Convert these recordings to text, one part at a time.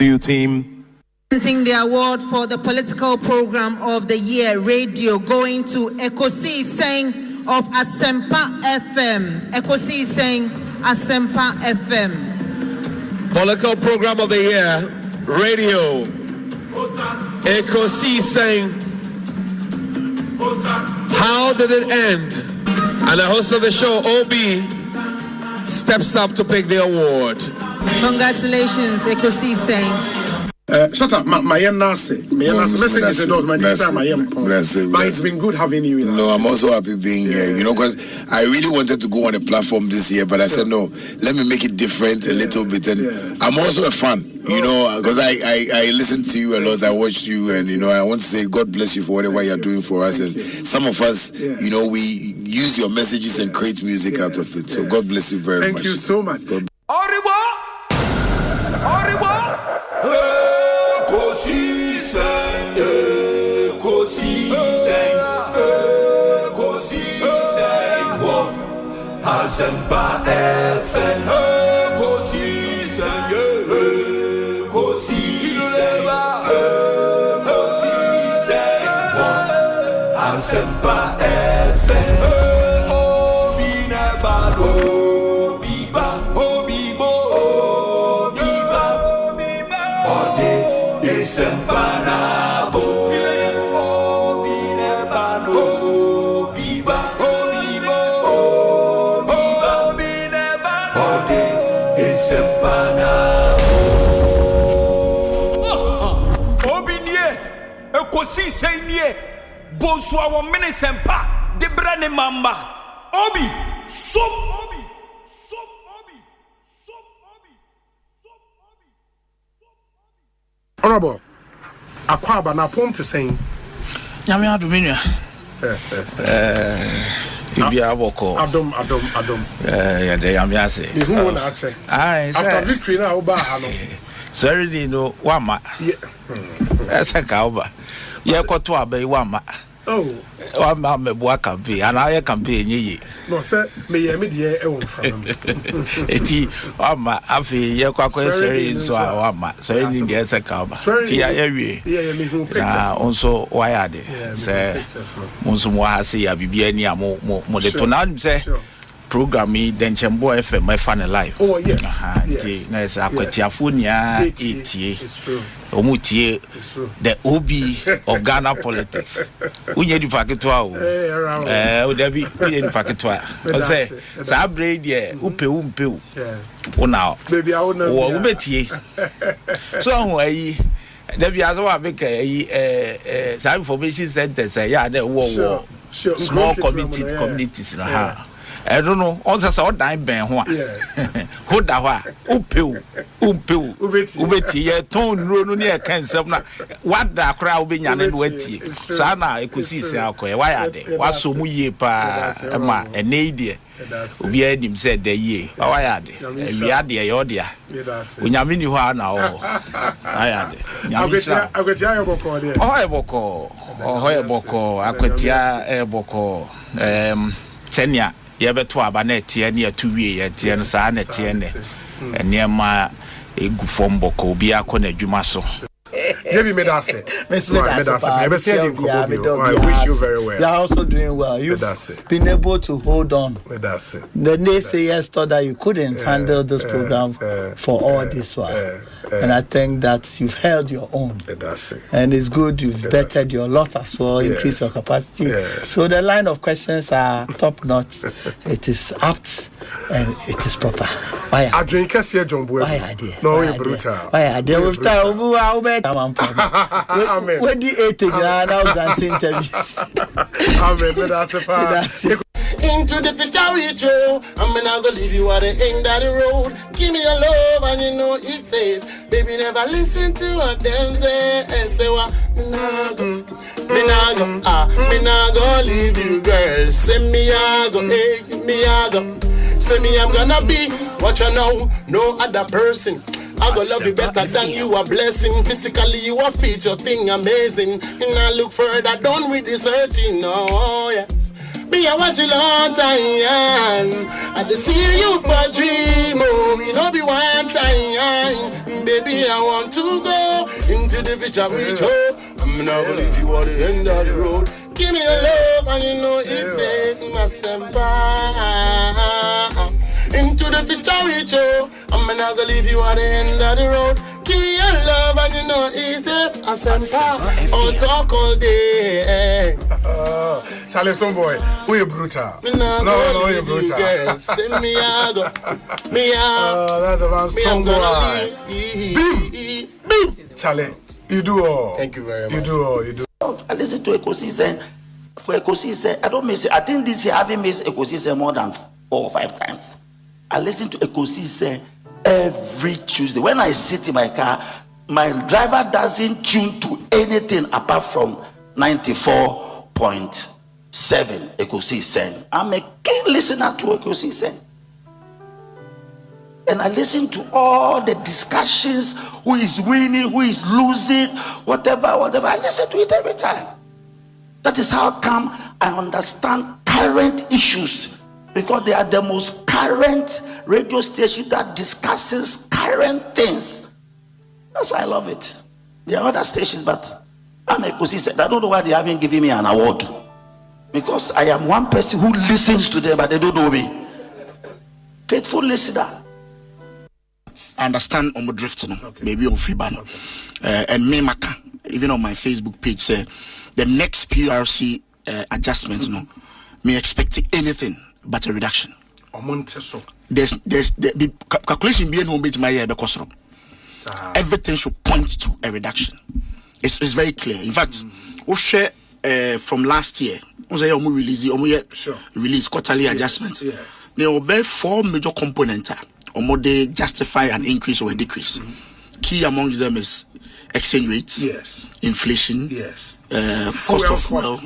You team. Presenting the award for the political program of the year, radio, going to Ekosiisen of Asempa FM. Ekosiisen Asempa FM. Political program of the year, radio. Ekosiisen. How did it end? And the host of the show, OB, steps up to pick the award. Congratulations, Ekosiisen. Shut up, my message is those my time I am. But it's been good having you. No, I'm also happy being here. You know, because I really wanted to go on a platform this year, but I said no. Let me make it different a little bit, and I'm also a fan. You know, because I listen to you a lot. I watch you, and you know, I want to say God bless you for whatever you're doing for us. And some of us, you know, we use your messages and create music out of it. So God bless you very much. Thank you so much. Asempa FM, Ekosiisen, Ekosiisen, Ekosiisen, Asempa FM. Obi neba, obiba, obibo, obiba, ode Asempa na bo. Obi neba, obiba, obibo. Ekosiisen ye Bonsu awo mene sempa de brane mamba obi som obi som obi som obi som obi som obi. Honorable, akwaba na pom to saying nyame adomenia Ibi aboko Adom ya de nyame ase who na ase after victory na oba ha no sorry di no wama esa ka oba ye koto abai wama wama mebua campaign ana ye campaign ye no say me ye me de e won fa no eti wama afi ye kwakwa sorry so wama sorry ni de esa ka oba ti ya wie ye me hu pictures na onso waya de say monso mo ha se ya bibia ni amo mo de to na say program den Chembo FM my fan live. Oh yes. Yes. Na esa akwatiafo nia etie. Omutie the OB of Ghana politics. Unye di paketwa o. O debi unye di paketwa. O say sa braid ye upe. Una. Baby I wona. O ubetie. So ho ayi debi aso wa be kai sa information center say ya na wo small communities na ha. I don't know. Also, so dying ben ho. Who da ho? Umpeu. Ubeti ye ton no ne kan sem na. What da kra obenya ne wati. Sa na Ekosiisen akoye. Why ade? Waso mu ye pa ma ene ide. Obi adim said the ye. Why ade? Wi ade ye odia. Onyame ni ho na wo. Why ade? Agwetia eboko de. Eboko. Akwetia eboko. Tenya yebeto aba na etie na atuwie ye tie no saa na tie ne enema egu fomboko obi akọ na adwuma so Jebi Medase. I wish you very well. You are also doing well. You've been able to hold on. The naysayers thought that you couldn't handle this program for all this while. And I think that you've held your own. And it's good you've bettered your lot as well, increased your capacity. So the line of questions are top notch. It is apt and it is proper. Why are they? No, you're brutal. Why are they? Amen. When the 8 now granting interviews. Amen. Into the future with you, I'm not gonna leave you at the end of the road. Give me a love and you know it's safe. Baby, never listen to what them say what me nah go leave you, girl. Say me I go, say me I'm gonna be what you know, no other person. I go love you better than you a blessing. Physically you a feature thing amazing. And I look further done with this searching. Oh yes. Me, I watch you long time. I see you for dream, oh, me no be one time. Baby, I want to go into the future with you. I'm not gonna leave you at the end of the road. Give me your love, and you know it's a Asempa. Into the future with you. I'm not gonna leave you at the end of the road. Give me your love, and you know it's a Asempa. All talk all day. Charlie Stoneboy, we are brutal. No, you're brutal. Send me out. Me out. That's about Stoneboy. Boom. Charlie, you do all. Thank you very much. You do all. You do. I listen to Ekosiisen. For Ekosiisen, I don't miss it. I think this year I haven't missed Ekosiisen more than 4 or 5 times. I listen to Ekosiisen every Tuesday. When I sit in my car, my driver doesn't tune to anything apart from 94.7 Ekosiisen. I'm a keen listener to Ekosiisen. And I listen to all the discussions, who is winning, who is losing, whatever. I listen to it every time. That is how come I understand current issues, because they are the most current radio station that discusses current things. That's why I love it. There are other stations, but I'm Ekosiisen. I don't know why they haven't given me an award, because I am one person who listens to them, but they don't know me. Faithful listener. I understand on the drift, maybe on Freeban. And me, Maka, even on my Facebook page, say the next PRC adjustment, me expecting anything but a reduction. There's the calculation being home my year because everything should point to a reduction. It's very clear. In fact, we share from last year, release quarterly adjustment. There were 4 major components. Or they justify an increase or a decrease. Key among them is exchange rates, inflation, cost of fuel,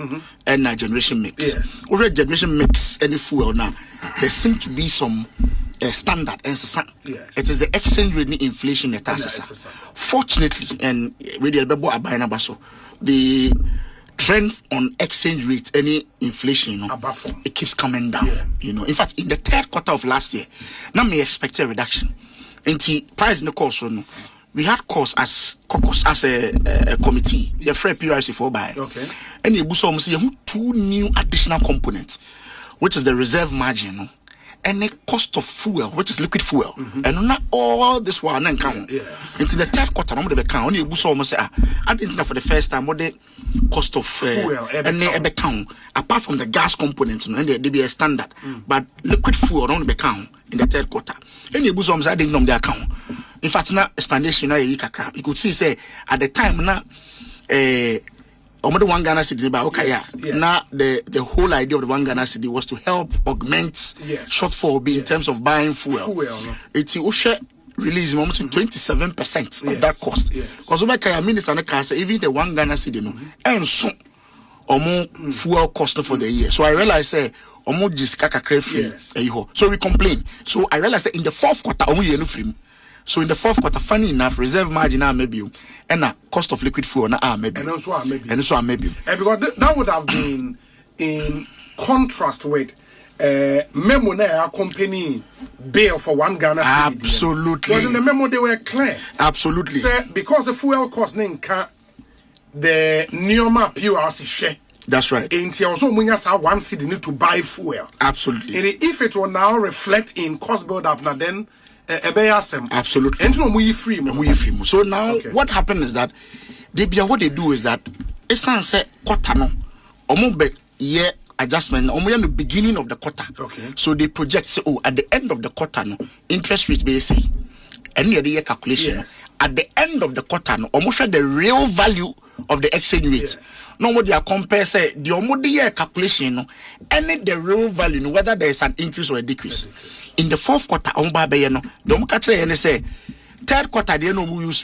and generation mix. Over generation mix, any fuel now, there seem to be some standard. It is the exchange rate inflation that has. Fortunately, and with the trend on exchange rate, any inflation, it keeps coming down. In fact, in the 3rd quarter of last year, now we expect a reduction. And the price in the course, we had course as a committee, the free PRC 4 and you almost 2 new additional components, which is the reserve margin, and the cost of fuel, which is liquid fuel, and not all this one and count. It's in the 3rd quarter. I'm going to count. Only you almost say, I didn't for the first time what the cost of fuel and the count apart from the gas component, and they be a standard, but liquid fuel don't be count in the 3rd quarter. And you almost I didn't know the account. In fact, now explanation you could see say at the time now. One Ghana city, now the whole idea of the 1 Ghana city was to help augment shortfall in terms of buying fuel. It's release 27% of that cost. Because I minister even the 1 Ghana city and so fuel cost for the year. So I realized so we complain. So I realized in the 4th quarter so in the 4th quarter, funny enough, reserve margin maybe and cost of liquid fuel maybe. And also maybe. And because that would have been in contrast with memo na company bill for 1 Ghana cedi. Absolutely. Because in the memo they were clear. Absolutely. Say because the fuel cost the Neoma PRC share. That's right. And also munyas have 1 cedi need to buy fuel. Absolutely. And if it will now reflect in cost build up, now then absolutely. And free. So now what happened is that what they do is that it's say quarter no year adjustment in the beginning of the quarter. So they project say at the end of the quarter no interest rate be say any other year calculation at the end of the quarter no almost the real value of the exchange rate. No what they are compare say the year calculation no any the real value whether there is an increase or a decrease. In the 4th quarter, the say 3rd quarter, they no use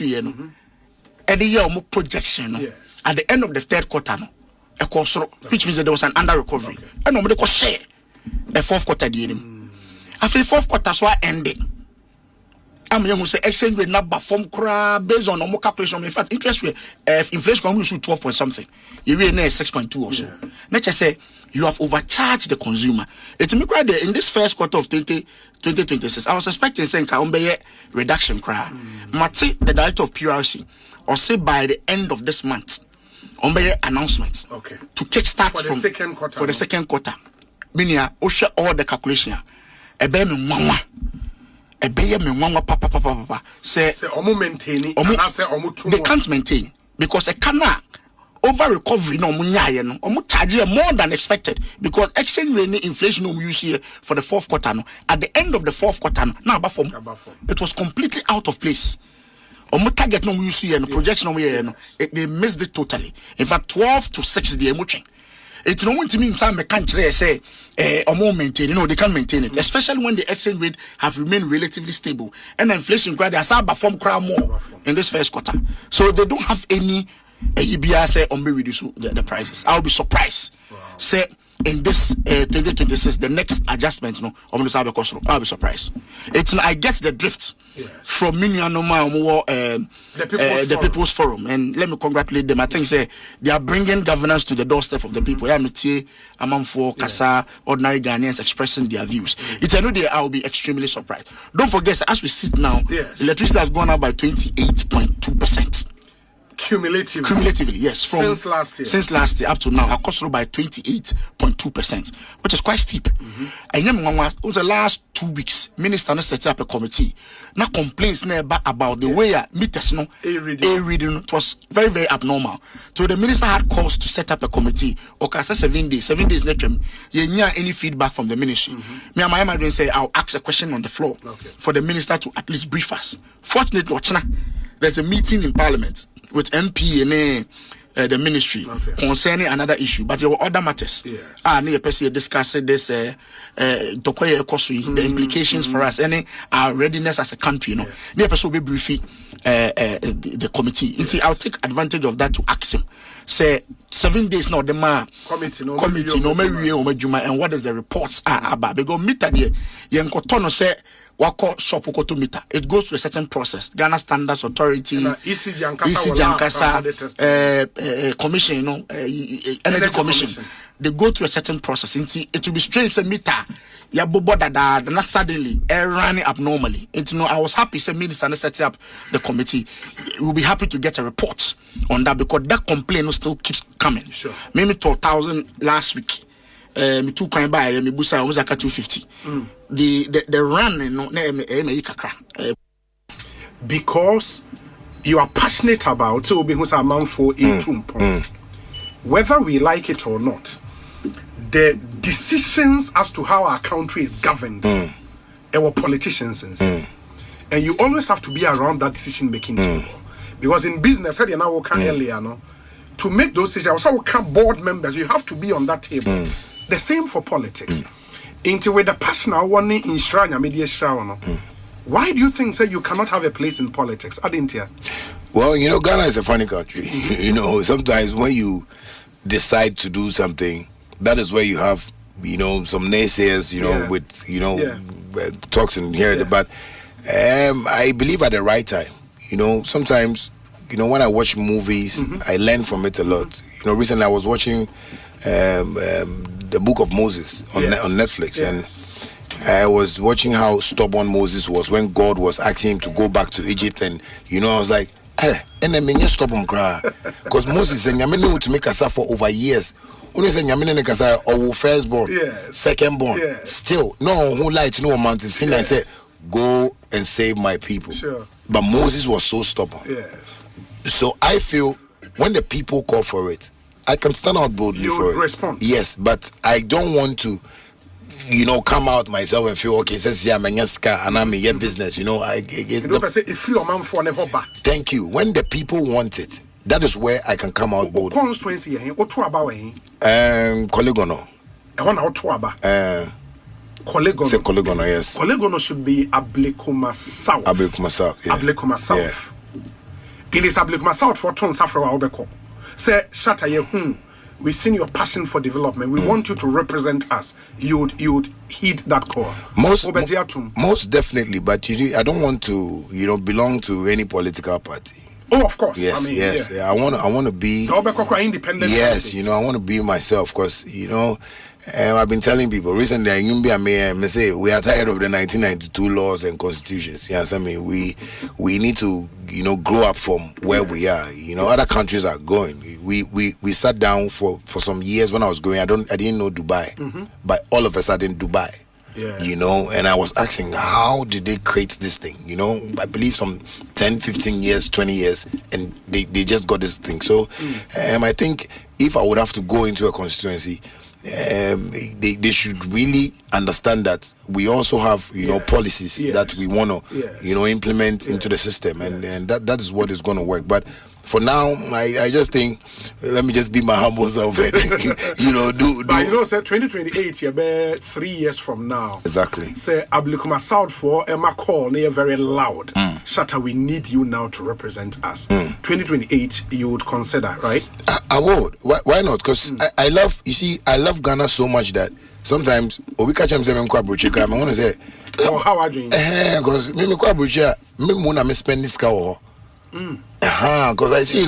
at the year projection. At the end of the 3rd quarter, which means that there was an under recovery. And nobody could share a 4th quarter. After the 4th quarter, so ending. I'm young say exchange rate not perform based on normal calculation. In fact, interest rate inflation come to 12 point something. You really need 6.2 or so. Nature say you have overcharged the consumer. It's me cry there in this first quarter of 2026. I was expecting saying reduction cry. Mate, the director of PRC, or say by the end of this month, announcement. Okay. To kickstart for the second quarter. Meaning, share all the calculation. Papa. Say maintaining. They can't maintain because a cannot over recovery no charge more than expected because exchange rate inflation you see for the fourth quarter no. At the end of the fourth quarter now it was completely out of place. Target no you see and projection they missed it totally. In fact 12 to 6 the emotion. It's no one to mean time can't say or more maintain. You know, they can't maintain it, especially when the exchange rate have remained relatively stable and the inflation gradually has performed crowd more in this first quarter. So they don't have any EBR say on me reduce the prices. I'll be surprised. Wow. Say in this 2026 the next adjustment I'll be surprised. It's I get the drift from the People's Forum and let me congratulate them. I think say they are bringing governance to the doorstep of the people. Among for Kasa ordinary Ghanaians expressing their views. It's a new day. I will be extremely surprised. Don't forget as we sit now, electricity has gone up by 28.2%. Cumulatively, yes. Since last year up to now, our cost by 28.2%, which is quite steep. And then over the last 2 weeks, minister set up a committee. Now complaints about the way meters a reading. It was very, very abnormal. So the minister had calls to set up a committee. Okay, 7 days. 7 days later, you any feedback from the ministry. Me and my mother say I'll ask a question on the floor for the minister to at least brief us. Fortunately, there's a meeting in Parliament with MP and the ministry concerning another issue, but there were other matters. Near person discussing this the implications for us and our readiness as a country. Near person will be briefing the committee. I'll take advantage of that to ask him. Say 7 days now the committee no and what is the reports about because meet there yenkotono say wako shop to meter. It goes through a certain process. Ghana Standards Authority, EC Jankasa, Commission, Energy Commission. They go through a certain process. It will be strange to meter. Ya bobo dada, not suddenly running abnormally. I was happy. Say minister set up the committee. We'll be happy to get a report on that because that complaint still keeps coming. Sure. Maybe 12,000 last week. Me too kind by me busa almost like 250. The run because you are passionate about so be who's a man for whether we like it or not, the decisions as to how our country is governed our politicians and you always have to be around that decision making table because in business to make those decisions also board members you have to be on that table. The same for politics. Into with the personal one in Shrine media shower. Why do you think you cannot have a place in politics? I didn't hear. Well, Ghana is a funny country. Sometimes when you decide to do something, that is where you have, some naysayers, with, talks in here. But I believe at the right time. Sometimes, when I watch movies, I learn from it a lot. Recently I was watching the Book of Moses on Netflix, and I was watching how stubborn Moses was when God was asking him to go back to Egypt, and I was like, and then you stubborn cry because Moses said, "Yamene to make us for over years." Only said, "Yamene ne kasa or firstborn, secondborn, still no who light no mountain sin." I said, "Go and save my people." Sure. But Moses was so stubborn. So I feel when the people call for it, I can stand out boldly for it. Respond. Yes, but I don't want to, come out myself and feel okay. Says I'm a and I'm a business. Thank you. When the people want it, that is where I can come out boldly. Constituency Kolegono. Kolegono, yes. Kolegono should be Ablekuma South. Ablekuma South. Yeah. Ablekuma South. Yeah. It is Ablekuma South for Ton Safra Obeko. Say Shata ye we've seen your passion for development. We want you to represent us. You would heed that call. Most definitely, but I don't want to, belong to any political party. Oh, of course. Yes. I want to be independent. Yes, I want to be myself because I've been telling people recently. I say we are tired of the 1992 laws and constitutions. Yes, I mean we need to grow up from where we are. Other countries are going. We sat down for some years when I was going. I didn't know Dubai, but all of a sudden Dubai. Yeah. And I was asking, how did they create this thing? I believe some 10, 15 years, 20 years, and they just got this thing. So I think if I would have to go into a constituency, they should really understand that we also have policies that we want to implement into the system, and that is what is going to work. But for now, I just think, let me just be my humble self and, do. But say 2028, you be 3 years from now. Exactly. Say, Ablikuma South for Emma call, near very loud. Shatta, we need you now to represent us. 2028, you would consider, right? I would. Why not? Because I love Ghana so much that sometimes, we catch them saying, I want to say, how are you doing? Because me spend this car. Because I see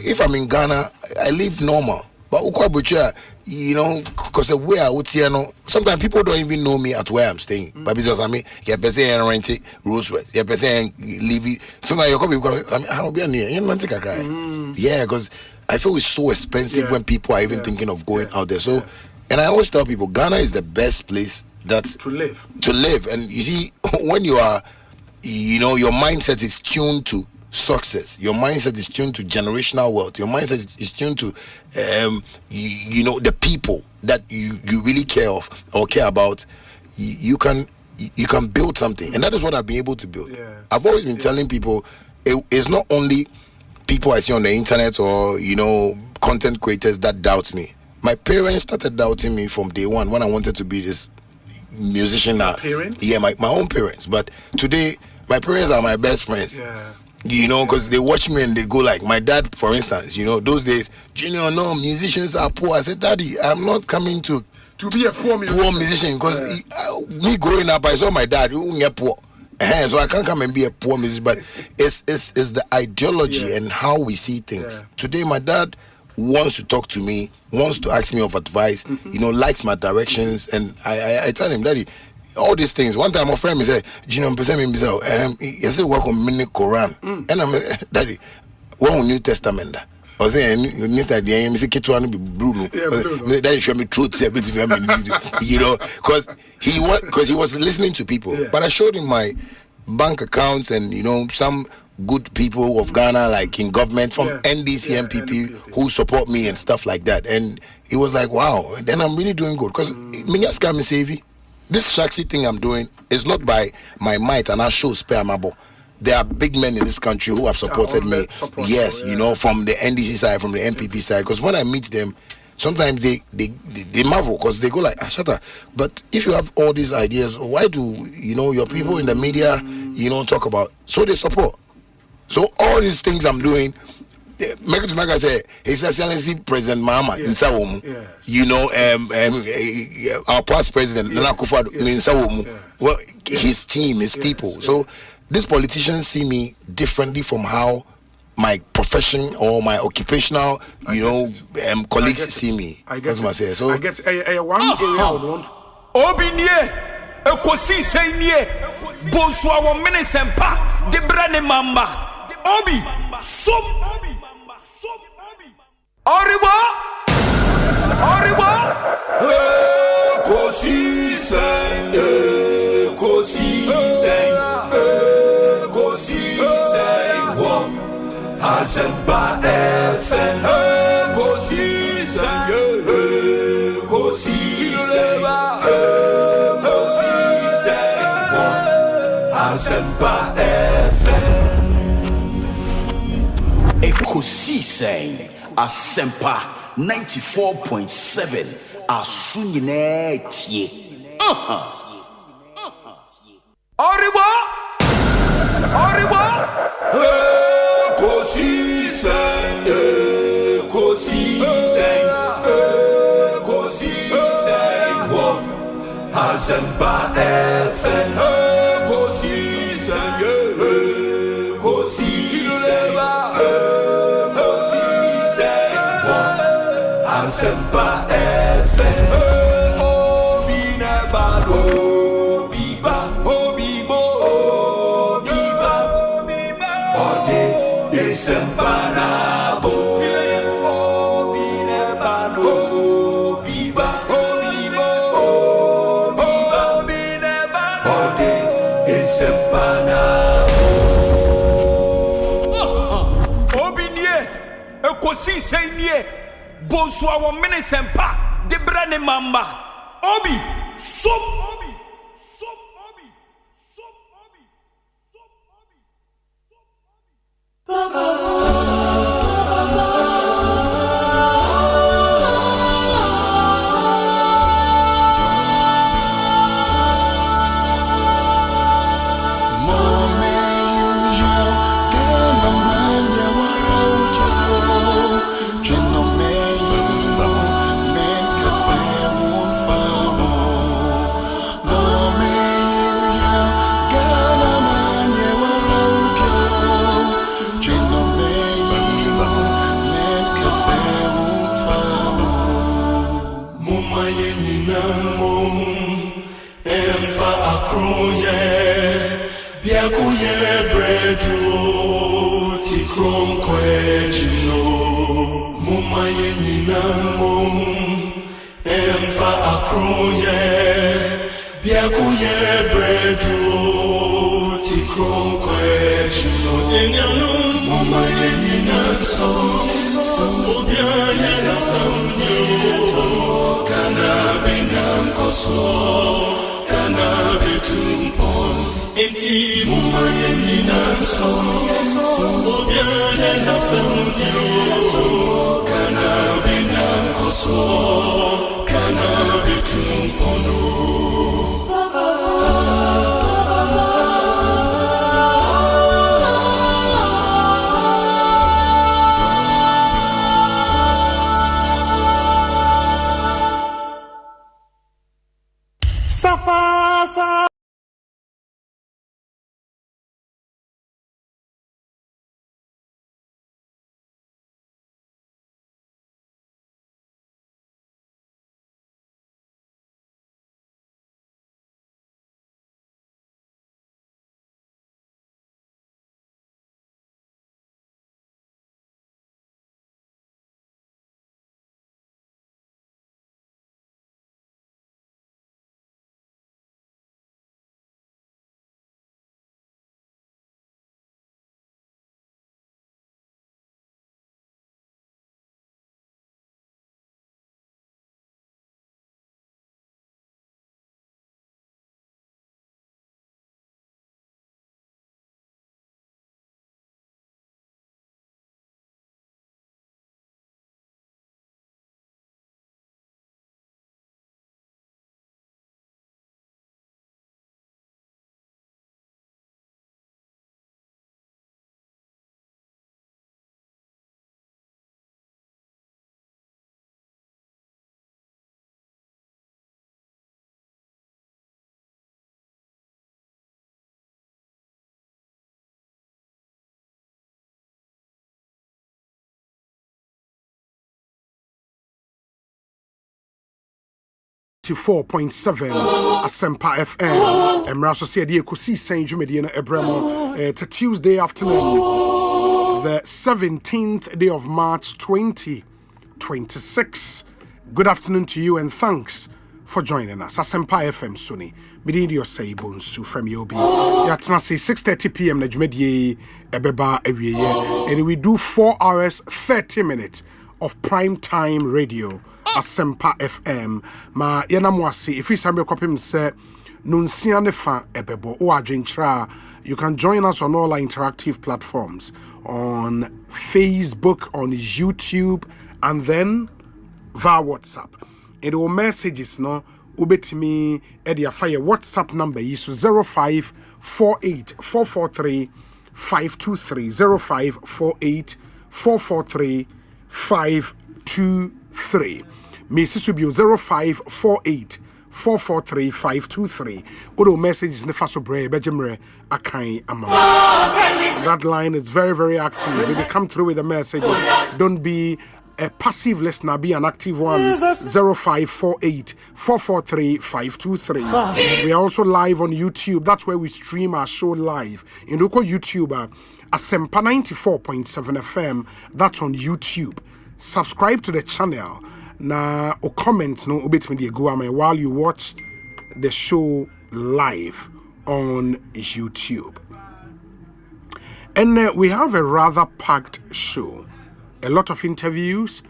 if I'm in Ghana, I live normal. But because the way I would see, sometimes people don't even know me at where I'm staying. But because rent it, Rolls Royce, leave it. Sometimes you come because I'll be near. Yeah, because I feel it's so expensive when people are even thinking of going out there. So, and I always tell people, Ghana is the best place to live. And you see, when you are, your mindset is tuned to success. Your mindset is tuned to generational wealth. Your mindset is tuned to, the people that you really care about. You can build something, and that is what I've been able to build. I've always been telling people, it's not only people I see on the internet or content creators that doubt me. My parents started doubting me from day one when I wanted to be this musician. Yeah, my own parents. But today, my parents are my best friends. Because they watch me and they go like, my dad, for instance, those days, Junior, no, musicians are poor. I said, Daddy, I'm not coming to be a poor musician because me growing up, I saw my dad who was poor. So I can't come and be a poor musician, but it's the ideology and how we see things. Today, my dad wants to talk to me, wants to ask me of advice, likes my directions, and I tell him, Daddy, all these things. One time, my friend me said, he said, work on mini Quran. And I'm Daddy, what on New Testament? I was saying, Daddy show me truth, because he was listening to people. But I showed him my bank accounts and some good people of Ghana, like in government, from NDC, MPP, who support me and stuff like that. And he was like, wow, then I'm really doing good. Because this shaxi thing I'm doing is not by my might and I show spare mabo. There are big men in this country who have supported me. Yes, from the NDC side, from the MPP side. Because when I meet them, sometimes they marvel because they go like, shut up. But if you have all these ideas, why do your people in the media talk about? So they support. So all these things I'm doing, make it to make I say, His Excellency President Mahama in Sawom, our past president Nana Akufo-Addo in Sawom, well, his team, his people. So these politicians see me differently from how my profession or my occupational, colleagues see me. That's what I say. So I get one area I would want. Obinye, Ekosiisen On Bonsu our Asempa, the brand Mamba. Obi, some Oribo, Ekosiisen, On Asempa FM, Ekosiisen, On Asempa FM. Ekosiisen Asempa 94.7 Asunyine tie. Oribo Ekosiisen Asempa FM. Ekosiisen, Ekosiisen, Ekosiisen On Asempa FM. Obi nebado, biba, obibo, obiba, ode Asempa nabo. Obi nebado, biba, obibo, obiba, ode Asempa nabo. Obi nie, Ekosiisen nie. Bonsu awon minisempa de brane mamba. Obi som obi som obi som obi som obi som Asempa FM. Emraso said the Ekosiisen Jumediana Ebremo to Tuesday afternoon, the 17th day of March 2026. Good afternoon to you and thanks for joining us. Asempa FM Suni. Midin Osei Bonsu from Yobi. Yatna say 6:30 p.m. na Jumedi Ebeba Ewiye. And we do 4 hours 30 minutes of prime time radio. Asempa FM ma yenamwasi if we sambe kwapem se nunsia ne fa ebebo o adwentra. You can join us on all our interactive platforms on Facebook, on YouTube, and then via WhatsApp. And our messages no ubetimi edia fire WhatsApp number is 0548 443 523 0548 443 523. Mrs. Subio 0548 443-523. Odo messages nefaso bre bejemre akai amama. That line is very, very active. When you come through with the messages, don't be a passive listener, be an active one. 0548-443-523. We are also live on YouTube. That's where we stream our show live. In local YouTuber, Asempa 94.7 FM. That's on YouTube. Subscribe to the channel. Na or comment no ubit me go while you watch the show live on YouTube. And we have a rather packed show. A lot of interviews,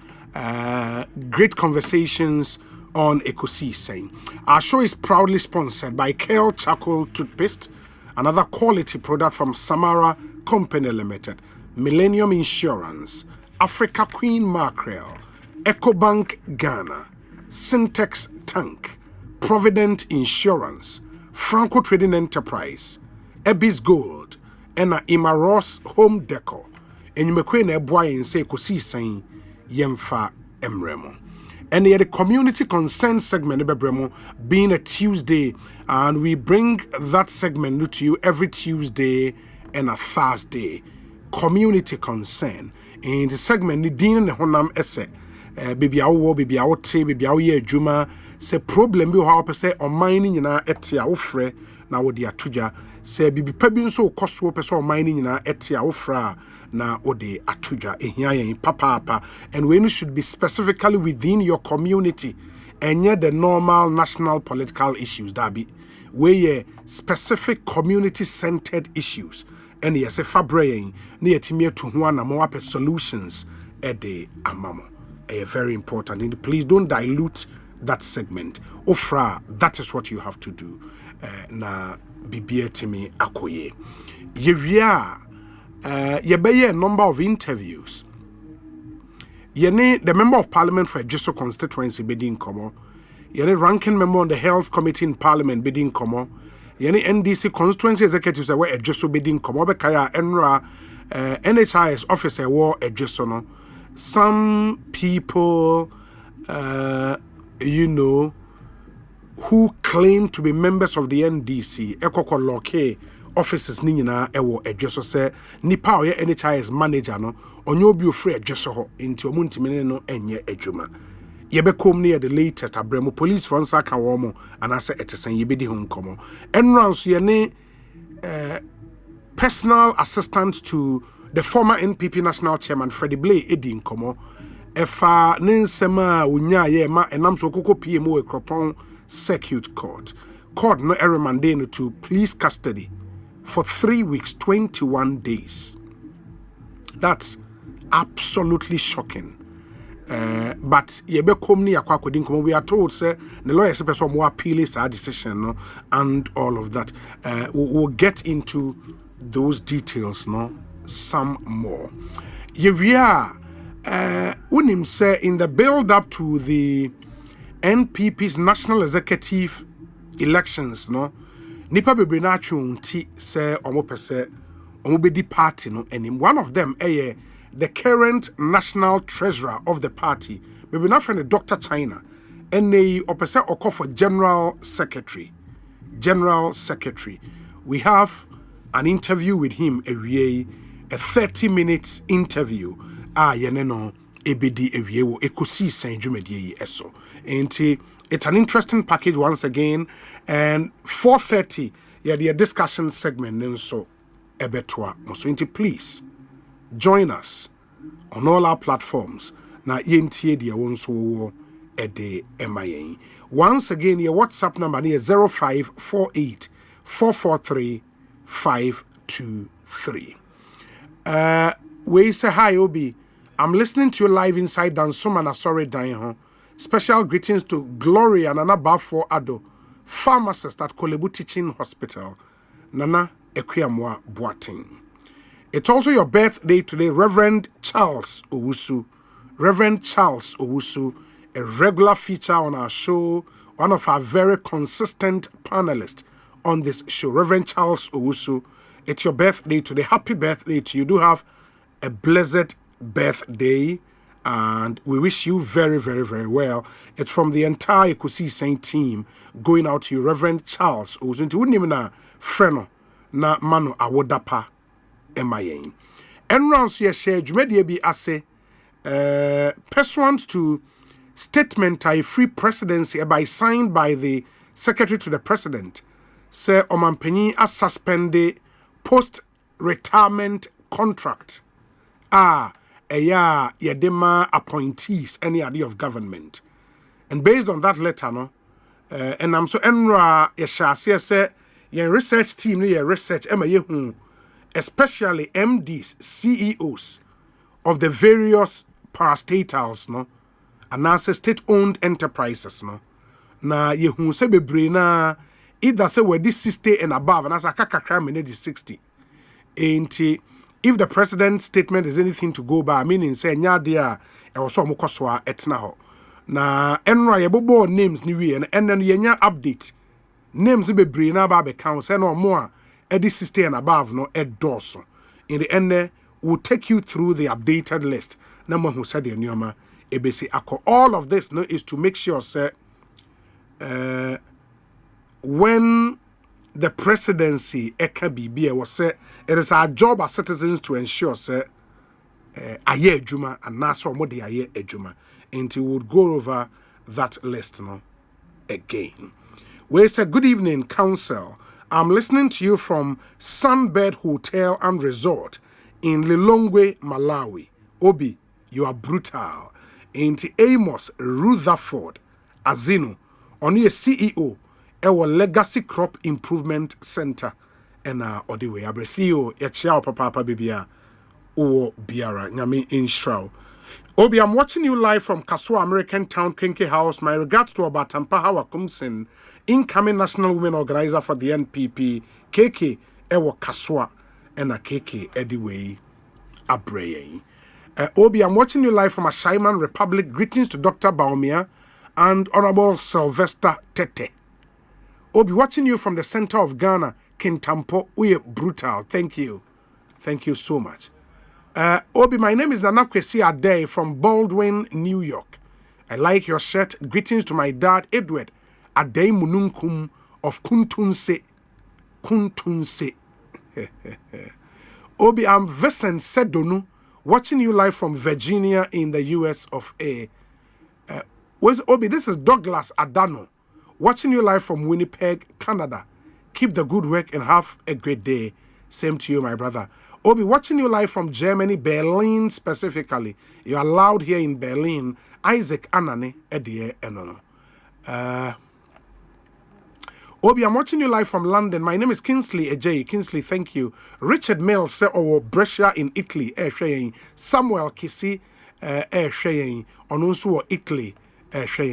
great conversations on Ekosiisen. Our show is proudly sponsored by Kale Charcoal Toothpaste, another quality product from Samara Company Limited, Millennium Insurance, Africa Queen Mackerel, EcoBank Ghana, Syntex Tank, Provident Insurance, Franco Trading Enterprise, Ebis Gold, and Imaros Home Decor. And you may say Ekosiisen Yemfa Emremo. And the community concern segment being a Tuesday, and we bring that segment to you every Tuesday and a Thursday. Community concern. In the segment, the Dean and the Honam Esse, baby awo, baby awote, baby awoye juma, se problem bi how say on mining nyina etia ofre na wodi atuja, se bibi pabi nso koso pese on mining nyina etia ofra na wodi atuja ehia yen papa, and when should be specifically within your community and yet the normal national political issues that be where specific community centered issues. And yes, a fabrain near Timir to one more solutions at the amamo. Very important. And please don't dilute that segment. Ofra, that is what you have to do. Na bibia timi akoye. Yevia, yebeye a number of interviews. Yene, the member of parliament for Ejiso constituency bidding komo. Yene ranking member on the health committee in parliament bidding komo. Yene NDC constituency executives are where Ejiso bidding komo. Bekaya Enra NHIS officer war Ejiso no. Some people, who claim to be members of the NDC, Ekoko Loke offices Nina Ewo Ejeso say, Nipa oye NHIS manager no, onyo bi ofre Ejeso ho, inti omuntimene no enye ejuma. Yebe kom near the latest abremo police fonsa ka womo, anase etesen yebe di hon komo. Enrans yene personal assistant to the former NPP national chairman Freddie Blay Edin Komo efa nensema unya ye ma enam so koko PMO Ekropon Circuit Court no remanded to police custody for 3 weeks 21 days. That's absolutely shocking. But yebe komni akwa kodin komo, we are told say the lawyer say person more appeal is our decision no, and all of that. We'll get into those details no. Some more. Yevia, unim say in the build up to the NPP's national executive elections, no, nipa bebre na twunti say omo pese omo bedi party no enim. One of them the current national treasurer of the party, bebre na friend Dr. China, and they opese oko for general secretary. We have an interview with him a 30-minute interview. Yeneno ebedi ewie Ekosiisen dwumedie eso. Enti it's an interesting package once again, and 4:30 the discussion segment nso ebetwa. So please join us on all our platforms. Na yentie dia wonso wo ede emayen. Once again your WhatsApp number is 0548 443 523. We say hi Obi. I'm listening to you live inside Dansum and Asore Dainho. Special greetings to Gloria and Nana Bafo Ado, pharmacist at Kolebu Teaching Hospital, Nana Ekwamwa Boating. It's also your birthday today, Reverend Charles Owusu. Reverend Charles Owusu, a regular feature on our show, one of our very consistent panelists on this show. Reverend Charles Owusu, it's your birthday today. Happy birthday to you. Do have a blessed birthday, And we wish you very, very, very well. It's from the entire Ekosiisen team going out to you, Reverend Charles. Who's into Unimina Freno na Mano Awodapa Emayen. And rounds yes, share Jumedia be ase pursuant to statement I free presidency by signed by the Secretary to the President. Say Omanpenyi as suspended post-retirement contract. Yedema appointees any idea of government. And based on that letter, no, and I'm so enra yeshasi say your research team your research especially MDs, CEOs of the various parastatals, no, and also state-owned enterprises, no. Na yehu se bebre na either say we this 60 and above, and as a kakakra minute 60. Ain't if the president's statement is anything to go by, meaning say nyadia e wo so mokoswa etna ho. Na enra yebobo names ni wi and then yenya update. Names bebre na ba be count say no more edi 60 and above no edoso. In the end we'll take you through the updated list. Na mo hu said the nyoma ebesi akọ. All of this no is to make sure say when the presidency EKBB was say it is our job as citizens to ensure say aye ejuma and naso modi aye ejuma, and we would go over that list no again. We say good evening, council. I'm listening to you from Sunbird Hotel and Resort in Lilongwe, Malawi. Obi, you are brutal. Into Amos Rutherford Azino, only a CEO, our Legacy Crop Improvement Center, and Odiwe Abresio, Yachao Papa Bibia, or Biara, Nyami Inshrow. Obi, I'm watching you live from Kaswa American Town, Kenke House. My regards to Abatampa Hawakumsin, incoming National Women Organizer for the NPP, KK Ewa Kaswa, and a KK Ediwe Abreye. Obi, I'm watching you live from Ashaiman Republic. Greetings to Dr. Baumia and Honorable Sylvester Tete. Obi, watching you from the center of Ghana, Kintampo. We brutal. Thank you. Thank you so much. Obi, my name is Nanakwesi Ade from Baldwin, New York. I like your shirt. Greetings to my dad, Edward Ade Mununkum of Kuntunse. Kuntunse. Obi, I'm Vincent Sedonu, watching you live from Virginia in the US of A. Obi, this is Douglas Adano, watching you live from Winnipeg, Canada. Keep the good work and have a great day. Same to you, my brother. Obi, watching you live from Germany, Berlin specifically. You are loud here in Berlin. Isaac Anane, Edie Enono. Obi, I'm watching you live from London. My name is Kingsley Ejay. Kingsley, thank you. Richard Mills, or Brescia in Italy, Samuel Kisi, Onunsu Italy,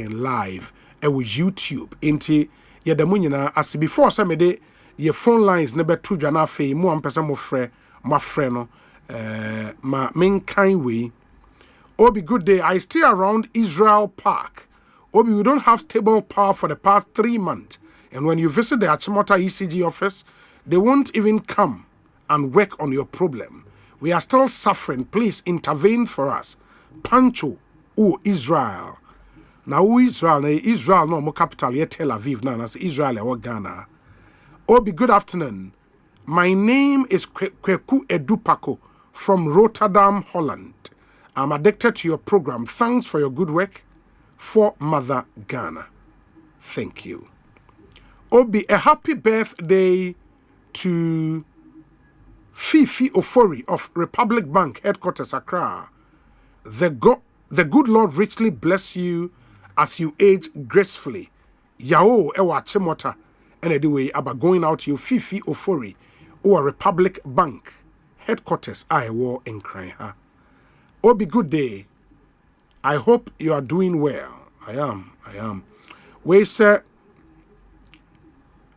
live, with YouTube. Inti, Yadamunina, as before, some day, your phone lines never two jana fe, more person more friend, my friend, my main kind way. Obi, good day. I stay around Israel Park. Obi, we don't have stable power for the past 3 months. And when you visit the Achimota ECG office, they won't even come and work on your problem. We are still suffering. Please intervene for us. Pancho, Israel. Now, Israel, Israel, no more capital, yet Tel Aviv, now, that's Israel, or Ghana. Obi, good afternoon. My name is Kweku Edupako from Rotterdam, Holland. I'm addicted to your program. Thanks for your good work for Mother Ghana. Thank you. Obi, a happy birthday to Fifi Ofori of Republic Bank, headquarters Accra. The good Lord richly bless you as you age gracefully. Yao ewa chemota, and anyway, about going out to you, Fifi Ofori, or Republic Bank, headquarters I war in Kraiha. Obi, good day. I hope you are doing well. I am. We say,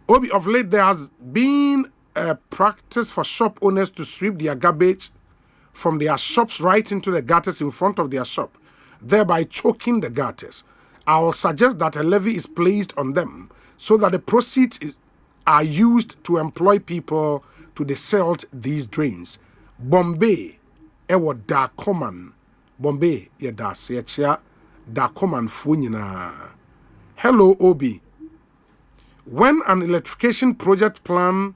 Obi, of late there has been a practice for shop owners to sweep their garbage from their shops right into the gutters in front of their shop, thereby choking the gutters. I will suggest that a levy is placed on them so that the proceeds are used to employ people to desalt these drains. Bombay, Ewo Da Common, Bombay, ye das, ye chia, da command funyina. Hello, Obi. When an electrification project plan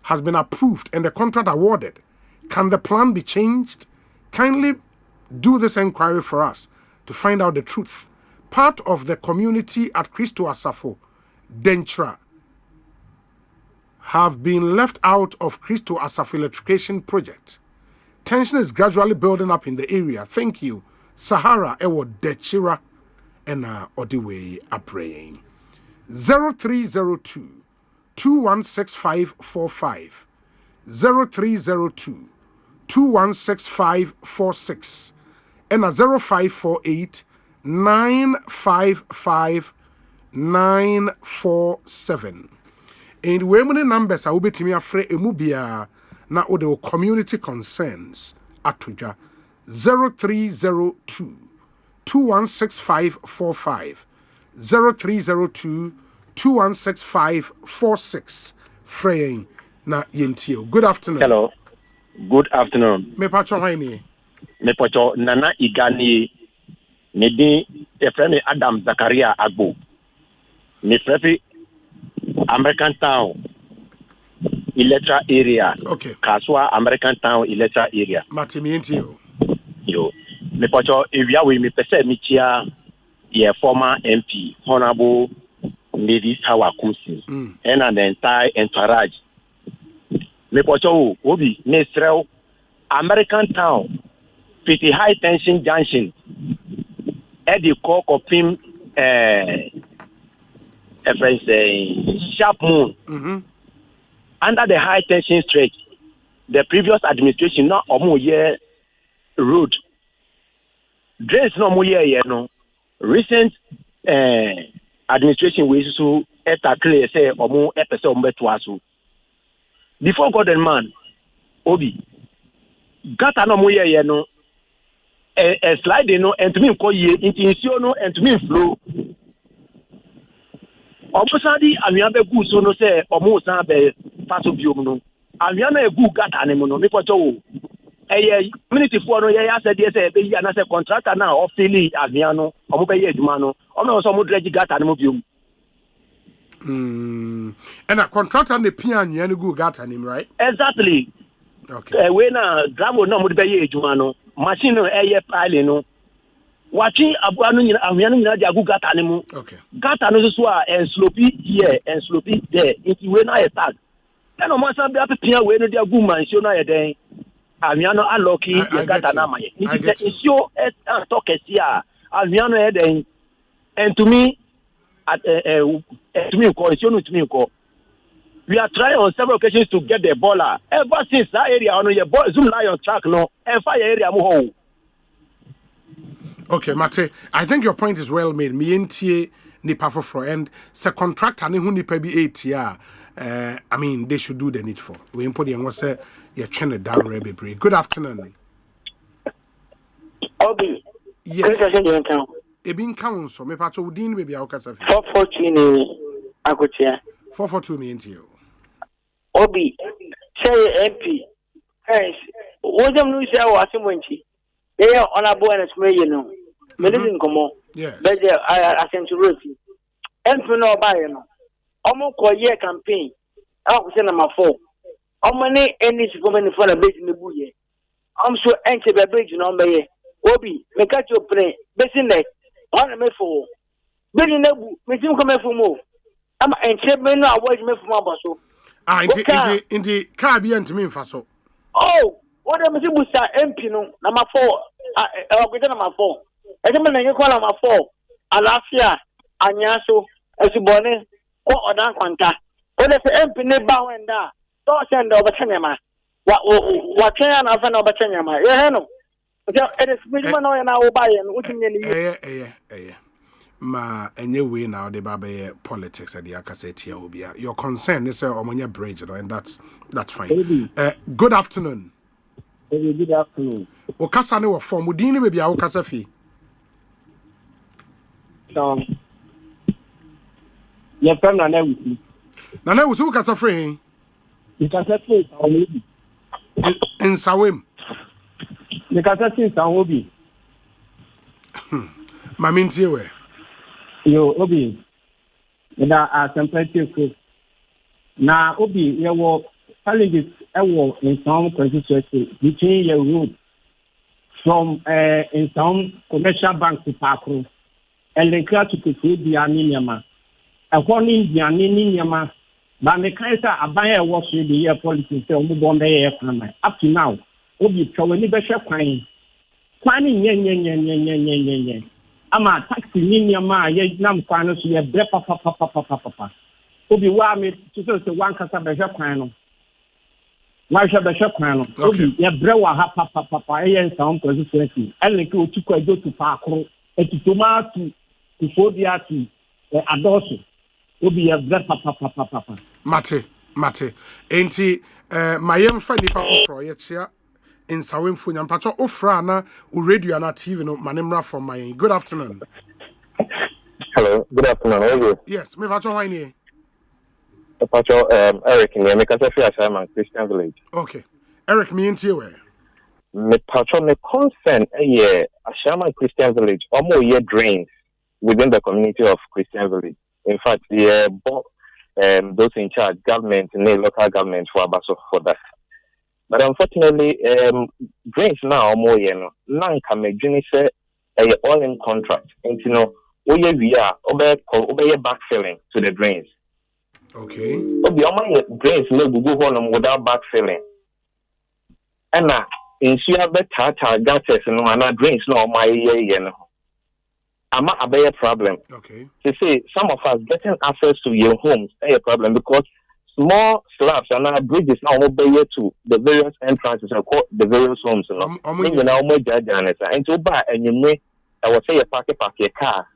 has been approved and the contract awarded, can the plan be changed? Kindly do this inquiry for us to find out the truth. Part of the community at Christo Asafo, Dentra, have been left out of Christo Asafo electrification project. Tension is gradually building up in the area. Thank you. Sahara Ewo Dechira and Odiwe are praying. 0302 216545 0302 216546 and 0548 955 947. And we many numbers I will be to me afraid emubia na ode community concerns atuja 0302 216545 0302 216546 fraying na yentio. Good afternoon. Hello. Good afternoon. Me pacho haini. Me pacho Nana Igani. Me di friend Adam Zakaria Agbo. Me friend American Town electoral area. Okay. Kaswa American Town electoral area. Matimi yentio. Yo. Me pacho ewia we me pese mi chia ye former MP Honorable Lady Hawa Kumsi and an entire entourage. Me pocho obi Nesrel American Town 50 high tension junction at the core of him Sharp Moon under the high tension stretch. The previous administration not omo year road drains no more year no recent administration we so clear say omo epese omo beto aso before God and man obi gata no mo ye no slide no entumi nko ye intinsuo no entumi flow omo sadi anua be gu so no say omo san be paso biom no anua na egu gata ne mo no me pocho wo community for no ya said yes be ya na say contractor na ofili anua no omo be ye adwuma no omo so mo dredge gata ne mo biom. And a contractor the pian you go got him, right? Exactly. Okay. When a gravel no would be a jumano, machine no air pile no. Watching Abuano Amiana Jagu got animal. Okay. Got another swar and sloppy here and sloppy there. Into when I attack. Then no matter be up to Pia when they are good man, show na a day. Amiano unlucky, you got an amay. It's your talk as here. Amiano head and to me. We are trying on several occasions to get the baller. Ever since that area on your ball zoom lie on track no and fire area mo. Okay, Mate, I think your point is well made. Me entie nipa for and se contractor ne hu nipa bi 8 year. I mean they should do the needful. We import the say you trying to down be. Good afternoon. Obi. Yes. Ebin council me pacho udin baby akasa fi 442 ni akotia 442 me ntio Obi say MP guys wojam no say wa asemonchi dey honorable and smeye no me listen komo yes be asenturoti MP no buy no omo ko year campaign akose na ma 4 omo ne any government for na base ne buye am so enche be bridge no meye Obi me catch your plane business one me for beni nebu me tim come for mo am enche me no award me for mabaso indi car bi antimi mfa so oh what am say busa MP no na ma 4 agwete na ma 4 e dem na nyekwa na ma 4 alafia anyaso esibone ko odan kwanta o de MP ne ba wenda to send obetanyama wa twenya na afa na obetanyama ye he no ma anyway now the baba politics at the akaseti obia your concern is omonya bridge and that's fine. Good afternoon. Good afternoon. Okasa ne wo form udin be bia okasa fi ye fam na wusi okasa free okasa free in Sawem Nikasa since Obi. Maminti we. Yo, Obi. Na Asempa TV. Na Obi, there were challenges in some constituencies between your road from in some commercial bank to Pakro and the clear to Kufu Dianima. According to Dianima, but the Kaiser Abaya was with the year politics up to now. Obi, so when you be crying. Planning, ama taxi ni ma ye nam kwano so ye bre papa obi wa me to so one kasa be hwe kwan no wa hwe be hwe kwan no obi ye bre wa ha papa e ye nsam consistency ele ke otu kwa do to pa akro eti tomato to fodiati adoso obi ye bre papa mate enti mayem fa nipa foforo ye chia in Sawimfu Nyampacho Ofrana radio and TV no Manemra from my good afternoon. Hello, good afternoon. How are you? Yes, me Pacho Wine. Pacho Eric me can say Asempa Christian Village. Okay. Eric me into where? Me Pacho me concern Asempa Christian Village almost year drains within the community of Christian Village. In fact, those in charge, government, local government for Abaso for that. But unfortunately, drains now more nanka me juni say all in contract. And we are obey backfilling to the drains. Okay. Obi drains no go on without backfilling. And now ensure better gutters no and drains no my ama a problem. Okay. They say some of us getting access to your homes a problem because small slabs and bridges now obey to the various entrances and the various homes. And to buy and you may, I would say, park your car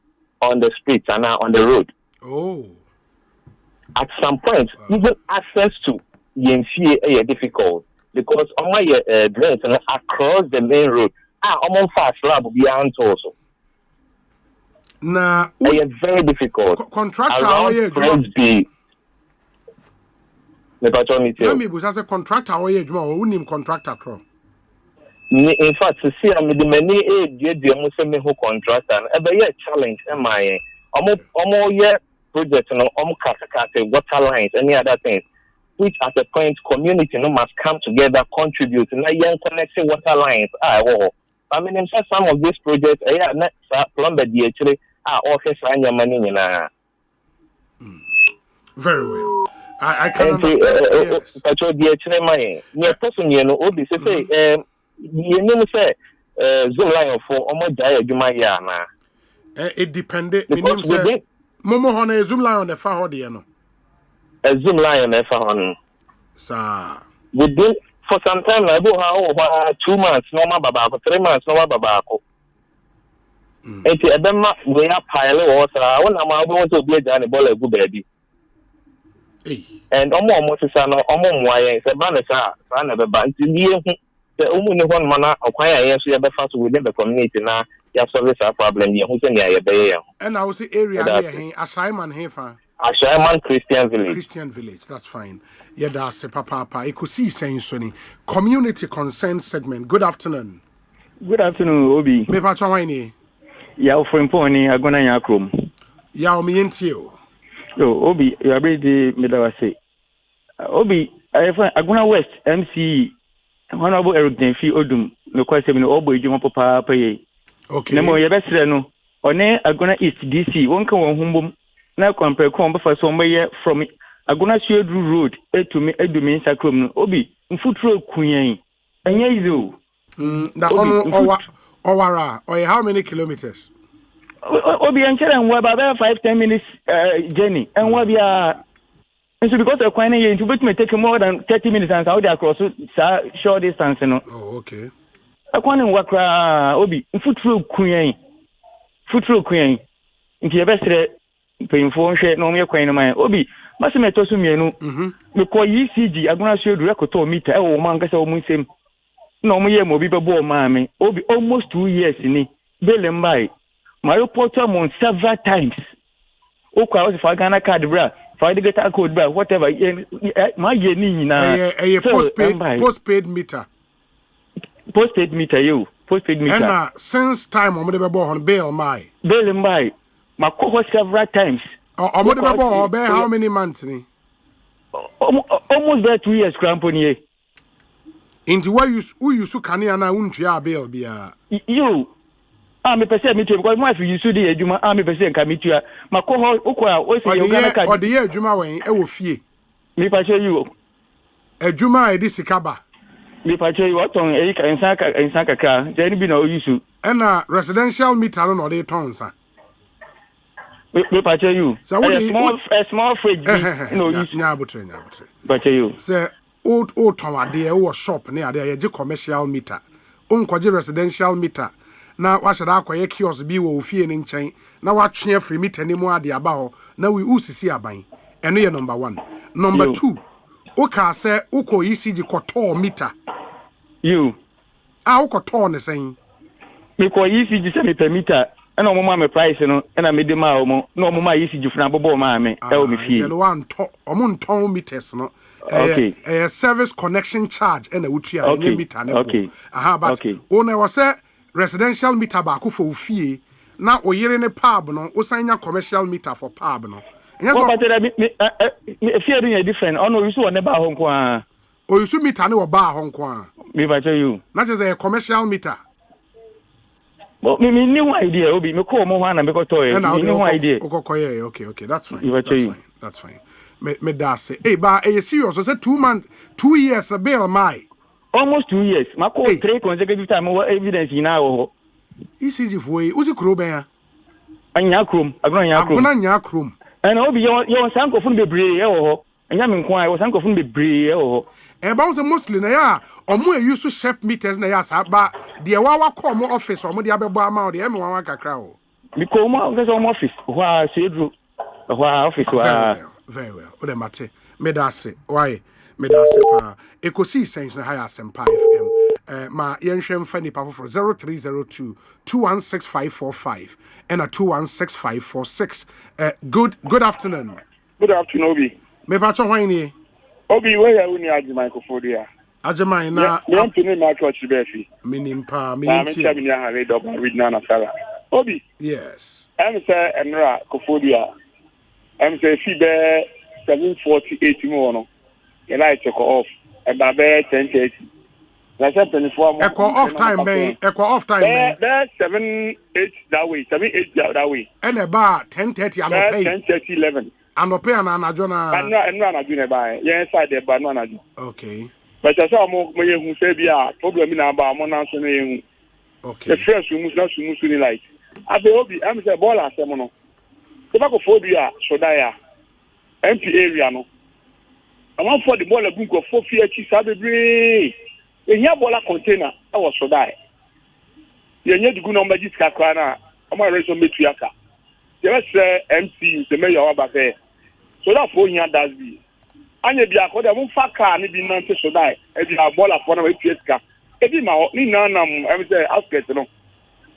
on the streets and on the road. Oh. At some point, even access to Yenfie is difficult because on my drains and across the main road, I'm fast slab beyond also. Nah, it's very difficult. Contractor, let me as a contractor or contractor crow. In fact, to see the many who contractor and a challenge project water lines, any other things, which at a point community must come together, contribute and young connecting water lines. I mean, some of these projects plumber actually office and your money very well. I can understand. Yes. Zoom line for almost it depended. Momo Hone Zoom line on the Fahodiano. A Zoom line on the Fahon. Sir. Within for some time, I do have 2 months, no babako, 3 months, no babako. It's a dema we are pilot or I want to be a Johnny Boy, a good baby. And almost is an why a banner, son of a bunch in the only one man acquire the fast within the community now. Just service a problem. And I will say area assignment here. Asempa Christian Village. Christian Village, that's fine. Yeah, that's a papa. Ekosiisen Sonny. Community concern segment. Good afternoon. Good afternoon, Obi. Me pa chawani. Ya frimponi agona yakrom. Ya o mi ntio. Yo, Obi, you are ready medawase. Obi, agona West MC Honorable Eric Denfi Odum no kwase mi no obo ejuma papa paye. Okay. Nemo ye besre no. One agona East DC wonka won humbum. Na compare for somewhere from Agona Suedru Road to me Edumi Sacrum Obi Mfutro Kunyan. And yezo. Owara or how many kilometers? Obi and 5-10 minutes journey. And what we are and so because of Quine into which may take more than 30 minutes and out there across short distance. Oh, okay. Aquan Wakra Obi Mfutro Kunyan. Futro Kunyan. Into your best painful share no me kwai no man obi maseme to so mienu me ko ECG aguna so edu rekoto meter e wo man kasa wo munsem no mo ye mo bi bebo ma me obi almost 2 years ni bele mbai my report am several times o kwa o fa Ghana card bra fa the data code bra whatever my ye ni na postpaid meter postpaid meter you. Postpaid meter. And since time I'm gonna be on bail my. Bail my. My co several times. I'm gonna be how many months ni? Almost there 2 years crampony. Into where you kani ana untua bail bia. You. Me person me too because my if you see the adwuma me person ka me too. My co okwa o say you gana ka. Or the adwuma wen e wo fie. Me pa you. Adwuma e di sikaba. Me pa you what on e ka ensan kakra. Then be na o use. And residential meter no dey ton sa. Me pa you. So what a small fridge no use. Nyabutre. But you. Say old ton ade wo shop ne ade ye commercial meter. Unkwaje residential meter. Na wa shada akoye kiosk bi wo ofie ne nchen na wa twe free meter ne mu ade aba ho na we usisi aban eno ye number 1. Number 2 o ka say uko ECG koto meter you ukoto ne sen me ko ECG se me per meter na omo ma me price no na me de ma omo na omo ma ECG funa bobo ma me e o me fie no one to omo nton meters no okay service connection charge na wutua enye meter ne okay but ona was say residential meter ba ko for fie na oyere ne pub no osanya commercial meter for pub no yes but me fie dey different ono you so ne ba ho nko a o you so meter ne wo ba ho nko a me ba tell you na just a commercial meter but me new idea obi me ko mo ho na me ko toy me new idea okay that's fine that's fine me da say ba serious so say 2 years na bail my almost 2 years. My call 3 consecutive time over evidence in our ECG for uzi krobea. Anya krom, agona nya krom. And obi your sanko fun bebre e ho. Anya me nkwan e sanko fun bebre e ho. E ba so Muslim na ya omo e use shep meters na ya sa ba de wa call mo office omo de abebo ama de e me wan kakra o. Because mo go so office ho a sedru ho office wa. Very well. O de mate. Me da se. Why? Me da se pa Ekosiisen na high Asempa FM ma yenhwem fa nipa for 0302 216545 and a 216546 good afternoon Obi me pa cho hwan ni Obi where you ni ajima ko fodia ajima na me mpini na church be fi minimpa me nti na me ya ha read up read na sala Obi yes em say enra ko fodia em say fi be 748 mo no you like to go off about 10:30. That's 24 more. Echo off time, man. 7-8 that way. 7-8 that way. And about 10:30, I'm not paying. 10:30, 11. I'm not paying an adjona. I'm not doing it by. Yeah, inside there, but no, no. Okay. But I saw more who say, yeah, problem in about one answer. Okay. The first room is not so much like. I say, Obi, I'm say, ball as someone. The back of phobia, so that empty area, no. I want for the ball a book of 4 feet, Saturday. In your ball container, I was so die. You need to go on Magic Kakana. I'm going to resume to Yaka. Just MC, the mayor of Abafe. So that's what you does be. And if you are called a Mufaka and be not so die, if you have ball of 1 of Fiesca, if you know, I'm say, ask it, no.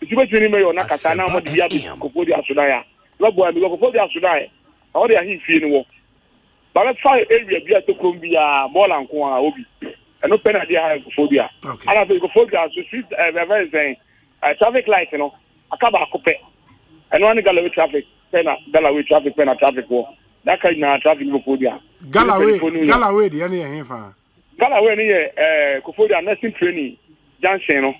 If you went to me or Nakatana, what do you have to go to Sudaya? Love boy, because for the Sudai, how they are he feeling. But let's try area be to Columbia, more than Obi. And no penalty phobia. And I think phobia, so she's very saying, traffic light, you know, a car coupe. And one Galloway traffic, Galloway traffic, traffic war. That kind of traffic phobia. Galloway, the any here. Galloway, Kofodia, nursing training, Junction,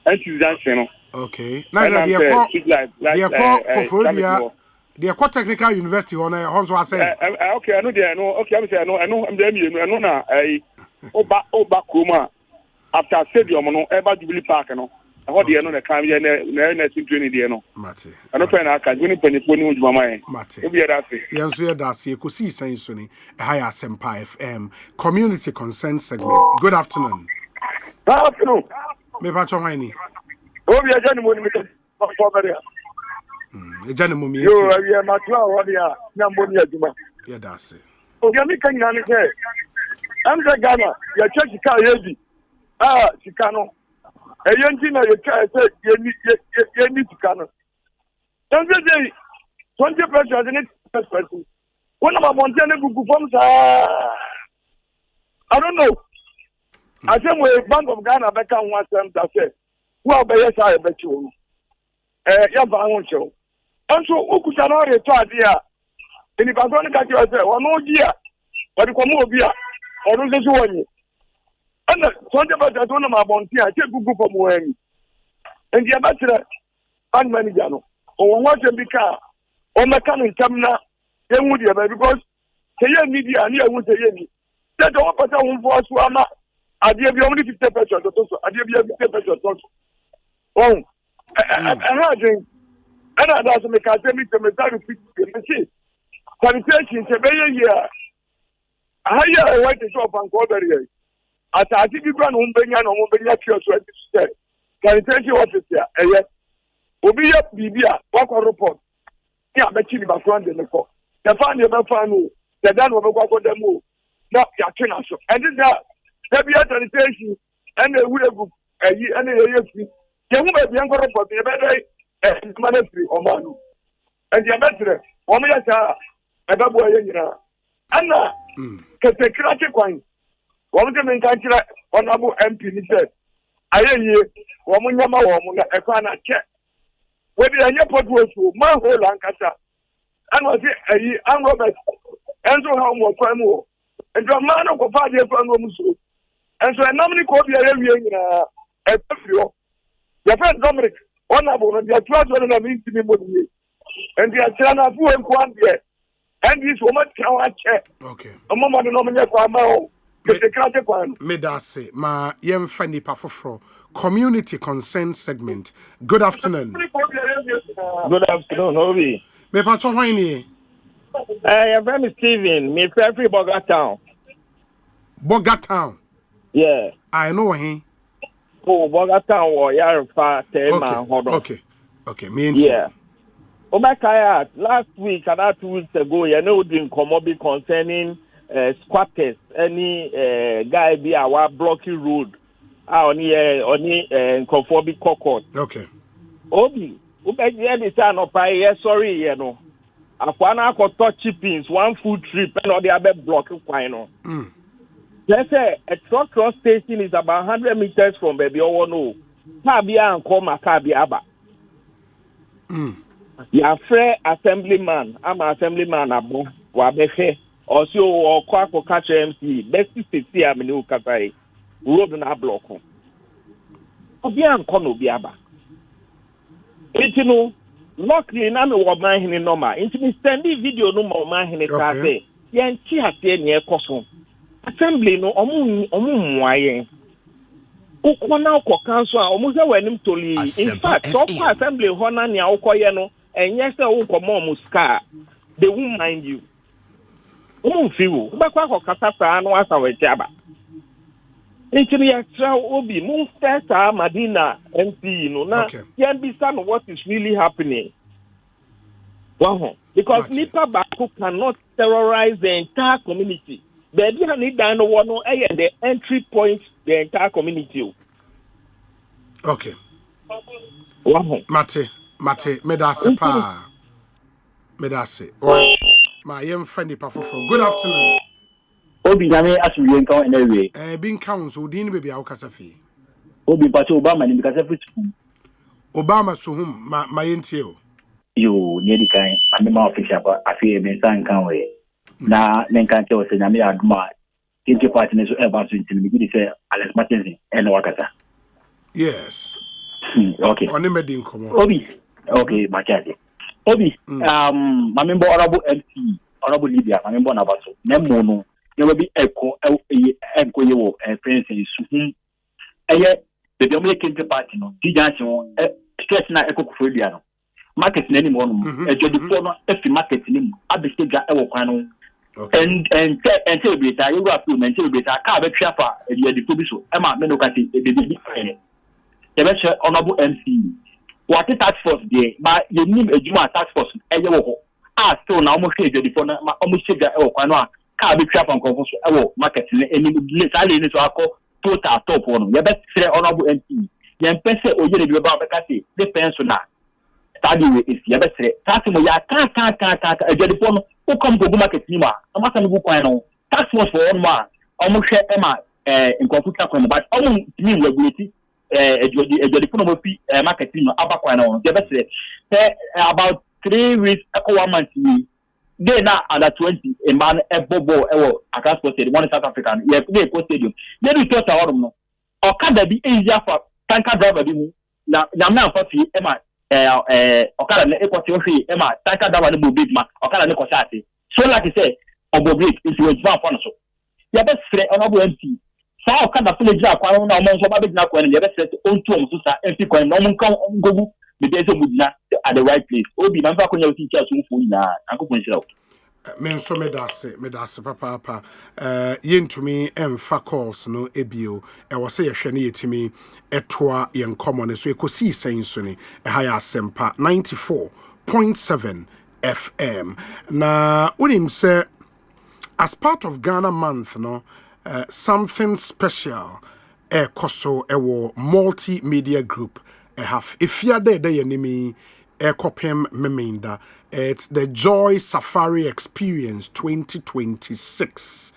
Junction. Okay. Now, they call Kofodia. The technical university on also I say okay I know there no okay I'm say I know I'm there no na oba Kuma after stadium no eba Jubilee Park no how there no the can na training there no mate I no pen aka guni penifo ni ujuma mai mate obi ya dase yanso ya dase Ekosiisen so ni high Asempa FM community concern segment. Good afternoon. Me pa cho hwan ni obi ya jani mo ni me for beria ejane mo mi yo we ma twa wodi a na mo ni aduma ya dase obi mi kan na ni say am say Ghana ya church ka yedi sika no eyanti na ye ka say ye ni sika no don't say 20% and 80%. When I'm on the Google forms, I don't know. I say we Bank of Ghana beka ho asem that say who obey say be you ya ba ho show anso okuta na re to ade a eni ba so ne ka say ono gi a odi komo obi a ono se so wonye ana sonje ba da no ma bonti a che gugu for mo ani endi ya ba tire ban manager no o won wa bi ka o meka no ntam na enwu de ba because say ye media ni enwu say ye ni that one person won for so ama ade bi only 50% to so ade bi 50% to so oh and I don't make a me to me that see sanitation say be here higher white shop and cover here at I think you can umbenya no umbenya so say sanitation what is here obi ya bibia wa report ya be chi ni background de ko the fan you be fan no the dan wo be kwa dem o na ya twena so and that be sanitation and we go and you you will be anchored for the better ministry or man. And the better, Omiyata, a babu, Anna, Katakiraki coin. One of them in country, honorable MP, he said, I hear you, Womanyama, a fan at check. Whether I never put was my whole Lancashire. And was it a year, and Robert, and so how more crime more. And the man of Father from Romusu. And so I normally call the area a few. Your friend Dominic, honorable, and your trust on a mean to be money. And the China who and one there. And this woman can check. Okay. A moment nominate for my own. Medase, ma yem fani pafofro. Community concern segment. Good afternoon. Good afternoon, Obi. Me patron hoini. Your friend is Steven. Me free Boga Town. Boga Town. Yeah. I know him. Oh, Boga Town or Yarfa Tema. Okay. Me yeah. Omakaya, last week and 2 weeks ago, you know, doing commodity concerning squatters, any guy be our blocking road, only conforming court. Okay. Obi, Ubegi son of sorry, you know. Afwana ko touch chippings, 1 food trip, and all the other blocking final. Let's say a truck cross station is about 100 meters from Baby Owono. Tabia and Koma Kabiaba. Your friend assemblyman, I'm an assemblyman abo, Wabefe, also or Kwako catch MC, best to see a menu Katai, road na block. Obia and Kono Biaba. It's no, luckily none of my hin normal. Into me sending video no more my hin say, Yan Chia near Koson. Assembly no waye. Ukwana ko council almost when him to in fact so assembly hona nia ukoye no enye se ukomo muska they won't mind you. Feel bakwa ko kasa no asa we tiaba. Inti ya tra obi mun first Madina MP no na yan bisa no what is really happening. Because Nipa Baku cannot terrorize the entire community. The idea need to know the entry point the entire community. Okay. Mate, medase pa. Medase. Ma yem fani pa fofo. Good afternoon. Obi name asu yen kan anyway. Bin council din baby awkasa fi. Obi pacho Obama ni because every Obama so hum ma yentie o. Yo, nearly kind. I'm my official, but I feel me san kan we. Na nenkan te o se nyame aduma. Kinti party ne so ever so intimi gidi say Alex Martinez and wakata. Yes. Okay. Oni medin komo. Obi. Okay, machade. Obi, my member honorable MC, honorable Libya, my member Nabaso. Nemo no. There will be echo yo friends in Suhum. The Dominican party no. Dijanson stress na echo kufulia no. Market name one. Jodi every market name. Abistega ewo kwano. And celebrate. You go up to and celebrate. I can't be careful. The Tobiso. Emma Menokati. The best honorable MC. What is task force there? But you need a Juma task force. Still now almost the phone. Almost the kwano. Can't be careful. Ewo market. Any need to call total top one. The best honorable MC. The person who you be about the person na. Study is the best. Task mo ya can't. The phone who come to market nima. Amasa no kwano. Task force for one man. Almost Emma. in computer but almost me regulate the phone marketing about 3 weeks 1 month they now under 20 a man a bobo across the one South African they go stadium they do talk about no or can there be easier for tanker driver now for fee Emma Okada na ekwati ohwe e ma tanker driver no big man Okada ne koshati so like I say obo break is we van for so ya be sre onobo MP sa Okada fule jira kwa na mo so ba be jina kwa ne ya be sre onto mo so sa MP kwa no mo nkan gogu me dey so mudina at the right place obi man fa konya oti chia so mfo na akopon shira men so me das papa yentumi emfa calls no ebio e wo se yehwe ne yetimi etoa yen common so ekosi senso ni e ha ya Asempa 94.7 FM na unim se as part of Ghana month no something special koso ewo multimedia group have if you are there enemy Ekopem Memenda. It's the Joy Safari Experience 2026.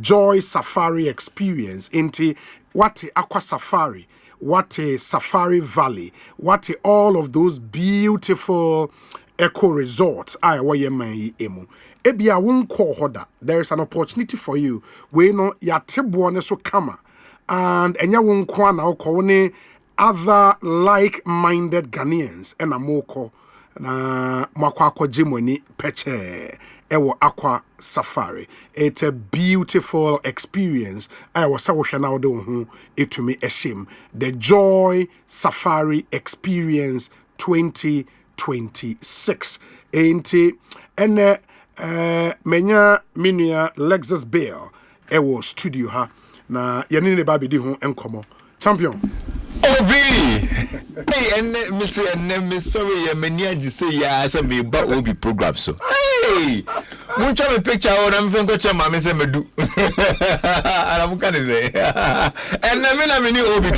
Joy Safari Experience into what Aqua Safari, what a Safari Valley, what all of those beautiful eco resorts. I wayemai emu. Ebia won call hoda. There is an opportunity for you. We know ya tebwane so kama and enya won kwa na okone other like-minded Ghanaians and amoko na makwako jimoni peche ewo aqua safari. It's a beautiful experience. I was so now do it to me eshim. The Joy Safari Experience 2026. Ain't and menya minia Lexus Bell ewo studio ha na yanine baby di ho enkomo champion Obi, hey, and Mr. and sorry, I mean, you say, yeah, as a me, but Obi program. So, hey, won't you have a picture of them from Coach Mamma? And I'm going to say, and I mean, Obi,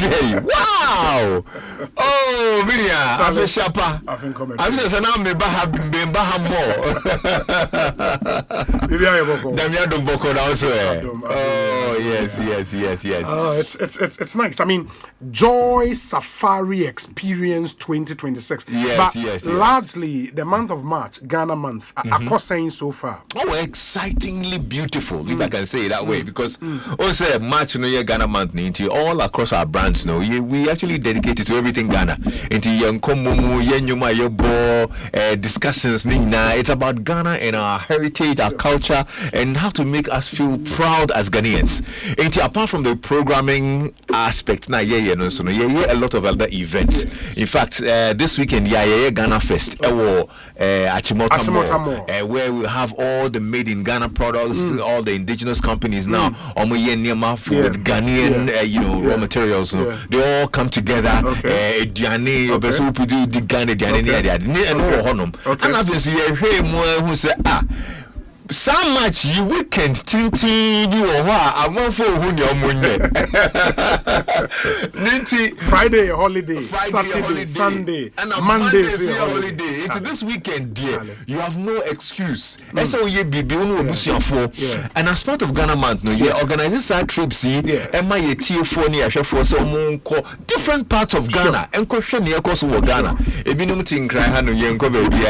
wow, oh, Vidia, I'm a shopper. I'm just an army, but have been Baham more. Damian Boko also. Oh, yes. Oh, it's nice. I mean, Joy Safari Experience 2026. Yes. Largely, the month of March, Ghana month, across saying so far. Oh, excitingly beautiful, if I can say it that way, because also March, no year Ghana month, all across our brands, no, we actually dedicated to everything Ghana. Into young Komumu, Yenyuma, Yobo, discussions, Nina. It's about Ghana and our heritage, our culture, and how to make us feel proud as Ghanaians. Into apart from the programming aspect, now, so a lot of other events. In fact, this weekend, Ghana Fest, Achimota, where we have all the made in Ghana products, all the indigenous companies now, with Ghanaian, raw materials. They all come together. And obviously, who say, so much you weekend tinti you I'm one for who your money. Friday holiday, Saturday, Sunday, and Monday holiday. Into this weekend, dear, you have no excuse. So you be and as part of Ghana month, no, you organize our trips. Different parts of Ghana and question near course of Ghana. If you know thing cry hanu yenko baby,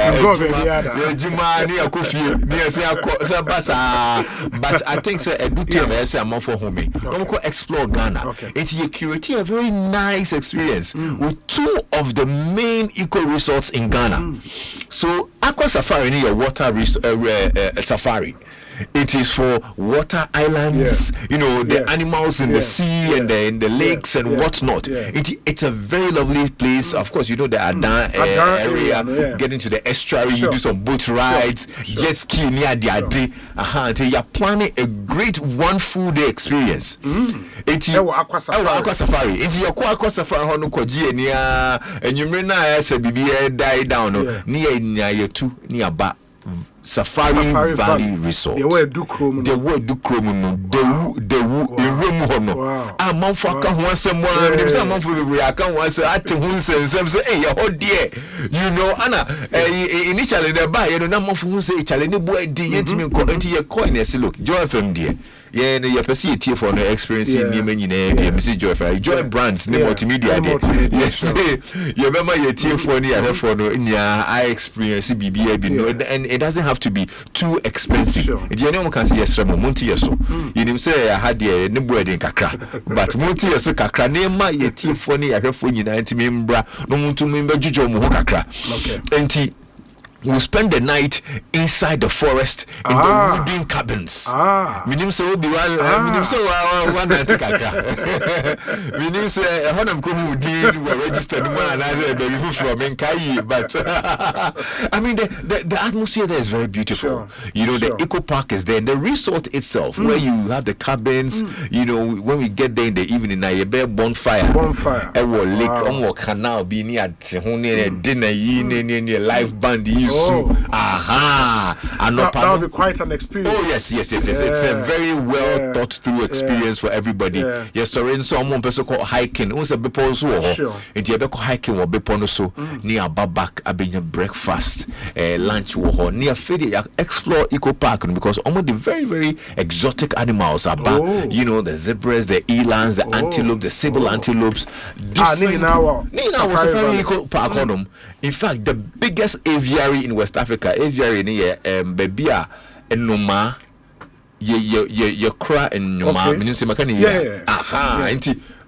but I think so a good time I say more for home. Explore Ghana. It's you curate a very nice experience with two of the main eco resorts in Ghana. So Aqua Safari in your water safari. It is for water islands, the animals in the sea and in the lakes and whatnot. It's a very lovely place. Of course, the Adan area, getting to the estuary, you do some boat rides, jet ski near the Ade. You're planning a great one full day experience. It's Aqua Safari. It's your Aqua Safari Hono Koji near and you may not as a BBA die down near two near Safari Valley Resort. The word do chrome. The word do chrome. The in room hono. A month for can once a month. There's a month we can once at the Huns and some say, hey, oh dear. You know, Anna, initially the buy, you know, number who say, challenge boy, into your coin. Yes, look, Joy from dear. Yeah, you perceive it for the experience in Yemen, Joy Brands, the multimedia. Yes, you remember your tear for the I experience BBA, and it doesn't have to be too expensive. You know, can see yes, Monty, so you didn't say I had the Nibu in Kakra, but Monty, so Kakra, name my tear for the I have for you, 90 member, no to member Jujo Mohakra. Okay. We'll spend the night inside the forest in the wooden cabins. Minim say obi minim say one night kakra. Minim say honam ko hu din we registered man and baby from Nkai, but I mean the atmosphere there is very beautiful. You know, the eco park is there, and the resort itself where you have the cabins, you know, when we get there in the evening now you bear bonfire. Ewo lake, canal be near dinner near live band. And that will be quite an experience. Oh yes. It's a very well thought through experience for everybody. Yes, so in some person called hiking. Also, before so, and you ever hiking or before so near Babak, abenya breakfast, lunch or near Fede. Explore Eco Park because almost the very very exotic animals are back. You know, the zebras, the elands, the antelope, the sable antelopes. Safari Eco Park. In fact, the biggest aviary in West Africa, aviary near Bebia and Noma, ye cry and Noma,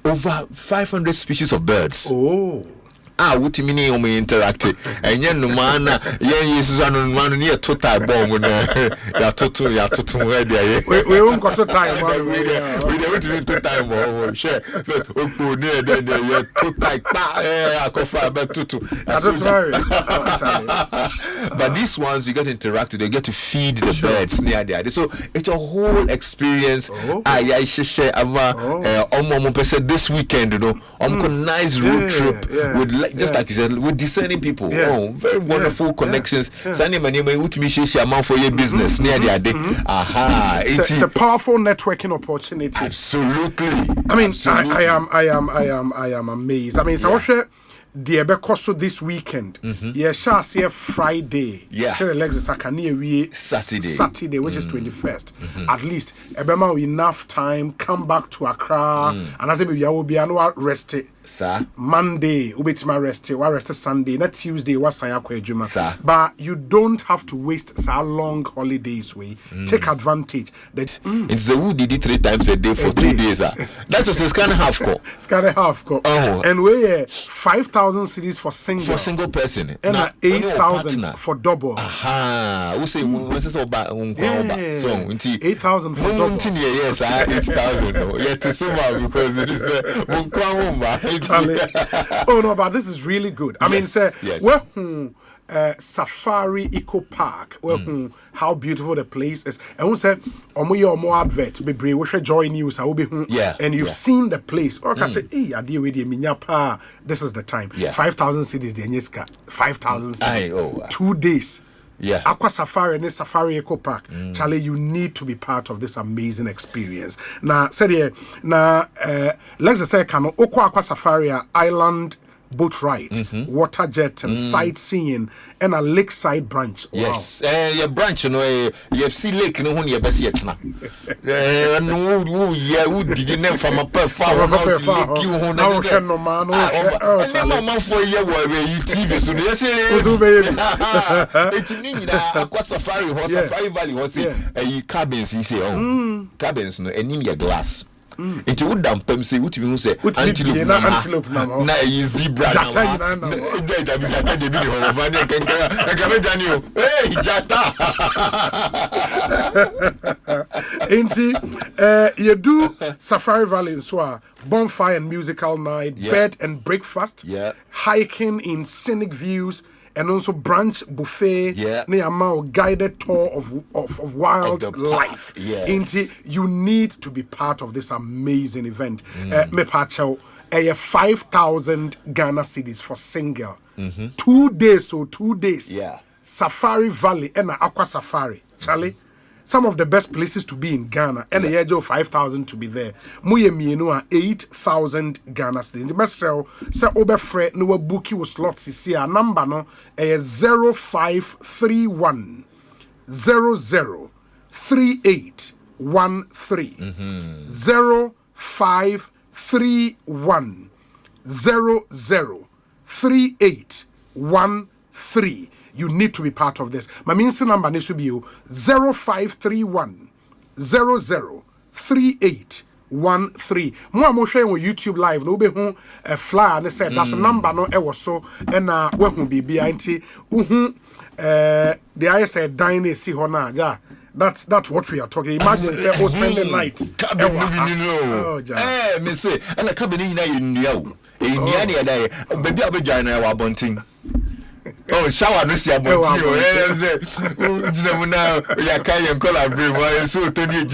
over 500 species of birds. What you mean we interact and yen no man is on one near total bomb ya tutu we won't got to time we don't to time share near then you total but these ones you get interacted, they get to feed the birds near there, so it's a whole experience. I share this weekend, you know, nice road trip with just like you said, with discerning people. Very wonderful connections. Sani manema utimi share amount for your business near the day. It's a powerful networking opportunity. Absolutely. I mean, I am amazed. I mean, so the Ebekoso this weekend. Shall Friday. Saturday, which is 21st. At least Ebema enough time, come back to Accra, and as we will be rested. Monday, ubetima rest Sunday, not Tuesday, was Sayako. But you don't have to waste so long holidays. Take advantage. It's the who did it 3 times a day for 2 days. That's a scan half call. And we 5,000 cities for single person. And 8,000 for double. Who say what's so 8,000 for double. Yes, 8,000. Yeah, to sum because it is oh no, but this is really good. I mean, say, Safari Eco Park, how beautiful the place is. And we say, more advert, be brave, we should join news. I will be, and you've seen the place. Or can say, hey, I deal with the minyapa. This is the time. 5,000 cities, the Nyeska, 5,000 cities, 2 days. Aqua Safari and Safari Eco Park. Charlie, you need to be part of this amazing experience. Now, said here, let's say, Aqua Safari Island boat ride, water jet, and sightseeing, and a lakeside branch. Yes, your branch, you know, you see lake, no one, your best yet now. Who did you name from a far? No man, for your TV. So, yes, it's Aqua Safari, Safari Valley, was it? Cabins, he say, cabins, no, and in your glass. Into wood damn say what you say antelope na zebra you do Safari Valley so bonfire and musical night, bed and breakfast, hiking in scenic views, and also brunch buffet, near guided tour of wildlife. You need to be part of this amazing event. Me pacho 5,000 Ghana cedis for single. 2 days, so 2 days. Safari Valley and Aqua Safari. Charlie, some of the best places to be in Ghana and a year 5,000 to be there. Muye mienu 8,000 Ghana cedis. The best say Oberfre no book you slots see a number no 0531 003813 0531 003813. You need to be part of this. My means number needs to be 0531 003813. Mo share on YouTube live no be hu a flyer and said that's a number no e was so and we hu bibi anti the I said dine see ho na ja. That's what we are talking. Imagine say oh spend the night. Me say and the cabin na you know. Baby abejana wa bonting. Oh, shower this year, but you now, you can't collaborate. So, Tony,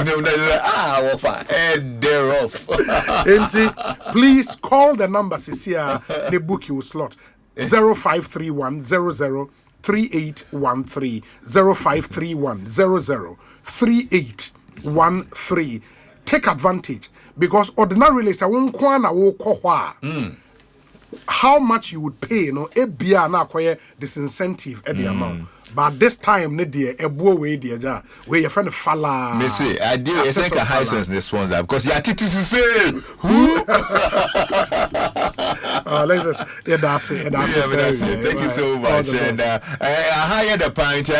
they're off. Please call the number, Cecilia, the book you slot 0531 003813 0531 003813. Take advantage because ordinarily, I won't go how much you would pay, ebia na acquire disincentive at the amount. But this time, ne dear, a boy way dear, where your friend falla. Me say, I do. It's like a high sense response because you are to say who. Let's just that's it. Thank you so much. And I hire the pint.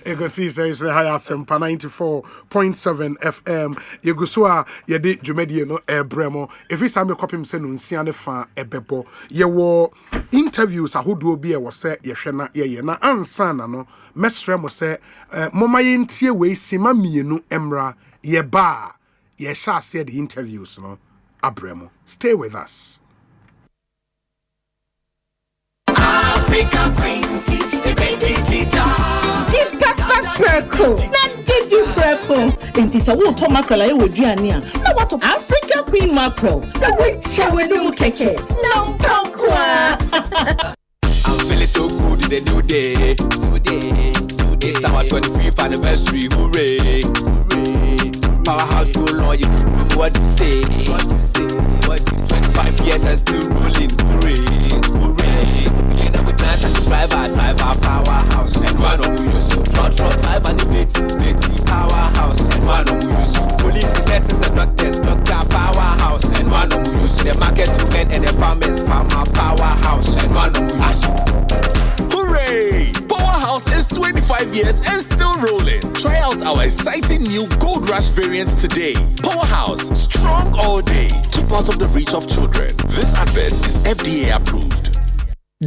Ekosiisen is high Asempa 94.7 FM. Yegusua yedi jumedi no ebremo. Every time you copy him say nunsiane fa ebepo. Yewo interviews ahodo bi e wo se yehwe na ye na ansa na no mesre mo se moma ye ntie we sima mienu emra ye ba ye sha se the interviews no abremo. Stay with us. Africa Queen Tea, Deep pepper purple. Not deep purple. And this a water mackerel I would Diania. No what of Africa Queen mackerel. The which shall we do keke. No pokwa. I'm feeling so good in the new day. It's our 25th anniversary. Hooray. Powerhouse roll on you. What do you say? 25 years and still ruling. Hooray. Drive our powerhouse and one of we use trot drive and the powerhouse and one of we use police nurses and doctors doctor powerhouse and one of we use the market women and the farmers farmer powerhouse and one of we use. Hooray! Powerhouse is 25 years and still rolling. Try out our exciting new Gold Rush variants today. Powerhouse, strong all day. Keep out of the reach of children. This advert is FDA approved.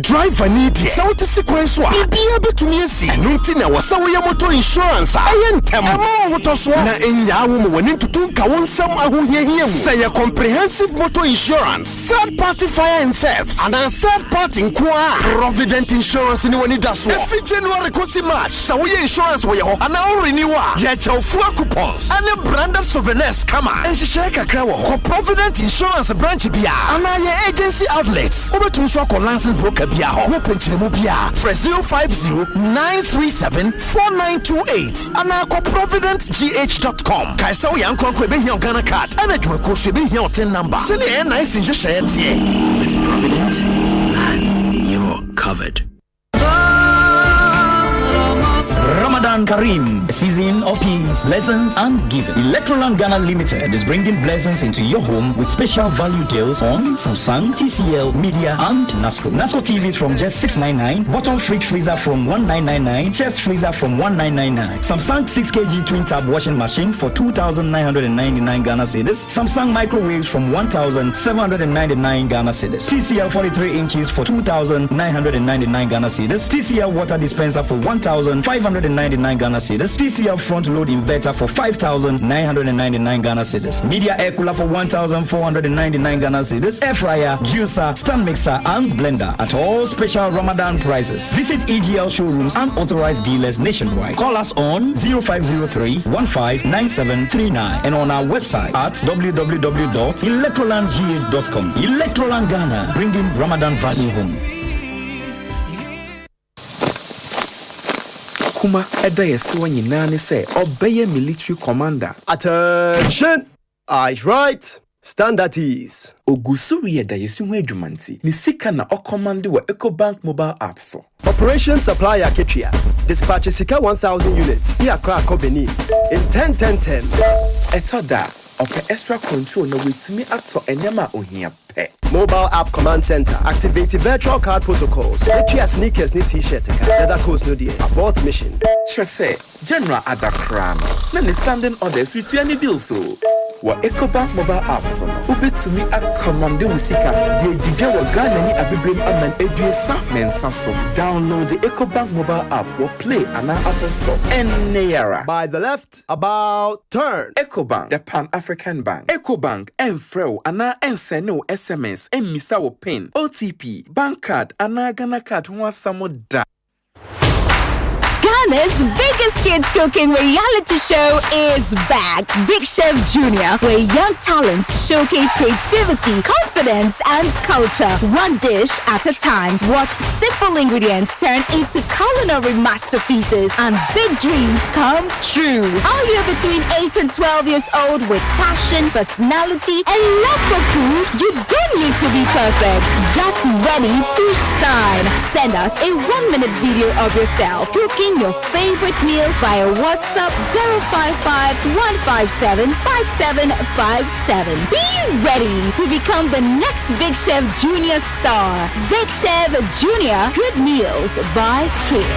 Driver need so what is sequence wa be able to me see nunti na wasa we motor insurance ayentem motor so na enya wo mo wani tutu ka wonsam ahohiahia mu say comprehensive motor insurance third party fire and theft and third party nkoa provident insurance ni wani da so every January kosi March so we insurance wo ye ho ana o renew ye chawfu coupons and branded souvenirs kama enhihye kakra wo provident insurance branch bia ana ye agency outlets obetum so call license broker Bia ho penchiremu bia for 050-937-4928 and providentgh.com kaisa we yankon ko be here Ghana card and adwuma ko so be here tin number send e nice in share tie with Provident and you're covered. Ramadan Kareem, a season of peace, lessons, and giving. Electroland Ghana Limited is bringing blessings into your home with special value deals on Samsung, TCL, Media, and NASCO. NASCO TVs from just $699, bottom fridge freezer from $1999, chest freezer from $1999, Samsung 6kg twin tab washing machine for 2,999 Ghana cedis, Samsung microwaves from 1,799 Ghana cedis, TCL 43 inches for 2,999 Ghana cedis, TCL water dispenser for 1,599 5,999 Ghana cedis. TCL front load inverter for 5,999 Ghana cedis. Media air cooler for 1,499 Ghana cedis. Air fryer, juicer, stand mixer, and blender at all special Ramadan prices. Visit EGL showrooms and authorized dealers nationwide. Call us on 0503-159739 and on our website at www.electrolandgh.com. Electroland Ghana, bringing Ramadan value home. Kuma eda yesiwa nyina ne se obeye military commander. Attention! Eyes right. Stand at ease. Ogusuri eda yesiwa adwumanti. Ni sika na ocommand wa EcoBank mobile app so. Operation Supply Aketria. Dispatch Sika 1,000 units via Kra Benin in 10-10-10. Etoda, ope extra control na wetumi ato enyama ohia pe. Mobile app command center. Activate virtual card protocols. Etria sneakers ni t-shirt. Leather coats no die. Abort mission. Trese, General Adakrano. Na ni standing orders with any bill so. Wa EcoBank mobile app so. Ubetumi akomande musika. Die didya wa Ghana ni abibrem aman eduesa mensa so. Download the EcoBank mobile app or play ana Apple Store. Neyara. By the left, about turn. EcoBank, the Pan-African Bank. EcoBank, enfreo ana enseno SMS, emisa wo pin, OTP, bank card, ana Ghana card huasamo da. Ghana's biggest kids cooking reality show is back. Big Chef Junior, where young talents showcase creativity, confidence, and culture. One dish at a time. Watch simple ingredients turn into culinary masterpieces and big dreams come true. Are you between 8 and 12 years old with passion, personality, and love for food? You don't need to be perfect. Just ready to shine. Send us a 1-minute video of yourself cooking your favorite meal via WhatsApp 055-157-5757. Be ready to become the next Big Chef Junior star. Big Chef Junior, good meals by kids.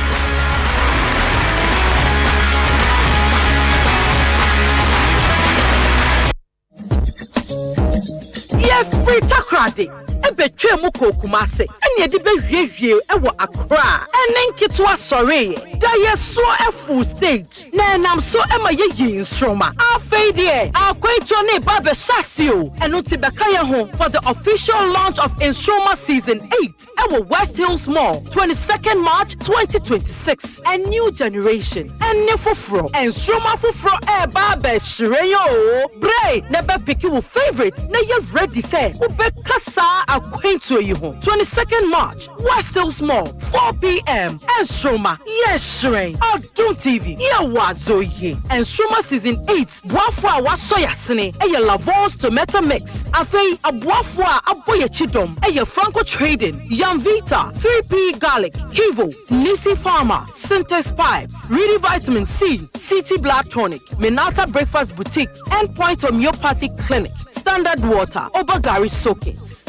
Free takrade ebetwe mu kokumase ene de behwiehwie ewo Accra ene nketo asore da yeso full stage na nam so ema yeyi instroma afeide akwaito ne ba be shasio eno ti beka ye ho for the official launch of Instroma season 8 ewo West Hills Mall 22nd March 2026. A new generation ene foforo Instroma foforo e ba be shreyo bray na be pick your favorite na ye ready say ubekasa akwaito yi ho 22nd March West Hills Mall 4 p.m. Instroma yes shrine Odun TV ye wazo ye Instroma season 8 boafo a waso yasene eye Lavons tomato mix afei aboafo a aboye chidom eye Franco Trading Yamvita 3P Garlic Kivo Nisi Pharma Syntex Pipes Ready Vitamin C City Blood Tonic Minata Breakfast Boutique and Point Homeopathic Clinic Standard Water Obagari Sockets.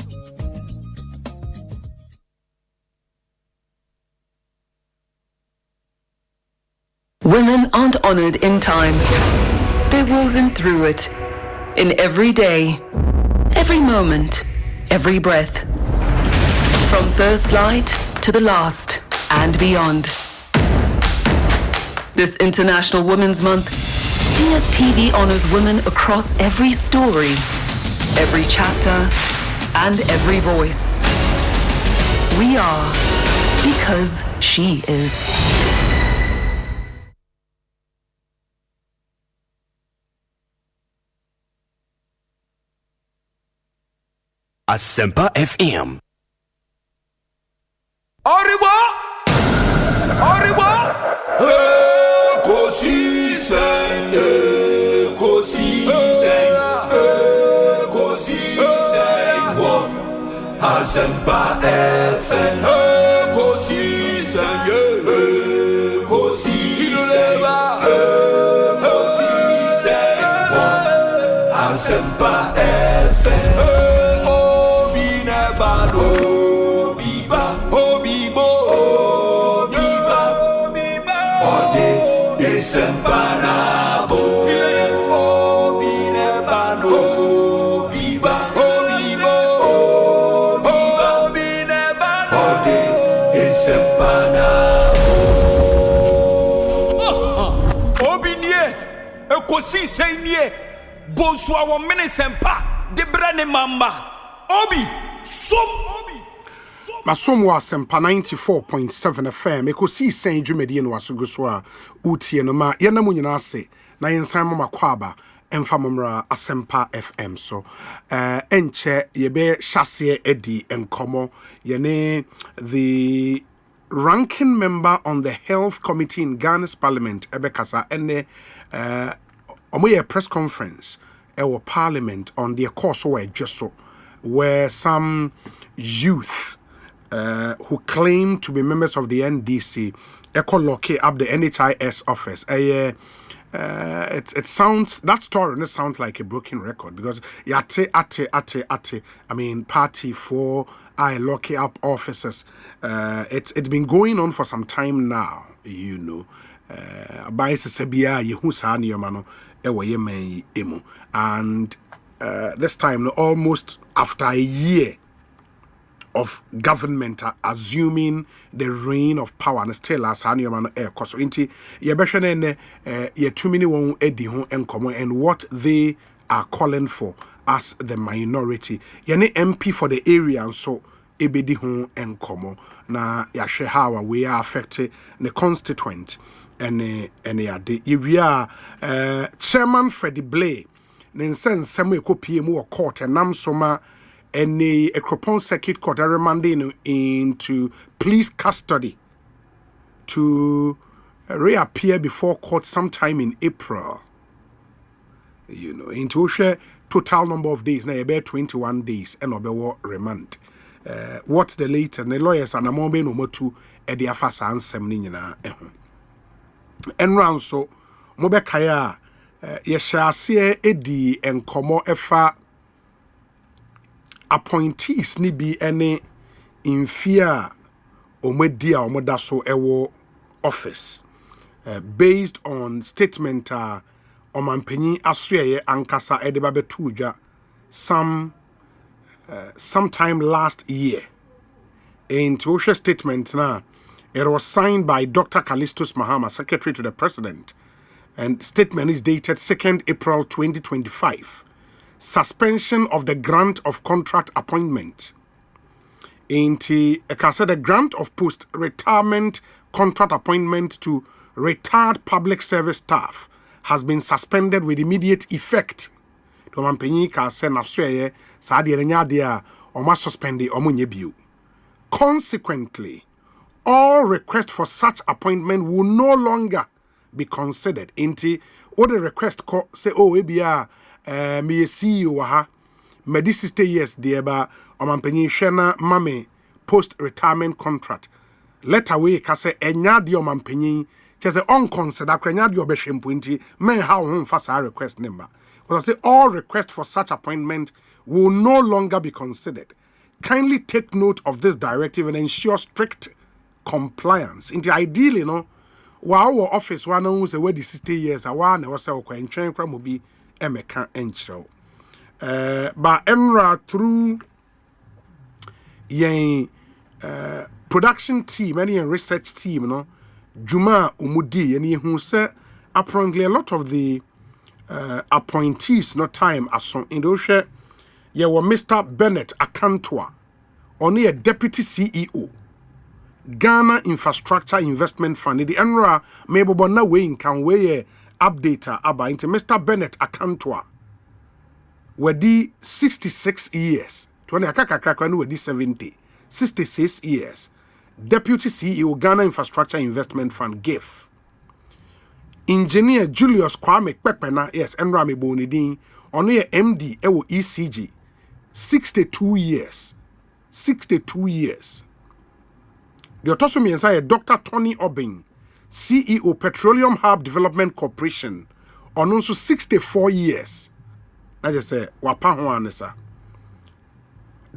Women aren't honored in time. They're woven through it. In every day, every moment, every breath. From first light to the last and beyond. This International Women's Month, DSTV honors women across every story, every chapter, and every voice. We are because she is. Asempa FM. Arriba! Ekosiisen, Asempa FM. Ekosiisen, Asempa FM. Sempanabo Obinebano Biba Obibo Obinebano Ode Sempanabo Ekosiise nie Bonsu a Asempa de brane mamba Obi Masomo Asempa 94.7 FM Ekosiise dwumadi no asogo so a utie no ma yena mu nyina ase na yensan mama kwaba emfa momra Asempa FM so enche yebe hyase edi enkomo yene the ranking member on the health committee in Ghana's parliament ebekasa ene omoye press conference ewo parliament on the course where some youth who claim to be members of the NDC lock up the NHIS office. It sounds, that story sounds like a broken record because I mean party for I lock up officers. It's been going on for some time now, you know. And this time almost after a year of government assuming the reign of power and still as Haniomano air cost inti yebeshane ye too many won edi ho enkomo and what they are calling for as the minority yene MP for the area and so ebedi ho enkomo na yahwe how we are affected the constituent and yade area chairman Freddie Blay nensen semu ekopie mu wo court enam soma a Ekropon Circuit Court remanding into police custody to reappear before court sometime in April. You know, into a total number of days, now about 21 days, and over remand. What's the later? The lawyers and a moment no more to a diafas and semnina. And round so Mobekaya, Yeshasi Edi and Komo Efa. Appointees ni be any in fear omedia omodaso ewo office based on statement omanpenyi asreye ankasa edebabe tuja sometime last year in Tosha statement na it was signed by Dr. Callistus Mahama, Secretary to the President, and statement is dated 2nd April 2025. Suspension of the grant of contract appointment. The grant of post-retirement contract appointment to retired public service staff has been suspended with immediate effect. Consequently, all requests for such appointment will no longer be considered. Inti, or the request say, oh, ebia. Me CEO ha medi 60 years dieba omampanyi hwena mame post retirement contract letter we ka say enya de omampanyi che say on consider kwanya de obehwempo nti men ha ho mfa sa request number because I say all requests for such appointment will no longer be considered. Kindly take note of this directive and ensure strict compliance. Inti ideally no wa our office one who say we 60 years awa na we say okwa ntwen kra mo bi emeka enchro but enra through yen production team any research team no juma umudi yen hu say apparently a lot of the appointees no time aso in do hwe ye were Mr. Bennett Akantoa only a deputy CEO Ghana Infrastructure Investment Fund the enra mebo na we nkan we updater about into Mr. Bennett Akantoa wedi 66 years 20 akakakrakwa no wedi 66 years Deputy CEO Ghana Infrastructure Investment Fund GIF Engineer Julius Kwame Pepena yes enra me bonidin ono ye MD ewo ECG 62 years the autosomy inside Dr. Tony Obing CEO Petroleum Hub Development Corporation on also 64 years. I just say wapa ho anesa.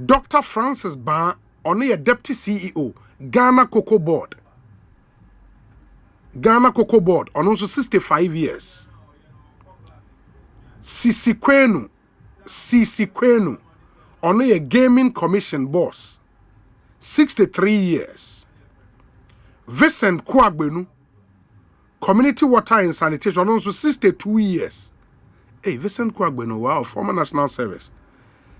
Dr. Francis Ban on a deputy CEO Ghana Cocoa Board on also 65 years. Sisi Kwenu on a Gaming Commission boss 63 years. Vincent Kwagbenu Community water and sanitation also 62 years. Hey, Vincent Kwagbeno, wow, former National Service.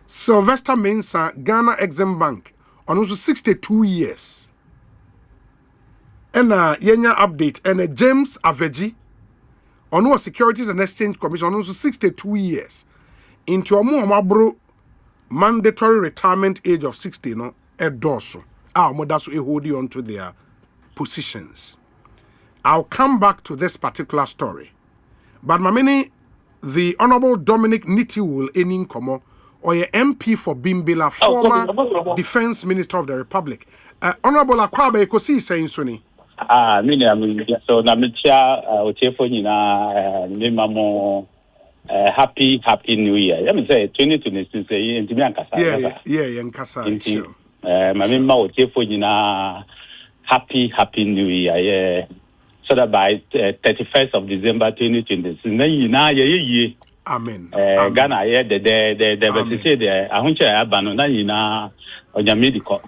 Sylvester Mensah, Ghana Exim Bank, on also 62 years. And Yenya update, and James Aveji, on our Securities and Exchange Commission, on also 62 years. Into a more mandatory retirement age of 60, no, dorsal. Our mothers will hold on to their positions. I'll come back to this particular story. But Mamini, the Honorable Dominic Nitiwul Eninkomo, or a MP for Bimbila, former Defense Minister of the Republic. Honorable Akwabe Ekosiise On Asempa. So Namicha, Ochefo Mimamo, happy New Year. Let me say 2026. Yeah, Nkasa. Sure. Mamima Ochefo happy New Year. Yeah. So that by 31st of December 2026, Amen. Ghana, yeah, the say the Ahuncha Abanona Yina Onyamidiko.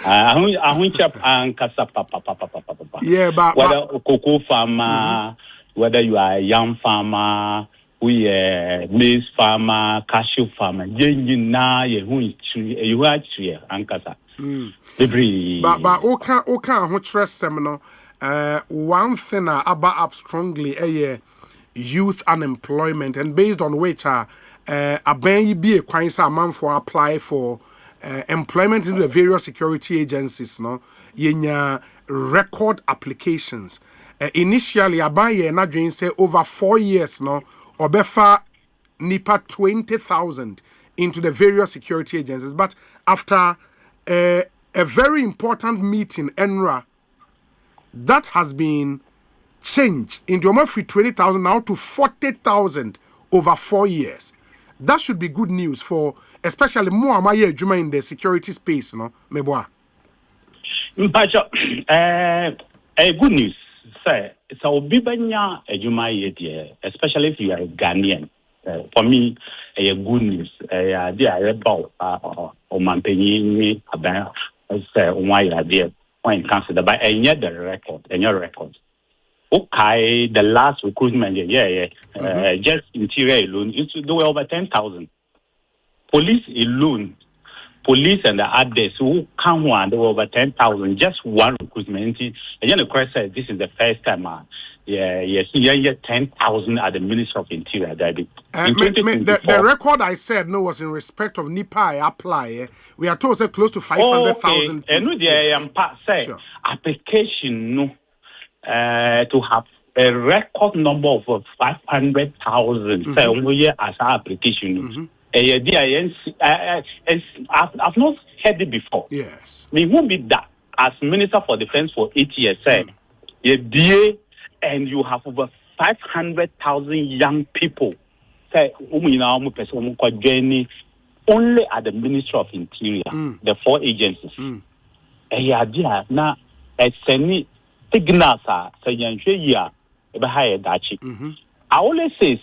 Ahuncha and Kasa Papa. Yeah, but whether cocoa farmer, whether you are a young farmer, we are maize farmer, cashew farmer, you actually Ankasa. But okay, trust seminar. One thing about up strongly youth unemployment, and based on which a be a quite a man for apply for employment into the various security agencies, no, yenya record applications. Initially, a buyer not doing say over 4 years, no, or befa nipa 20,000 into the various security agencies. But after a very important meeting, ENRA, that has been changed into almost 20,000 now to 40,000 over 4 years. That should be good news for especially more Amaya Juma in the security space, no? Meboa. Good news, sir. So Bibanya Juma especially if you are a Ghanaian. For me, a good news. They are about Omanpenyi about why are there when considered by any record. Okay, the last recruitment, just interior alone, there were over 10,000. Police alone, police and the others who come one, there were over 10,000. Just one recruitment. And the question said, this is the first time. 10,000 at the Ministry of Interior. The record I said no was in respect of NIPA I apply. We are told close to 500,000. Sure. Application no. To have a record number of 500,000 as our application. I've not heard it before. Yes. We won't be that as Minister for Defense for 8 years. And you have over 500,000 young people. Only at the Ministry of Interior, the 4 agencies. Now, signals are I always say,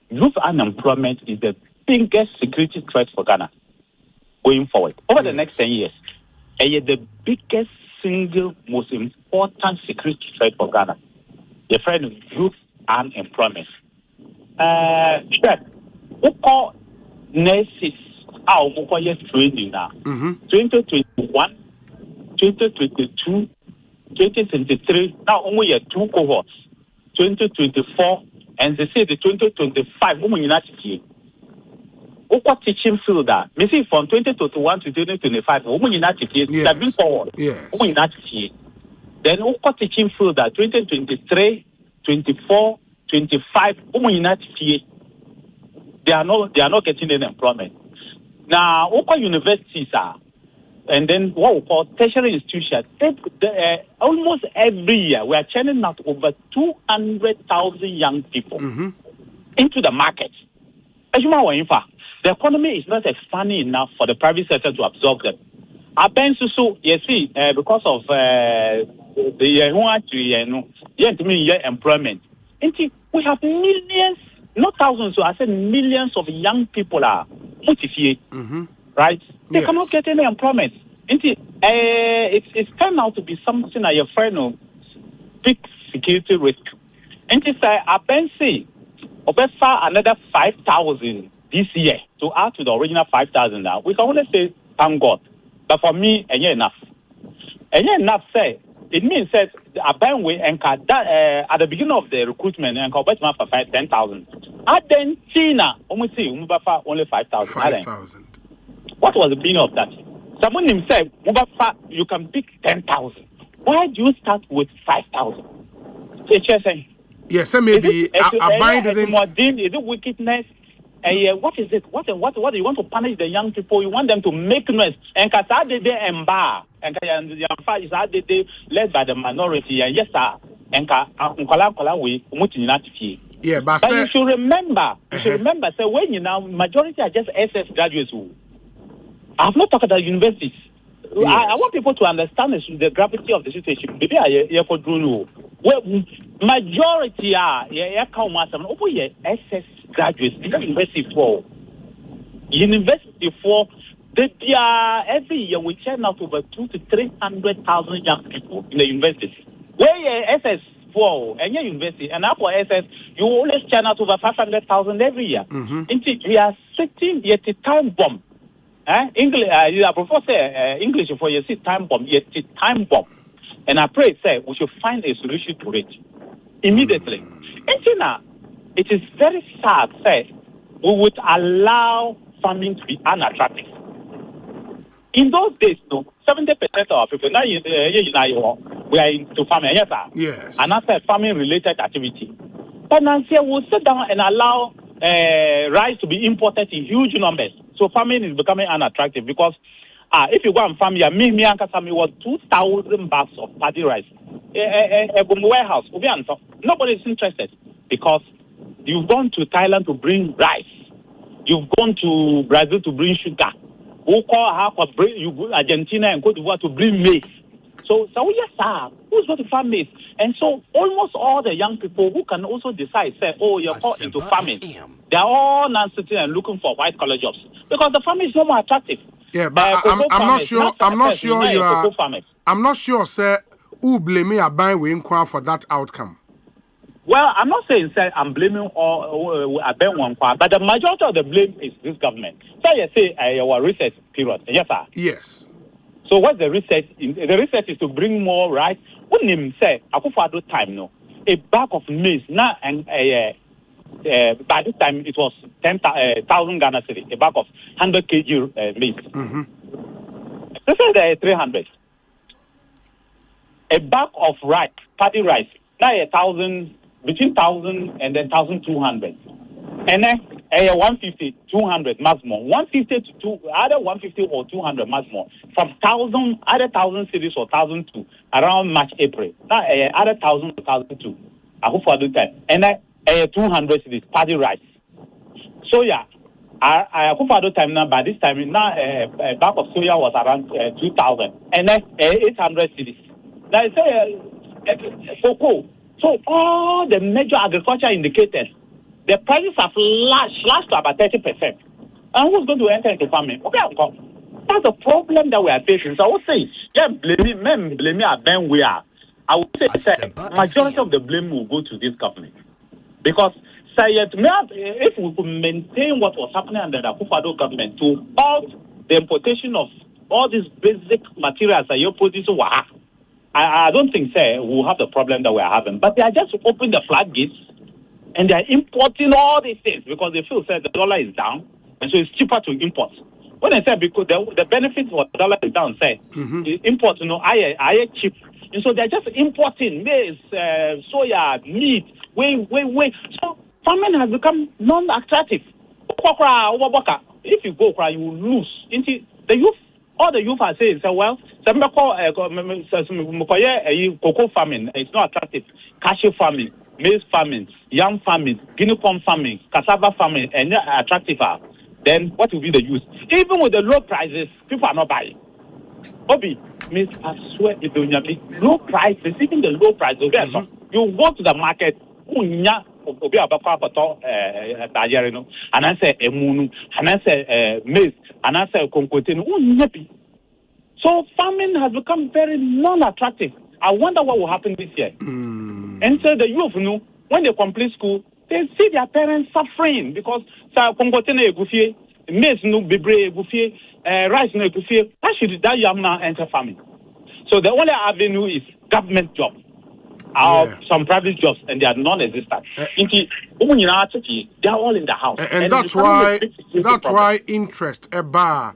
youth unemployment is the biggest security threat for Ghana going forward. Over the next 10 years, the biggest single most important security threat for Ghana. Your friend of youth unemployment. We call nurses our training now. 2021, 2022. 2023, now only 2 cohorts, 2024, and they say the 2025, what teaching field that? Maybe from 2021 to 2025, moving forward. Then what teaching field that 2023, 24, 25, they are not getting any employment. Now, what universities are? And then what we call tertiary institutions, almost every year we are churning out over 200,000 young people into the market. The economy is not expanding enough for the private sector to absorb them. Because of the employment, we have millions, not thousands, so I said millions of young people are motivated. Right? They cannot get any employment. It's turned out to be something that your friend big security risk. And she said, I can see another 5,000 this year to add to the original 5,000 now. We can only say thank God. But for me, enough. Enough say it means that a bandway and at the beginning of the recruitment and for 10,000. At then China, only 5,000. 5,000. What was the meaning of that? Someone himself, you can pick 10,000. Why do you start with 5,000? Yes, maybe a bind is it wickedness? What is it? What do you want to punish the young people? You want them to make noise. And they embar. And they led by the minority. And yes, sir. And yeah, but you should remember. So when you now majority are just SS graduates. I have not talked about universities. Yes. I want people to understand the gravity of the situation. Maybe I for well, majority are SS graduates. University for they are every year we churn out over 200,000 to 300,000 young people in the universities. Where SS for any university and now for SS, you always churn out over 500,000 every year. We are sitting yet a time bomb. English, English for you see time bomb, yet time bomb. And I pray, say, we should find a solution to it immediately. And now, it is very sad, say, we would allow farming to be unattractive. In those days, 70% of our people, now we are into farming, yes, sir. Yes. And that's farming-related activity. But now, we'll sit down and allow rice to be imported in huge numbers. So farming is becoming unattractive because if you go and farm here, me and Kasami was 2,000 bags of paddy rice. A warehouse. Nobody is interested because you've gone to Thailand to bring rice. You've gone to Brazil to bring sugar. You go Argentina and Cote d'Ivoire to bring maize. So yes, sir. Who's going to farm maize? And so almost all the young people who can also decide, say, oh, you're caught into farming. They're all now sitting and looking for white collar jobs because the farming is no more attractive. Yeah, but I'm not sure. I'm not sure you are. I'm not sure, sir. Who blame me a buy we inquire for that outcome? Well, I'm not saying, sir, I'm blaming all a ben one part, but the majority of the blame is this government. So you say our research period. Yes, sir. Yes. So what's the research? The research is to bring more rice. When him say, I could for time no, a bag of maize now and by this time it was 10,000 Ghana cedi, a bag of 100 kg maize. This is 300. A bag of rice, paddy rice, now 1,000, between 1,000 and then 1,200. And then 150, 200 much more. 150 to either 150 or 200 much more. From 1,000, either 1,000 cities or 1,002 around March, April. Now either 1,000 or 1,002. I hope for the time. And then 200 cities, paddy rice. So yeah, I hope for the time now. By this time now, a bag of soya was around 2,000, and then 800 cities. Now I say cocoa. So all the major agriculture indicators, the prices have slashed to about 30%. And who's going to enter into farming? Okay, that's the problem that we are facing. So I would say, yeah, blame me, Ben we are. I would say majority of the blame will go to this government. Because if we could maintain what was happening under the Akufo-Addo government to halt the importation of all these basic materials that you're producing, I don't think, we'll have the problem that we're having. But they are just opening the floodgates and they're importing all these things because they feel the dollar is down and so it's cheaper to import. When I say because the benefit for the dollar is down, import, are cheap. And so they're just importing maize, soya, meat, way. So farming has become non-attractive. If you go, you will lose. The youth, all the youth are saying, well, cocoa farming is not attractive. Cashew farming, maize farming, yam farming, guinea corn farming, cassava farming, and attractive. Then what will be the use? Even with the low prices, people are not buying. Obi, means I swear it will be low prices, even the low prices. You go to the market, and I say emunu, and I say maize, and I say concotino. So farming has become very non-attractive. I wonder what will happen this year. And so the youth, when they complete school, they see their parents suffering because maize no bebre egufie, rice no egufie. That young man enter farming. So the only avenue is government job. Some private jobs, and they are non-existent. They are all in the house, and that's why interest about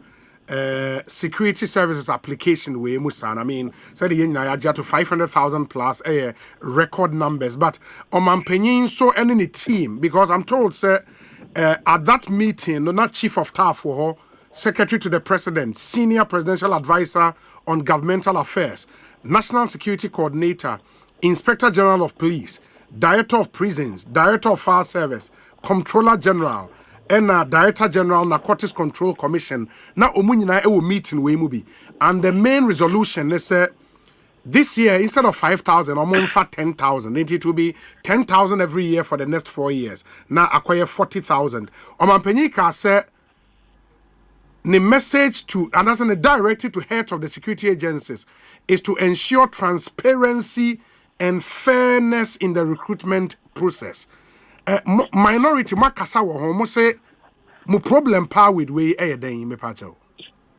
security services application way musan. I mean, said the to 500,000 plus record numbers, but Omampenyin so any team because I'm told sir at that meeting, not chief of staff for secretary to the president, senior presidential advisor on governmental affairs, national security coordinator, Inspector General of Police, Director of Prisons, Director of Fire Service, Comptroller General, and Director General Narcotics Control Commission. Now, omunyina ewo meeting we mubi, and the main resolution is this year instead of 5,000, omonfa 10,000. It will be 10,000 every year for the next 4 years. Now acquire 40,000. Omampenyika said. The message to, and that's a directive to heads of the security agencies, is to ensure transparency and fairness in the recruitment process. Minority, makasa wo homo say, mo problem pa with way den me pacho.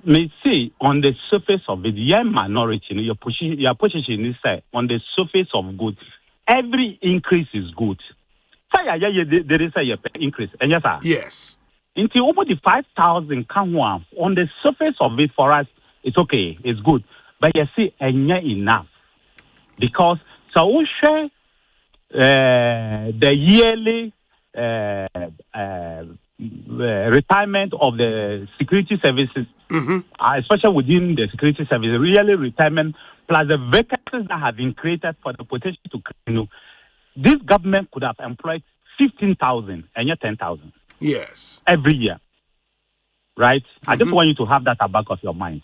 May see on the surface of it, minority, your position is say on the surface of good, every increase is good. Say there is a increase, and yes, sir. Yes. Into over the 5,000 on the surface of it for us, it's okay, it's good. But you see, not enough. Because so we share the yearly retirement of the security services, especially within the security service, yearly retirement plus the vacancies that have been created for the potential to this government could have employed 15,000 and yet 10,000. Yes. Every year. Right? I just want you to have that at the back of your mind.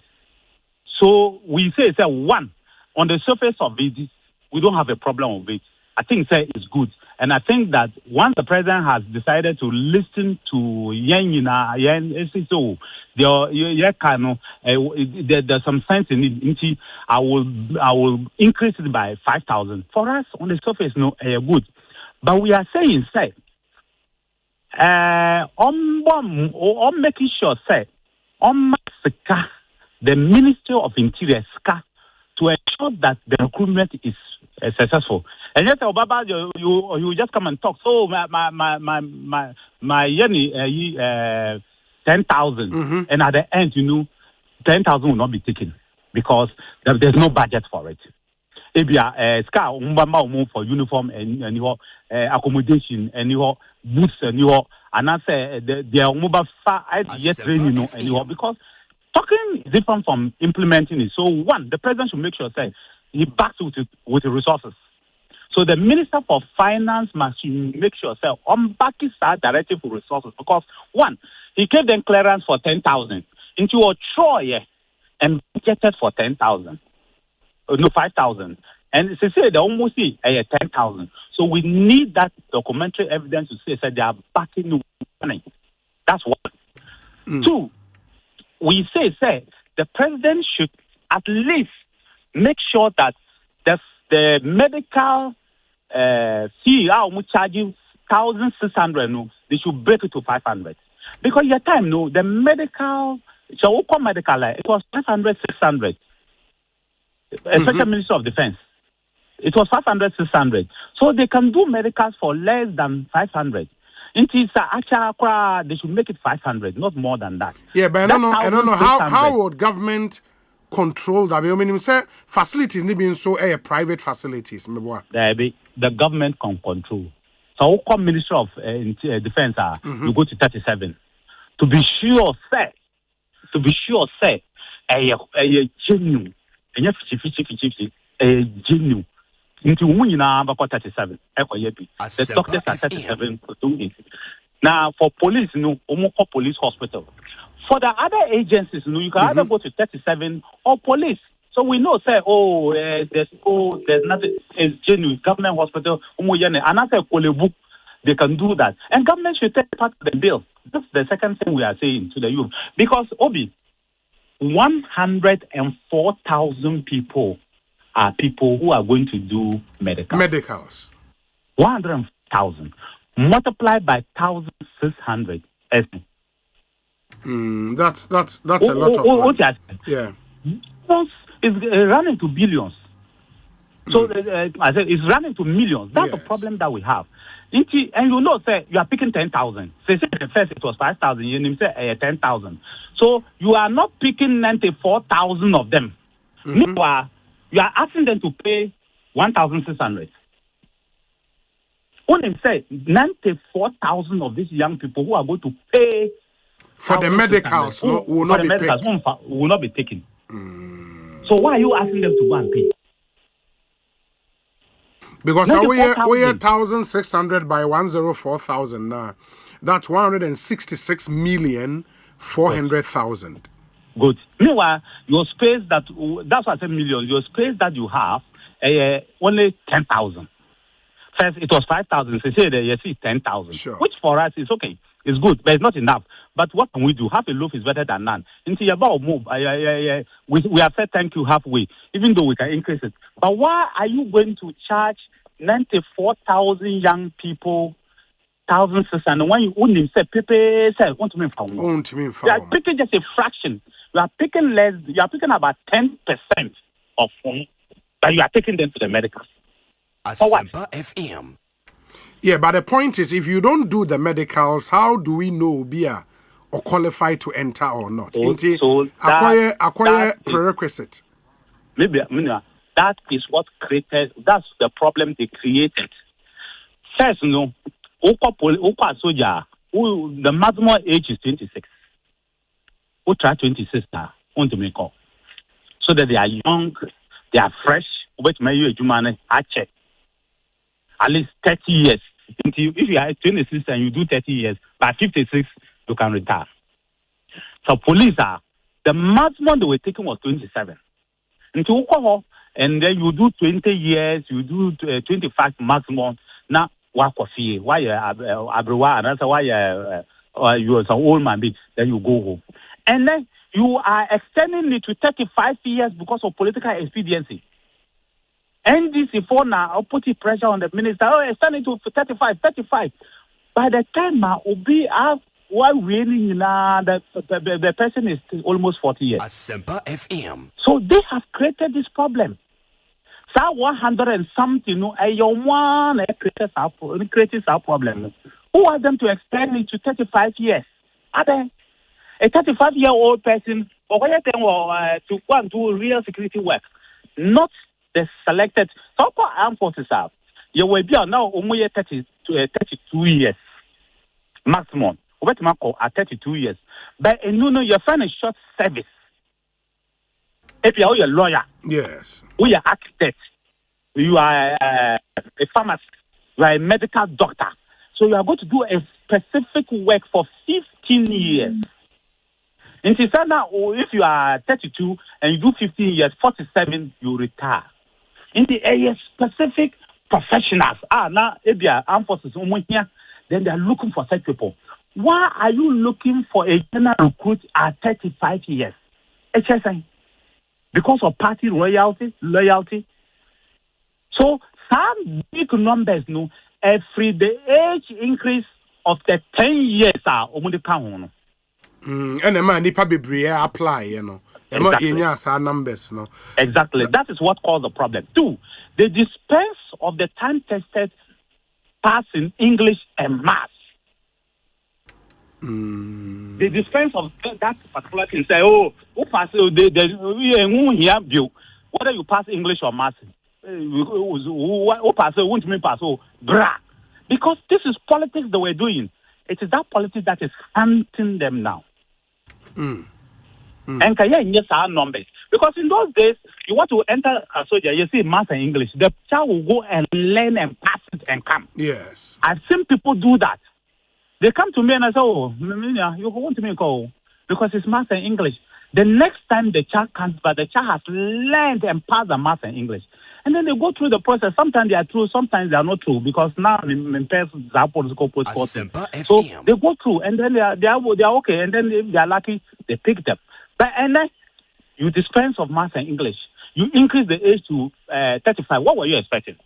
So we say one, on the surface of it, we don't have a problem with it. I think it's good. And I think that once the president has decided to listen to there's some sense in it. I will increase it by 5,000. For us, on the surface, good. But we are saying, on making sure, the Ministry of Interior to ensure that the recruitment is successful. And yet, Obaba, you just come and talk. So my 10,000, and at the end, 10,000 will not be taken because there's no budget for it. For uniform and accommodation and boots and I say they are mobile far training because talking is different from implementing it. So one, the president should make sure he backs with the resources. So the Minister for Finance must make sure on backing that directive for resources because one, he gave them clearance for 10,000 into a Troy and budgeted for 10,000. 5,000. And they say they almost see 10,000. So we need that documentary evidence to say they are backing money. That's one. Two, we say the president should at least make sure that the medical fee charge you 1,600. They should break it to 500 because your time the medical it was 500, 600. Especially Minister of Defense. It was 500, 600. So they can do medicals for less than 500. They should make it 500, not more than that. Yeah, but I don't know how would government control that? I mean, say facilities need being so private facilities. The government can control. So, how Minister of Defense you go to 37 to be sure, genuine. And you 50, genuine. Into about 37. The doctors are 37 for 2 weeks. Now, for police, police hospital. For the other agencies, you can either go to 37 or police. So we know, there's nothing. It's genuine. Government hospital, and I say, they can do that. And government should take part of the bill. That's the second thing we are saying to the youth. Because, 104,000 people are people who are going to do medicals. 100,000 multiplied by 1,600. That's a lot of money. Yeah. It's running to billions. So I said it's running to millions. That's the problem that we have. And you know, say you are picking 10,000. Say at first it was 5,000. You say 10,000. So you are not picking 94,000 of them. Meanwhile, you are asking them to pay 1,600. Only say 94,000 of these young people who are going to pay for the medicals will not be paid. Will not be taken. So why are you asking them to go and pay? Because we are 1,600 by 104,000 now. That's 166,400,000. Good. Meanwhile, your space that's what I said million. Your space that you have only 10,000. First it was 5,000. So say you see 10,000. Sure. Which for us is okay. It's good, but it's not enough. But what can we do? Half a loaf is better than none. Into your bow move. We have said thank you halfway, even though we can increase it. But why are you going to charge 94,000 young people 1,600 when you only say people say want to mean for one? You are picking just a fraction. You are picking less. You are picking about 10% of them, but you are taking them to the medicals. Asempa FM. Yeah, but the point is, if you don't do the medicals, how do we know Bia or qualify to enter or not? Acquire prerequisite. Maybe that is what created. That's the problem they created. First, the maximum age is 26. Who try 26 now? Want to make up so that they are young, they are fresh. Which may you I check. At least 30 years. If you are 26 and you do 30 years, by 56, you can retire. So police the maximum they were taking was 27. And then you do 20 years, you do 25 maximum. Now, why you are some old man, then you go home. And then you are extending it to 35 years because of political expediency. NDC for now, putting pressure on the minister. Extend it to 35. By the time the person is almost 40 years. Asempa FM. So they have created this problem. So 100 and something, created our problem. Who wants them to extend it to 35 years? Are they? A 35-year-old person, or to go and do real security work, not the selected. So for armed forces you will be now only 32 years maximum. At 32 years. But your friend is short service. If you are a lawyer, yes, you are architect, you are a pharmacist, you are a medical doctor. So you are going to do a specific work for 15 years. In Tisana, if you are 32 and you do 15 years, 47, you retire. In the area, specific professionals now if they are armed forces, then they are looking for such people. Why are you looking for a general recruit at 35 years? HSI. Because of party loyalty. So some big numbers, every the age increase of the 10 years are only count. And the man nipa bebre apply, Exactly. Numbers, Exactly. That is what caused the problem. 2, the dispense of the time-tested pass in English and maths. The dispense of that particular thing say, who pass whether you pass English or maths, who pass won't mean pass because this is politics that we're doing. It is that politics that is hunting them now. And can you our numbers? Because in those days, you want to enter a soldier, you see math and English. The child will go and learn and pass it and come. Yes. I've seen people do that. They come to me and I say, you want to make because it's math and English. The next time the child comes, but the child has learned and passed the math and English. And then they go through the process. Sometimes they are true, sometimes they are not true, because now in person, political post. So they go through, and then they are okay, and then if they are lucky, they pick them. But and then you dispense of math and English. you increase the age to 35. What were you expecting?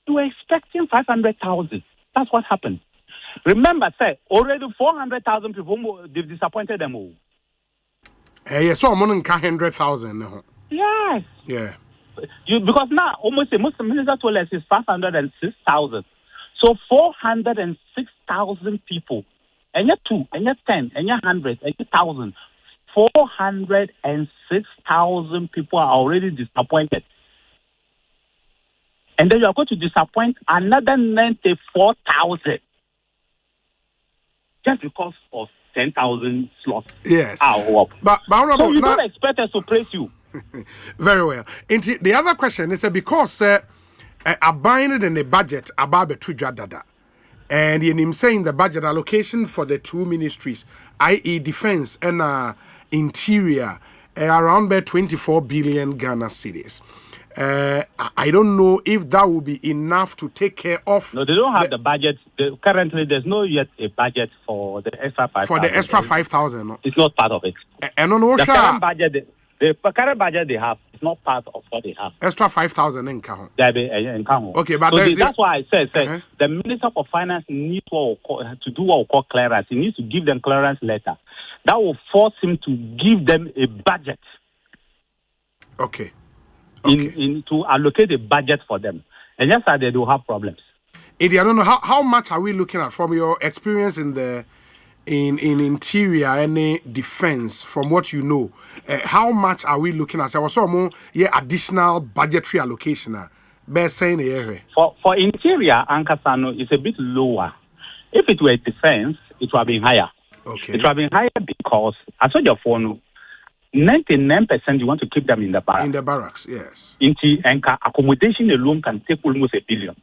You were expecting 500,000. That's what happened. Remember, say, already 400,000 people, they've disappointed them all. Yes, so I'm on 100,000. Yes. Yeah. Because now, almost the Muslim minister told us is 506,000. So 406,000 people. And you're 2, and you're 10, and you're 100, and you're 1,000. 406,000 people are already disappointed. And then you are going to disappoint another 94,000 just because of 10,000 slots. Yes. But so you don't expect us to praise you. Very well. The other question is because I bind in the budget about the two dada. And in him saying the budget allocation for the two ministries, i.e. defense and interior, around by 24 billion Ghana cedis. I don't know if that will be enough to take care of. No, they don't have the budget. Currently, there's no yet a budget for the extra 5,000. For the extra 5,000, no? It's not part of it. And on the current budget, the current budget they have is not part of what they have. Extra 5,000 in Kahon. Okay, but so that's why I said the Minister of Finance needs to do what we call clearance. He needs to give them clearance letter. That will force him to give them a budget. Okay. To allocate a budget for them. And yes, they do have problems. Eddie, I don't know how much are we looking at from your experience in the in interior and defense, from what you know, how much are we looking at? So more additional budgetary allocation best saying here. For interior, Ankasano is a bit lower. If it were defense, it would have been higher. Okay. It would have been higher because I saw your phone. 99% you want to keep them in the barracks. In the barracks, yes. And accommodation alone can take almost $1 billion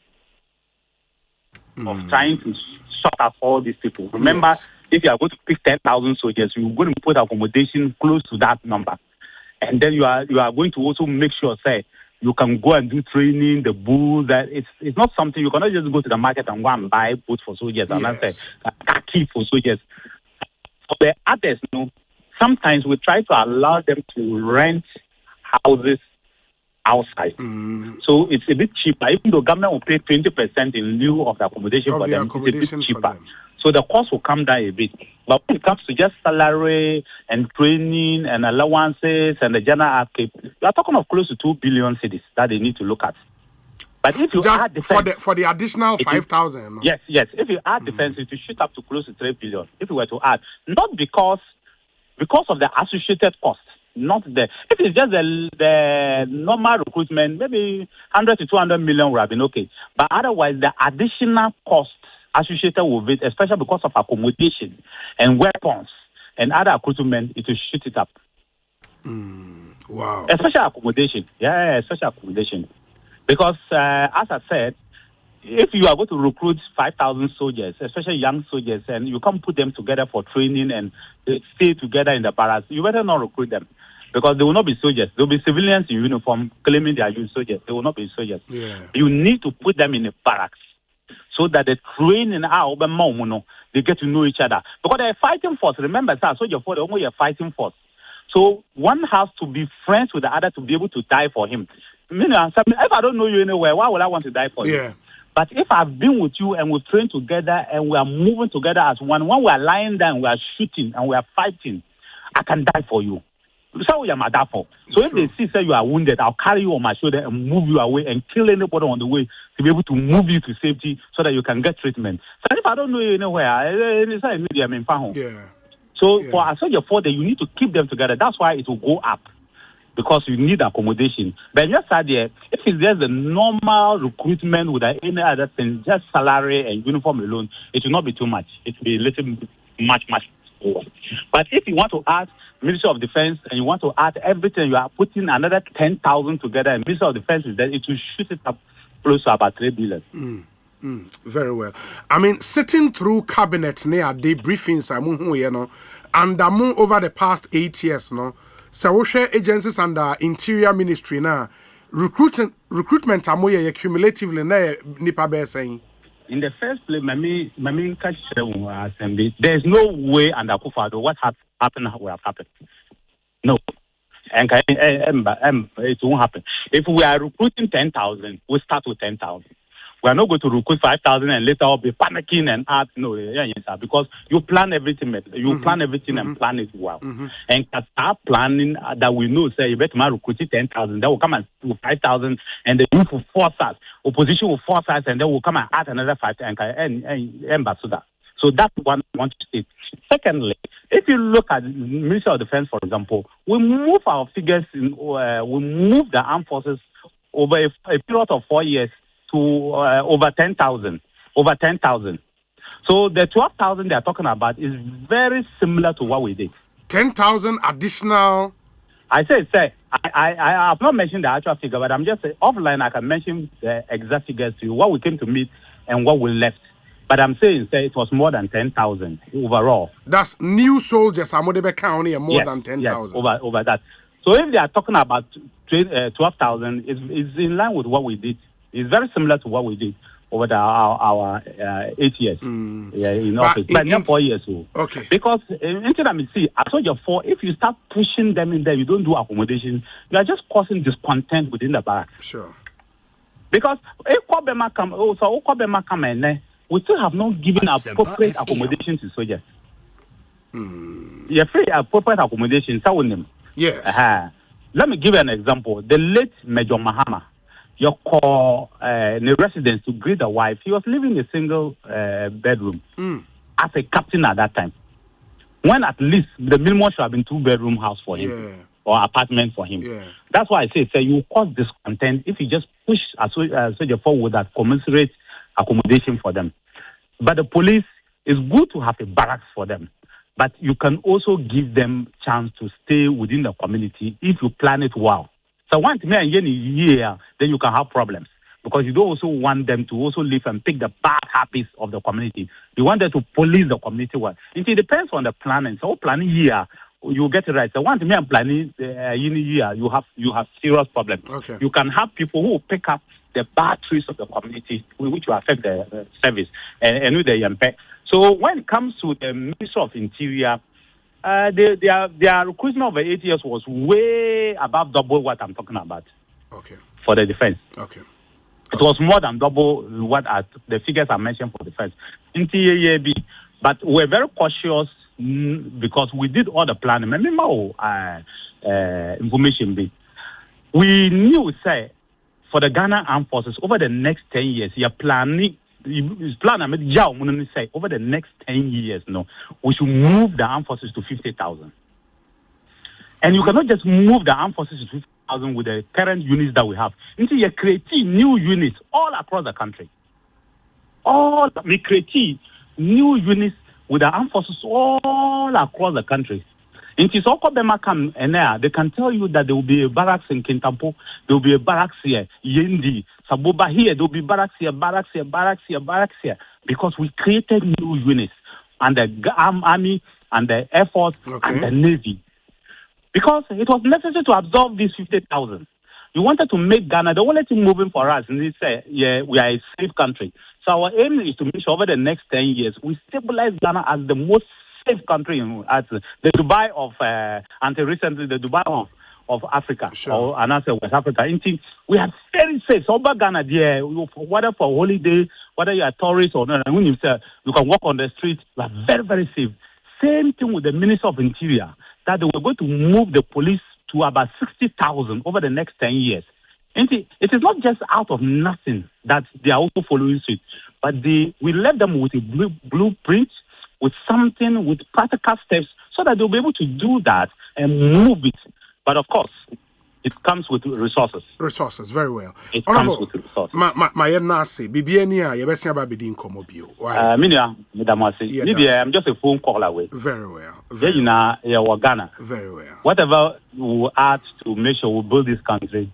of trying to sort out all these people. Remember, if you are going to pick 10,000 soldiers, you're going to put accommodation close to that number. And then you are going to also make sure, say, you can go and do training, the booth. That it's not something you cannot just go to the market and go and buy boots for soldiers and that's khaki for soldiers. For the others, sometimes we try to allow them to rent houses outside. So it's a bit cheaper. Even though government will pay 20% in lieu of the accommodation for them, it's a bit cheaper. So the cost will come down a bit. But when it comes to just salary and training and allowances and the general upkeep, you are talking of close to 2 billion cedis that they need to look at. But if you add defense, for the additional 5,000. Yes. If you add defense, it will shoot up to close to 3 billion. If you were to add, not because of the associated costs, not the. If it's just the normal recruitment, maybe 100 to 200 million would have been okay. But otherwise, the additional costs associated with it, especially because of accommodation and weapons and other recruitment, it will shoot it up. Wow. Especially accommodation. Yeah, especially accommodation. Because, as I said, if you are going to recruit 5,000 soldiers, especially young soldiers, and you can't put them together for training and they stay together in the barracks, you better not recruit them. Because they will not be soldiers. They will be civilians in uniform claiming they are soldiers. They will not be soldiers. Yeah. You need to put them in the barracks so that the training they get to know each other. Because they're fighting force. Remember, soldier for the only a fighting force. So one has to be friends with the other to be able to die for him. If I don't know you anywhere, why would I want to die for you? But if I've been with you and we've trained together and we are moving together as one, when we are lying down, we are shooting and we are fighting, I can die for you. So we are mad for. So if they see say you are wounded, I'll carry you on my shoulder and move you away and kill anybody on the way to be able to move you to safety so that you can get treatment. So if I don't know you anywhere, it's not immediate. So for a soldier for them, you need to keep them together. That's why it will go up. Because you need accommodation. But just there, if it's just the normal recruitment without any other thing, just salary and uniform alone, it will not be too much. It will be a little much lower. But if you want to add Ministry of Defense and you want to add everything, you are putting another 10,000 together, and Ministry of Defense is that it will shoot it up close to about 3 billion. Very well. I mean, sitting through cabinet near the briefings, and over the past 8 years, so agencies under Interior Ministry now recruitment amoye cumulatively na nipa be saying. In the first place, there's no way under Akufo-Addo what happened would have happened. No. And it won't happen. If we are recruiting 10,000, we start with 10,000. We are not going to recruit 5,000 and later on be panicking and ask no, because you plan everything. You plan everything and plan it well. And start planning that we know. Say you better recruit 10,000. They will come and do 5,000, and the youth will force us. Opposition will force us, and they will come and add another 5,000 and ambassador. So that's one I want to say. Secondly, if you look at the Ministry of Defense, for example, we move our figures. We move the armed forces over a period of 4 years to over 10,000. Over 10,000. So the 12,000 they are talking about is very similar to what we did. 10,000 additional. I have not mentioned the actual figure, but I'm just saying offline I can mention the exact figures to you, what we came to meet and what we left. But I'm saying it was more than 10,000 overall. That's new soldiers Amodebe County and more than 10,000. Yes, over that. So if they are talking about 12,000, it's in line with what we did. It's very similar to what we did over our 8 years in office. But not 4 years old. Okay. Because I told you if you start pushing them in there, you don't do accommodation, you are just causing discontent within the barracks. Sure. Because if Kwabema come in, we still have not given appropriate accommodation to soldiers. Free appropriate accommodation. Yes. Let me give you an example. The late Major Mahama, your call the residence to greet the wife. He was living in a single bedroom as a captain at that time. When at least the minimum should have been 2-bedroom house for him or apartment for him. Yeah. That's why I say you cause discontent if you just push a soldier forward that commensurate accommodation for them. But the police is good to have a barracks for them. But you can also give them chance to stay within the community if you plan it well. So once me and year, then you can have problems because you don't also want them to also live and pick the bad habits of the community. You want them to police the community well. It depends on the planning. So planning here, you get it right. So once me and planning year, you have serious problems. Okay. You can have people who pick up the bad traits of the community, which will affect the service and with the impact. So when it comes to the Ministry of Interior, their recruitment over 8 years was way above double what I'm talking about. Okay. For the defense. Okay. It was more than double what the figures I mentioned for defense. But we're very cautious because we did all the planning. Information. We knew, for the Ghana Armed Forces, over the next 10 years, you're planning. Over the next 10 years, we should move the armed forces to 50,000. And you cannot just move the armed forces to 50,000 with the current units that we have. You're creating new units all across the country. We create new units with the armed forces all across the country. In Tisoko come and they can tell you that there will be a barracks in Kintampo, there will be a barracks here, Yendi, Saboba here, there will be barracks here, because we created new units and the army and the Air Force and the Navy. Because it was necessary to absorb these 50,000. We wanted to make Ghana the only thing moving for us, and they say, we are a safe country. So our aim is to make sure over the next 10 years we stabilize Ghana as the most safe country, as the Dubai of until recently the Dubai of Africa, or another West Africa. We are very safe. So over Ghana, whether for holiday, whether you are tourist or not, when you can walk on the street, we are very, very safe. Same thing with the Minister of Interior, that they were going to move the police to about 60,000 over the next 10 years. It is not just out of nothing that they are also following suit, but we left them with a blueprint, with something, with practical steps, so that they'll be able to do that and move it. But of course, it comes with resources. Resources, very well. It comes with resources. I'm just a phone call away. Very well. Very well. Whatever we will add to make sure we build this country,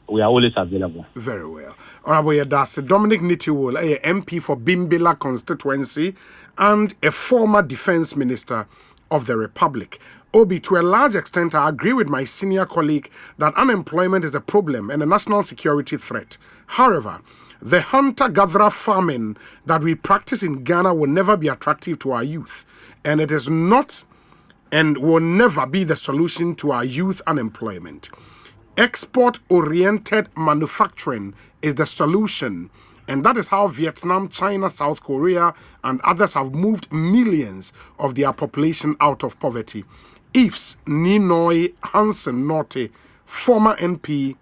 we are always available. Very well. Honorable Yedase, Dominic Nitiwol, a MP for Bimbilla constituency and a former defense minister of the Republic. Obi, to a large extent, I agree with my senior colleague that unemployment is a problem and a national security threat. However, the hunter-gatherer farming that we practice in Ghana will never be attractive to our youth. And it is not and will never be the solution to our youth unemployment. Export-oriented manufacturing is the solution, and that is how Vietnam, China, South Korea, and others have moved millions of their population out of poverty. Yves Ninoy Hansen Norte, former NP,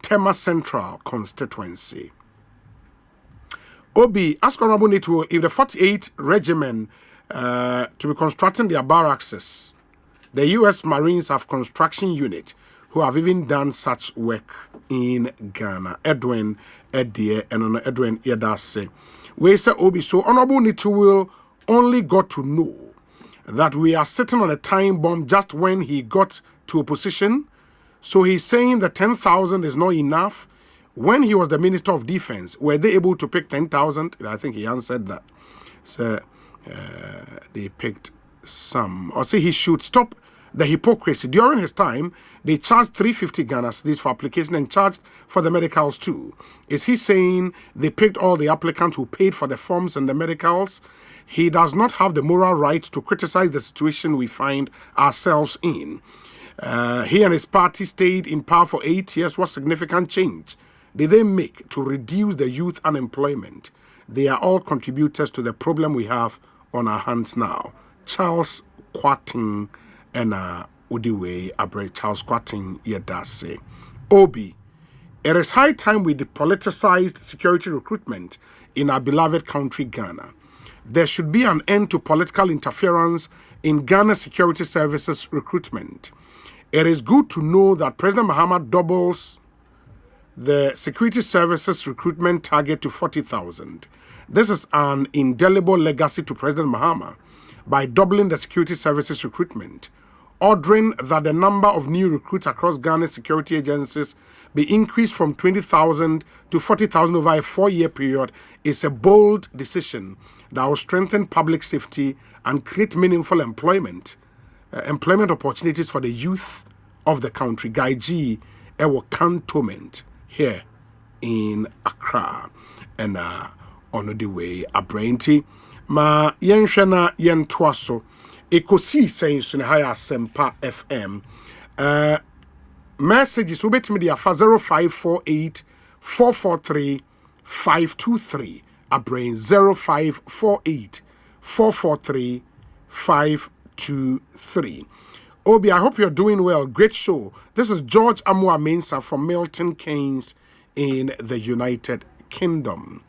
Tema Central constituency. Obi, ask Honorable Nito if the 48th Regiment to be constructing their barracks, the U.S. Marines have construction unit who have even done such work in Ghana. Edwin Edie and Edwin Yedase. We say Obi, so Honorable Nito will only got to know that we are sitting on a time bomb just when he got to opposition. So he's saying that 10,000 is not enough. When he was the Minister of Defense, were they able to pick 10,000? I think he answered that. So they picked some. Or say he should stop the hypocrisy. During his time, they charged 350 Ghana cedis for application and charged for the medicals too. Is he saying they picked all the applicants who paid for the forms and the medicals? He does not have the moral right to criticize the situation we find ourselves in. He and his party stayed in power for 8 years. What significant change did they make to reduce the youth unemployment? They are all contributors to the problem we have on our hands now. Charles Quating and Udiwe Abre Charles Quating Yedase. Obi, it is high time we depoliticized security recruitment in our beloved country, Ghana. There should be an end to political interference in Ghana security services recruitment. It is good to know that President Mahama doubles the security services recruitment target to 40,000. This is an indelible legacy to President Mahama by doubling the security services recruitment. Ordering that the number of new recruits across Ghana's security agencies be increased from 20,000 to 40,000 over a 4-year period is a bold decision that will strengthen public safety and create meaningful employment opportunities for the youth of the country. Guy G. Ewo Cantonment here in Accra and on the way Abrainti ma yenhwena yentwaso Ekosiisen On Asempa FM messages ubetimi dia 0548 443 523 Abrain 0548 443 523. Obi, I hope you're doing well. Great show. This is George Amua Mensah from Milton Keynes in the United Kingdom.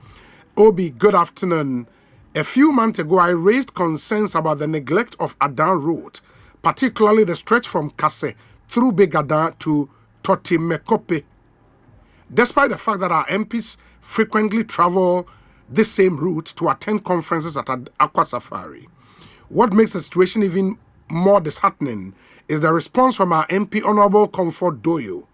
Obi, good afternoon. A few months ago, I raised concerns about the neglect of Adan Road, particularly the stretch from Kase through Big Adan to Totimekope. Despite the fact that our MPs frequently travel this same route to attend conferences at Aqua Safari. What makes the situation even more disheartening is the response from our MP Honorable Comfort Doyo,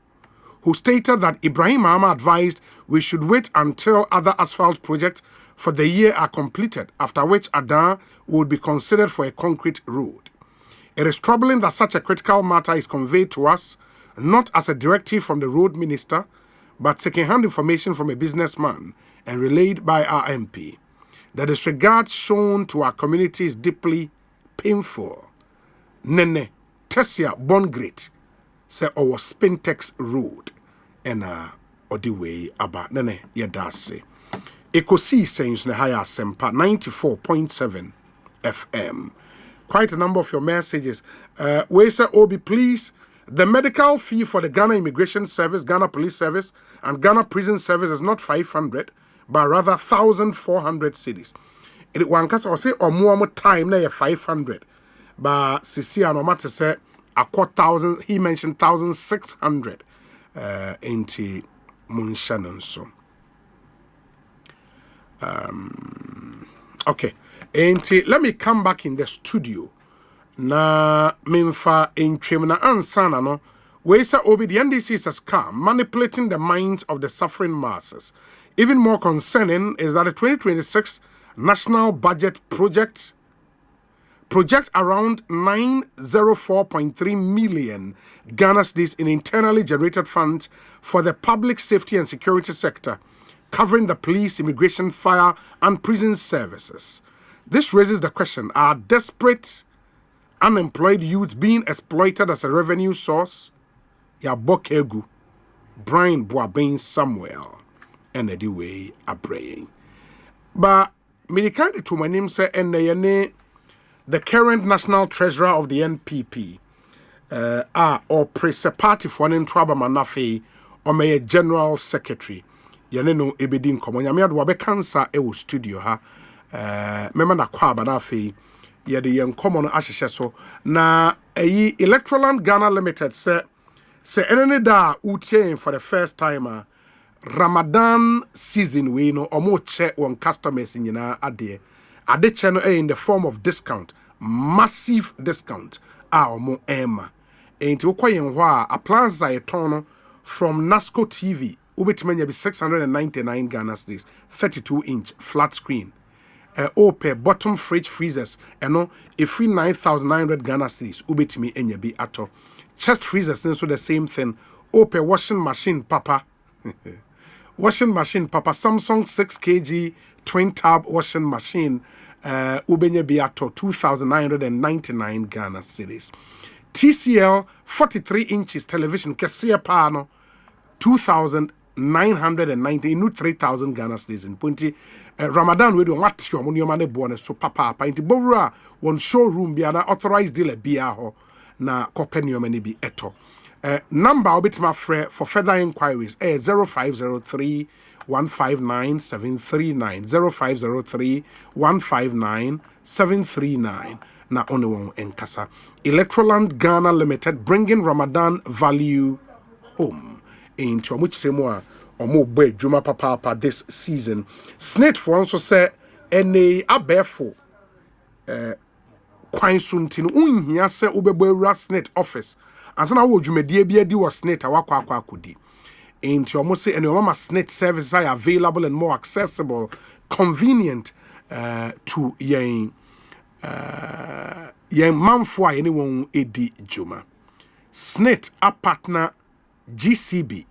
who stated that Ibrahim Mahama advised we should wait until other asphalt projects for the year are completed, after which Adan would be considered for a concrete road. It is troubling that such a critical matter is conveyed to us, not as a directive from the road minister, but second-hand information from a businessman and relayed by our MP. The disregard shown to our community is deeply painful. Nene, Tessia, born great, say our Spintex Road, and Odiwe about Nene Yedase. Ekosiisen On Asempa 94.7 FM. Quite a number of your messages. We say, Obi, please, the medical fee for the Ghana Immigration Service, Ghana Police Service, and Ghana Prison Service is not 500, but rather 1,400 cedis. It one case or say or more time na 500. But Sisi and Omata said a 1,000, he mentioned 1,600 into Munshannon. So okay. Let me come back in the studio. Na minfa intrimna ansana no. We say Obi the NDC is a scam, manipulating the minds of the suffering masses. Even more concerning is that the 2026 National Budget project around 904.3 million Ghana cedis in internally generated funds for the public safety and security sector, covering the police, immigration, fire, and prison services. This raises the question, are desperate unemployed youth being exploited as a revenue source. Ya Bokegu, Brian Boabin Samuel, and the way a praying. But me kind to my name say and the current national treasurer of the NPP or press party for an trouble manafe or may general secretary. Yaneno ebedin komo nyame ado cancer e wo studio ha mema na kwa banafe ye de yen komo no ahyehye so na Electroland Ghana Limited say enene da utie for the first time Ramadan season we no omo che won customers nyina ade che no in the form of discount, massive discount omo ema enti wokoyen ho a plans a ton from Nasco TV ubetime be 699 Ghana cedis 32-inch flat screen ope bottom fridge freezers eno a free 9,900 Ghana cedis ubetime enya bi ato chest freezers so the same thing ope washing machine papa washing machine papa Samsung 6 kg twin tab washing machine ubenya bi ato 2,999 Ghana cedis. TCL 43 inches television kesiya pa no 2,990 no 3,000 Ghana cedis in punti Ramadan we do what your money man born so papa inti bowra one showroom bi na authorized dealer bia ho na kopenium ani bi eto number obitima frɛ for further inquiries 0503 159 739 0503 159 739 na only one enkasa. Electroland Ghana Limited bringing Ramadan value home into which semua omo boy juma papa this season. Snate for also say any abefo kwan suntino unhia se ubebo Snate office ansana wo dwumadie bia di wo Snate awakwa akodi into omo say any mama Snate services are available and more accessible, convenient to yen manfo a anyone edi juma. Snate a partner GCB,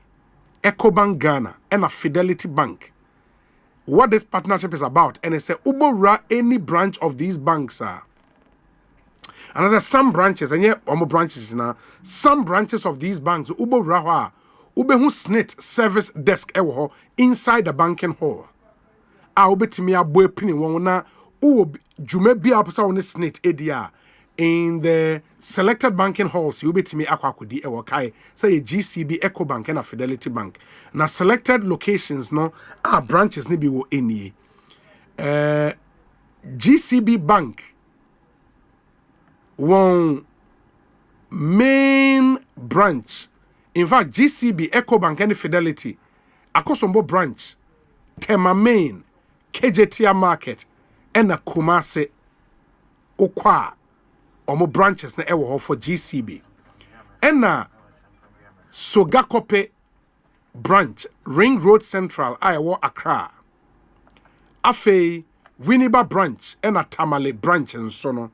Ecobank Ghana, and a Fidelity Bank. What this partnership is about, and it's a ubora any branch of these banks are. And there's some branches, and yet branches now. Some branches of these banks, ubora ubehu Snate service desk ewo inside the banking hall. A ubetimi abwe pini wona jume bia pesa on Snate edia in the selected banking halls you bet me akwakudi ewo kai say GCB Ecobank and a Fidelity Bank na selected locations no branches ni bi wo enie GCB Bank one main branch, in fact GCB Ecobank and Fidelity akosombo branch Tema Main KJTR Market and a Kumase Okwa omo branches na ewo for GCB. And na Sogakope branch Ring Road Central Iowa Accra. Afe Winneba branch and a Tamale branch and sono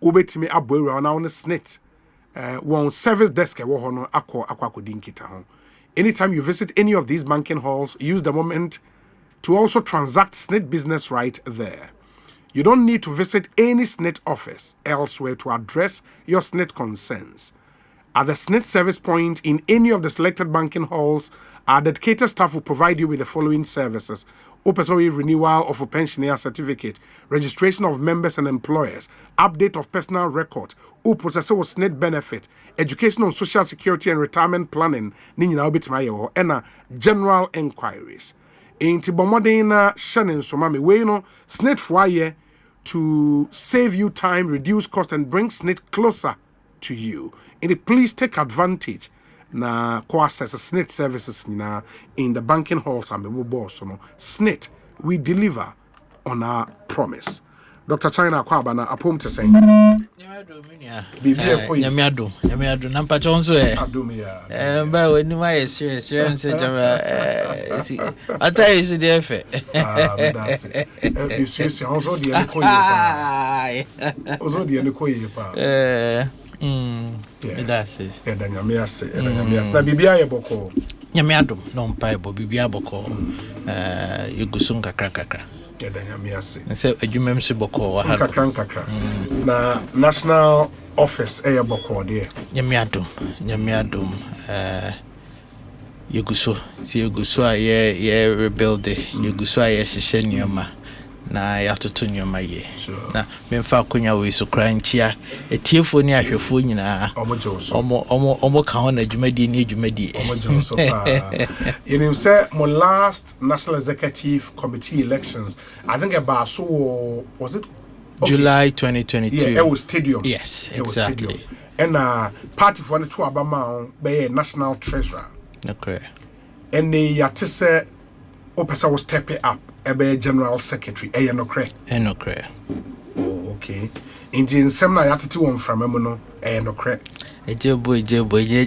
ubetimi abwe na on Snate one service desk ewo ho no akwa kodinkita ho. Anytime you visit any of these banking halls, use the moment to also transact Snate business right there. You don't need to visit any Snate office elsewhere to address your Snate concerns. At the Snate service point in any of the selected banking halls, our dedicated staff will provide you with the following services: OPSOE renewal of a pensioner certificate, registration of members and employers, update of personal record, process of Snate benefit, education on social security and retirement planning, and general inquiries. Inti bomodena shanin somami weno Snate fwaye to save you time, reduce cost, and bring Snate closer to you. And please take advantage na ko access Snate services in the banking halls and the boss. Snate, we deliver on our promise. Dr. China Kwabana apom to say Yamiado nampa chonso ba woni ma serious ata is the efe also the enkoye pa na bibia ye boko Yamiado no mpa bibia boko yegusun kakra And say a jumem suboko kakra. Na national office boko there. Nyamiadum. Yuguso. See Yuguso ye rebuild it. Yuguso ye shishenyoma. Na yatoto nyoma ye. Na memfa konya we so kranchia. Etiefo ni ahwefo nyina. Omo ka ho na dwumadi ni dwumadi. Omo jonso pa. You say my last National Executive Committee elections, I think about so was it July 2022. Yeah, it was stadium. Yes, it exactly. Was stadium. And party for the two Abama be national treasurer. Okay. And the yatise opesa was step up be general secretary. No Oh, okay. In the same na yatiti won from no no correct. Ejebo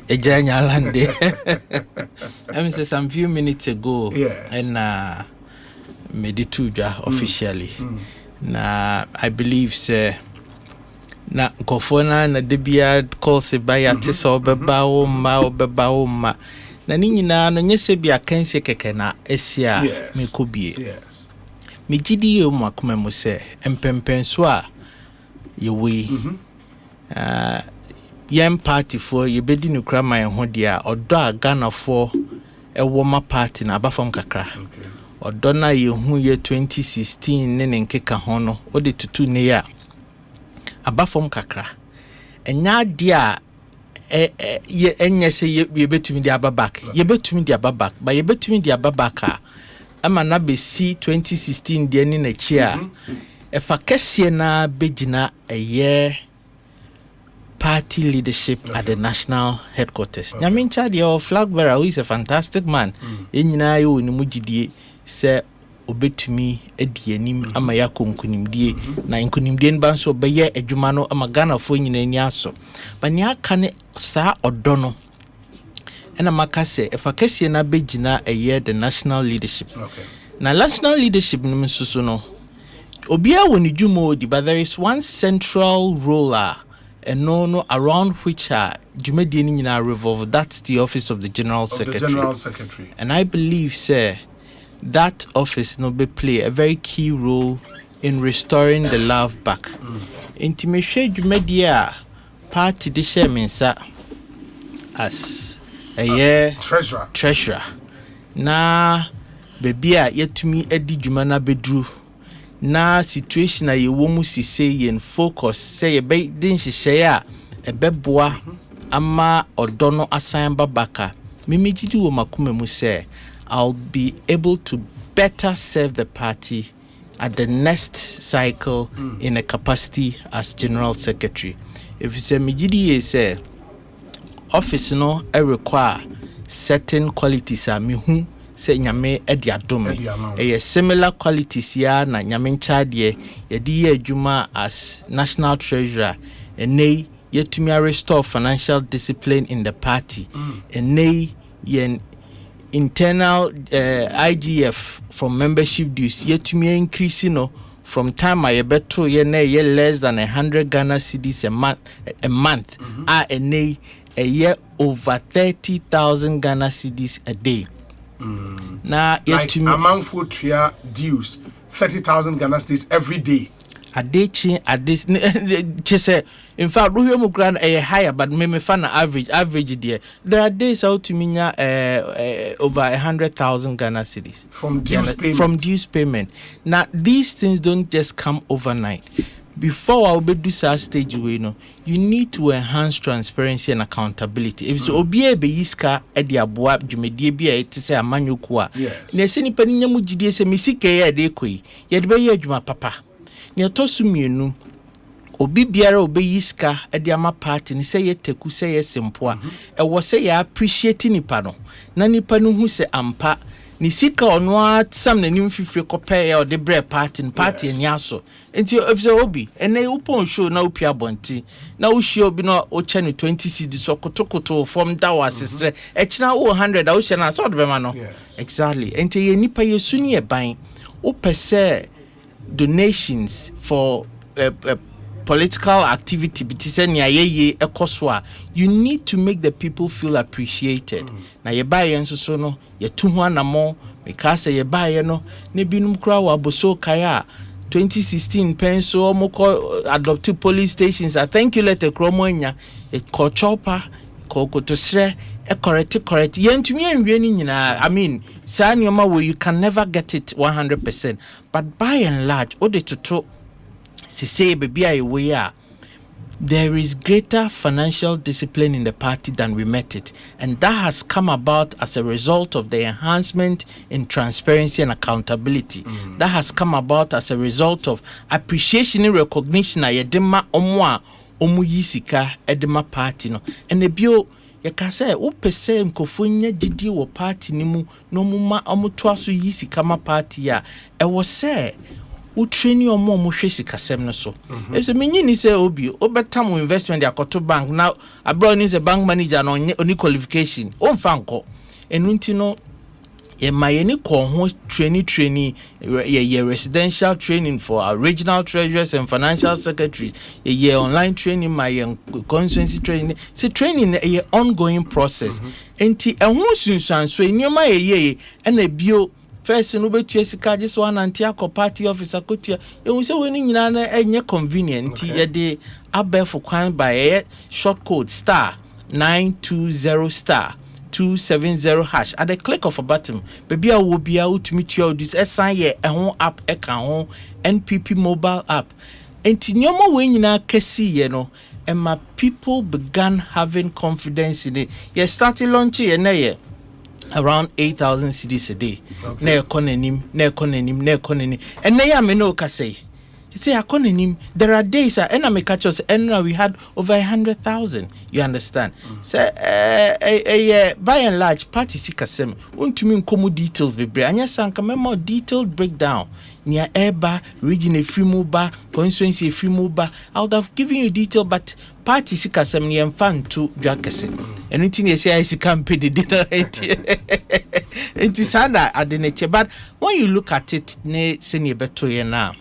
ejanya lande. I say some few minutes ago. Yes. And medituja officially. Na I believe say na kofona na debia call se by atisa obeba ma na ni nyina no nyese bia kanse keke na esia me kobie. Yes. Me gidi yo mu akoma mu se empempenso a ye we yem party for ye bedi no kra man ho dia odo a Ghana for ewo ma party na abafam kakra. Okay. Odo na ye hu ye 2016 ne nkeka ho no o de tutu ne ya abafam kakra enya dia ye enye se ye betumi dia babak ye betumi dia babak ba ye betumi dia babaka ama na be si 2016 dia ni na chi a efa kese na begina eye party leadership at the national headquarters. Nyamin Chad your flag bearer who is a fantastic man. Enyina yo ni mugidie se obetumi edienim ama yakonkunimdie na nkunimdie nba so beye adwuma no ama Ghana fo nyina ni aso. Bani aka ne sa odo no ena makase efa kese na begina eye the national leadership. Okay. Na national leadership no msusu no obia woni dwumo di, but there is one central role and no around which Jumedi Nina revolve. That's the office of the General Secretary. And I believe, sir, that office no be play a very key role in restoring the love back. Intimate Jumedi party the chairman as a year treasurer. Na bebia yet to me Eddie Jumana Bedru. Na situation a ye womu si say and focus say be din hihye a beboa ama odono asan babaka mimijidi wo makuma mu say I'll be able to better serve the party at the next cycle in a capacity as General Secretary. If you say mijidi say office no require certain qualities a mihu say nyame edi adome similar qualities ya na nyame nchade yedi ye adwuma as national treasurer enei yetumi restore financial discipline in the party enei yen internal IGF from membership dues yetumi increase no from time I beto ye na ye less than 100 Ghana cedis a month enei a year over 30,000 Ghana cedis a day. Na like among food tria dues 30,000 Ghana cedis every day. A day chi a this say in fact Ruhe Mugran a higher but me fan average there are days out to me over 100,000 Ghana cedis from dues payment. Now these things don't just come overnight. Before I will do such stage way no, you need to enhance transparency and accountability. If so obi e be yiska e de aboa dwumedie bia e te se amanyoku a na se nipa ni nyamu gidie se misika ye de koyi ye de be ye adwuma papa ne tosu mienu obi biara obi yiska e de ama party ni se ye teku se ye sempo a e wo se ye appreciate nipa no na nipa no hu se ampa ni sika ono atsam na nim fifre kopɛ ya de bre party ni aso enti ofise obi ene upon show na opia bonti na wo hie obi na o che no 20 cd so kotokoto from dawa sister e kina wo 100 a wo hie na so de be ma no exactly enti ye nipa ye suni e ban o pese donations for political activity you need to make the people feel appreciated. Na ye buy so no ye tu ho anamo because ye buy no ne binum kra wa boso kaya 2016 penso omoko adopted police stations. I thank you letter kromonya e ko chopper ko to sre e correct yentumi enwie ni nyina. I mean sa nyoma where you can never get it 100%, but by and large ode to say baby I we are. There is greater financial discipline in the party than we met it, and that has come about as a result of the enhancement in transparency and accountability. That has come about as a result of appreciation and recognition. Yedema omwa omuyisika edema party no, and ebio yeka say upese nkofonya gidi wo party ni mu no muma omutwa so yisika ma party ya ewo say utreni omo hwe sikasem no so. If menyi ni say obi obetam investment akoto bank now abroad is a bank manager no oni qualification on fanko enunti no ye mayeni ko ho training ye residential training for our regional treasurers and financial secretaries ye online training my constituency training. See training ye ongoing process enti ehun sunsan so enima ye and a bio first no betu sika just one anti-co party officer kotua you say we nyina na enye convenient ye de abef kwan by short code *920*270# at the click of a button baby I will be out to meet you this assign ye ehon app eka NPP mobile app enti nyoma we nyina kesi ye no and my people began having confidence in it. Ye started launching ye na ye around 8,000 cedis a day. Na economy. And na ya me no ka say. It's a economy. There are days and I make catch us and we had over 100,000. You understand? So by and large party sikasem untumi nkomo details bebre. Anya sanka more detailed breakdown. Near Eba, region free moba, constituency free moba. I would have given you detail, but party sikasem ni fan to Jakese. Anything you say I see campaign the dinner. It is hard at but when you look at it, ne senior beto ye now.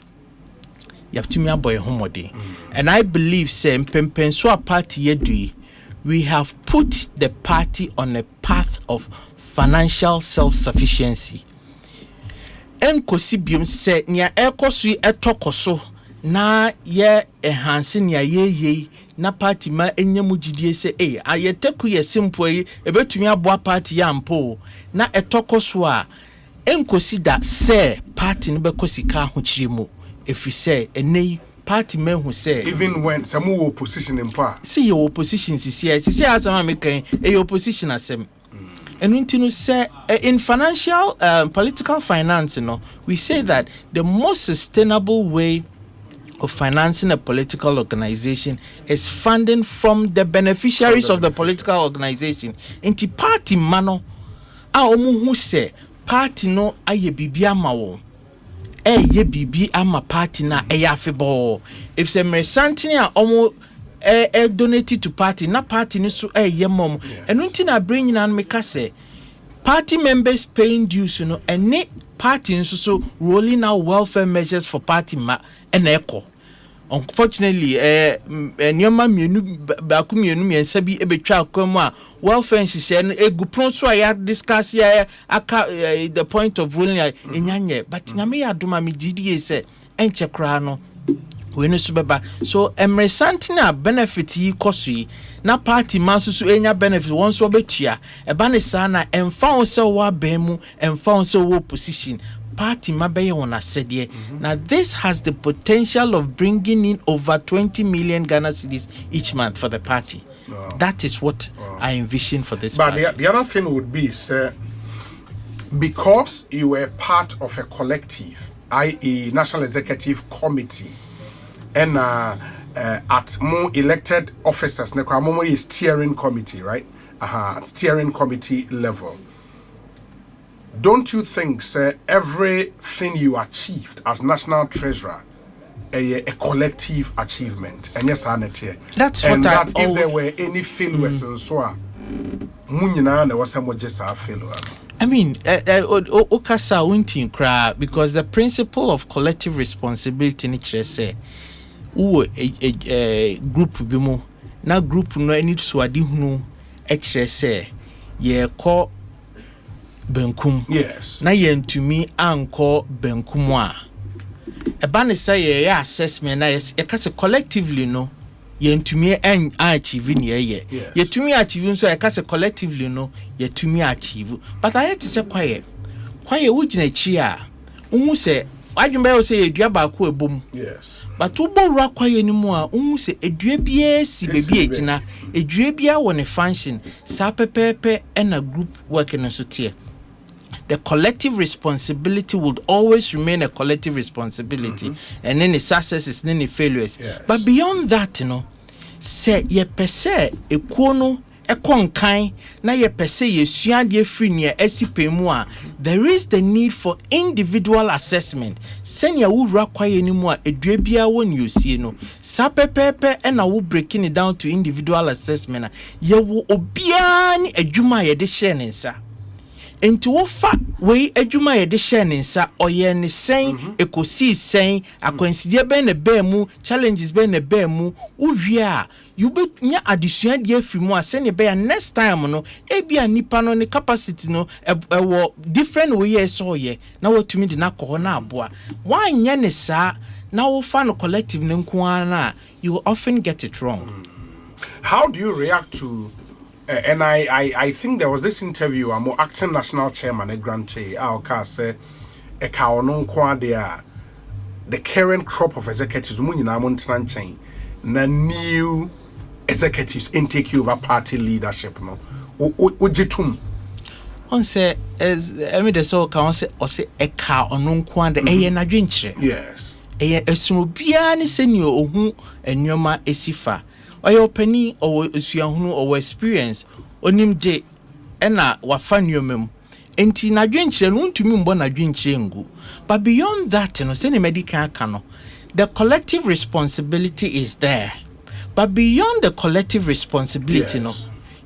You have to me boy homody. And I believe say Mpempenso party yedui, we have put the party on a path of financial self-sufficiency. Ekosibium said nia ekosui etokoso na ye enhancing ya ye na party ma enyemu gidie se ayeteku ye simple yi ebetumi aboa party ya mpo na etokoso a enkosida se party no bekosika ahochiremu if you say enei party men who say even when some opposition in power see your opposition see as am making a opposition asem. And we say in financial political finance, we say that the most sustainable way of financing a political organization is funding from the beneficiaries of the political organization. Inti party mano a omu who say party no aye bibi ama ye bibi ama party na afebo. If se mersantini a omu donated to party na party ni so ye mom and unti na bring in and make say party members paying dues and party so rolling out welfare measures for party and echo. Unfortunately nyoma mienu baku mienu miensa bi ebetwa akwam welfare nhihye no egupron so ya discuss ya aka the point of ruling enyanye but nyame ya doma me gidi say enche kra no we no subeba so emresantina benefit yi koso na party man so enya benefit won so betua eba ne sa na emfa won se wo abemu emfa won se wo position party mabeye won asede. Now this has the potential of bringing in over 20 million Ghana cedis each month for the party. That is what I envision for this but party. The other thing would be because you were part of a collective, i.e. National Executive Committee, and at more elected officers, is steering committee, right? Steering committee level. Don't you think, sir, everything you achieved as National Treasurer a collective achievement? And yes, that's and what that if there were any failures and so on, I mean, Okasa untin kra because the principle of collective responsibility ni say a group bimo na group no any swadi hunu say ye call benkum. Yes. Na yentumi anko benkum a. Eba ne say ye assessment na yes collectively no yentumi achieve ni ye. Yetumi achieve so ye collectively no yetumi achieve. But I had to say quiet wugina chi a unhu se adwumba yo se edua ba ko ebom. Yes. But ubo ra kwaye ni mu a unhu se edua bia si bebi egina edua bia wo ne function sa pepepe and a group work in so tie. The collective responsibility would always remain a collective responsibility, and any successes, any failures. Yes. But beyond that, say ye pese ekono ekonkan na ye pese ye suade free near esipemu a, there is the need for individual assessment. Senya wo rakwaye ni mu a edua bia won yosie no sa pepepe and na wo breaking it down to individual assessment. Ye wo obia ni adwuma ye de share nsa. Enti wo fa we adwuma ye de share nsa oye ne sen ekosisen akwansidie ben ne ba mu challenges ben ne ba mu uwie a you be nya adesua de afimu a se ne be next time no ebia nipa no ne capacity no wo different way so ye na watumi de na ko na aboa wanye ne sa na wo fa no collective ne nko ana you often get it wrong. How do you react to and I think there was this interview I'm acting national chairman Grante our say a kaono kwa the current crop of executives munyina montran chain na new executives intake over party leadership no ojitum on say as emi de so ka on say e ka ono kwa de eye na dwenkyere. Yes. Eye esuno bia ni senio ohu enwoma esifa oye opani or suahunu or experience onim de ena wafa nneomam enti na dwenkyere no ntumi mbo na dwenkyere ngu. But beyond that no say medical aka no the collective responsibility is there. But beyond the collective responsibility, no,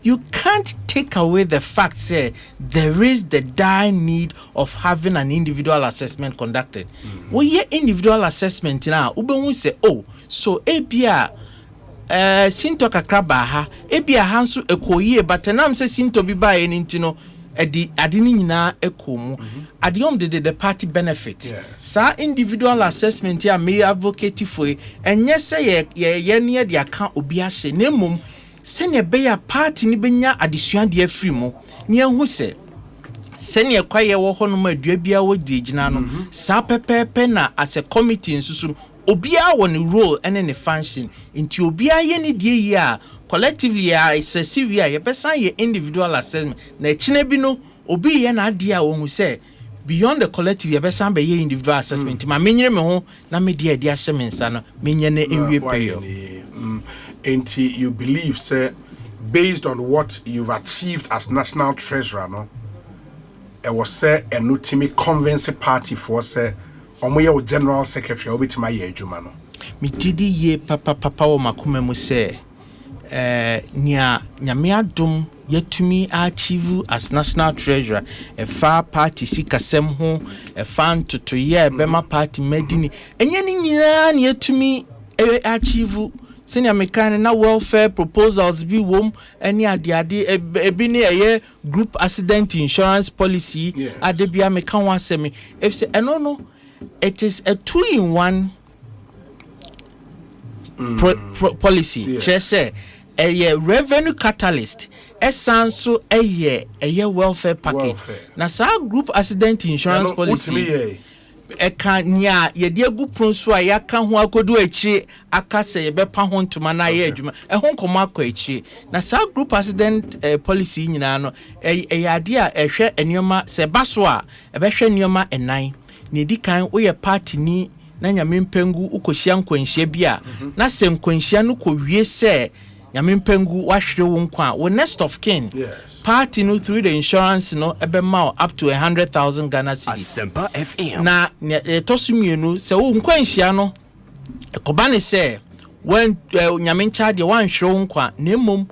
you can't take away the fact say there is the dire need of having an individual assessment conducted. Well, yeah, individual assessment now, ube say, oh, so ebia sinto kakra ba ha, ebia hansu ekoye, but enam say sinto bi ba enintino. Adini nyina ekomu adiom the party benefit sa individual assessment ya me advocate for enye say ye ne de aka obi ahye nemum se ne be ya party ni benya adesua de afri mu ne ehu se ne kwaye wo ho no ma adua bia wo de gina no sa pepepe na as a committee nsusu obia won the role and any function into obia ye ne die yi a collectively it's a severe ye person ye individual assessment na chine bi no obi ye na ade a wo say beyond the collective ye person be ye individual assessment ma menyere me ho na me de ade ahye me nsa no menye na enwie payo enti you believe say based on what you've achieved as national treasurer no it was say enutimi convince party for say omoye general secretary obitima ye adwuma no me didi ye papa wo makoma mu say nyame adom yetumi achieve as national treasurer a far party sikasem ho a fan to ye bema party medini enye ni nyina na yetumi achieve senior mechanic na welfare proposals bi wom any ade ebi ne eye group accident insurance policy ade bia mekan wasemi if say no it is a 2-in-1 policy say a revenue catalyst esanso a welfare package na sa group accident insurance policy eka nya ye de agu pronso a yaka ho akodu achi aka se ye bepa ho ntoma na ye adwuma ho nkoma akọ achi na sa group accident policy nyina no ade a ehwe enioma se baso a ebehwe enioma enan ne di kan wo ye party ni na nyame mpengu ukohia nkwanhia bia na se nkwanhia no ko wie se nyame mpengu wahwere wo nkwa wo next of kin party no through the insurance no ebema up to 100,000 Ghana cedis Asempa FM na tosumienu se wo nkwanhia no ekobane se when nyame ncha de wanhwere wo nkwa na emom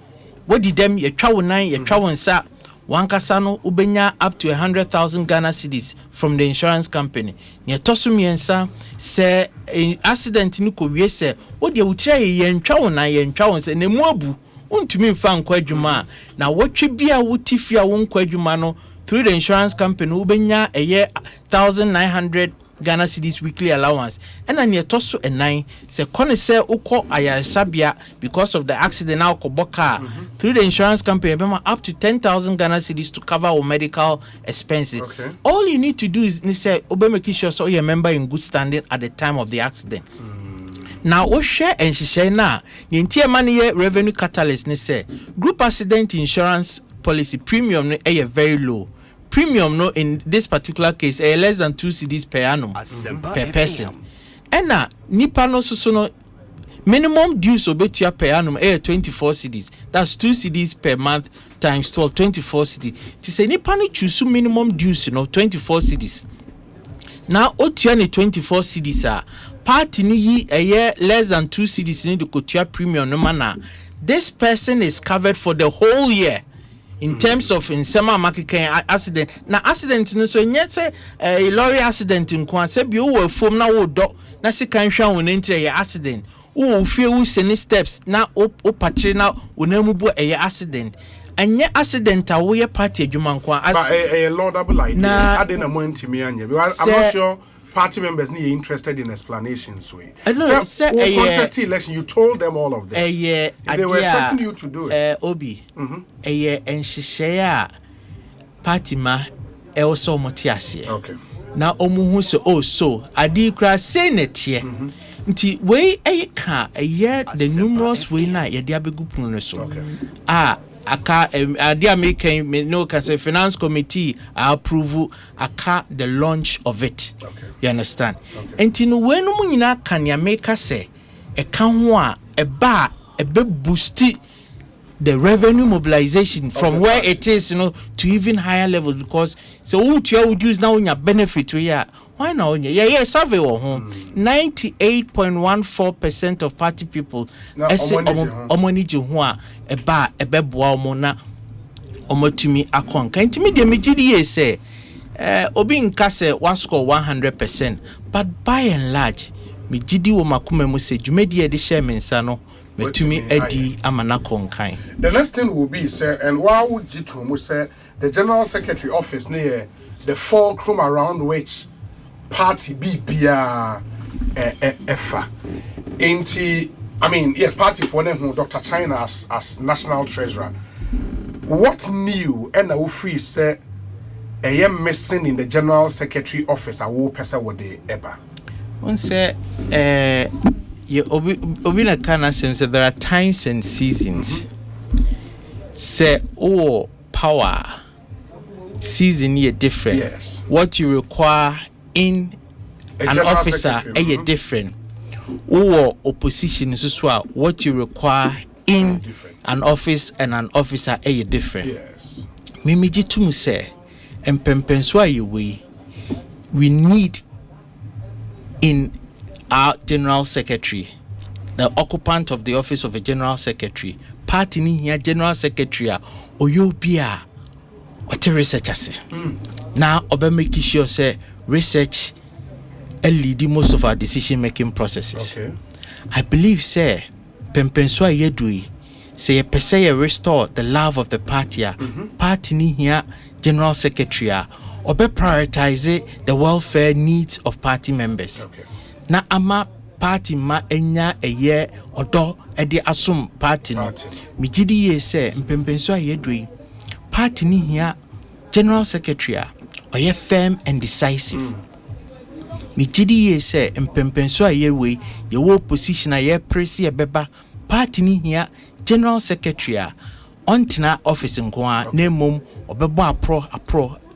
wodi dem yetwa wo nan yetwa wo nsa wankasa no ubenya up to 100,000 Ghana cedis from the insurance company ne tosumiensa se accident ni ko wie se wo de wutire ye ntwa wo nan ye ntwa wo se ne mu abu untumi mfa nkwa adwuma na wotwe bia wotifia wo nkwa adwuma no through the insurance company ubenya eye 1900 Ghana cedis weekly allowance and an yetoso and 9 se kone se uko ayasabia because of the accident now koboka through the insurance company up to 10,000 Ghana cedis to cover our medical expenses. All you need to do is say make sure so you're a member in good standing at the time of the accident. Now what share and she say na the entire money revenue catalyst ni say group accident insurance policy premium is very low. Premium no in this particular case less than 2 cedis per annum per person. And nipa no so no minimum dues obetua per annum 24 cedis. That's 2 cedis per month times 12, 24 cedis. To say nipa no choose minimum dues 24 cedis. Now otua ni 24 cedis party ni yi less than 2 cedis ni the kotua premium no mana. This person is covered for the whole year. In terms of in sema market accident na accident no so nyɛ sɛ lorry accident nko say bi wo fom na wo dɔ na se kan hwa wo ntre yɛ accident wo fie wo sene steps na o patre na wo na mu bo accident anya accident a wo yɛ party adwuma nko but a laudable idea ade na mo ntimi anya because I'm not sure party members need interested in explanations. So, contest election, you told them all of this. They were expecting you to do it. Obi, and she share party ma also motiasi. Okay. Now, omuhu so I did cry saying it here. Nti we ka the numerous way na ye dia begu puno so. Aka adia make no can say finance committee approve aka the launch of it. You understand? Enti no we no nyina kan ya make say e kan ho a e ba e be boost the revenue mobilization from where it is to even higher levels because so what you would use now in your benefit why now survey 98.14% of party people omoniji ho a eba ebeboa omona omotumi akonka ntimi de megidi say obi nka say was score 100% but by and large megidi wo makoma mu say dwumadi e de share mensa no metumi edi amana konkan. The next thing will be say and why would you mu say the general secretary office near the fulcrum around which party BBA EFA. Party for them Dr. China as national treasurer. What new and I free say I am missing in the general secretary office I will person what they ever. One say Obina Kana says there are times and seasons. Say power season is different. Yes. What you require in an officer is different. Or opposition is what you require in an office and an officer is different. Yes. Mimiji tumu say empempenswa we need in our general secretary, the occupant of the office of a general secretary, party ni here general secretary oyobia what research ase. Now obe make sure say research lead most of our decision making processes. Okay. I believe say pempenswa yedui say pese restore the love of the party. Party ni here general secretary obe prioritize the welfare needs of party members. Okay. Na ama party ma enya eye odo ede asum party no migidi ye say mpempenso ayedoi party ni hia general secretary oye firm and decisive migidi ye say mpempenso ayewe ye wo position aye press ye beba party ni hia general secretary ontina office nkoa na mom obebo apro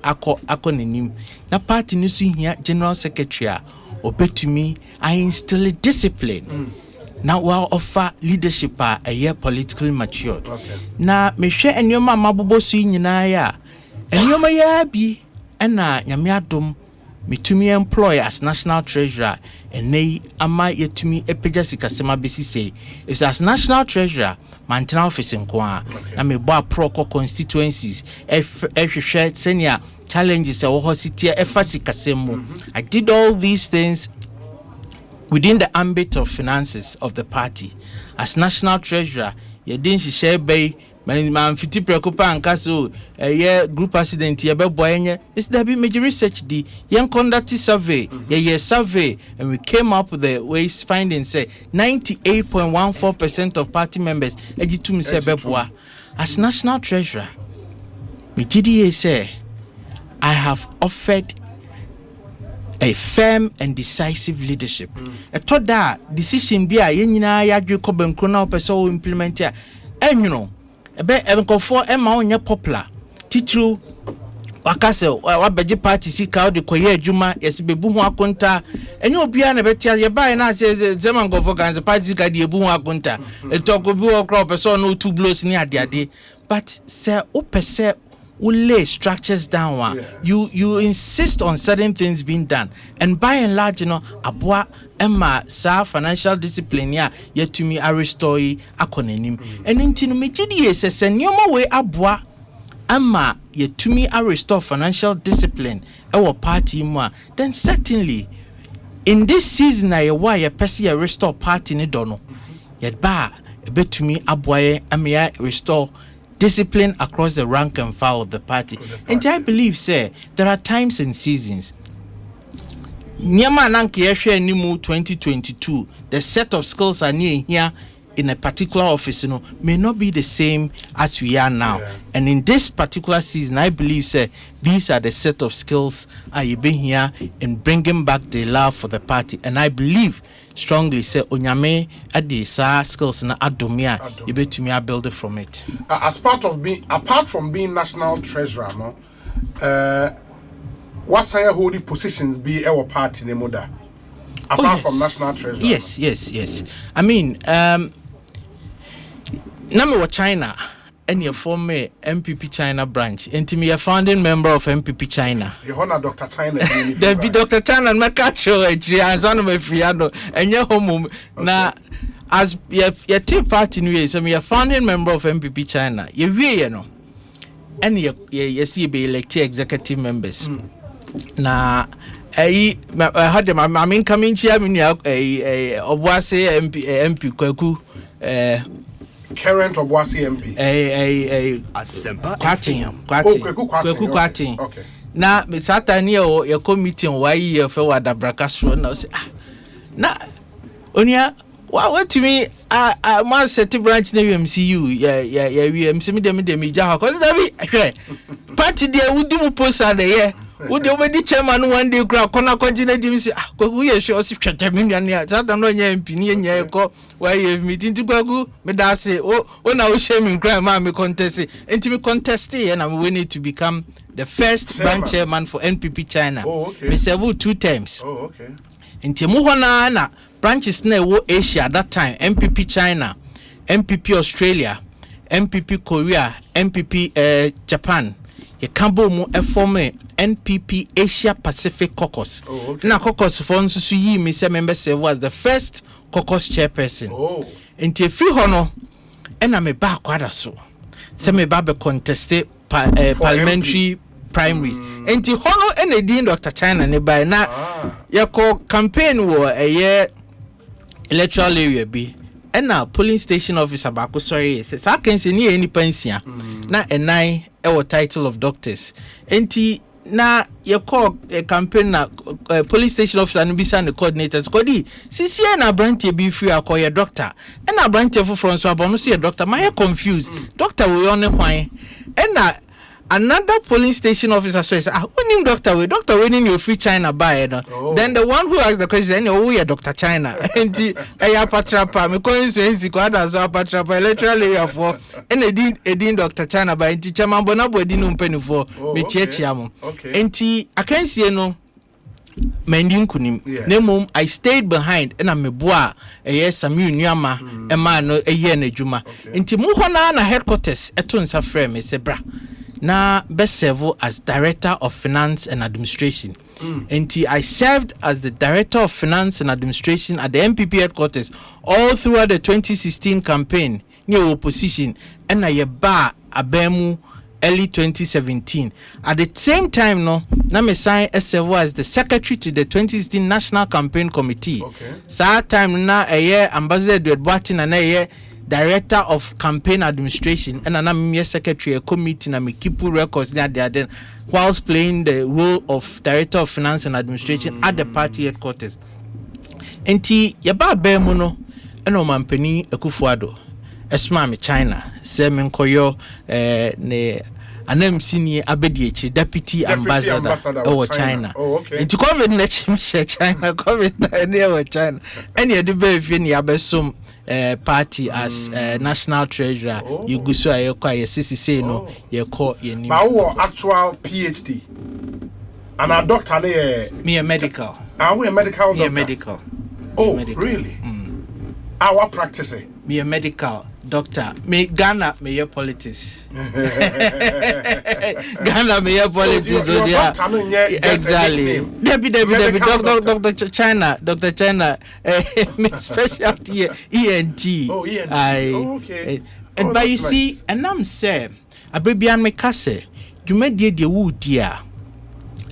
akọ nenim na party ni so hia general secretary obetumi I instill discipline. Now we offer leadership a year politically matured. Na me hwe enoma mabobo so nyina ya. Enoma ya bi na nyame adom metumi employ as national treasurer enei ama yetumi epeja sikasema besi say if as national treasurer mantina office nko a na me bo pro constituencies ehwehwe senior challenges wo hositia efa sikasemu. I did all these things within the ambit of finances of the party as national treasurer. ye din hihye bay man fiti preocupa anka so group accident ye bebo enye is there be major research di yen conduct survey ye survey and we came up with the ways finding say 98.14% of party members ejitum say beboa as national treasurer me GDA say I have offered a firm and decisive leadership. A thought that decision be a yenina ya dwe ko bankro na opeso implement ya enwuno ebe enkofo ema onye popular titru wakase wabeje party sika de koye adwuma yesibebu ho akonta enye obia na betia ye bai na se zema ngofo kan party sika de ebu ho akonta etoko bi wo kro opeso no two blows ni ade but se opese lay structures down. You insist on certain things being done, and by and large, abua emma sa financial discipline yet to me a restore akonenim. And intinu me GDA says nyoma way abua emma yet to me a restore financial discipline our party more. Then certainly in this season I why a person restore party ni dono. Yet ba a bit to me abua emma restore discipline across the rank and file of the party. And I believe, sir, there are times and seasons. Nyama nanke yehwe nimu 2022, the set of skills are near here in a particular office, may not be the same as we are now. Yeah. And in this particular season, I believe, sir, these are the set of skills you've been here in bringing back the love for the party. And I believe strongly, say onyame adi sa skills na adomia yebetumi a build from it. Apart from being national treasurer, what say holding positions be our party ne moda? Apart from national treasurer. Yes. I mean, number China and your former MPP China branch. And me a founding member of MPP China. You honor Dr. China. There be Dr. China and my catcher and my friando and your home now as your tea party in so me a founding member of MPP China. You know. And you see be elected executive members. Now I had them I'm incoming chairman Obwase MP Kwaku current Obwase MP. Asempa. Kwatin. Okay. Na me satani o your committee why you fe wada brakastro na say na onia what to me ma set branch na UMCU ya UMC me dem ja cause that be party there we do post and there would the already chairman one day crowd corner continue to say kwaku ye sure si twete me nua ne that no nya MP ne nya ko why you meeting to kwaku me da say o na o share me crowd ma me contest enti me contest and I'm winning to become the first branch chairman for NPP China. Me serve 2 times. Enti mu hona na branches na wo Asia that time MPP China, MPP Australia, MPP Korea, MPP Japan. Ye kambo mu form NPP Asia Pacific Caucus. Na caucus for nso yi me say member serve as the first caucus chairperson. Enti efi ho no na me ba kwada so. Se me ba be contest parliamentary primaries. Enti ho no na din Dr. China ne by na ye ko campaign wo electoral area bi. Na polling station officer ba ko sorry say sa kan se ni any pensia na enai our title of doctors enti na your call a campaign na police station officer and bisa the coordinators kodi sisi na branch be free akoye doctor and na branch for France so abono see doctor my confused doctor we on hwan and na another police station officer says unim doctor we in your free China buy then the one who asked the question we are Dr. China enti eya patrapa me coincidence ko ada so patrapa electoral area for and edin Dr. China buy enti chairman bona bodi no mpanifo me chiachia mo enti akansie no mending kunim nemom I stayed behind and am meboa sami nuama ema no eye na djuma enti mu hona na headquarters eto nsa frame me se bra na best serve as Director of Finance and Administration. And I served as the Director of Finance and Administration at the MPP headquarters all throughout the 2016 campaign near opposition and I abemu early 2017. At the same time na me sign serve as the Secretary to the 2016 National Campaign Committee. Sa time na Ambassador Edward Boatin and director of campaign administration, and I'm secretary a committee na me keep records there then whilst playing the role of director of finance and administration at the party headquarters. Enti yaba bemu no eno mampani Akufo-Addo esma me China se me nkoyo ne anam senior abediechi deputy ambassador over China. Oh, okay. Enti COVID na chimshe China COVID na over China. Any de be fi ni abesom party as national treasurer. You go so ayekwa ye CCC no ye call ye ni. But who actual PhD? And a doctor me a medical. We a medical doctor. Me a medical. Oh, medical. Really? Our practice. Me a medical doctor. Me Ghana me your politics. Ghana me your politics. Exactly. Debbie Doctor China. Doctor China. Me specialty ENT. Oh, ENT. Okay. And but you see, and I'm saying, a baby and me kase. You made the wood dear.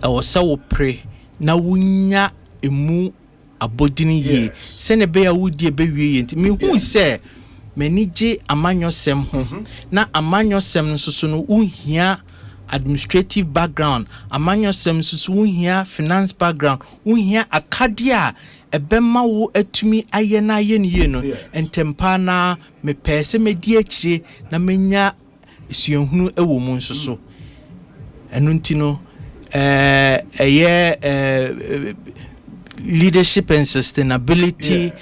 I was so pray. Na wunya emu abodini ye sene be ya wudie be wie enti me hu se manije amanyosem ho na amanyosem no so no unhia administrative background amanyosem so unhia finance background unhia akadia ebema wo atumi aye na aye ne ye no entempa na me pese me di akire na menya esuahunu ewo mu nso so enu ntino leadership and sustainability,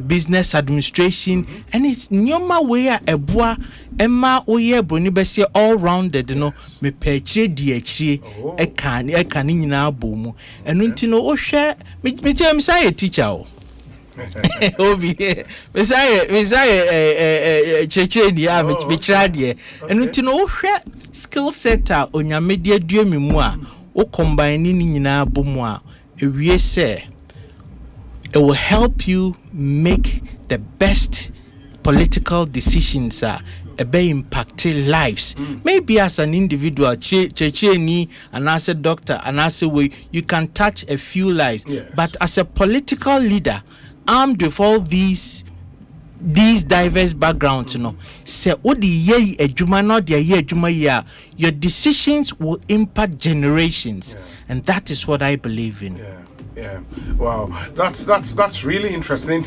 business administration, and it's nyoma way a bois Emma oye broni besi all rounded no me peche di echi e kan nyina bomu enu ntino o hwe me tell say teacher o obi me say cheche ni a me chira de enu ntino o hwe skill set a onyame de adua mi mu a o combine ni nyina bomu a we say it will help you make the best political decisions be impacting lives. Maybe as an individual, checheni and as a doctor and as a way you can touch a few lives. But as a political leader, armed with all these diverse backgrounds, you know, say what the year ejuma not the year ejuma ya, your decisions will impact generations, and that is what I believe in. Yeah. Wow. That's really interesting.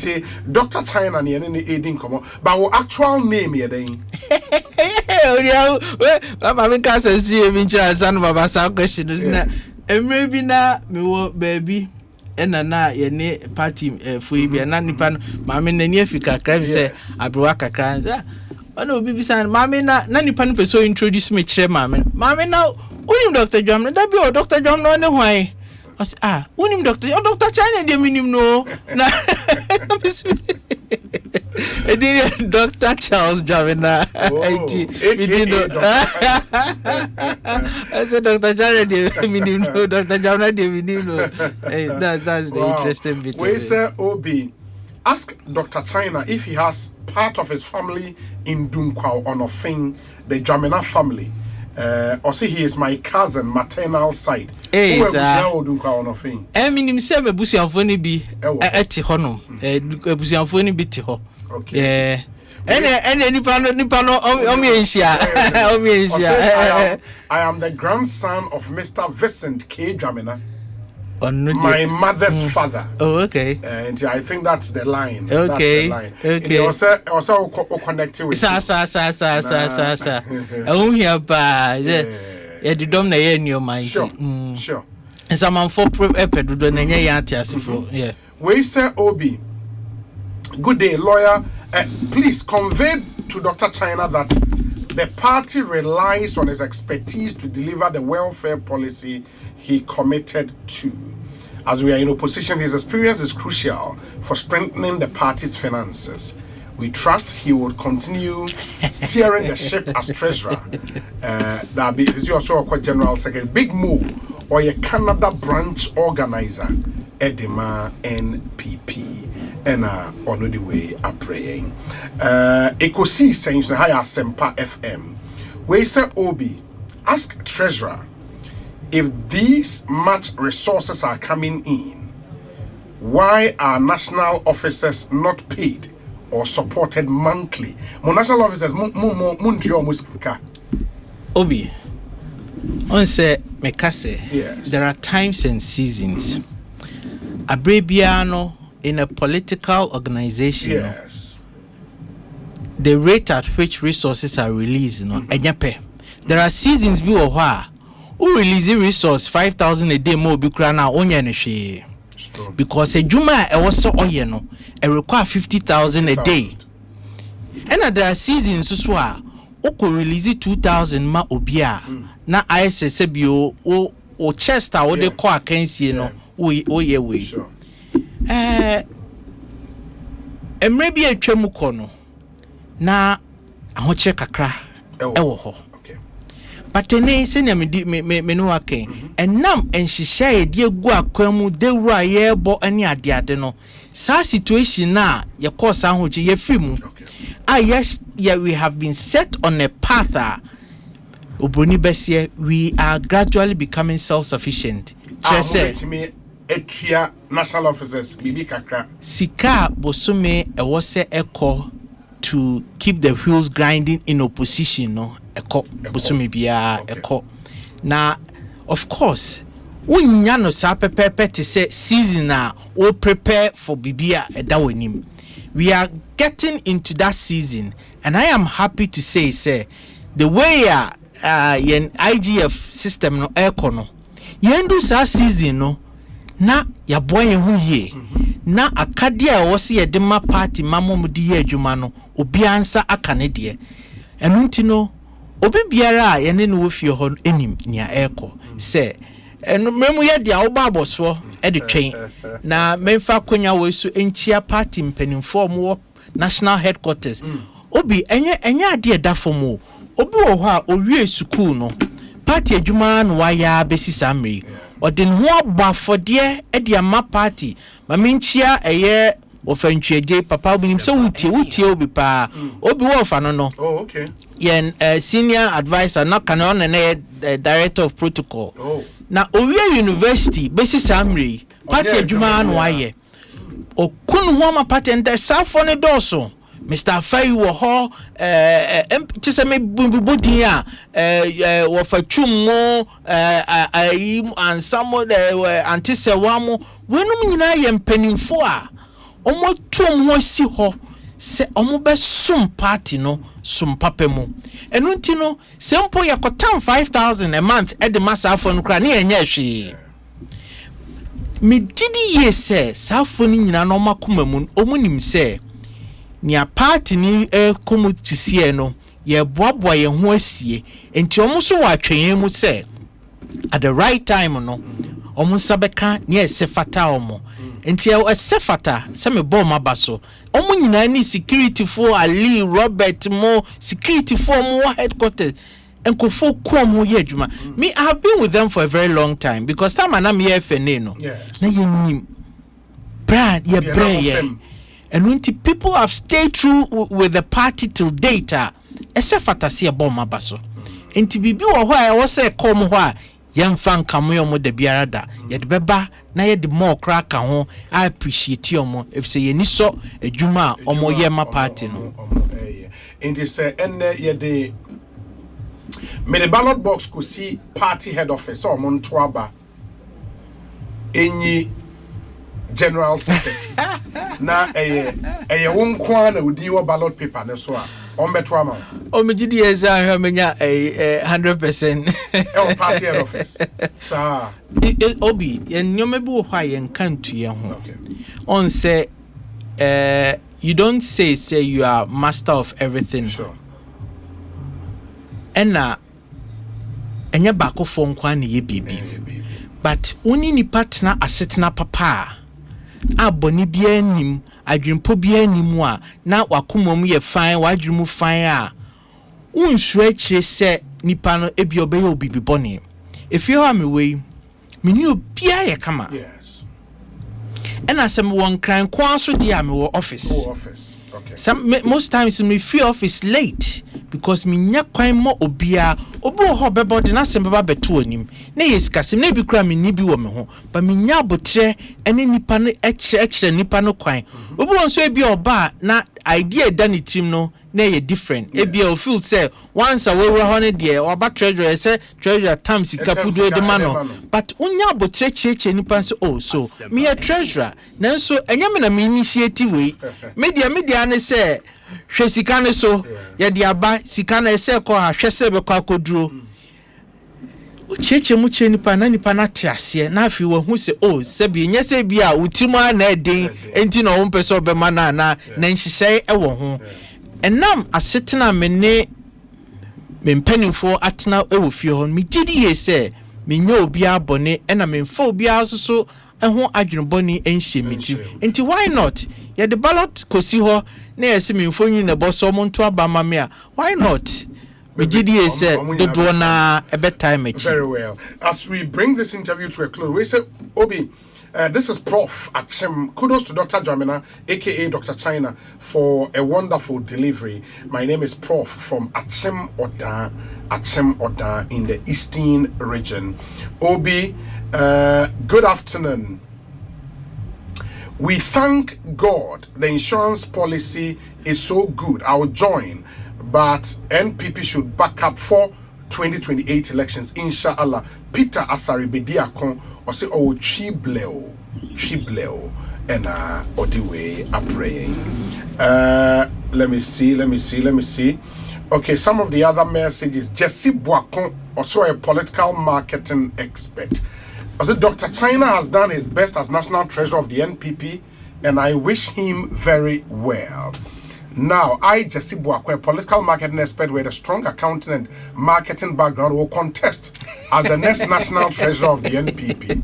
Dr. China ni any aiding come, but our actual name here then. I'm can't see me son baba some question maybe na me wo baby na ye ne party fu bi na nipa mama na ni afika kra say abrowa kakra ona obi bi san mama na nipa no person introduce me kire mama na unim Dr. John da bi o Dr. John no ne hwan unim Dr. China de minim no na Dr. Charles Javina. I said Dr. China de minim no Dr. Javina de minim no. That's the interesting bit. We say Obi ask Dr. China if he has part of his family in Dunkwao on Ofin, the Jamina family. Or say he is my cousin, maternal side. Hey, who was Dunkwao on Ofin? Minim sebe busianfoni bi eti hono. Busianfoni bi ti ho. Okay. Nipa no I am the grandson of Mr. Vincent K. Jamina. My mother's father. Oh, okay. And I think that's the line. Okay. That's the line. Okay. Also connected with sa. Here ba. Yeah, the dom na ye in your mind. Sure. And some for epic do na ye antiasifo. Yeah. We say Obi. Good day, lawyer. Please convey to Dr. China that the party relies on his expertise to deliver the welfare policy he committed to. As we are in opposition, his experience is crucial for strengthening the party's finances. We trust he will continue steering the ship as treasurer. That is also a general secretary. Big move or a Canada branch organizer, Edema NPP. And on the way are praying. Ekosiisen On Asempa FM. We say Obi, ask treasurer if these much resources are coming in, why are national officers not paid or supported monthly. Mo national officers, muska. Obi, on say mekase. Yes. There are times and seasons. Abrebiano in a political organization. Yes. The rate at which resources are released, there are seasons be who release a resource 5,000 a day more because a juma was so require 50,000 a day. And there are seasons so could release 2,000 ma obia na ISSBO o chester or the core cancy we maybe a chemukono na ahoche kakra ewo ho. But tene senya me no ake enam enhihye ye die gu akwamu dewura ye bo ani ade no sa situation na ye course ahoche ye fimu. Yes, yeah, we have been set on a path Obroni Bessie, we are gradually becoming self-sufficient. National officers bibi kakra sika bosume ewose eko to keep the wheels grinding in opposition no eko bosume bia eko na of course unya no sa pepepe te say season na o prepare for bibia edawanim. We are getting into that season and I am happy to say the way yen IGF system no eko no yendu sa season no na ya boye hu ye na akadia wo se ye de ma party mamom di ye adwuma no obi ansa akane de enu no obi biara ye ne no fie ho enim nia eko se enu memu ye dia wo ba aboso e de twen na memfa konya wo su enchia party mpanimfo mo national headquarters obi enye ade da fomo obi wo ho a owie school no party adwuma no wa ya besi samri odin ho abafode e dia ma party ma menchia eye ofantweje papa obinim se wutie obi pa obi wo fa no oh okay yen senior advisor na kan on na director of protocol na owie university besi samri party adwuma no wa ye okunu ho ma party and safo ne doso Mr. Fay wo ho tise me bubudi a wo fa twummo and some antise wamo wenum nyina ye mpanimfo a omo twum ho si ho se omo be sum party no sum papemu enu nti no sempo yakotam 5,000 a month e de masafo no kra ne enye hwe me didi ye se safo ni nyina no makomamu omunim se ni a party ni komu tisie no ye boaboa ye ho asie enti omo so wa atwen mu se at the right time no omo sabeka ni esefata omo enti esefata se me bom abaso omo nyina ni security for Ali Robert mo security for mo headquarters enkofo komo ye adwuma me I have been with them for a very long time because time na me FNA no na ye nim brand ye brand and when people have stayed true with the party till data, except see a bomb abaso. And to be why was a come why young fan come yo mo de biarada, yet beba na ye the more crack home. I appreciate you more if say any so a juma or more yema party no. In this and ye the many ballot box could see party head office or Montwaba any general secretary na won kwa na odi wo ballot paper ne so a on beto ama o me gidi eza ha menya 100% party head office sa obi nyome bi wo hwa ye nkantu ye ho on say you don't say you are master of everything sure ena enya bako fo nkwa na ye bibi but oni ni partner asetna papa aboni bia nim adwempo bia nim a na wakomom ye fine wadwemu fine a unsu akire se nipa no ebi obeye obibi bone efi ho amewei meni obia ye kama yes ena sem won kran kwa so dia me wo office Most times me free office late because me nya kwan mo obia obi ho bebody na semba beto anim na yesikasem na bi kura me ni bi wo me ho but me nya abotre ene nipa no ekire nipa no kwan obi won so ebi oba na idea dani team no na ye different ebi o feel say once a we ho ne de oba treasurer say treasurer tam sika pudu de mano but unya abotre chieche nipa so oh so me a treasurer nanso enya me na me initiative we media ne say hwe sika ne so ye de aba sika na ese ko ha hwe se be kwa koduro ucheche mu che nipa na te ase na afi wo hu se oh se bi nya se bi a utimu na edin enti na wo mpese obema na nhihye e wo ho enam asetena me mpanimfo atena e wo fie ho me gidi ye se me nya obi abone e na me mfa obi asoso ho adwenboni enhye meti enti why not ye the ballot kosi ho na yesi me mfonyi na boso mo nto abama me a why not we did here say the drona a bit time. Very well. As we bring this interview to a close, we say, Obi, this is Prof. Atsem. Kudos to Dr. Jamina, aka Dr. China, for a wonderful delivery. My name is Prof. from Atsem Oda in the Eastern region. Obi, good afternoon. We thank God the insurance policy is so good. I'll join. But NPP should back up for 2028 elections, inshallah. Peter Asari Bediakon or say oh chibleo and Odiwe are praying. Let me see. Okay, some of the other messages. Jesse Boakon, also a political marketing expert. Also, Dr. China has done his best as National Treasurer of the NPP, and I wish him very well. Now, Jesse Boakwe, a political marketing expert with a strong accounting and marketing background, will contest as the next national treasurer of the NPP.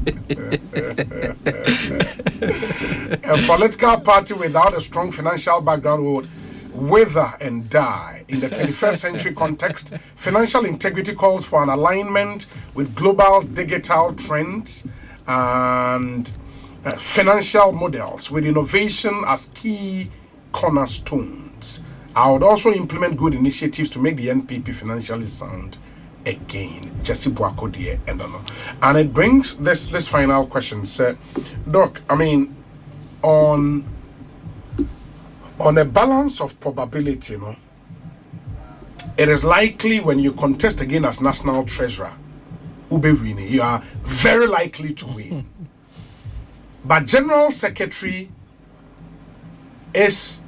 A political party without a strong financial background would wither and die. In the 21st century context, financial integrity calls for an alignment with global digital trends and financial models with innovation as key cornerstones. I would also implement good initiatives to make the NPP financially sound again. Jesse Boako dear and it brings this final question, sir. Doc, I mean, on a balance of probability, you know, it is likely when you contest again as national treasurer, Ubewini, you are very likely to win. But general secretary is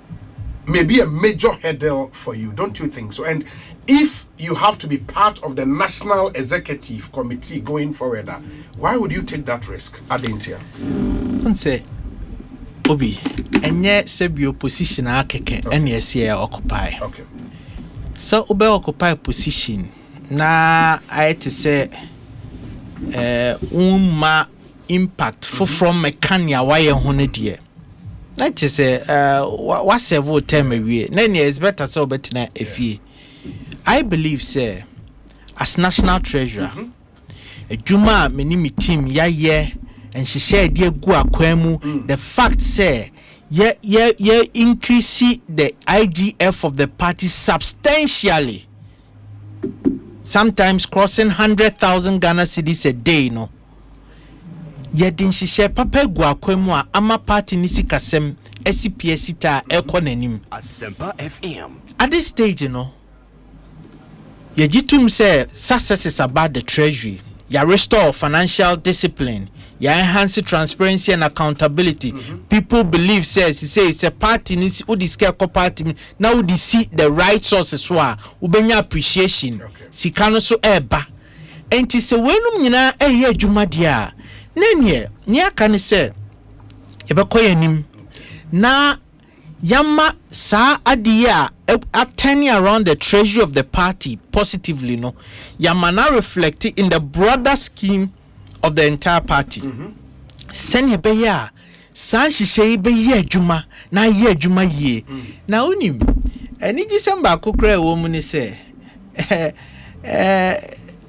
maybe a major hurdle for you, don't you think so? And if you have to be part of the National Executive Committee going forward, why would you take that risk? Adintia. Say, Obi, and yet Sebio position akeke and yes, occupy. Okay. So Obe occupy position. Na I to say impact from mekania why honedie. Let's just say, what's several time a year? Then it's better so better if ye. I believe, sir, as national treasurer, a Juma minimi team, and she said, dear Gua Kwemu, the fact, sir, increase the IGF of the party substantially. Sometimes crossing 100,000 Ghana cedis a day, no. Yedin shishe papa gwa kwemu a ama party nisi kasem SCPS ta ekonanim Asempa FM. At this stage, you know, yejitum say success is about the treasury. Ya restore financial discipline. Ya enhance transparency and accountability. People believe it's a party nisi udiske ko party now udi see the right sources wa ubenya appreciation. Sikano so eba. Enti se wenum nyina eye adwuma dia. Nenye aka ne se ebekoye nim na yama sa adiya attending around the treasury of the party positively, no yama na reflect in the broader scheme of the entire party. Send be ya san hihye be ye adwuma na ye adwuma ye na onim eni December kokra wo mu ne se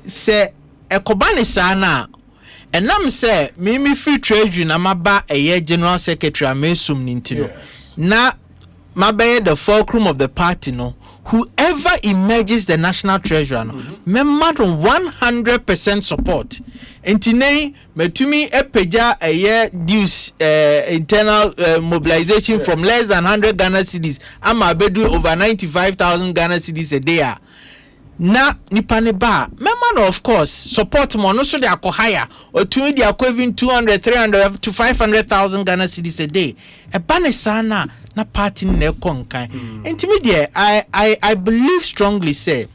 se ekobane sa na and nam say me free treasury na maba a year general secretary amesum nintino na mabe the fulcrum of the party no whoever emerges the national treasurer no member 100% support entine metumi epeja a year dues internal mobilization from less than 100 Ghana cedis ama bedu over 95,000 Ghana cedis a day. Na nipane ba member of course support mo no so they are higher or to me they are even 200 300 to 500,000 Ghana cedis a day e bane sana na party na konkan intimidate I believe strongly say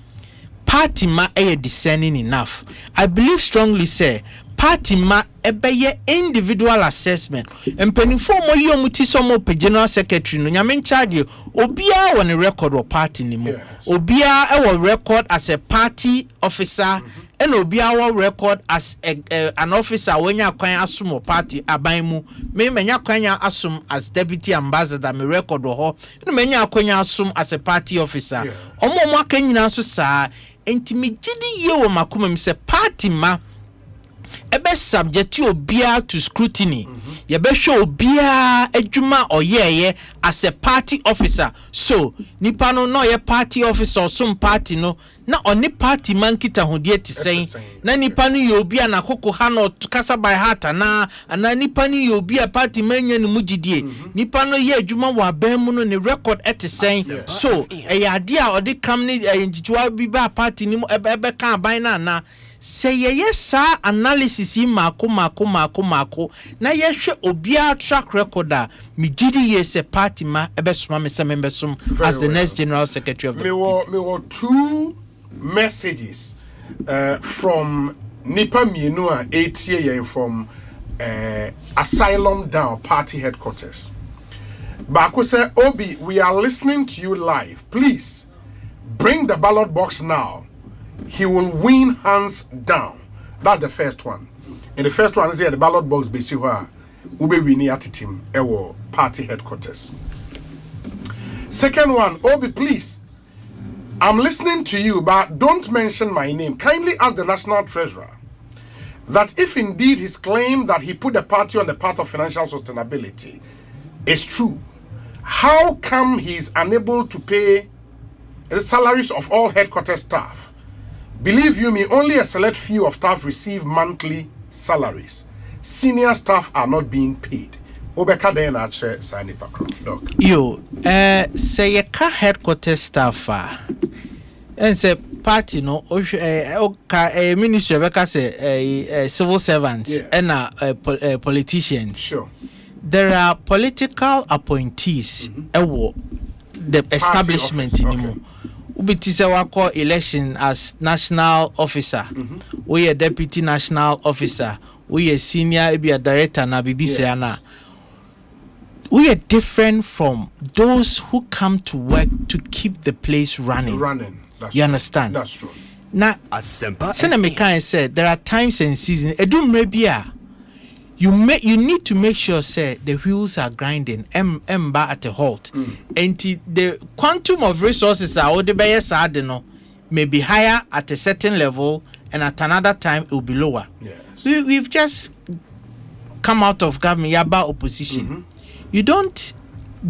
party ma discerning enough. I believe strongly say party ma ebeye individual assessment empenifo mo yi omuti so mo general secretary no nyame charge obia won record or party ni mo obia e record as a party officer and obia wo record as an officer when ya kwan asum party aban mu me menya kwan asum as deputy ambassador me record ho no menya kwan asum as a party officer omo mo aka nyina so saa entimigidi ye wo makoma mi se party ma ebe subject obia to scrutiny ye be show obia adwuma oyeye as a party officer so nipa no ye party officer or some party no na oni party man kita hodie ti sen na nipa no ye obia na koko ha no kasa by heart na nipa no ye obia party manya ni mugidie nipa no ye adwuma wa ban mu no ne record etisen so e ade a odi kam ni njitwa bi ba party ni ebe kan ban na say yes sir analysis mako na yehwe obia track recorder mi gidi yes party ma ebesoma me semembesum as the next general secretary of the me were two messages from Nipa Mienua 8 year from Asylum Down Party headquarters. Bako say Obi, we are listening to you live. Please bring the ballot box now. He will win hands down. That's the first one. And the first one is here the ballot box basically ube wini at team ewo party headquarters. Second one, Obi, please. I'm listening to you, but don't mention my name. Kindly ask the National Treasurer that if indeed his claim that he put the party on the path of financial sustainability is true, how come he is unable to pay the salaries of all headquarters staff? Believe you me, only a select few of staff receive monthly salaries. Senior staff are not being paid. Obeka den ache sani pakro. Yo, say ye ka headquarters staff and say party no ministry beka say civil servants and politicians. Sure. There are political appointees the establishment anymore. Ubitise wako election as national officer. We a deputy national officer. We a senior be a director na BBC ana. We are different from those who come to work to keep the place running. You understand? That's true. Now, Senator McCann said there are times and seasons. You need to make sure say the wheels are grinding emba at a halt and the quantum of resources are may be higher at a certain level and at another time it will be lower. We've just come out of government yaba opposition. You don't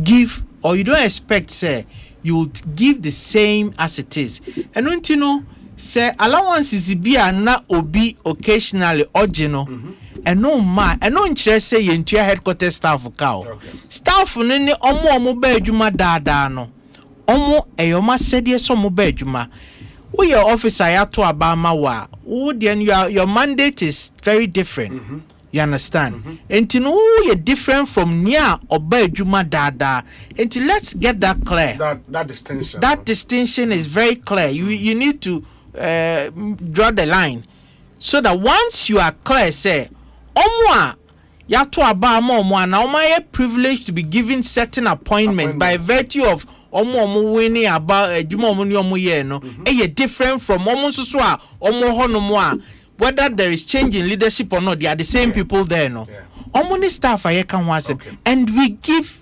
give or you don't expect say you would give the same as it is and don't you know say allowances be na obi occasionally original and no man and no interest say your headquarters staff cow staff no ni omo ba adwuma daada no omo eyoma sedie so mo ba adwuma we your officer ya to abama wa wo then your mandate is very different. You understand? Until you're different from near or by Juma Dada. Until let's get that clear. That distinction. That distinction is very clear. You need to draw the line so that once you are clear, say, Omwa yato abama omwa na omwa privileged to be given certain appointment by virtue of omo winning about Juma omo ye no. Different from omo susu a omo hono whether there is change in leadership or not, they are the same people there, no. Omni staff are and we give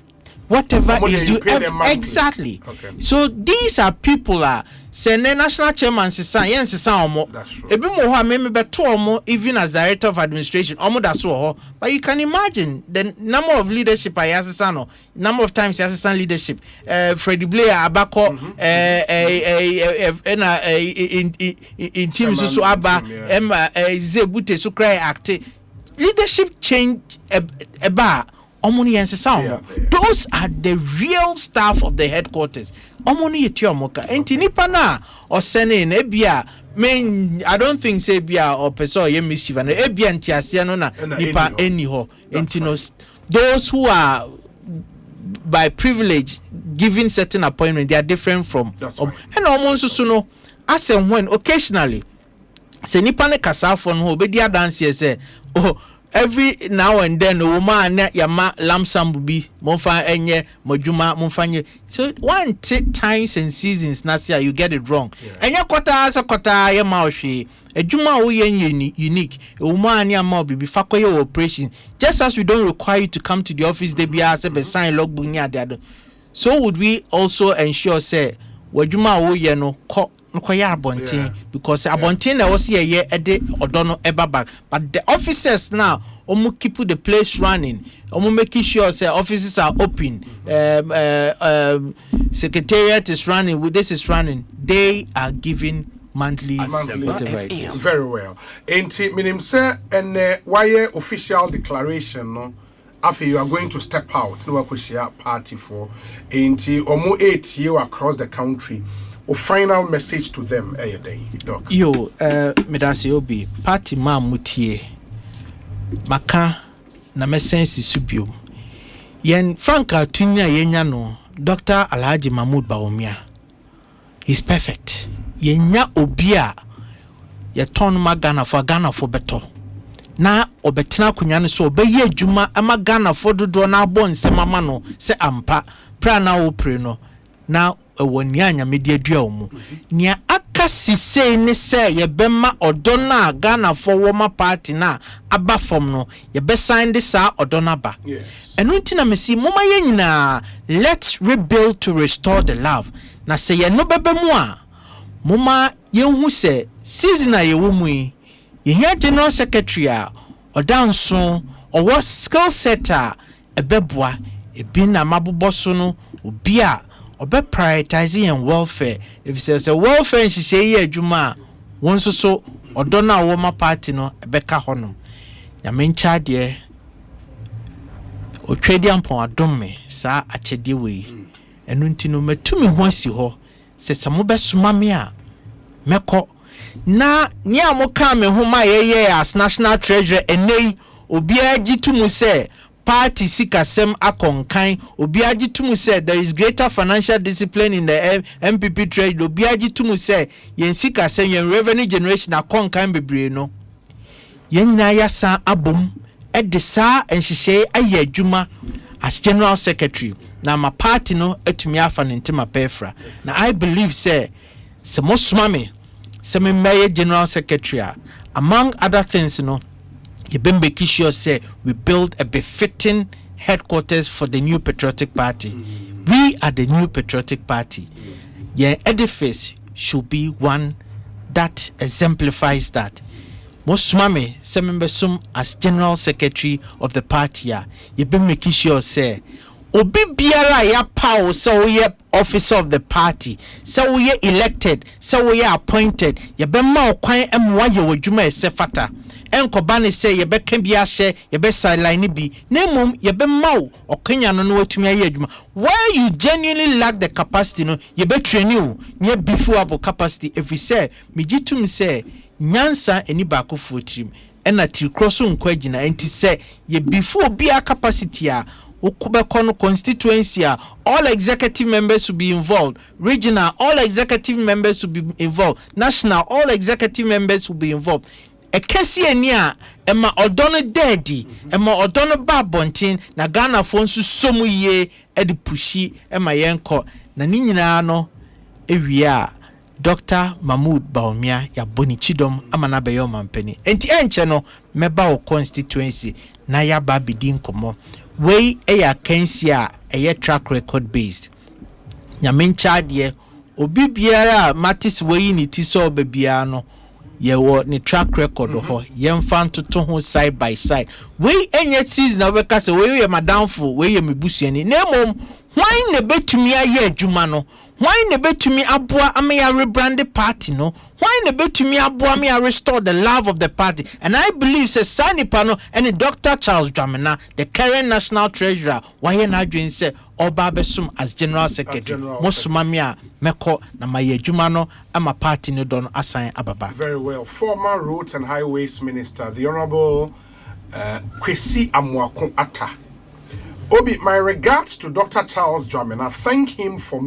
whatever is due exactly. Okay. So these are people say national chairman sisan yen sisan omo. Ebi mo ho me beto omo even as director of administration omo da so ho. But you can imagine the number of leadership I sisan no, number of times sisan leadership. Freddie Blair abako in team so aba zebute so cry act. Leadership change eba. Those are the real staff of the headquarters. Omoni etiomoka. Enti nipa na or sene ebia main I don't think say bia or person ye mischief and ebia ntiasia no na nipa eniho. Enti no those who are by privilege given certain appointment they are different from and almost so no as and when occasionally say nipa ne kasa for no obedi adanse say oh every now and then woman yama lamsam bi monfa enye modjuma monfanye so one times and seasons nasia you get it wrong enye kwata ye ma ohwe adwuma wo ye unique woman yama bi fakoye operation just as we don't require you to come to the office they be as be sign logbook ni ade so would we also ensure say wadwuma wo ye no because abontin na was here ede odono eba back but the officers now keep the place running making sure say offices are open secretariat is running this is running they are giving monthly very well enti minim say and why official declaration no after you are going to step out no akoshia party for enti omo 8 year across the country. A final message to them day, Doc. Yo, Medasi Obi, party ma mutie. Maka na mesensi subio. Yen Franka tunya yenya no, Dr. Alhaji Mahmoud Bawumia. He's perfect. Yenya obia ye ton magana for beto. Na obetina kunyane so obeye juma ama Ghana for dodo na bon se mama no se ampa pra na opre no. Na wonyanya media dua mu nia aka sise ni se ye bema odona Ghana for woma party na aba from no ye be sign this odona ba enu ntina mesi moma ye nyina let's rebuild to restore the love na se ye no bebe mu a moma ye hu se season ye wo mu ye here general secretary a odanso or skill setter ebeboa ebi na maboboso no obi a obe prioritizing and welfare if says a welfare she say ye adwuma won so odona woma party no ebeka honom ya mencha de o trade ampon adome sa achede we enu ntino matumi ho asi ho se samo besoma me a meko na ni amoka me ho ma ye as national treasurer enei obi agitumu se party sikasem akonkan obiaji tumu said there is greater financial discipline in the MPP trade obiaji tumu said yen sikasem yen revenue generation akonkan bebre no yen nyina yasa abom edisa enhihye aye adwuma as general secretary na ma party no etumi afa ne ntima pefra na I believe say se mosoma me se me maye general secretary among other things no you been making sure say we build a befitting headquarters for the new patriotic party. We are the new patriotic party. Your edifice should be one that exemplifies that. Mosmame Semembesum as general secretary of the party, you been making sure say obi biara ya power so ye officer of the party so ye elected so ye appointed ye be ma okwan emwa ye wadwuma esefata enkoba ne say ye be kan bi ahye ye be sideline bi na mum ye be ma okanya no no watumi aye adwuma where you genuinely lack the capacity no ye be train you near before able capacity if we say mijitum say nyansa eni ba ko fuotrim ena trikroso nkwagina enti say ye before bia capacity a Ukubekono constituency, all executive members will be involved. Regional, all executive members will be involved. National, all executive members will be involved. Ekesi enia ema odono dedi, ema odono babontin na Ghana fonsu somu ye edi pushi ema yenko na ninyina no ewia Dr. Mahmoud Bawumia ya boni chidom ama na beyo mampeni. Enti enche no meba o constituency na ya babidi nkomo. we eya kensia eye track record based nyame nchade obi biara matis we ni ti so obia no ye wo ni track record ho yemfa ntoto ho side by side we enye season na we ka se we ye madamfo we ye mebusuani na mom why ne betumi aye adwuma no why ne betumi aboa ameya rebrand party no why ne betumi aboa me restore the love of the party and I believe say Sanipa no and Dr. Charles Dramina the current national treasurer why na adwen say oba besum as general secretary mosumamia meko na maye adwuma no ama party no don assign ababa. Very well. Former Roads and Highways Minister the Honorable Kwesi Amoako Atta. Obi, my regards to Dr. Charles Dramina. Thank him for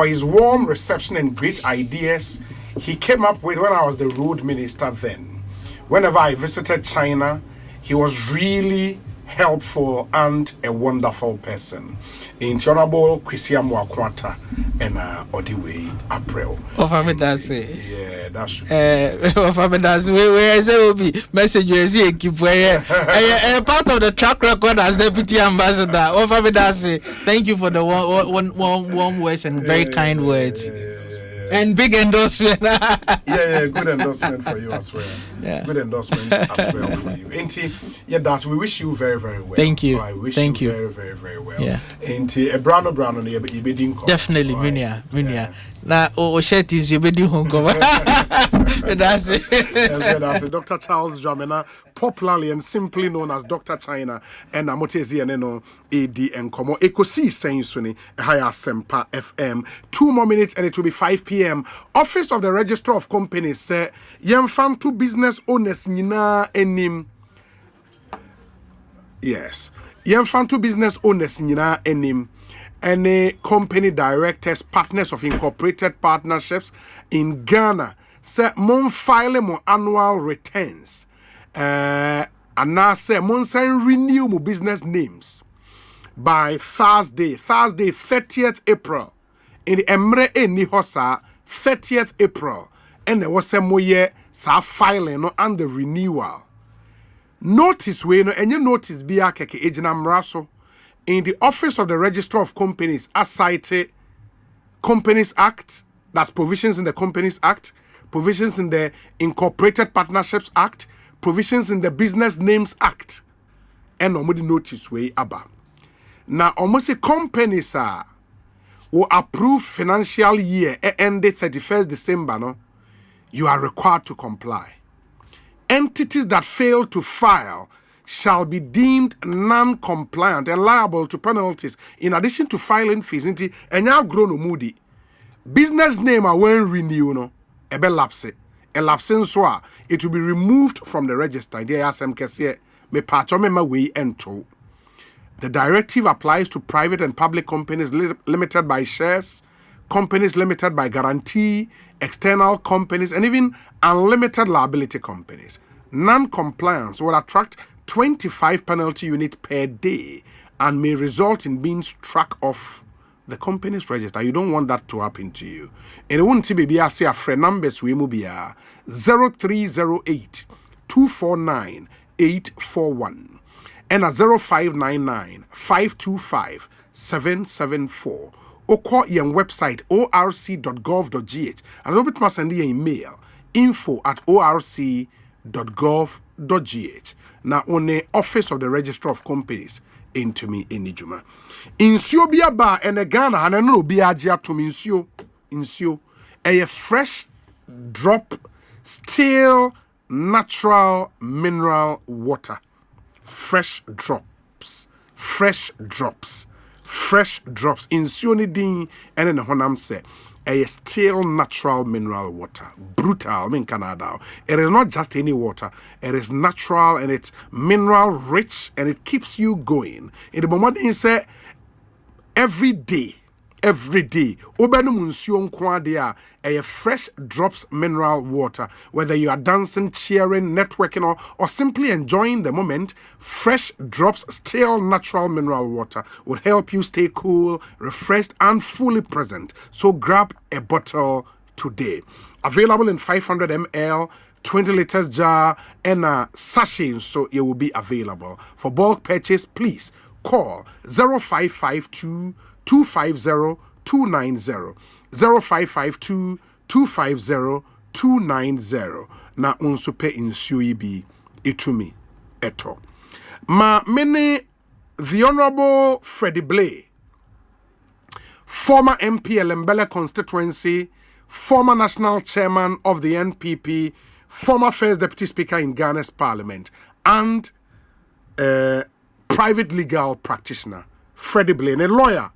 his warm reception and great ideas he came up with when I was the road minister then. Whenever I visited China, he was really helpful and a wonderful person. In Honorable Kwesi Amoako Atta and Odiwe April. Yeah, that's where will be messages here keep part of the track record as deputy ambassador. Thank you for the warm words and very kind words. And big endorsement. Good endorsement for you as well. Good endorsement as well for you. Auntie, that's we wish you very, very well. Thank you. I wish Thank you very, very, very well. Auntie, a brown definitely, Minia. Na shirt is you bedi hongo. That's it. That's Dr. Charles Dramina, popularly and simply known as Dr. China, and Amotezi and AD and Komo Ekosiisen Suni Asempa FM. 2 more minutes and it will be 5 p.m. Office of the Registrar of Companies say Yemfam to business owners nina enim. Yes. Yemfam to business owners nina enim. Any company directors, partners of incorporated partnerships in Ghana say mon file mo annual returns. And now say mon sign renew mo business names by Thursday 30th April. In the Emre Eni Hosa 30th April. And there was some year sa filing no and the renewal. Notice we no any notice be a keke ejina mraso. In the Office of the Registrar of Companies, as cited Companies Act, that's provisions in the Companies Act, provisions in the Incorporated Partnerships Act, provisions in the Business Names Act, and almost notice way about. Now, almost a companies will approve financial year ended 31st December, no, you are required to comply. Entities that fail to file shall be deemed non-compliant and liable to penalties in addition to filing fees. And now grown moody. Business name are when renew no ebe lapse. A lapse so it will be removed from the register. Me pacho me way ento. The directive applies to private and public companies limited by shares, companies limited by guarantee, external companies, and even unlimited liability companies. Non-compliance will attract 25 penalty units per day and may result in being struck off the company's register. You don't want that to happen to you. And it won't be a say a friend numbers we will be 0308 249 841 and a 0599 525 774 or call your website orc.gov.gh and a little bit more send you an email info@orc.gov.gh. Now on the Office of the Registrar of Companies into me in Nijuma. Insio bia ba and Ghana and no biaja to insio a fresh drop still natural mineral water. Fresh drops. Insio ni din and then honam say a still natural mineral water. Brutal in Canada. It is not just any water. It is natural and it's mineral rich and it keeps you going. In the moment you say every day. Obenum nsuo nkwa de a fresh drops mineral water. Whether you are dancing, cheering, networking or simply enjoying the moment, fresh drops still natural mineral water will help you stay cool, refreshed and fully present. So grab a bottle today. Available in 500 ml, 20 liters jar and a sachet, so it will be available. For bulk purchase, please call 0552 250 290 0552 250 290 na unso pe insuo yi bi etumi eto ma mene the Honorable Freddie Blay, former MP Elembele constituency, former national chairman of the NPP, former first deputy speaker in Ghana's parliament, and private legal practitioner, Freddie Blay, a lawyer,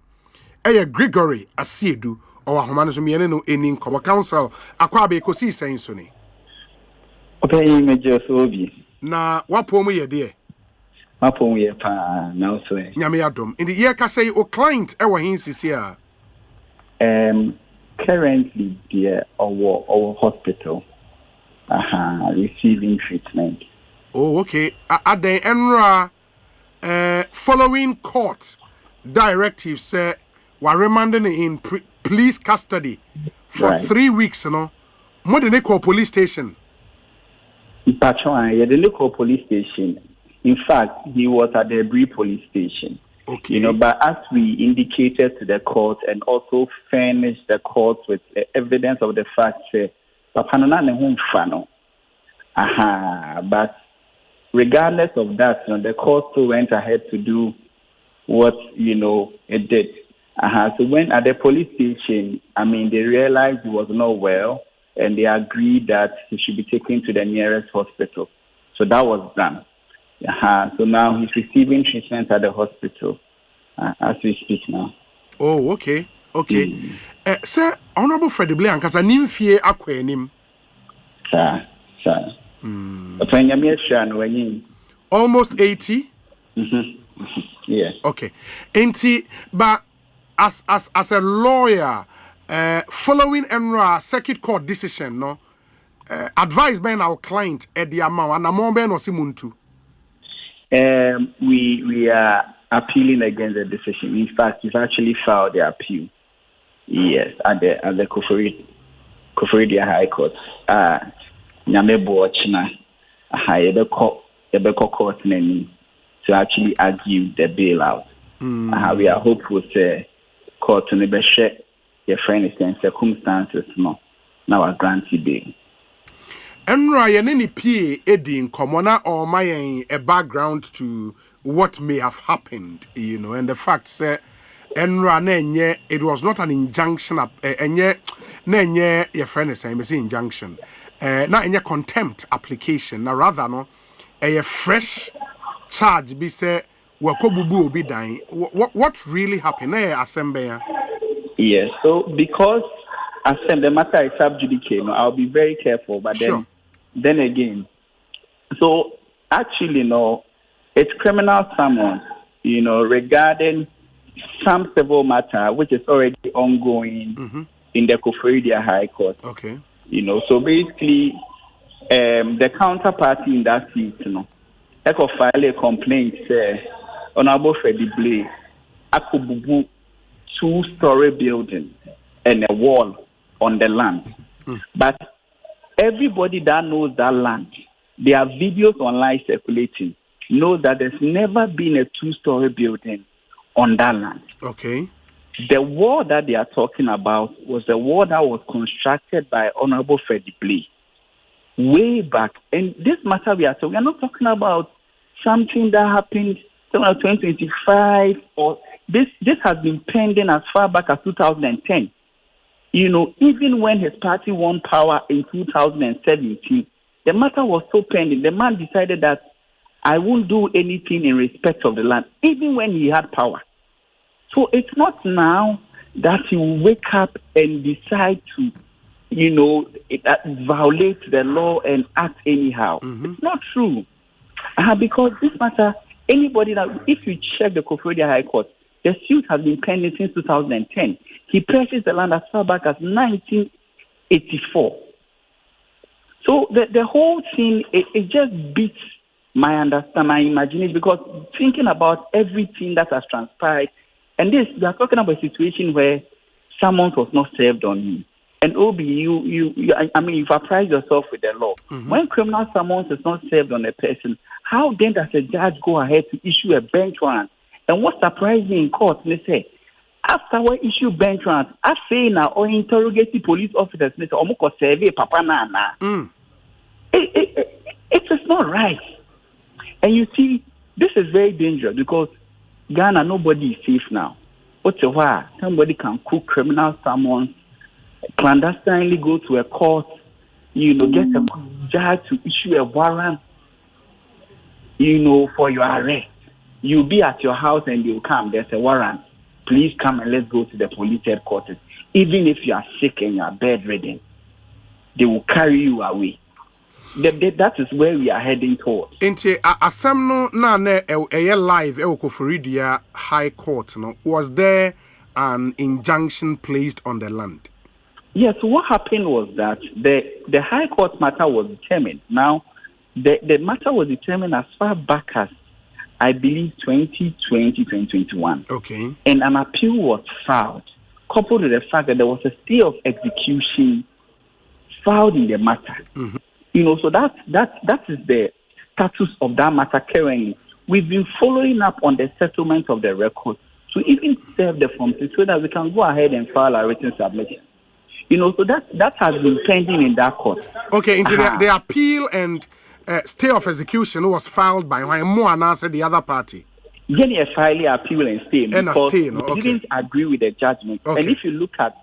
Gregory Asiedu, or Ahomanu no Enin Common Council, Akwabe Ekosiisen Soni. Okay, Major Sobi. Na wapomu ye dear. Mapo ye pa now so. Nyame adom. In the year ka say o client e wa hinsis here. Currently dear our hospital receiving treatment. Oh, okay. At the enra following court directives say were remanded in police custody for 3 weeks, you know. More than call police station. Patron, yeah, the local police station. In fact, he was at the Bree police station. Okay. You know, but as we indicated to the court and also furnished the court with evidence of the fact that but regardless of that, you know, the court still went ahead to do what, you know, it did. So when at the police station, I mean, they realized he was not well and they agreed that he should be taken to the nearest hospital. So that was done. So now he's receiving treatment at the hospital as we speak now. Oh, okay. Okay. Sir, Honorable Freddie Blay, because I need fear aquanim. Sir. Almost 80? Yes. Okay. But as a lawyer, following Enra circuit court decision, no, advised by our client at the amount and amount ben or simuntu. We are appealing against the decision. In fact, we've actually filed the appeal. Yes, at the Koforidua High Court. Nyamebo Ochina, Yebeko Court name to actually argue the bailout. We are hopeful to court to negotiate your friend and circumstances no now a granted bail. Enra any PA Edding Commona or my a background to what may have happened, you know, and the fact that Enra nenye it was not an injunction enye nenye your friend is saying injunction. Not in your contempt application, now rather no a fresh charge be say wakobubu be dying. What really happened? Asempa. Yes, so because the matter is sub judice, I'll be very careful, but then again, so actually, no, it's criminal summons, you know, regarding some civil matter which is already ongoing in the Koforidua High Court. Okay. You know, so basically, the counterparty in that case, you know, Echo file a complaint, Honorable Freddie Blay, Akububu 2-story building and a wall on the land. But everybody that knows that land, there are videos online circulating, knows that there's never been a 2-story building on that land. Okay. The wall that they are talking about was a wall that was constructed by Honorable Freddie Blay way back. And this matter we are not talking about something that happened in 2025 or this has been pending as far back as 2010. You know, even when his party won power in 2017, the matter was so pending. The man decided that I won't do anything in respect of the land, even when he had power. So it's not now that he will wake up and decide to, you know, violate the law and act anyhow. It's not true. Because this matter, anybody that, if you check the Koforidua High Court, the suit has been pending since 2010. He purchased the land as far back as 1984. So the whole thing, it just beats my imagination, because thinking about everything that has transpired, and we are talking about a situation where someone was not served on him. And Obi, you've apprised yourself with the law. When criminal summons is not served on a person, how then does a judge go ahead to issue a bench warrant And what surprised me in court, they say, after we issue bench warrant, I say now or interrogate the police officers, they say, "Omoko survey papa na." It is not right. And you see, this is very dangerous because Ghana, nobody is safe now. What's a why? Somebody can cook criminal summons, clandestinely go to a court, get a judge to issue a warrant, for your arrest. You'll be at your house and you'll come. There's a warrant. Please come and let's go to the police headquarters. Even if you are sick and you are bedridden, they will carry you away. That is where we are heading towards. Into Asemno na live Ekoforidia High Court. No, was there an injunction placed on the land? Yes. So what happened was that the High Court matter was determined. Now, the matter was determined as far back as I believe 2020, 2021. Okay. And an appeal was filed, coupled with the fact that there was a stay of execution filed in the matter. Mm-hmm. So that is the status of that matter currently. We've been following up on the settlement of the record to even serve the form so that we can go ahead and file a written submission. So that has been pending in that court. Okay, into the appeal and stay of execution was filed by Moana, said the other party. Then a file appeal and stay because they didn't agree with the judgment. Okay. And if you look at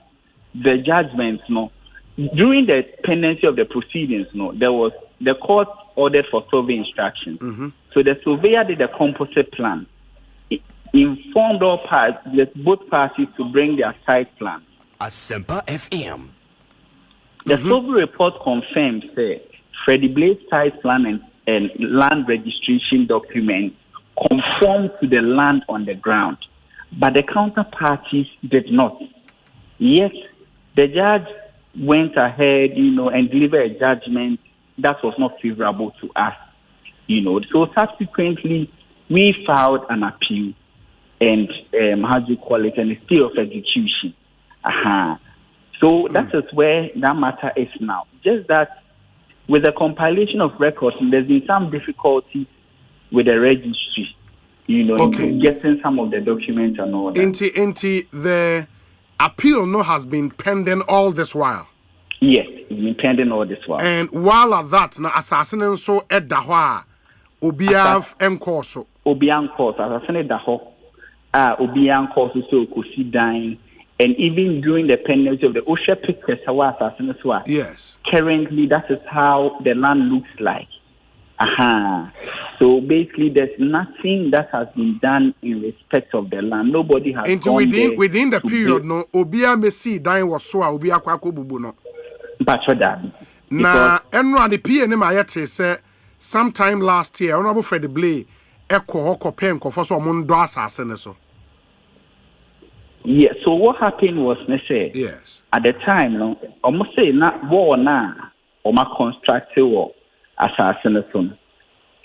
the judgments, during the pendency of the proceedings, there was the court ordered for survey instructions. Mm-hmm. So the surveyor did a composite plan. It informed all parties, both parties, to bring their side plan. Asempa FM. The survey report confirmed that Freddie Blade's side plan and land registration documents conform to the land on the ground, but the counterparties did not. Yet the judge went ahead, and delivered a judgment that was not favorable to us, So subsequently, we filed an appeal and and a stay of execution. So that is where that matter is now. Just that with the compilation of records, there's been some difficulty with the registry, getting some of the documents and all that. Into the appeal has been pending all this while. Yes, it's been pending all this while. And while at that, now assassin so at Dahwa, Obiav Encoso. Obian course, assassin Daho, Obian course so Kusi dying, and even during the pendency of the Osha pictures, assassin as well. Yes. Currently, that is how the land looks like. So basically, there's nothing that has been done in respect of the land. Nobody has. Into within the period, no Obia Messi dying was so Obia Kwako Bubu no. Na enra the PNM ayete say sometime last year, Honorable Freddie Blay Eko pen for so mundo assassin so. Yeah. So what happened was, yes, at the time, almost say not war na or my constructive war. Assassin.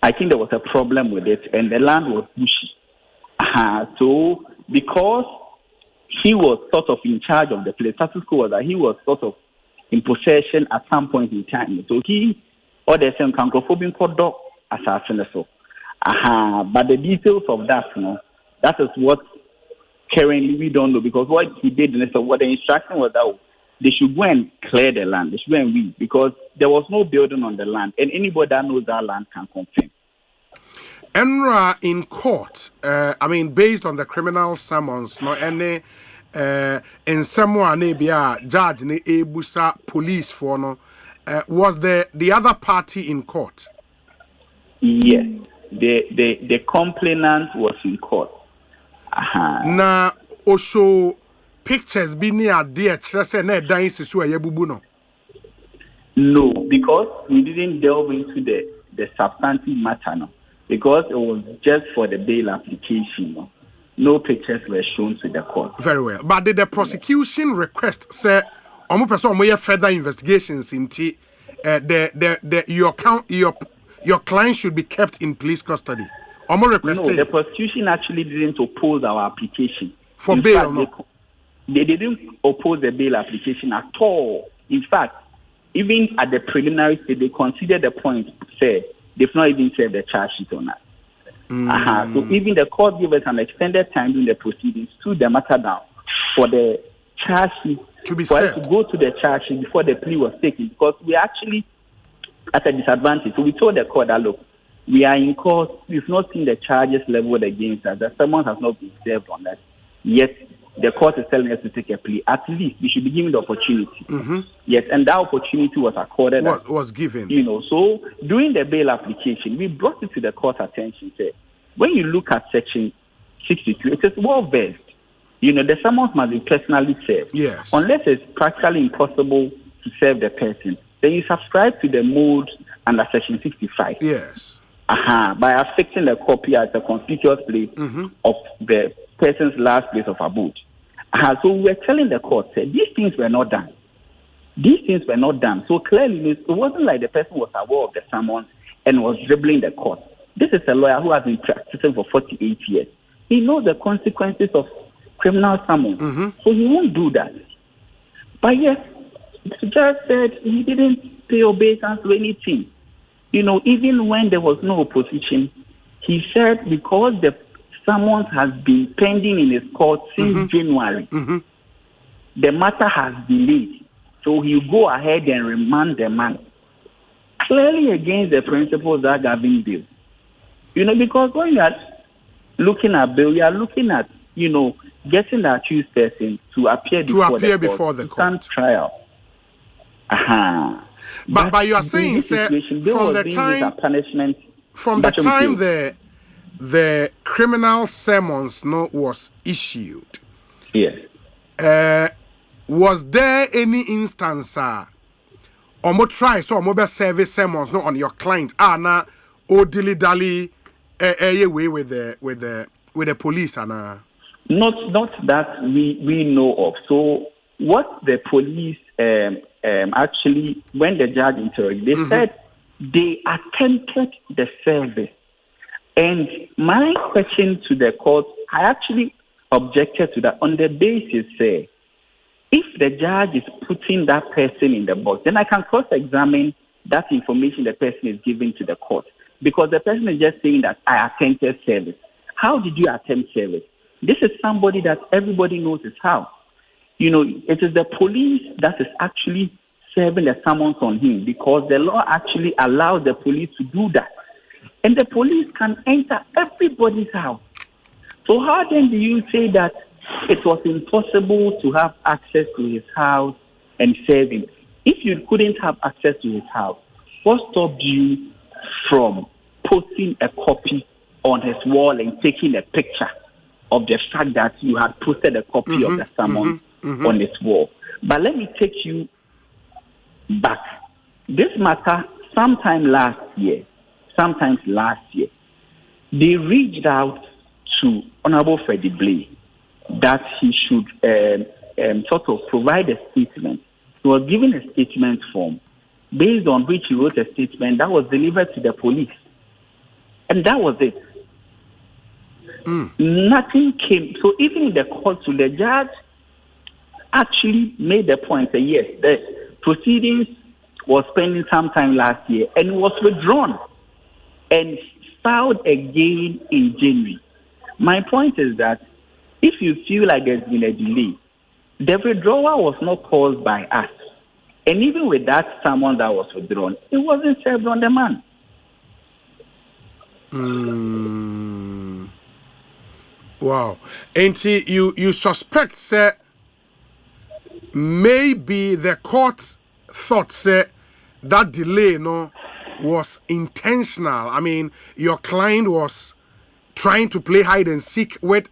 I think there was a problem with it, and the land was bushy. So because he was sort of in charge of the place, status quo was that he was sort of in possession at some point in time. So he ordered some cancrophobic dog assassin. But the details of that, that is what currently we don't know, because what he did, what the instruction was that they should go and clear the land. They should go and weed, because there was no building on the land, and anybody that knows that land can confirm. Enra in court, based on the criminal summons, no any in someone judge ne ebusa police for no was the other party in court? Yes, the complainant was in court. Na also pictures be near dear say na dan sisu ayebubu no. No, because we didn't delve into the substantive matter, no. Because it was just for the bail application, no pictures were shown to the court. Very well. But did the prosecution request say further investigations into your client should be kept in police custody? No, the prosecution actually didn't oppose our application. For bail, no? They didn't oppose the bail application at all. In fact, even at the preliminary stage, they considered the point, say, they've not even served the charge sheet on that. So even the court gave us an extended time in the proceedings to the matter down for the charge sheet to be for us to go to the charge sheet before the plea was taken, because we actually at a disadvantage. So we told the court that, look, we are in court, we've not seen the charges leveled against us, that someone has not been served on us, yet the court is telling us to take a plea. At least we should be given the opportunity. Yes, and that opportunity was accorded. Was given. So during the bail application, we brought it to the court's attention. Say, when you look at section 62, it is well versed. The summons must be personally served. Yes. Unless it's practically impossible to serve the person, then you subscribe to the mode under section 65. Yes. By affixing the copy as a conspicuous place of the person's last place of abode. So we were telling the court, said, these things were not done. These things were not done. So clearly, it wasn't like the person was aware of the summons and was dribbling the court. This is a lawyer who has been practicing for 48 years. He knows the consequences of criminal summons. So he won't do that. But yes, the judge said he didn't pay obeisance to anything. Even when there was no opposition, he said because the summons has been pending in his court since January, the matter has delayed. So he'll go ahead and remand the man. Clearly against the principles that govern bail. Because when you are looking at bail, you are looking at, getting the accused person to appear before the court. Trial. But you are saying, sir, from the time the criminal summons was issued, yes, was there any instance or try so mobile service summons on your client na or dilly dally away with the police not that we know of. So what the police actually, when the judge interrogated, they said they attempted the service. And my question to the court, I actually objected to that on the basis, if the judge is putting that person in the box, then I can cross-examine that information the person is giving to the court. Because the person is just saying that I attempted service. How did you attempt service? This is somebody that everybody knows his house. It is the police that is actually serving the summons on him, because the law actually allows the police to do that. And the police can enter everybody's house. So how then do you say that it was impossible to have access to his house and serve him? If you couldn't have access to his house, what stopped you from posting a copy on his wall and taking a picture of the fact that you had posted a copy of the summons on his wall? But let me take you back. This matter, sometimes last year, they reached out to Honorable Freddie Blay that he should sort of provide a statement. He was given a statement form based on which he wrote a statement that was delivered to the police. And that was it. Nothing came. So even in the court, the judge actually made the point that yes, the proceedings was pending sometime last year and was withdrawn and filed again in January. My point is that if you feel like there's been a delay, the withdrawal was not caused by us. And even with that someone that was withdrawn, it wasn't served on the man. Wow. And you suspect, sir, maybe the court thought, sir, that delay was intentional. I mean, your client was trying to play hide and seek with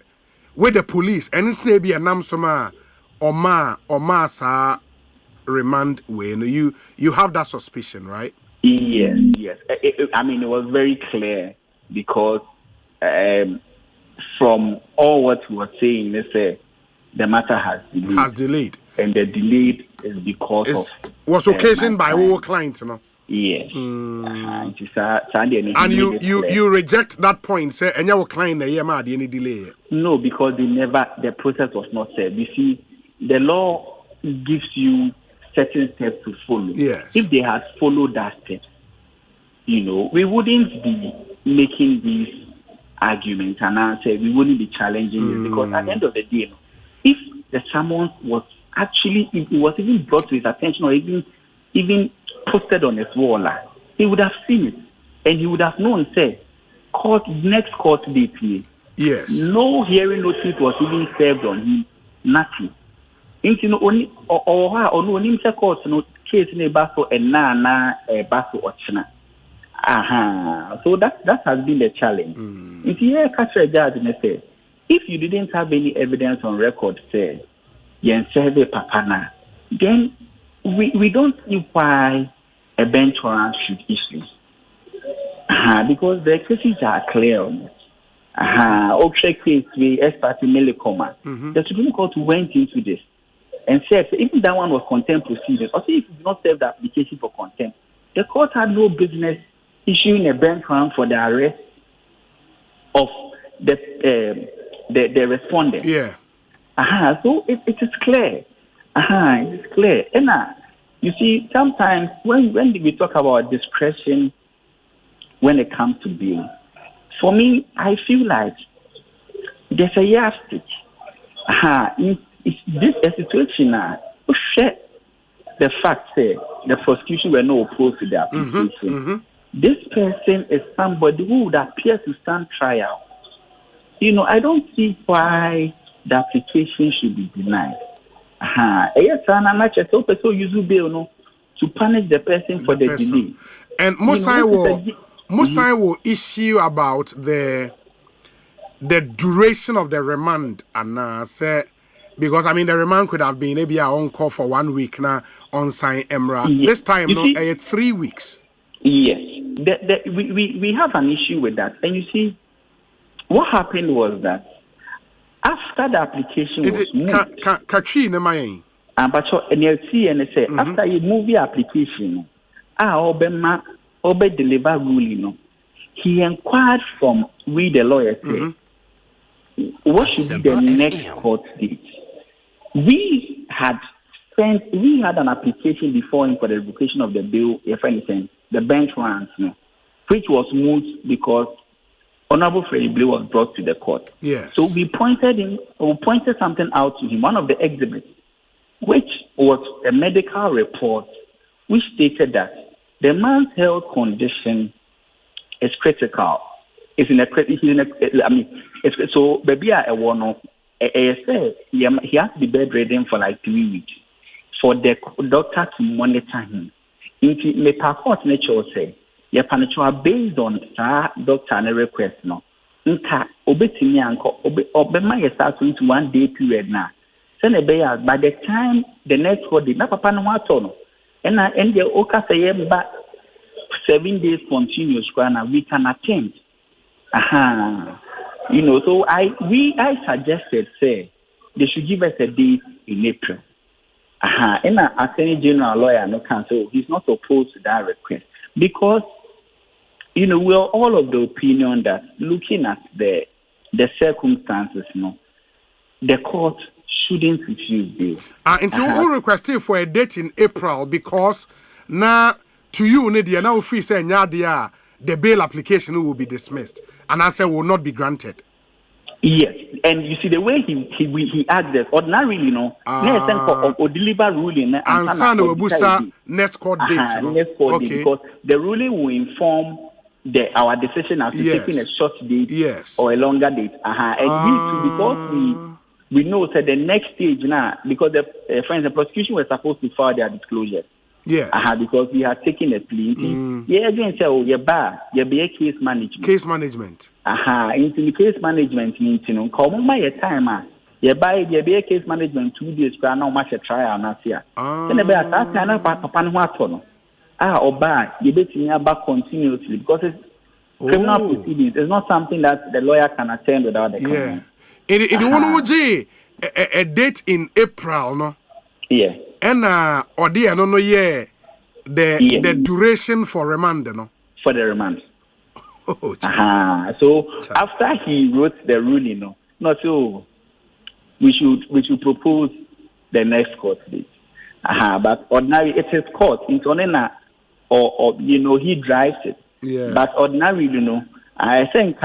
the police, and it's maybe a namsoma or ma sa remand way. You have that suspicion, right? Yes. I mean, it was very clear because from all what we were saying, they say the matter has delayed. And the delay is because was occasioned by our clients, Yes. And you reject that point, say, and your client any delay? No, because the process was not said. You see, the law gives you certain steps to follow. Yes. If they had followed that step, we wouldn't be making these argument, and I say we wouldn't be challenging it, because at the end of the day, if the summons was actually, if it was even brought to his attention or even posted on his wall, he would have seen it and he would have known, say, next court date here. Yes. No hearing notice was even served on him. Nothing. Only only court no case ne baso and na baso ochina. So that has been the challenge. If you hear catch a judge and say, if you didn't have any evidence on record, say, yen survey papana, then we don't see why a bench warrant should issue. Because the cases are clear on it. Object case we expert Melikoma. The Supreme Court went into this and said even that one was contempt proceedings. Or if you did not serve the application for contempt, the court had no business issuing a bench warrant for the arrest of the respondent. Yeah. So it is clear. It is clear. And you see, sometimes when we talk about discretion when it comes to bail, for me, I feel like there's a yardstick. It's this a situation now. The fact that the prosecution were not opposed to the application. This person is somebody who would appear to stand trial. I don't see why the application should be denied. Yes, and I'm not just so use bail to punish the person for the delay. And Musai will issue about the duration of the remand, and say, because the remand could have been maybe on call for 1 week now on sign Emra. Yes. This time, 3 weeks. Yes, we have an issue with that, and you see, what happened was that after the application was moved, after you move the application, Obe deliver ruling. He inquired from the lawyer what should be the next court date. We had an application before him for the revocation of the bill, if anything, the bench warrant, which was moved because Honorable Freddie Blue was brought to the court. Yes. So we pointed something out to him, one of the exhibits, which was a medical report which stated that the man's health condition is critical. So baby he has to be bedridden for like 3 weeks for the doctor to monitor him. Me passport nature say based on doctor request no. Nka obetimi anko obema start into 1 day period now. Send by the time the next day na papa no wato no. And the Oka say back 7 days continuous, we can attend. So I suggested, say, they should give us a date in April. And Attorney General lawyer no cancel. He's not opposed to that request because we're all of the opinion that looking at the circumstances, the court shouldn't refuse bail. And you requested for a date in April because now to you, Nadia, now free say the bail application will be dismissed and answer will not be granted. Yes, and you see the way he asked this ordinarily, or deliver ruling and next court date. Next court date, because the ruling will inform our decision as to taking a short date or a longer date. And because we know that the next stage now, because the prosecution was supposed to file their disclosure. Yes. Because we had taken a plea. Again say, be a case management. Case management. Into the case management means, come my time, be a case management 2 days, now much a trial, not here. Then about that, papa no watono. You bet me back continuously because it's criminal proceedings. It's not something that the lawyer can attend without the comment. A date in April, no? Yeah. And the duration for remand, no? For the remand. So after he wrote the ruling, we should propose the next court date. But ordinarily it is court. It's on or he drives it. Yeah. But ordinarily, I think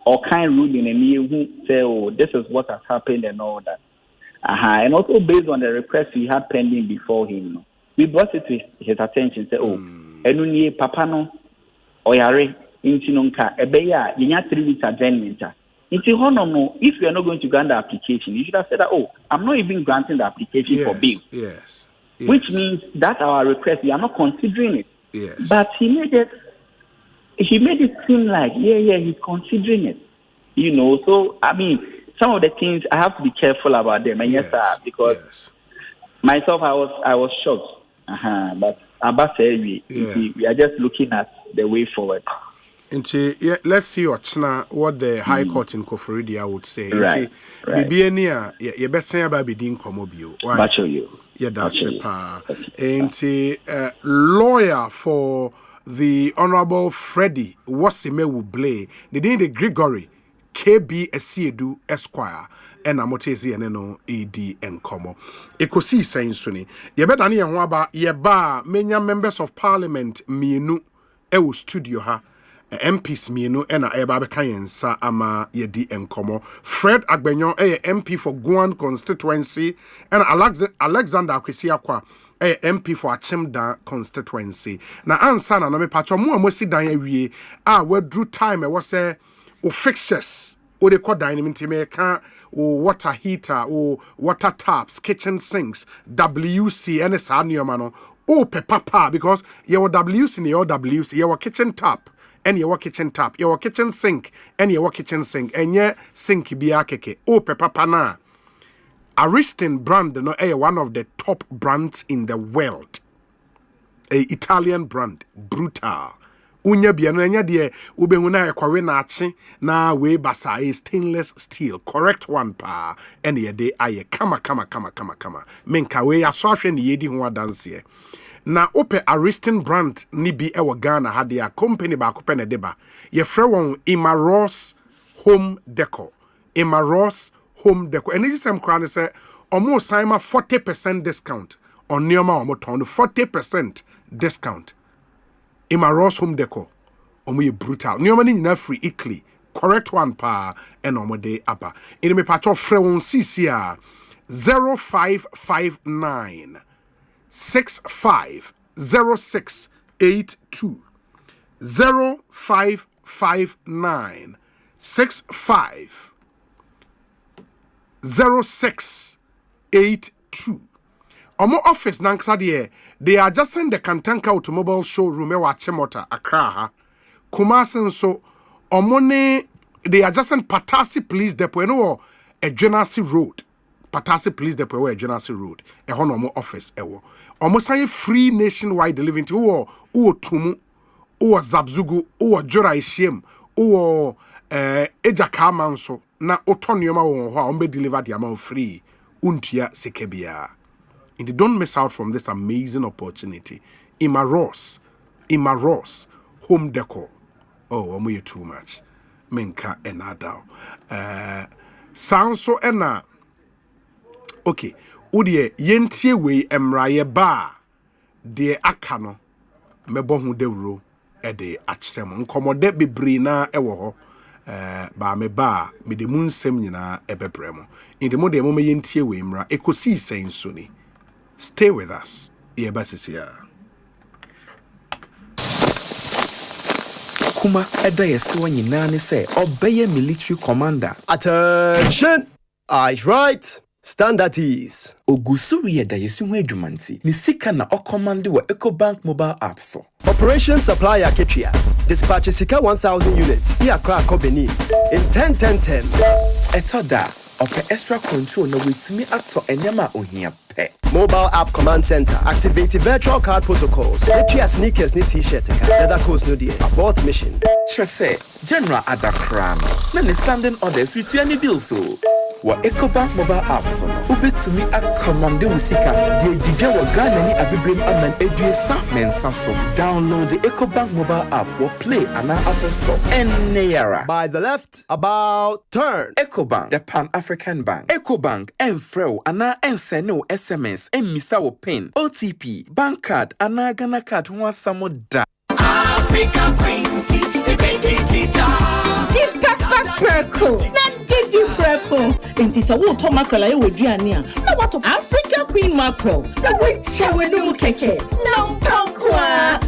or kind ruling and you say, oh, this is what has happened and all that. And also based on the request we had pending before him, we brought it to his attention. Say, oh, enunye papa no oyare inti nonka ebeya yenya 3 weeks adjournment. Inti hono if you are not going to grant the application, you should have said that, oh, I'm not even granting the application for bail. Yes. Which means that our request, we are not considering it. Yes. But he made it seem like, he's considering it. You know, so I mean, some of the things I have to be careful about them, and yes, sir, because myself I was shocked. But Abba said we are just looking at the way forward. Let's see what the High Court in Koforidia would say. Right. Bibiania, you best say about Bidin Komobio. Yeah, that's a pa. Lawyer for the Honorable Freddie Wasime Wuble, the Gregory KB Esiedu Esquire, and Amotezi and no ED and Como. Ekosiisen Suni. Yebedani and Waba, Yeba, many members of parliament, Mienu, Ewu studio ha. MPs mienu ena eba kayensa ama yedi enkomo. Fred Agbenyon MP for Guan constituency and Alexander Akwesiakwa MP for Achimda constituency. Na ansa na me patcho mo amosi dan awie a wadru time e wo se o fixtures o de kwa dynamic me ka o water heater o water taps, kitchen sinks, WC and sa nioma no o pe papa because your WC ni your WC your kitchen tap and your kitchen tap, your kitchen sink, and your kitchen sink, and your sink biakeke. Oh, papa na. Ariston brand, no, one of the top brands in the world. A Italian brand, brutal. Unya biananya de ubehuna ekwawe na achi na we basa is stainless steel. Correct one pa. And ye de aye kama. Menka we aswahwe ni yedi ho adanse. Na ope Ariston brand ni bi ewo Ghana ha de a company ba kope ne deba. Ye frɛ won Imaros Home Decor. Imaros Home Decor. And this time crown say almost sign 40% discount on neoma omo ton 40% discount. Imaros Home Decor. Omo ye brutal. Neoma ni nyina free Italy. Correct one pa and omo de apa. Ini me patcho frɛ won CC 0559 650682 0559 650682. Omo office nanksa de they are just in the Kantanka automobile showroom e wa Chemota Accra ha. Kumasi so omo ne they are just in Patasi Police Depot no a Genasi Road. Patasi Police Depot e Genasi Road. E hono omo office ewo. Omo say free nationwide delivery to o Tumu, o Zabzugu, o Jora Isiem, o Ejaka Manso na otonioma wo ho ombe deliver the amount free untia sekebia. And don't miss out from this amazing opportunity. Imaros Home Decor. Oh, omo you too much. Menka enada. Sound so ena. Okay. Udie yentie we emraye ba de aka no mebo hu dewro e de akyerem nkomode bebre na ewo ho ba me ba me de munsem nyina ebebremo inde mo de mo yentie we emra Ekosiisen so ni. Stay with us. Yebasisia kuma eda yesi wanyina ne se obeye military commander. Attention! Eyes right. Stand at ease. Ogusuri eda yesu ho adwumanti. Ni sika na ocommand wo Ecobank mobile app so. Operation Supply Aketria. Dispatch sika 1,000 units via Accra Benin in 10-10-10. Etoda ope extra control na wetumi ato enyama ohia pe. Mobile app command center. Activate virtual card protocols. Let's sneakers ni t-shirt. Leather coats no dear. Abort mission. Trese General Adakram. Na ne standing orders with any bill so. Wa Ecobank mobile app so no ubetumi akomande musika de didwa wa Ghana ni abibrem aman eduesa mensa so. Download the Ecobank mobile app or play an Apple Store and Nayara. By the left, about turn. Ecobank, the Pan-African Bank. Ecobank enfreo ana ensene SMS emisa wo pin OTP bank card ana Ghana card ho asamo da. African Queen tea, the Enti sa wo to mackerel aye woduane a. Na what Africa Queen mackerel. Na we chawe no mu keke. No pankwa.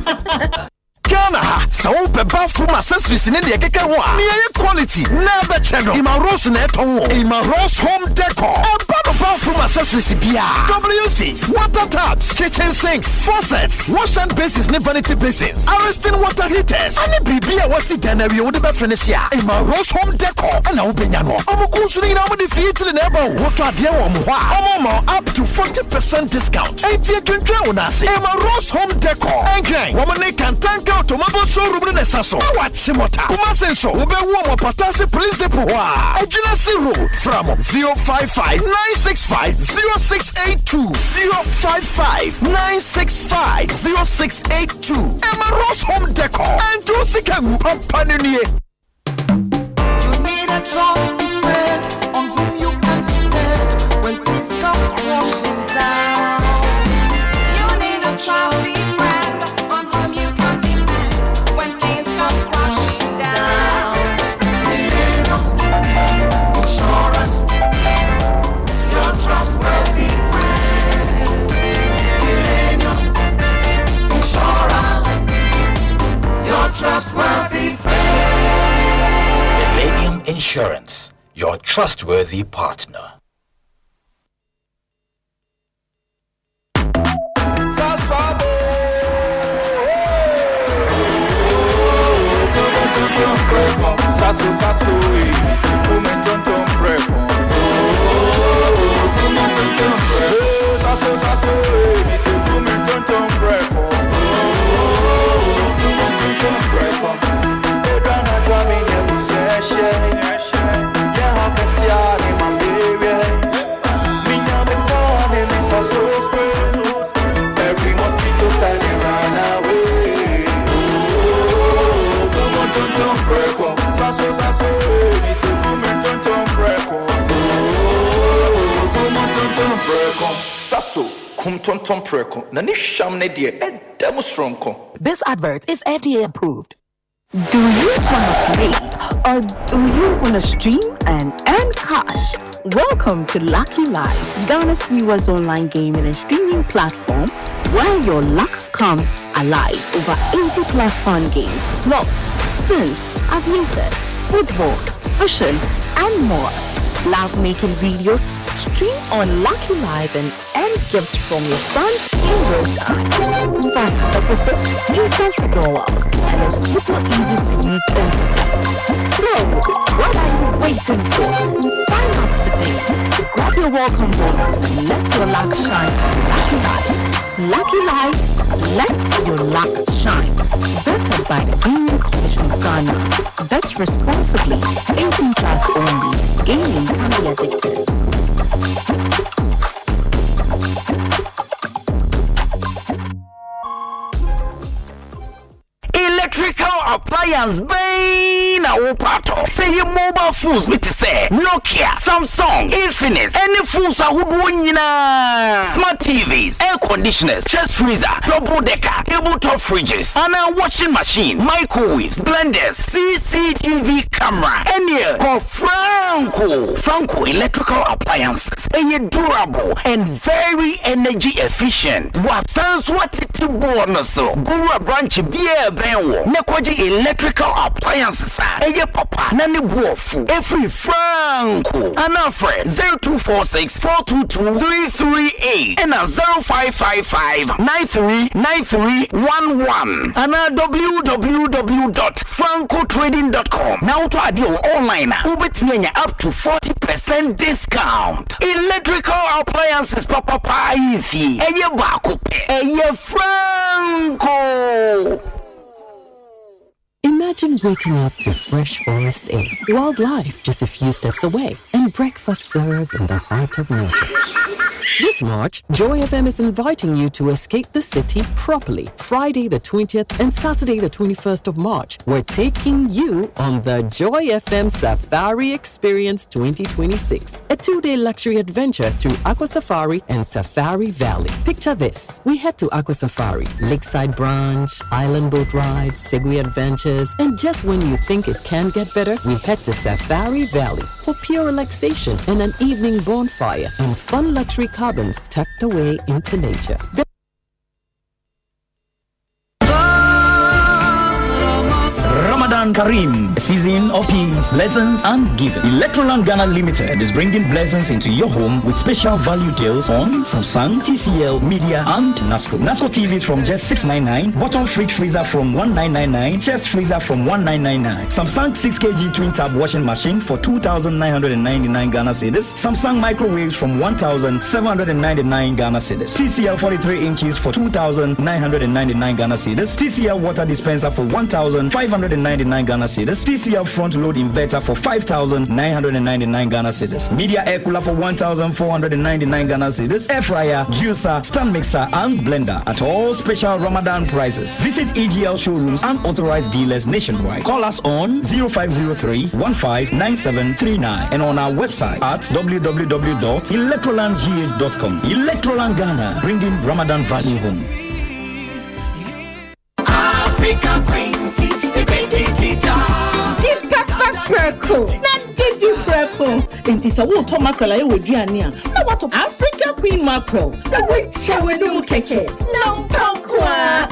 Ghana, so beba from accessories in the keke ho a. Near quality, never channel. Ima Rose neton. Ima Rose home decor. Baba from accessories bia. WC, water taps, kitchen sinks, faucets, wash and basins, ne vanity basins, arresting water heaters. Ani bibia wasi denary wo de be finish ya. Ima Rose home decor. Na obenya no. Omukunsu ni na mo de fie tire na eba wo to ade wo mo ho up to 40% discount. Enti twentwa wo na se. Ima Rose home decor. Engine, wo ne kan tanka automobile showroom ne saso. Watch mota. Kuma senso, wo be wo mo patase police depot wa. Ejuna si road from 055 965 0682 055 965 0682. Emma Ross Home Decor and Josikamu Papanunie. You need a trusted friend on whom you can depend when things come crashing down. You need a trusted friend on whom you can depend when things come crashing down. Insurance, your trustworthy friend. Insurance, your trustworthy friend. Millennium Insurance, your trustworthy partner. Sasso, sasso, come tonton prego. Come tonton prego. Sasso, sasso, come tonton prego. Come tonton prego. Edana dwami ne museshe. Ya hakesia ni mambewe. Minya me kone mi sasso spray. Every mosquito standing run away. Come tonton prego. Sasso, sasso, mi se come tonton prego. Come tonton prego. Sasso, come tonton prego. Na ni sham ne die edemo stronko. This advert is FDA approved. Do you want to play or do you want to stream and earn cash? Welcome to Lucky Live, Ghana's newest online gaming and streaming platform where your luck comes alive. Over 80 plus fun games, slots, spins, aviators, football, fishing, and more. Love making videos? Stream on Lucky Live and earn gifts from your friends in real time. Fast deposits, instant withdrawals, and a super easy to use interface. So, what are you waiting for? Sign up today. Grab your welcome bonus and let your luck shine on Lucky Live. Lucky Live, let your luck shine. Vetted by the Gaming Commission of Ghana. Bet responsibly. 18 plus only. Gaming can be addictive. Electrical appliance bay na wopato. Say your mobile phones with say Nokia, Samsung, Infinix, any phones ahodoɔ nyinaa. Smart TVs, air conditioners, chest freezer, double decker, tabletop fridges, and a washing machine, microwaves, blenders, CCTV camera, any call Franco electrical appliances. Durable and very energy efficient. What sounds what it bonus so. Bura branch beer benwo. Nekwaji electrical appliances. Papa nani buofu. Every Franco. Anafre 0246 422 338 and 0555 939311 and www.francotrading.com. Now to add your online. Ubet up to 40% discount. Electrical appliances papa ifi. Eye bakope. Eye Franco. Imagine waking up to fresh forest air, wildlife just a few steps away, and breakfast served in the heart of nature. This March, Joy FM is inviting you to escape the city properly. Friday the 20th and Saturday the 21st of March, we're taking you on the Joy FM Safari Experience 2026, a 2-day luxury adventure through Aqua Safari and Safari Valley. Picture this. We head to Aqua Safari, Lakeside Branch, Island Boat Rides, Segway Adventures, and just when you think it can get better, we head to Safari Valley for pure relaxation and an evening bonfire and fun luxury cabins tucked away into nature. Ramadan Kareem, a season of peace, lessons, and giving. Electroland Ghana Limited is bringing blessings into your home with special value deals on Samsung, TCL, Media, and NASCO. NASCO TVs from just $699, bottom fridge freezer from $1999, chest freezer from $1999, Samsung 6kg twin tab washing machine for 2,999 Ghana cedis, Samsung microwaves from 1,799 Ghana cedis, TCL 43 inches for 2,999 Ghana cedis, TCL water dispenser for 1,599 Ghana cedis, TCL front load inverter for 5,999 Ghana cedis, Media air cooler for 1,499 Ghana cedis, air fryer, juicer, stand mixer, and blender at all special Ramadan prices. Visit EGL showrooms and authorized dealers nationwide. Call us on 0503-159739 and on our website at www.electrolandgh.com. Electroland Ghana, bringing Ramadan value home. African Queen Tea, Deep pepper purple. Not deep purple. Enti sa wo to mackerel aye we duane a. Na what African Queen mackerel. Na we chewe no mu keke. Lompakwa.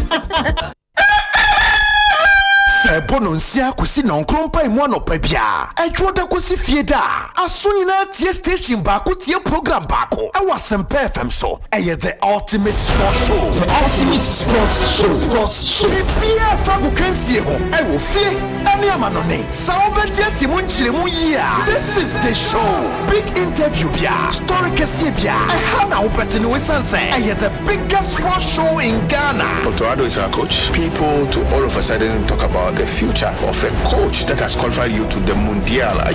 Bononsia kusi non krompa imuano pebia. Edwoda kusi fieda. Asunina tie station bako tie program bako. Asempa FM so. Eye the ultimate sports show. The ultimate sports show. Bia fagu kansie ho. Ewo fie. Ani amanone. Saobetia timunchire mu yia. This is the show. Big interview bia. Story kesi bia. Ehana ubetini wesanse. Eye the biggest sports show in Ghana. Dr. Ado is our coach. People to all of a sudden talk about the future of a coach that has qualified you to the Mundial. I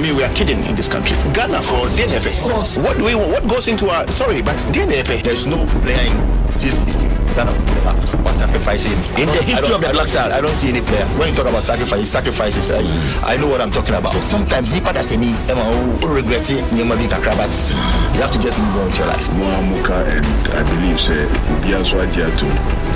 mean, we are kidding in this country. Ghana for DNF. What goes into our but DNF, there's no player in this Ghana was sacrificing. In the history of the Black Stars, I don't see any player. When you talk about sacrifices, I know what I'm talking about. Sometimes you regret it, you have to just move on with your life. Moamuka, and I believe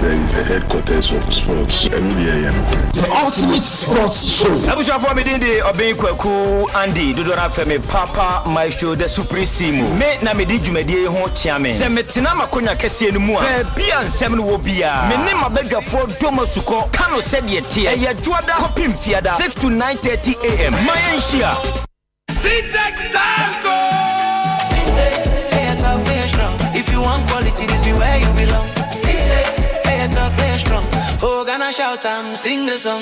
the headquarters of sports. The ultimate sports show. Abusha for me dinde obin kwaku Andy Dodora Femi Papa Maestro the Supremo. Me na me di dwumade ho chiame. Se metena makonya kese enu mu a. Bia nsem no wo bia. Me ne mabegafo Domasuko kano said ye tie. Eye juada kopim fiada 6 to 9:30 a.m. Mayenshia. Syntax Tango. Syntax, hey, it's a very strong. If you want quality, this be where you belong. Syntax, hey, it's a very strong. Oh, gonna shout and sing the song.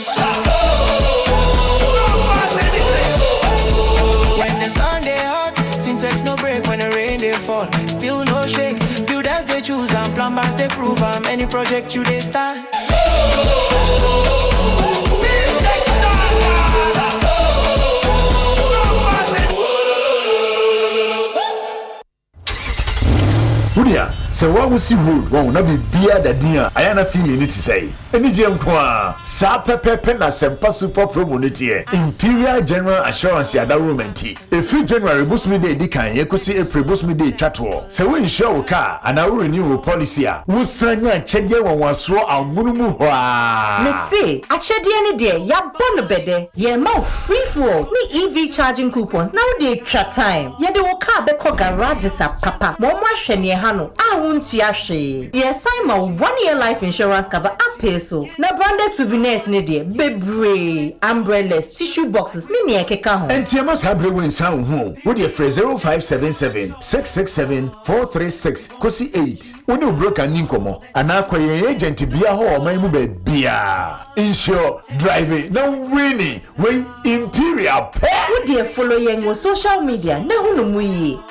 When the sun they hot, Syntax no break. When the rain they fall, still no shake. Builders they choose and plumbers they prove. And any project you they start. Syntax Budia, so what was road? Well, not be beer the dear. I am a feeling it to say. Any gem qua, Sapepe na Asempa Super Promonity, Imperial General Assurance Yada Romanti. A free January boost me day Dikan, Ekosiise On boost me day Chatwall. So we show car and I will renew policy. Who sang ya Chedia one swo and Munumu. Me say, a Chedia day, ya bon bede, ye more free for me EV charging coupons. Now they chat time. Ya de woka beko garages up papa. Moma shenye hano. I won't yashi. Yes, I'm a 1-year life insurance cover up peso. Na branded souvenirs needie. Bebre, umbrellas, tissue boxes, mini ekeka home. And Tiamas have in sound home. With your phrase 0577-667-436. Kosi 8. When you broke an incomo. And I call your agent to be a home. My mube beer. Insure, driving, no winning. When Imperial Pay. Would you follow your social media? No one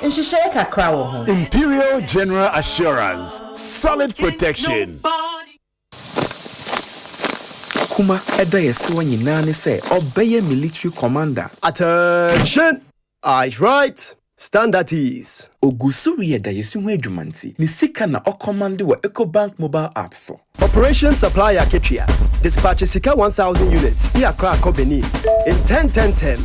and she shake a crowd. Imperial General Assurance. Solid protection. Kuma eda yesiwa nyina ne se obeye military commander. Attention! Eyes right. Standard is Ogusuri da yesu ho adwumanti. Ni sika na okomande wa Ecobank mobile app so. Operation Supplier Ketria. Dispatch sika 1,000 units via Crack Benin in 10-10-10.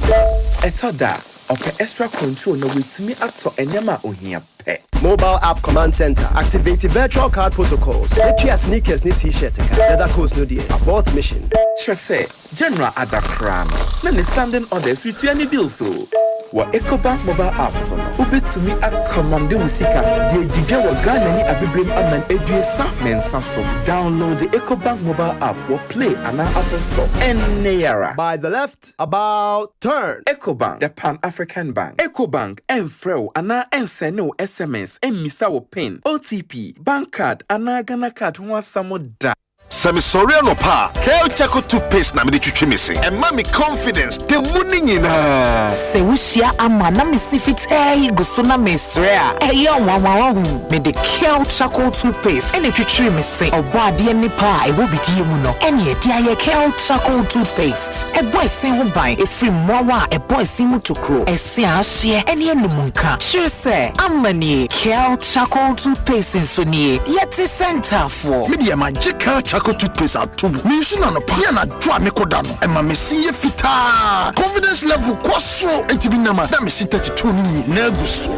Etoda, ope extra control na wetumi ato enyama ohia pe. Mobile app command center. Activate virtual card protocols. Ketria sneakers ni t-shirt. Leather coats no die. Abort mission. Trese, General Adakram. Na ni standing orders with any bill so. Wa Ecobank mobile app so. Ubetumi akomande musika. Die didwa wa Ghana ni abibrem aman eduesa mensa so. Download the Ecobank mobile app or play an Apple Store. Neyara. By the left, about turn. Ecobank, the Pan-African Bank. Ecobank, Enfreo, ana enseno SMS, emisa wo pin, OTP, bank card, ana Ghana card, one samo da. Sami sorry no pa. Kel Chaco toothpaste na me de twetwe me se. And mami confidence the money nyina. Se wushia ama na me sifite go so na mesre a. Eyo wanwawa me de Kel Chaco toothpaste ene twetwe me se. Oba de ni pa e wo bidie mu no. Ene e dia ye Kel Chaco toothpaste. E boy sen ho ban e free mowa e boy sen mu tokro. E se ahye ene enumunka. Sure say amani Kel Chaco toothpaste so nie. Yeti center for. Me de magical Chaco toothpaste atubu. Me use na no pa. Ya na dwa me koda no. E ma me sinye fita. Confidence level kwaso entibi na ma. Na me sita 32 ni na guso.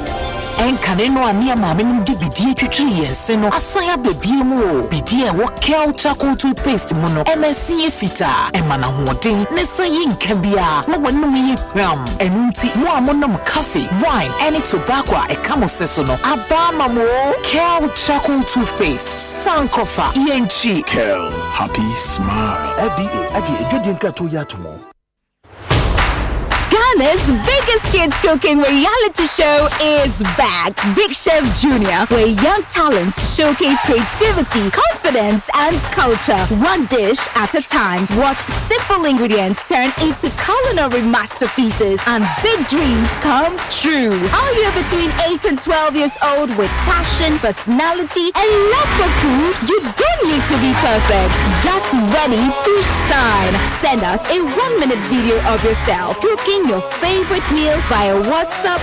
Enkane no ani ama me nim di bidie twetwe yense no. Asaya bebie mu o. Bidie wo Kel Chaco toothpaste mu no. MSC fita. E ma na hoden ne sayi nka bia. Mo wonum yi hwam. Enunti mo amonom coffee, wine, any tobacco e kamo seso no. Aba mamo Kel Chaco toothpaste. Sankofa yenchi. Kel, happy smile. FDA aji ejodi nka to ya tomo. Ghana's biggest kids cooking reality show is back. Big Chef Junior, where young talents showcase creativity, confidence, and culture. One dish at a time. Watch simple ingredients turn into culinary masterpieces and big dreams come true. Are you between 8 and 12 years old with passion, personality, and love for food? You don't need to be perfect. Just ready to shine. Send us a 1-minute video of yourself cooking your favorite meal via WhatsApp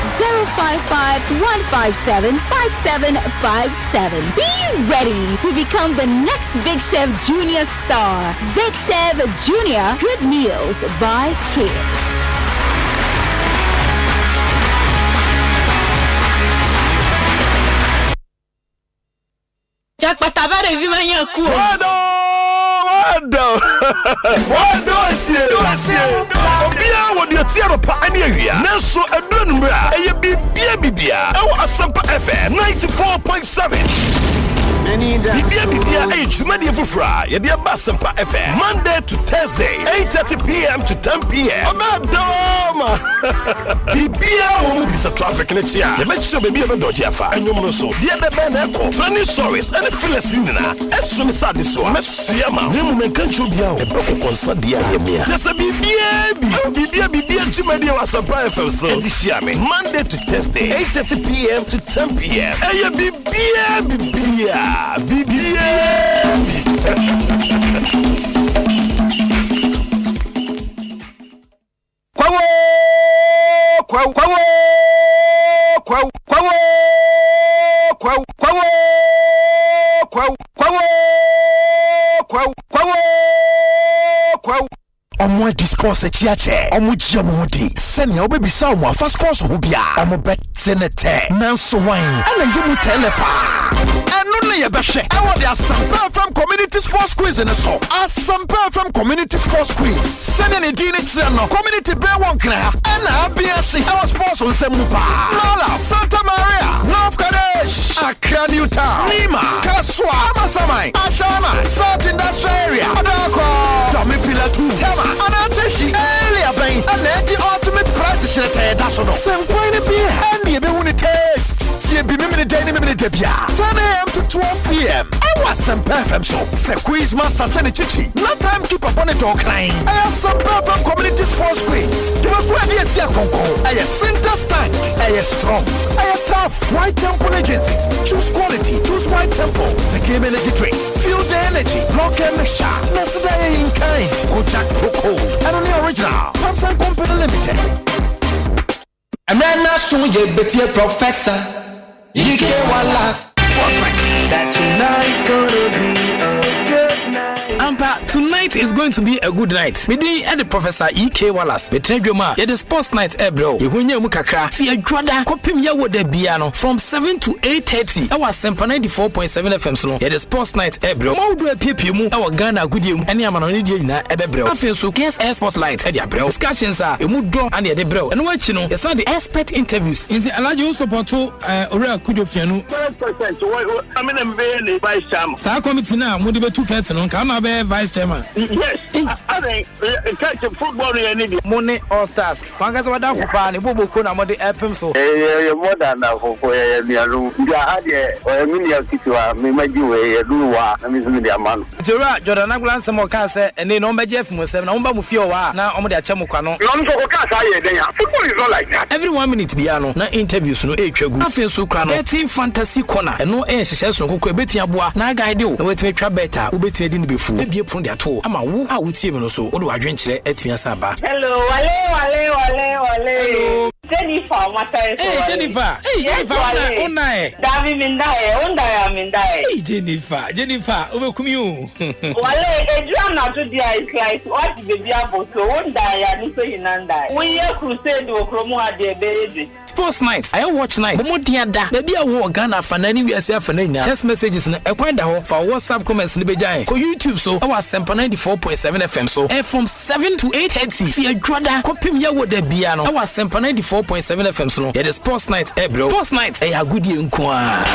055-157-5757. Be ready to become the next Big Chef Junior star. Big Chef Junior, good meals by kids. Jack Patabare Vimanya Ku. Wado asie. Obia wodi atiaro pa ani awia. Nanso adonu mra eye bibia. Ewo Asempa FM 94.7. Bibia jumadi fufra. Yedi aba Asempa FM Monday to Thursday 8:30 p.m. to 10 p.m. Obadoma. Bibia wo bisa traffic na chia. Ye make sure bibia be doji afa. Anyom no so. Dia be na eko. Training stories and Philistine na. Esu ni sade so. Mesuya ma. Nemu menkancho bia o. Ebeko konsa dia ye mia. Just bibia jumadi wa Asempa FM so. Edishia me Monday to Thursday 8:30 p.m. to 10 p.m. Eye bibia. Omo dispose chiache omo jiamodi sene obebisa omo afa sponsor ho bia omo betenete nanso wan ana yemu telepa eno ne ye behwe e wo de Asempa from community sports quiz in so Asempa from community sports quiz sene ne di ne kire no community be won kra ana abia shi e wo sponsor nsemu pa Lola Santa Maria North Kadesh Accra New Town Nima Kaswa Amasamai Ashama South Industrial Area Adako Domi Pilatu Tema Anateshi Elia Bain Aneti ultimate price shirete daso no Sempoine beer and ye be woni taste tie bi me day ni me bia 10 a.m. to 12 p.m. I was Asempa FM show se quiz master chane chichi no time keep up on it all crying I Asempa FM community sports quiz the ready is here konko I center stank I strong I tough white temple agencies choose quality choose white temple the game energy drink feel the energy block and mixture Nesda in kind Kojak Coco and on the original Thompson Company Limited. Amrana Sunye Betia Professor Ike Wallace. That tonight's gonna be a good night. Ampa, tonight is going to be a good night. Me dey at the Professor E.K. Wallace. Me tell you ma, the sports night bro. You hunya mu kakra. Fi adwada kopim ya wo da bia no from 7 to 8:30. Our Asempa 94.7 FM so no. The sports night bro. Ma wo do apia mu our Ghana gudie mu. Ene amano ne die nyina bro. Afin so guest spotlight dia bro. Discussions are emu do ane de bro. Eno wachi no, yes the expert interviews. Inti alaje support ore akujo fianu. 100% I mean I'm vice chairman. Sa committee na mo de betu curtain no ka na be vice chairman. Yes. I think catch football you need. Money all stars. Wangasa wada fupa ne bobo ko na mo de epem so. More than that for miaru. Ya hade o mi ya kitwa me maji we duwa na mi zumi dia man. Jora Jordan Aglan samo ka se ene no mbaje afim 7 na mo ba mu fie wa na omo de acha mo kwa no. No so ka sa ye den ya. Football is not like that. Every 1 minute bia no na interviews no etwagu. Afin so kra no. 13 fantasy corner. Eno hyehyɛ so kokɔ ebeti aboa na guide o. Na wetime twa better. Obetime di ne befu. Ebie pon de ato. Ama wo a wotie me no so. Wo do adwenkyerɛ atumi asa ba. Hello, wale. Hello. Jennifer, Matai. Hey, Jennifer. Hey, yes, Jennifer. Una. Davi mindae. Hey, Jennifer, obekumi o. Wale, Adrian na do dia is like what baby about so unda ya ni so hinanda. We here crusade wo kromo ade beredu. Sports night. I watch night. Bomo dia da. Baby a wo Ghana fanani wi ase afana nya. Text messages na ekwan da ho for WhatsApp comments ni bejan. For YouTube so our Asempa 94.7 FM so. And from 7 to 8:30. Fi adwada kopim ya wo da bia no. Our Asempa 94.7 FM so no. Yeah, the sports night bro. Sports night a good year nko a.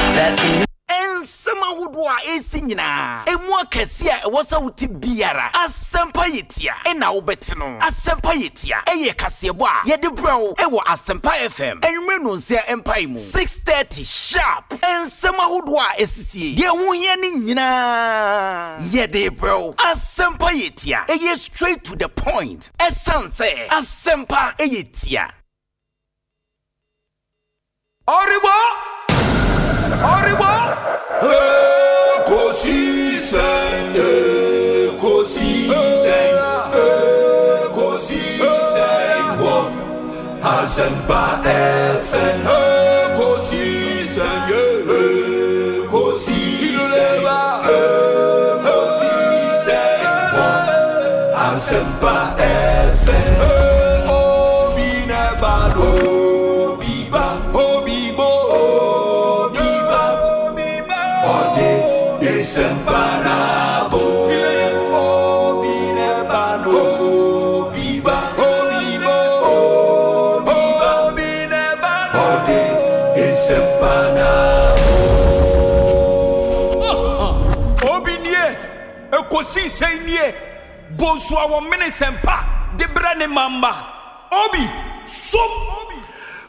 Ensema hudwa esi nyina emu akase a ewosa wuti biara Asempa yetia na wobeti no Asempa yetia eye kasebo a ye de bro ewo Asempa FM enwe no nsia empai mu 6:30 sharp ensema hudwa esisi ye hu hia ni nyina ye de bro Asempa yetia eye straight to the point esanse Asempa yetia Oribo Ekosiisen On Asempa FM Ekosiisen On Asempa FM Ekosiisen nie Bonsu awo minisempa de brane mamba obi som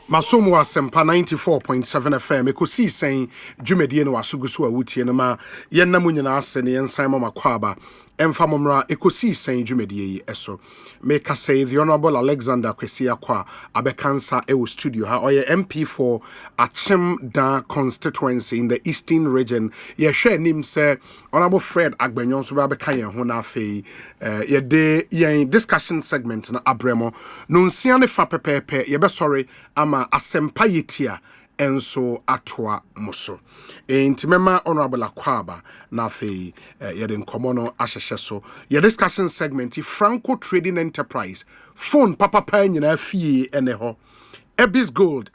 Masomo Asempa 94.7 FM Ekosiisen dwumadie no wasuguso awutie no ma yennamu nyina ase ne yensan mama kwaba emfa momra Ekosiisen dwumadie yi eso make say the honorable Alexander Kwesi Akwa abekansa ewo studio ha oye MP for Achimda constituency in the eastern region ye hwe nim say honorable Fred Agbenyon so ba beka yen ho na afei ye de yen discussion segment na abremo no nsia ne fa pepepe ye be sorry ama Asempa yetia enso atoa muso intimema honorable Akwaba na afei ye de nkomo no ahyehye so ye discussion segment Franco Trading Enterprise phone papa pa nyina fie ene ho Ebis Gold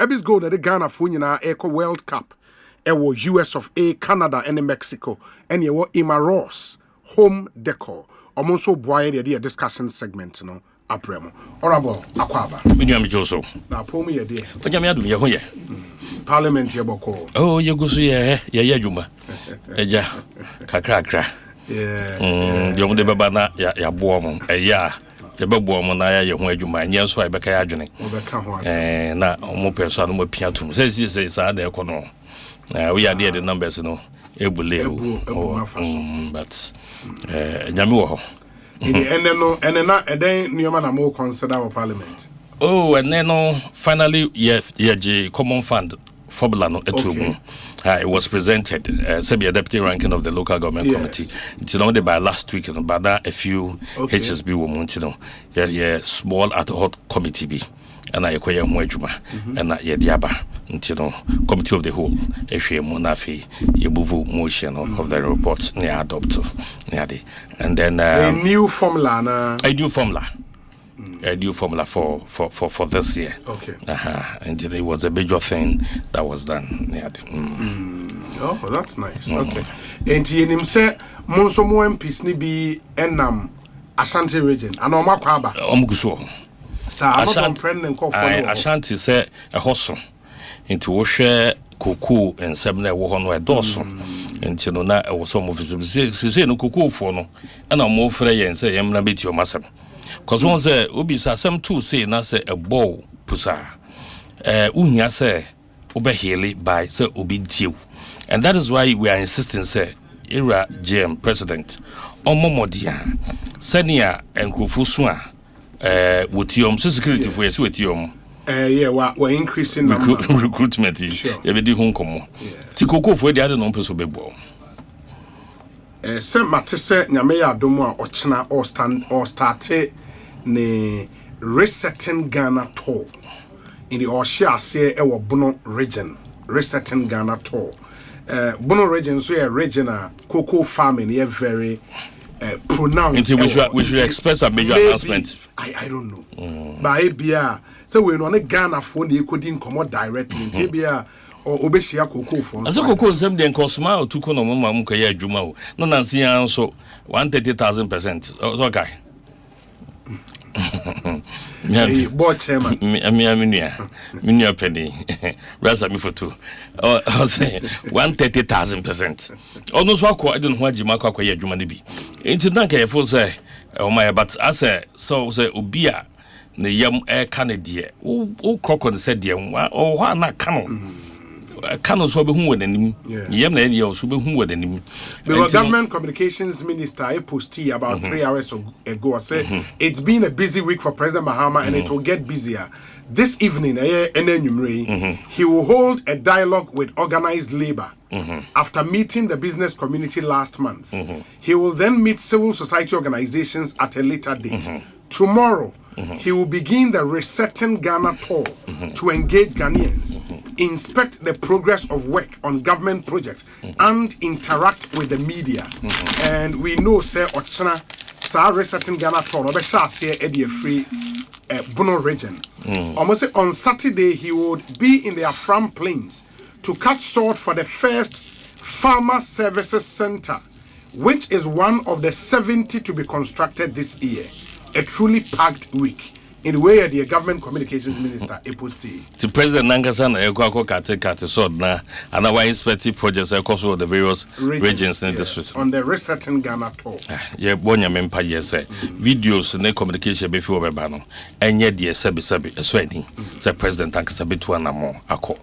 de Ghana fo nyina Eco World Cup ewo US of A Canada and Mexico and ye wo Imaros home decor omonso boye de discussion segment no apremo honorable Akwaba Minyam Joso na pomu ye de onyame adum ye ho ye parliament ye boko oh ye gusu ye adwuma eja kakra yom de baba na ya boɔ mo eya ye bebo mo na ya ho adwuma nye so ai beka ya adwene obeka ho ase na mo person no mo pia tum say sa da ekono we are the numbers no ebule but nyame wo ho ene na eden nioma na mo consider our parliament and then finally ye common fund formula no etumu it was presented Sebia deputy ranking of the local government committee it's only by last week but that a few HSB were monthly yeah small ad hoc committee be ɛna yɛkɔyɛ ho adwuma ɛna yɛde aba nti no committee of the whole ehwe mu na afei yɛbuvu motion of the report na adopt and then a new formula for this year. Okay. And it was a major thing that was done. Oh, that's nice. Okay. And you say Monso mo MPs ni bi enam Ashanti region. Ano makwaba. Omguso. Sa another friend nko for Ashanti say a hoso. Into wo hwe koko ensem na wo ho no edoso. Enti no na wo so mo visible no koko fo no. Na mo frɛ yɛn sɛ yɛmra beti o masem. Cause one say obi sa some two say na say a bow pusa. Uhia say obe hele by say obi dew. And that is why we are insisting say era GM president omomodia senia enkrofu so a wotiom security for yes wotiom yeah we increasing recruitment e be di ho nkomo ti kokofo de ade no peso bebo se mate se nyame ya adomu a ochena or start ne resetting Ghana tour in the Osei say ewo Bono region resetting Ghana tour Bono region so a region cocoa farming here very pronounced. We should express a major announcement. I don't know. But ebia so we no Ghana phone e couldn't come directly. Ebia or obeshia cocoa phone. As a cocoa some den cosma or tuko no mama mu kaya adwuma o. No nansi anso 130,000%. Okay. Hey, board chairman. Minia penny. Rasa me for two. I'll say 130,000%. Almost what I don't want Jima Kwaya Jumanibi. Into Danka for say, oh my, but I say, so say, Ubia, the young air Canada, oh, Crocon said, dear, oh, why not canon? Canon so be who with him. Yam and you so be who with him. The government communications minister I posted about 3 hours ago. I said it's been a busy week for President Mahama and it will get busier. This evening, he will hold a dialogue with organized labor after meeting the business community last month. He will then meet civil society organizations at a later date. Tomorrow, he will begin the Resetting Ghana tour to engage Ghanaians, inspect the progress of work on government projects, and interact with the media. And we know, sir, Ochana, Sa Resetting Ghana tour, no be say a free Bono region. Almost on Saturday, he would be in the Afram Plains to cut sod for the first Farmer Services Center, which is one of the 70 to be constructed this year. A truly packed week in the way the government communications minister posted. To President Nangasan Eko Kate Sod na and our inspecting projects across all the various regions in the district. On the Resetting Ghana tour. Yeah, bonya mempa yes videos in the communication before bebano. And yet the sabi sweating. Say President Tankasa betu anamo ako.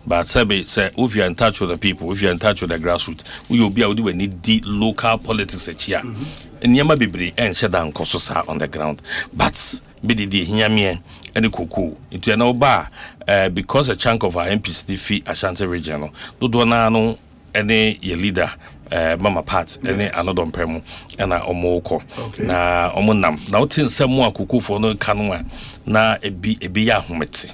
But sabi say if you're in touch with the people, if you're in touch with the grassroots, we will be able to need the local politics here. Nyama bibri and shedan kososa on the ground. But bididi hiamie and kuku into an oba because a chunk of our MPs defeat Ashanti region. Do no any ye leader mama part any another premu and omoko na omunam na utin semwa kuku for no kanwa na ebi ya humeti.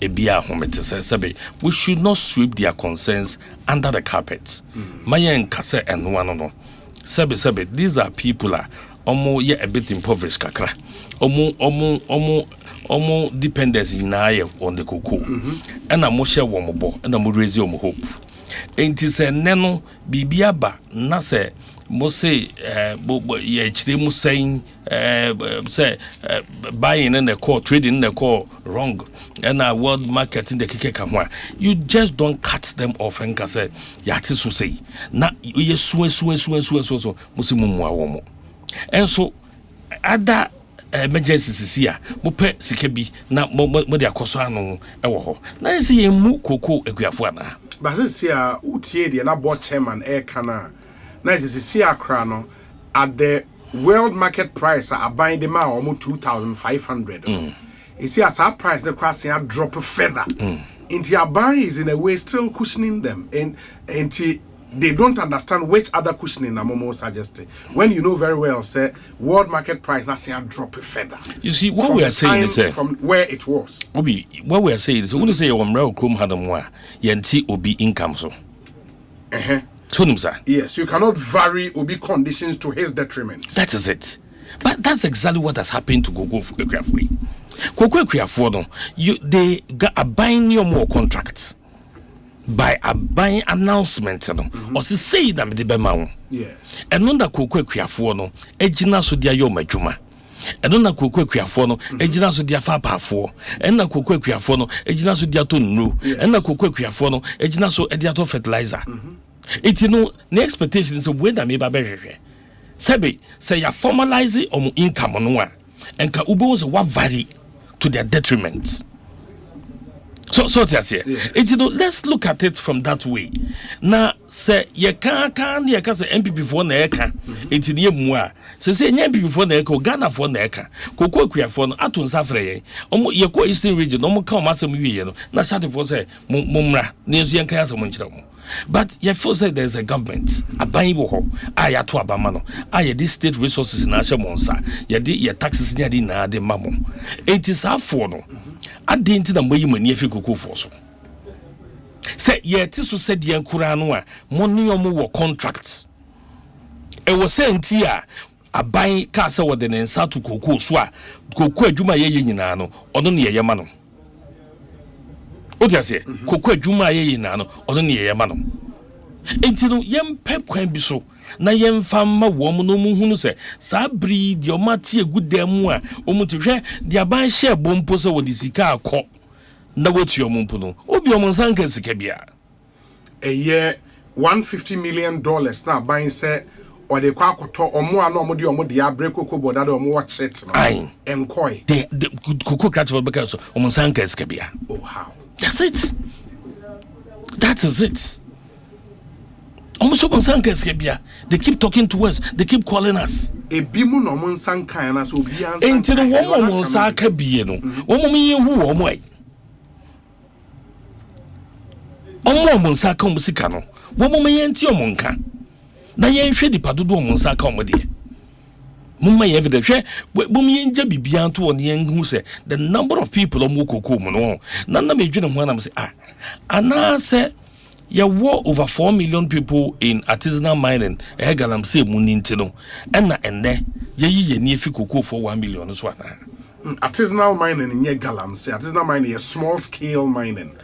Ebia homete sebe we should not sweep their concerns under the carpet. Mayen kase and one no. Sebe, these are people omo ye a bit impoverished kakra. Omo dependency na on the cocoa. And a mo share womobo and a mo raise your hope. Ain't it say neno bibiaba na se mo say ye chire saying say buying in the core, trading in the core wrong. And a world market in the kike. You just don't cut them off and say yati so say na ye so musimu womo. And so other emergencies here mo pe sikebi na mo de akoso anu ewo ho na say ye mu koko akuafo ana but say utie de na board chairman kana na say akra no at the world market price abind them almost 2,500. You see, as our price, the price drop further. Into your buy is in a way still cushioning them. And they don't understand which other cushioning Namomo suggested. When you know very well, say world market price, that's a drop further. You see, what we are saying is from where it was. Obi, what we are saying is, when you say you want Chrome Hadamwa, Yanti Obi income so. Yes, you cannot vary Obi conditions to his detriment. That is it. But that's exactly what has happened to Gogo Kwekwe. Kwekwe Kwekwe, they got a buying your more contracts. By a buying announcement, or say that the Bema. Yes. And on the Kwekwe Kwekwe, Ejina Sudia Yoma Juma. And on the Kwekwe Kwekwe, Ejina Sudia Fapa 4. And the Kwekwe Kwekwe, Ejina Sudia Tunu. And the Kwekwe Kwekwe, Ejina so Ediato fertilizer. It's the expectation is when I may be. Sebe, say ya formalize on income on one. And ka ubos what vary to their detriment. So that's here. It's let's look at it from that way. Now say ye can say MPP for na eka. It's the moi. Say MPP for na eka, Ghana for na eka. Koko kuya for atun safre. Omo ye ko Eastern region, omo ka masem wiye no. Na shate for say mumra. Nezu yan kaya asem nchira mo. But you feel say there's a government. Abayi wo ho. Aya to abamano. Aya this state resources in asha monsa. Ye di ye taxes ni adi na ade mamo. It is half for no. Adenti na mwe mani efi koko for so. Say ye ti so said ye nkura no a money omo wo contract. E wo say nti a aban ka se wo de ne nsa to koko so a koko adwuma ye nyina no ono ne ye ma no. What you say? Koko adwuma ye nyina no ono ne ye ma no. Enti no yem pep kwan bi so na yem famma wo mo no mu hunu se sa bri de o mate egudam a o mu tehwe de aban hye bompo se wo de sika akọ na wotu o mumpo no obi o monsan kan sika bia a year $150 million na aban se or de kwa akoto omo a na omo de abre koko boda de omo watch it no enkoi the koko craft because o monsan kan sika bia. Oh how? That's it. That is it. They keep talking to us. They keep calling us. Ebimu no monsankan na so bia nsan. Enti no wo monsaka bie no. Wo momye hu wo mo ai. Omo monsaka o musika no. Wo momye enti o monka. Na ye hwe dipa dodo o monsaka o mo de. Mumma ye evidence hwe momye nja bibia nto o ne hu se the number of people o mo kokko mo no. Na na medwene ho na me say ana se ya war over 4 million people in artisanal mining galamsey munintino and ende ye ni efi koko for 1 million so ana artisanal mining in galamsey artisanal mining is small scale mining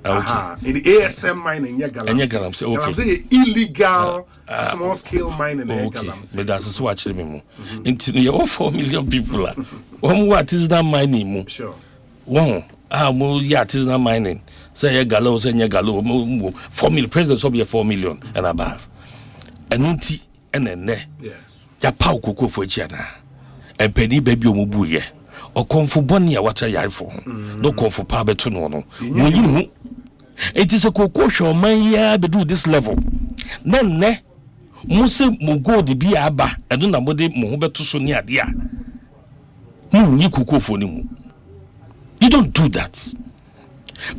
okay in the ASM mining in galamsey okay galamsey illegal small scale mining in galamsey me that's so actually me mo intino ye 4 million people one artisanal mining mo sure one mo ya artisanal mining say galo 4 million president so be 4 million and above enunti enenne yes ya paw koko fo echi ana empeni baby omubu ye okonfo boni a wacha yarefo no konfo pa beto no no woyimu it is a koko hwe man ya be do this level nenne muse mo gold bi aba eno na mode mo ho beto so ni ade a munyi koko fo ni mu. You don't do that.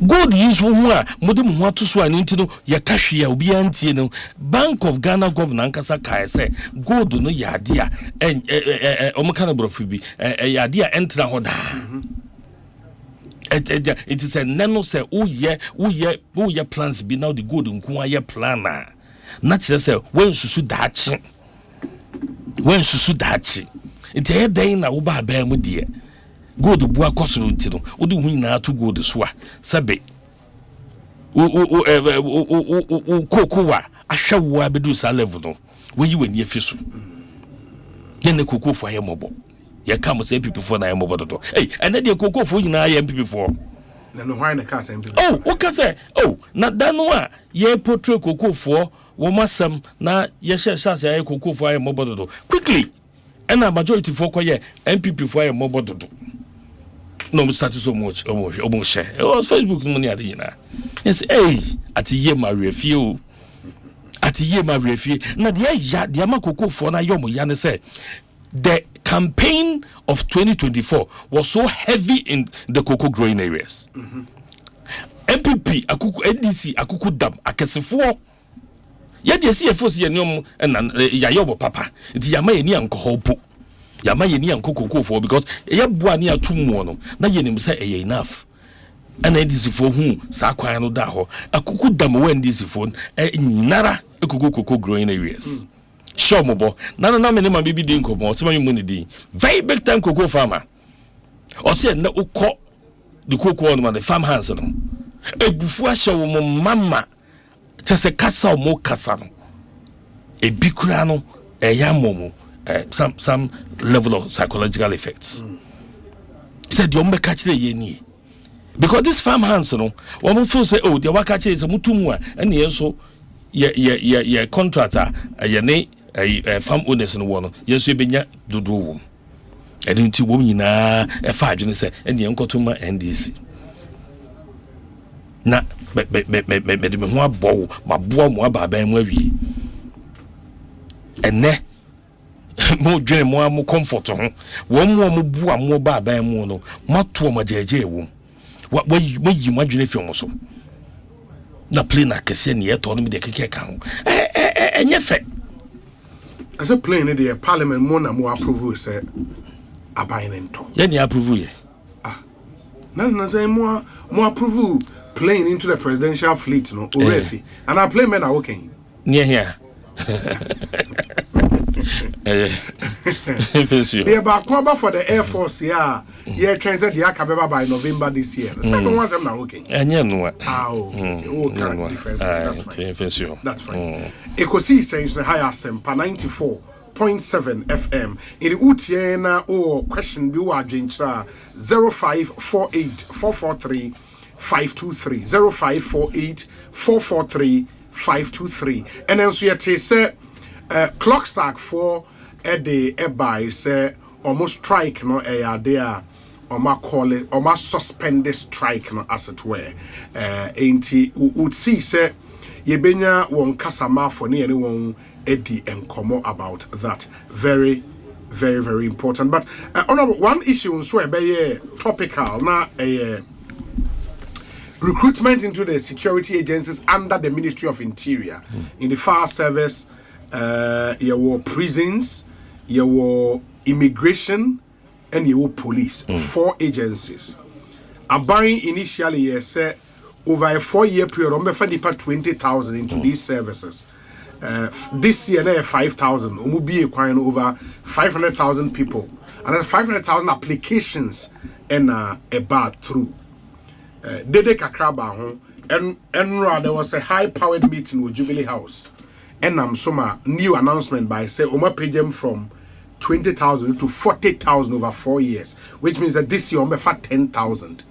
God is one modem want to swan into ya cashier be anti no Bank of Ghana governor Ankasa Kai say gold no yadia and omakana brofibi yadia entra hoda. It is a nano say oh yeah plans be now the gold nko aye planner. Naturally say when susu dachi it e den na wo ba ba mu die gold bu akosoro ntino wo de hu nyina to gold so a sabe kokowa ahwawo abedu sa level no wo yi wani afiso ne kokofo aye mobo ye kam say MPP4 na aye mobo dodo ene de kokofo nyina aye MPP4 na no hwan na ka say MPP o ka say na dano a ye portray kokofo wo masam na ye hye aye kokofo aye mobo dodo quickly and a majority for koye MPP4 aye mobo dodo. No, we started so much. Almost share. It was Facebook money at the end. Yes, at ye my review. At ye my review. Now, the Yamakoko for na yomo yana say the campaign of 2024 was so heavy in the cocoa growing areas. MPP, Akuku NDC, Akuku Dam, Akesifo. Yet you see a force yenium and Yayobo Papa. It's Yamay and Kohopo. Yamay and Coco for because Yabuania 2 mono. Now yenim say enough. And then this for whom Saquano Daho, a cuckoo dam when this phone, Nara, a cuckoo growing areas. Sure, Mobo, none of them baby didn't come out, some money. Very big time cocoa farmer. Or say no cock the cocoa on the farm hands on them. A bufua show mamma, just a castle more casano. A bicurano, a yamomo, some level of psychological effects. Said you may catch the yeni. Because this farm hands, one will say, oh, the wakache is a mutumwa, and also ye contractor, a farm owners in one, yes, you been do do. And into women, a fagin say, and the uncle to my NDC. Na, but my bow, my boy, my baby, and we. And ne, more dream, more comfort on one more boo, more baby, and mono, more to my JJ womb. What way you imagine if you almost so? Na plane a Cassian yet told me the kick account. And yet, as a plane in the parliament, Mona more approval said, a buying into. Then you approve. Ah, none of them more approval plane into the presidential fleet, no, already. And our plane men are working. Near here. They are back for the Air Force, yeah. Yeah, transit the Akabeba by November this year. Second ones I'm now working. And you know what? That's fine. Ekosiisen On Asempa 94.7 FM. In the Utiena or question be wa Jintra 0548 443 523 0548 443 523. And then so you say clock sack for a day by say almost strike no there or ma call it or ma suspended strike no as it were. Ain't would see say ye benya won kasama for ni anyone Eddie and Komo about that. Very, very, very important. But one issue so be topical na recruitment into the security agencies under the Ministry of Interior. In the fire service, your prisons, your immigration, and your police. 4 agencies. A buying initially said over a 4-year period, on 20,000 into these services. This year, 5,000. Be acquiring over 500,000 people, and 500,000 applications and a bar through. Dede Kakraba and there was a high-powered meeting with Jubilee House. And some new announcement by say Oma pay them from 20,000 to 40,000 over 4 years, which means that this year Oma for 10,000.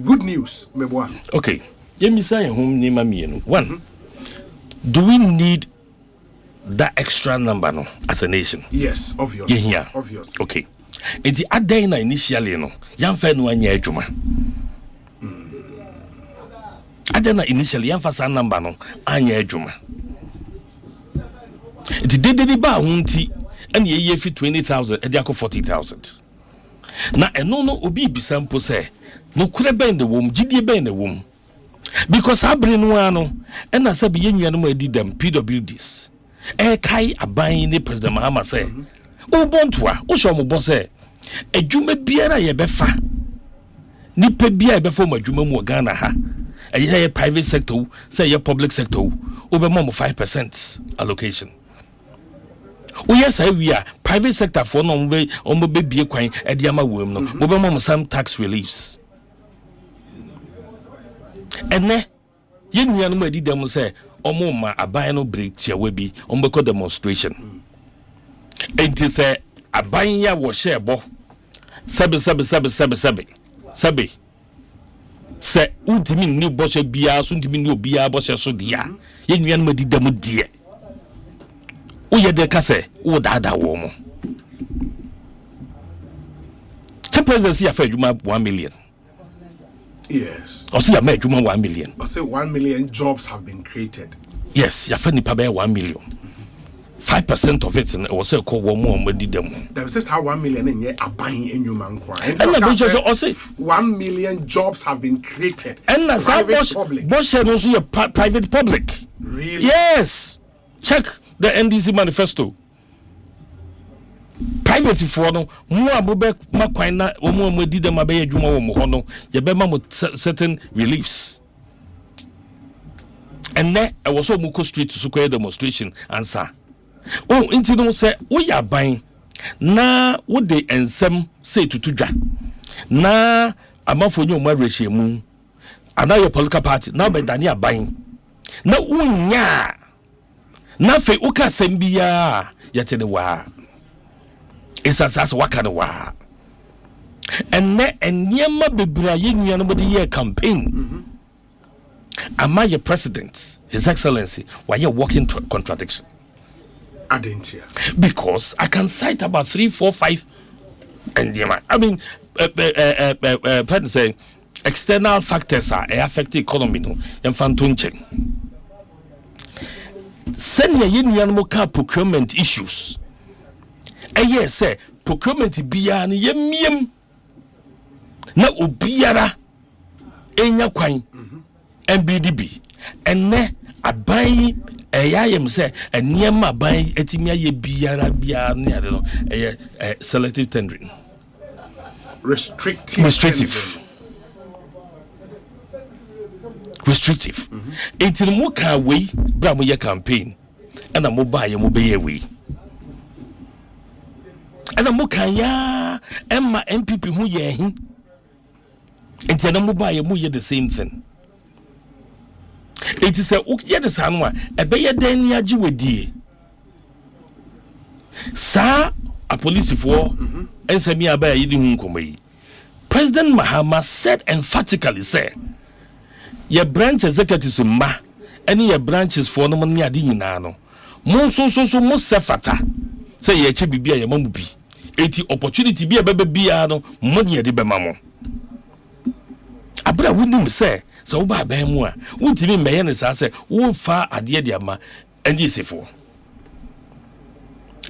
Good news, Meboa. Okay. Let me say home name me. One, do we need that extra number no as a nation? Yes, obviously. Yeah. Obviously. Okay. It's the adena initially no. Yan fa no anya adwuma. Adena initially yan fa sa number no anya adwuma. It's the ba hunti and ye fi 20,000 e dey 40,000. Na eno no obi bisampo say no kure ben the wom gidie ben the wom. Because abri no ano and na sabi yenua no adi dem PWDs. Kai aban ni President Mahama say o bontoa o show mo bon say adwuma biara ye befa nipa bia e befa mo adwuma mu Ghana ha ye private sector say ye public sector o be mo 5% allocation. Oh yes, we are private sector for no way on be bie kwan e de ama wom no mo be mo some tax reliefs. Ene ye nua no adi dem say omo ma aban no break tia we bi on be demonstration. Enti say aban ya wo share bo sabe se untimi ni bo she bia so untimi ni obia bo she so dia ye nua no adi dem die. Uye de kase wo dada wo mo. The presidency afa adwuma 1 million. Yes. O see ya ma adwuma 1 million. I say 1 million jobs have been created. Yes, ya fa nipa be 1 million. 5% of it was say call one more madi dem. That says how 1 million in ye aban enyuma nkwa. And na be just o say 1 million jobs have been created. And na say Bosch no so private public. Really? Yes. check the NDC manifesto. Private for no more above Makwana, Omo did them obey Juma Mohono, Yabema certain reliefs. And then I was on Muko Street to square demonstration answer. Oh, Intino say, we are buying. Na what they and some say to Tuja. Na a month for your marriage, moon. And now your political party, now by Dania buying. Na unya. Na fe uka sembia yet in the war. It's as wakana wa. And Yama Bibra Yin year campaign. Am I your president, His Excellency, while you're walking contradiction? I didn't hear. Because I can cite about 3, 4, 5 and I mean President saying external factors are affect the economy no and fantunching. Send your yin procurement issues. Yes, say procurement biya ni yem na obiara enya kwan MBDB enne aban ayayem say enema aban etimi aye biara ne ade no selective tendering restrictive until mo kan we bra mo ye campaign and mo ba ye mo be ye we. And I'm ya Emma MPP who ye him. And tell them buy the same thing. It is a ukia the sanwa, a beya den ya jiwedi. Sa a police for and semi abaya yidin kumei. President Mahama said emphatically, say, your branch executives ma, any your branches for no money adinano. Monso so most sefata. Say ye che bibia ye mamu bi. Eti opportunity bi bebe bia no money de be mamo. Abra wunim say so wo ba ban mu a wuntimi meye ne sa say wo fa ade de ama andi sefo.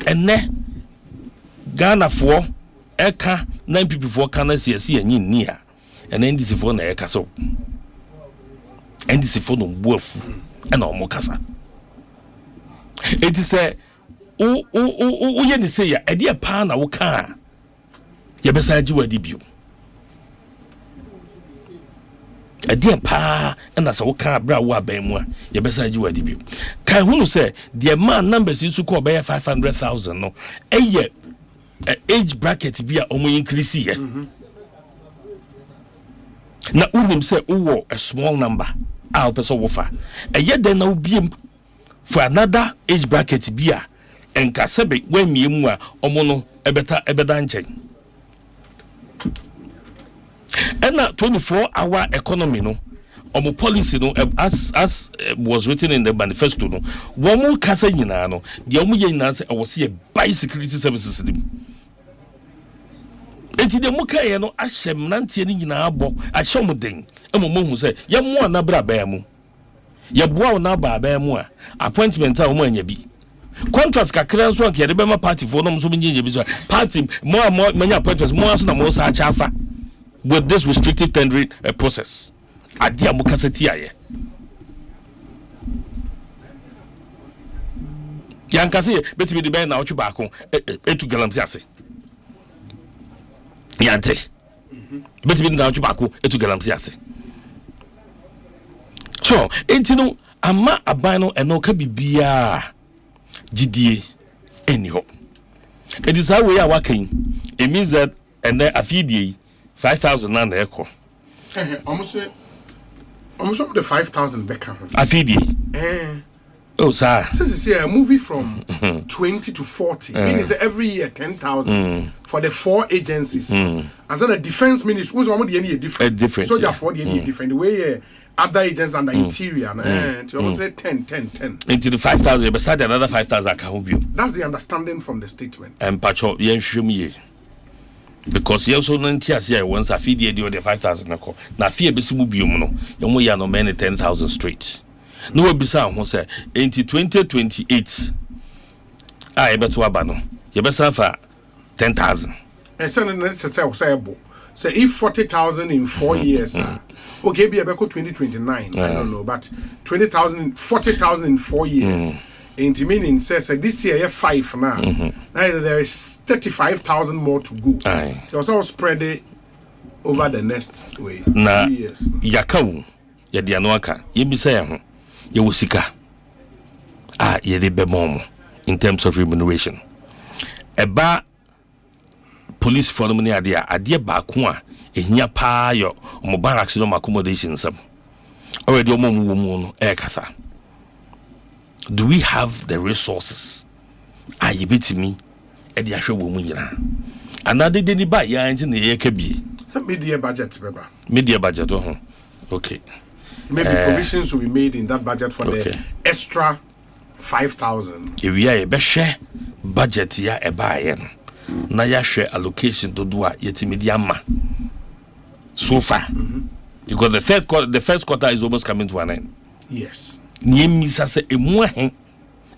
Enne Ghana for eka 9 people for Ghana see anyi ni a ene andi sefo na eka so. Andi sefo no buafu e na omo kasa. Eti say o ye ni say ya e de pa na wo ka ye besa agi wadi bio e de pa na sa wo ka bra wo aban mu a ye besa agi wadi bio kai hunu say the man numbers isu ko be 500,000 no eye age bracket bi a omo increase ye na unim say wo a small number a person wo fa eye den na obiem for another age bracket bi a enka sebe when miemu a omono ebeda nchen ena 24-hour economy no omo policy no as was written in the manifesto no womo kasa nyina no de omo ye nyina se was ye by security services nim enti de muka ye no ahyem nantie ni nyina abo ahyem den emomo hu se ye mo na bra ba mu ye boa na ba mu a appointment a omo anya bi contracts kakran so nke de be ma party for no so be nyenye bi so party more many appointments more so na mo sa afa with this restrictive tendering process adia mo kaseti aye yankase betimi de be na otwe ba ko etu galamsi ase yante betimi na otwe ba ko etu galamsi ase so entino ama abano eno ka bibia GDA anyhow. It is how we are working. It means that and then a fee 5,000 and echo. Almost the 5,000 back. A fee. Oh, sir. This is a movie from 20 to 40. Meaning every year 10,000 for the 4 agencies. And then the defense ministry was one the different. So for the different the way other agents under interior and you almost say 10 into the 5,000 beside another 5,000 I can help you. That's the understanding from the statement. And pacho yen shumi because you also know here once I feed the 5,000 na fear besimu biom no yomo ya no many 10,000 straight. No we bisa ho say into 2028 I beto aba no ye besa fa 10,000. And so say if 40,000 in 4 years okay be about 2029 I don't know but 40,000 in 4 years Into meaning says this year you 5 now. Now there is 35,000 more to go. It was all spread it over the next way. 2 years. Yakau ya dianoaka yebisa ya ho ye wosika ye de bemom in terms of remuneration. Eba police for me ade ba ko a ehia pa yo mo barracks no accommodation sam. Already omo mu no e kasa. Do we have the resources? You beat me at the actual woman. Another day, buy ya into the year can be media budget, Beba. Media budget, okay. Maybe provisions will be made in that budget for the extra 5,000. If we are a best budget, ya a buy na ya share allocation to do a yet mediama. So far, because the first quarter is almost coming to an end. Yes. Nye misa se emu hen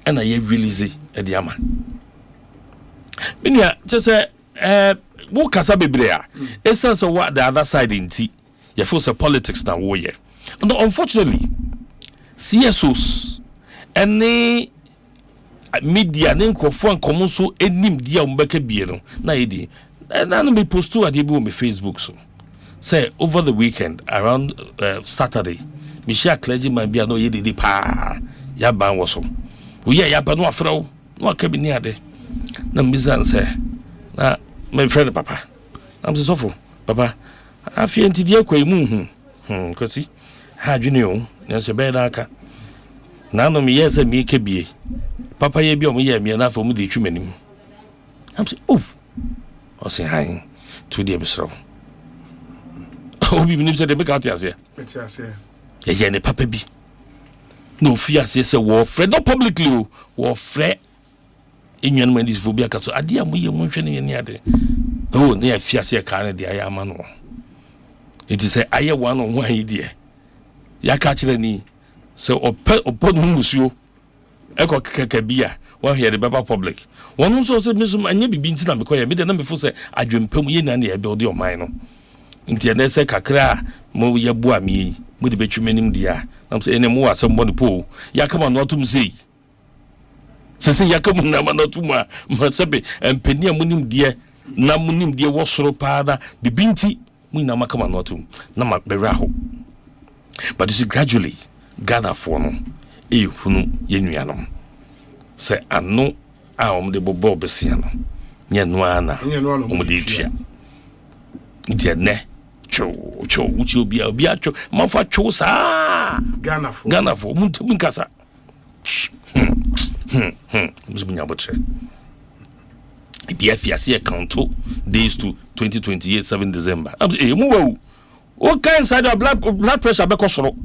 na ye release e de ama binia je se wo kasa bebre a essence what the other side inti ye feel say politics na wo ye and unfortunately CSOs any media ne nkofo ankomo so enim dia umbeka bie no na ye di na no be post to ade bi on my Facebook so say over the weekend around Saturday Michelle clergyman bia no ye didi pa ya ban woso wo ye ya ban no afrawo no akabi ni ade na mbizan say na my friend papa am so sofo papa afie ntidi akwa mu kosi ha dwene o na se be na aka na no me ye se me ke bie papa ye bi o me ye me na fa mu de twumanim am say oh o say hi to the besro obi mi se de be ka tia se ye ne papa bi no fear say war friend not publicly war friend enyan man this phobia ka so ade am ye mo hwe ne ne ade oh ne fear say ka ne de aye ama no it is say aye one on one idea ya ka kire ni so opo no musuo e ko keka bia one here the paper public one so say me so anya bibi ntina me ko ye me de na me fo say adwempam ye na ne e be ode o man no ntia na say kakra mo ye bu ami mo de betwumanim dia na say ene mo asem bo ne po ya kama no tum sei sese ya kama na ma no tum a ma sebe empenia munim dia na munim dia wo soro paada bibinti mu na ma kama no tum na ma bera ho but you see gradually gather for no hunu ye nuanom say ano a de bobo besia no nye no ana de tua ntia ne cho uchi obi acho mafa cho sa Ghana for mun kasa muzbunya botre BFC account days to 2028 7 December mu wo kan side blood pressure be kosoro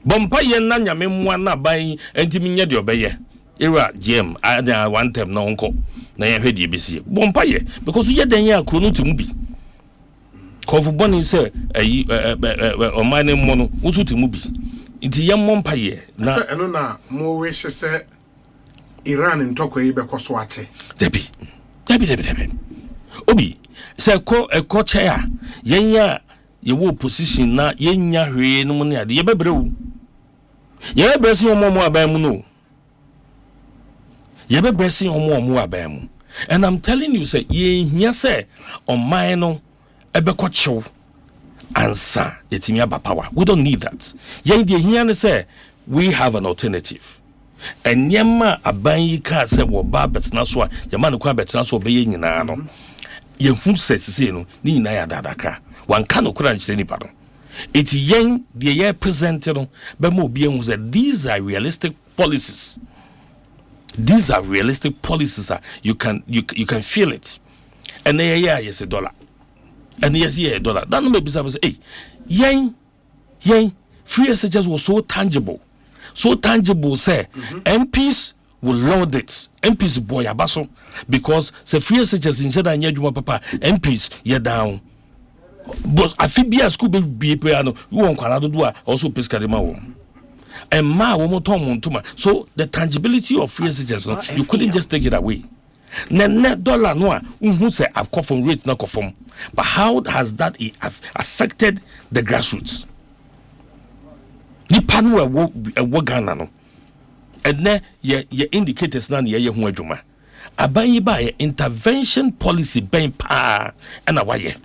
bompa ye na nyame mu na ban entimi nya de obeye era gm ada one time na onko na ye hwede besi bompa ye because ye dan ya akro no timu bi kofu boni se o mane mo no usu timu bi nti ye mompa ye na se eno na mo wish se Iran ntoko yi be koso ache debi obi se ko che a yenya ye wo position na yenya hwe no mo ne ade ye bebrewu ye bebresi omo aban mu no ye bebresi omo aban mu and I'm telling you say ye hia say on mine no ebeko chew answer yetimi aba power. We don't need that. Yen de hia ne say we have an alternative. And yema aban yi ka say wo ba betna so a yema ne kwa betna so be nyina no. Ye hu sese no ni nyina ya dadaka. Wan ka no kura nchire nipa no. It yen de ye presented no be mo obi hu say these are realistic policies. These are realistic policies. You can feel it. And yes $1. And yes $1. That no maybe say, hey, yen free SHS was so tangible. So tangible say MPs will load it. MPs boy abaso because say free SHS instead of nyejuma papa MPs ye down. But I feel be a school be piano you won kwala do also pescadema wo. And ma so the tangibility of free SHS you couldn't just take it away. Net dollar no who say a from rate na conform. But how has that affected the grassroots? The panu a Ghana no. and then ye indicators na ye ho adwuma aban yi ba ye intervention policy ben pa na waye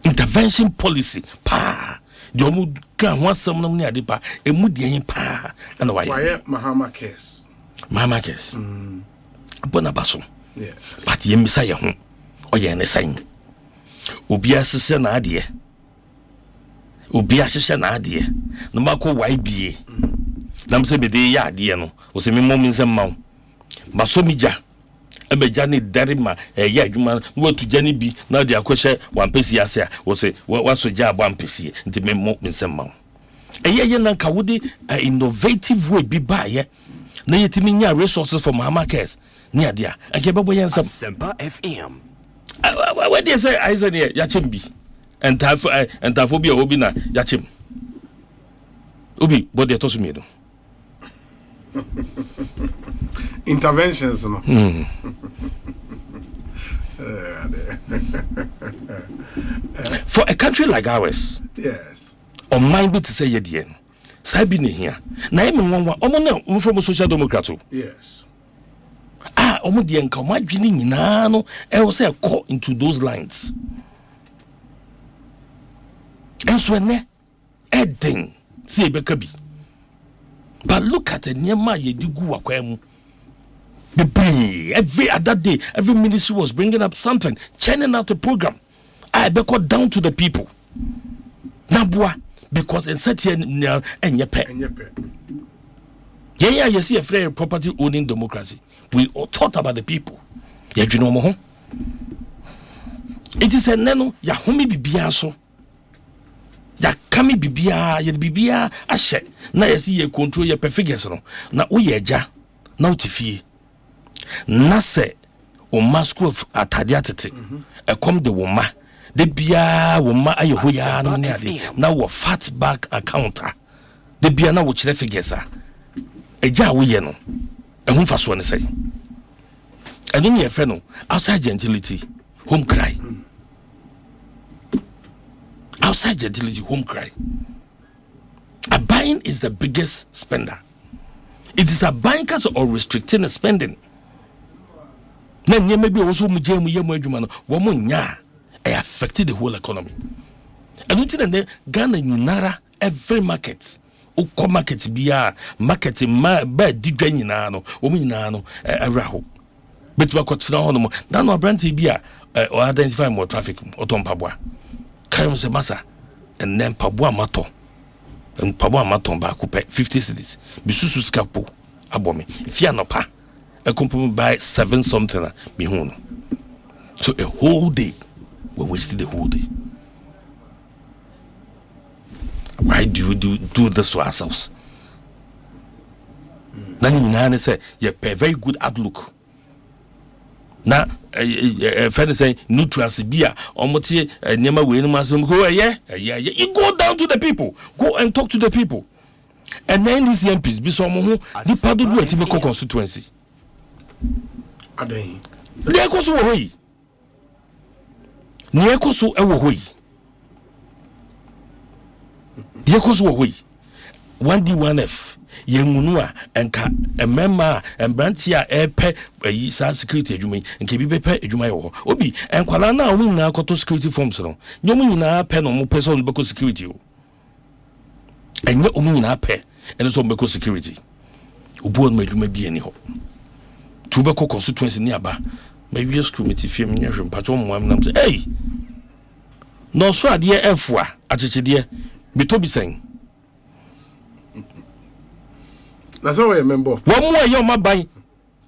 intervention policy pa jomu kan ho asem no ne ade pa emu de yin pa na waye Mahama case bona baso yeah but ye misa ye ho oye ne san obi asese na ade obi ahyehyɛ na ade no mako wai bie nam se bede ya ade no o se me mom nsem mawo baso mija ebeja ne darima ya adwuma no watu jani bi na de akohye wampesi ase a o se waso ja abo ampesi nti me mom nsem mawo ye na ka wode innovative way bi ba ye na yetimi nya resources for Mahama Cares ni ade a ake bebo ye nsem Asempa FM what dey say I say ya chimbi entaphobia obi na yachim obi body to sumi do interventions no for a country like ours yes on mind bit say yedie no sai bi ne hia na emi nwanwa omo na from social democrat yes omo de enka omo adwene nyina no e wo say call into those lines. And so Edding see Bekabi. But look at the Nyama Yedigu Wakwemu. Every other day, every ministry was bringing up something, churning out a program. I got down to the people. Nabua, because in such and your pet. Yeah, you see a fair property owning democracy. We all thought about the people. Yeah, you know more. It is a nano, Yahumi Bibiaso. Ya kami bibia ye bibia ahye na yesi ye control ye perfigures no na wo ye ja na utifie na se o mask of atade atete e kom de wo ma de bia wo ma aye hoya no ne ade na wo fat back accounter de bia na wo kire figures a eja wo ye no e hu faso ne sei eno ne ye fe no outside gentility home cry. Outside gentility, home cry. A buying is the biggest spender. It is a buying cause or restricting spending. Then maybe also affected the whole economy. And we think that Ghana Yunara every market. Oko market biya market ma ba didwa nyina no omu nyina no awraho. Betu akotsena ho no na no branti biya or identify more traffic otompaboa. Kayo se masa and then pabua mato and pabua maton ba ko 50 cedis bisusu skapo abomi if ya no pa a company buy 7 something be hu. So a whole day we wasted the whole day. Why do you do this to ourselves? Then you say you pay very good outlook. Na friend say nutrients bia omotie nyema we no masem go you go down to the people, go and talk to the people, and then these MPs be some who the padu do ati make constituency aden dey ko so wo yi ne ko so e wo yi ye ko so wo yi 1D 1F yengunu a enka emema embrantia epe yi sa security adwuma nke bi bepe adwuma ye ho obi enkwala na wo nyina akoto security forms no nyomu nyina pe no mo person beko security o enye omu nyina pe ene so beko security obu on adwuma bi ani ho tu beko constituency ni aba maybe school committee fiem nya hwem pacho mo am nam say hey no so ade efua achechede metobi sen. That's how I remember. One more your my buy.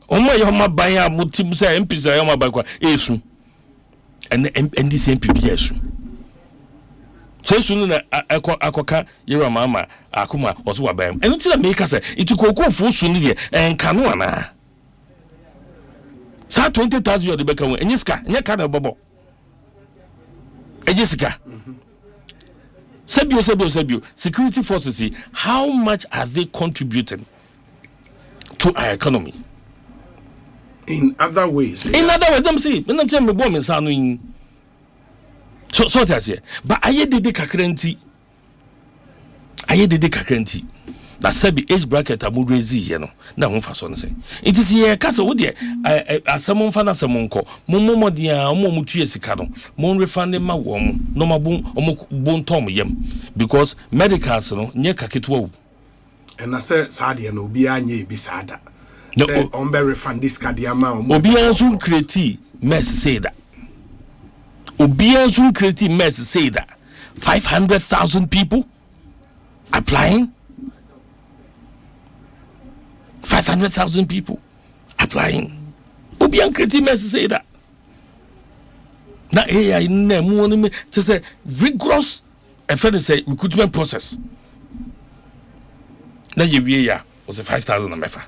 One more your my buy a multiple say MPs are my buy esu. And this MP esu. So soon na akoka yera mama akuma oso wa buy. And until make us it to go for soon here and kanu ana. Sa 20,000 you the beka won. Enyiska, nya ka na bobo. Enyiska. Sebio. Security forces, how much are they contributing to our economy? In other ways. In other ways, them say me bomb in so that's here. But aye dede kakrenti. na sabi age bracket amu raise ye no na ho fa so no say it is here ka so wo de asem mfa na asem nko mommo dia omo tue sika no mon refund ma wo mo no mabon bon tom yem because medicals no nye kaketwa wo and I say sadia no obi anye bi sada no on be refund this kadia ma obi anso create mess say that obi anso create mess say that 500,000 people applying 500,000 people applying. Obian creative mess say that. Now AI na mu on me to say rigorous say recruitment process. Na ye wie ya was 5,000 na mefa.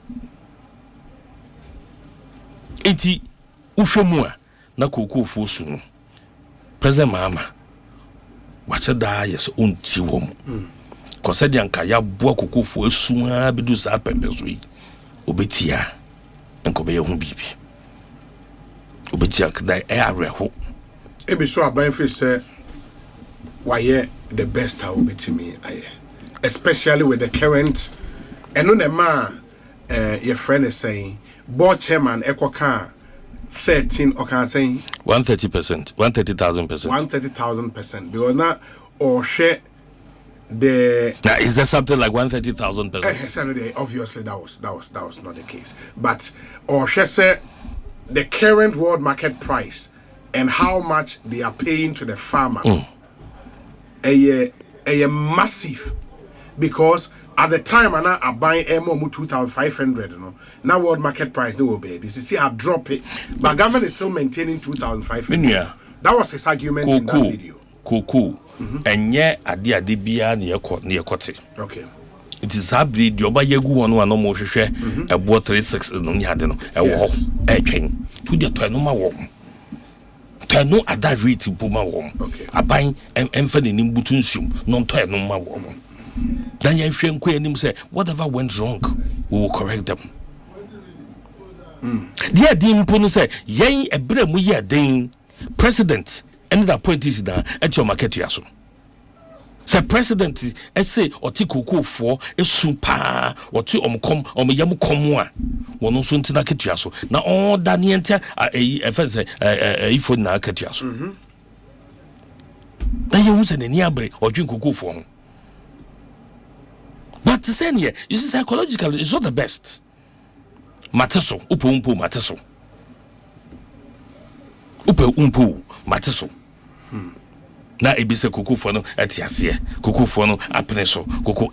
80 uhwemu a na kokofo su no. President Mahama wacha da yes onti wom. Kose de anka ya boa kokofo asu a bedu sa pembeso yi. Obetia enko be hu bibi obetia kada e areho ebi so aban fi say why the best how obetimi aye especially with the current eno na ma your friend is saying board chairman ekoka 13 or can say 130%, 130,000%. 130,000% because na or share the now is there something like 130,000%? Obviously that was not the case, but or she said the current world market price and how much they are paying to the farmer a massive, because at the time I buying more 2,500 you know now world market price no baby you see I drop it but government is still maintaining 2,500. That was his argument in that video. Cool. Enye ade bia na yekote. Okay. It is habri di oba yegu wonu ano mo hwehwe ebo 36 no ni ade no e wo ho e twen to de to no ma wo to no ada rate bu ma wo aban emfa ne nim butu nsum no to no ma wo dan yan hwe nko anim say whatever went wrong we will correct them. Dia di mpo no say yen ebra mu ye den president and the appointees na at your market yaso. Say president say oti koko for e super oti yam komwa wono so ntina ketuaso na all da ne enta say ifo na ketuaso. Na you say ne abre odwin koko for. But to say here, you see psychologically it's not the best. Mateso upo mateso. Upo mateso na ebise kokofo no atiase kokofo no apene so koko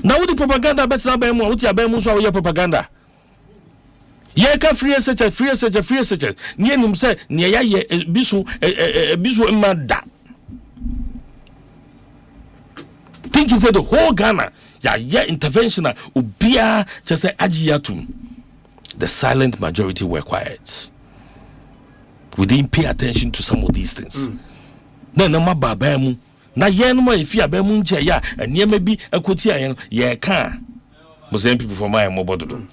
na wo di propaganda bet na ba mu wo ti aba mu so wo ye propaganda ye ka free research ni enum se ni ya ye bisu mada think you say the whole Ghana ya intervention obia just say agiatum. The silent majority were quiet. We didn't pay attention to some of these things. Na ma baba mu na yen mo efi abamu nche ya enie ma bi akoti ayen ye ka Muslim people for my mobodo.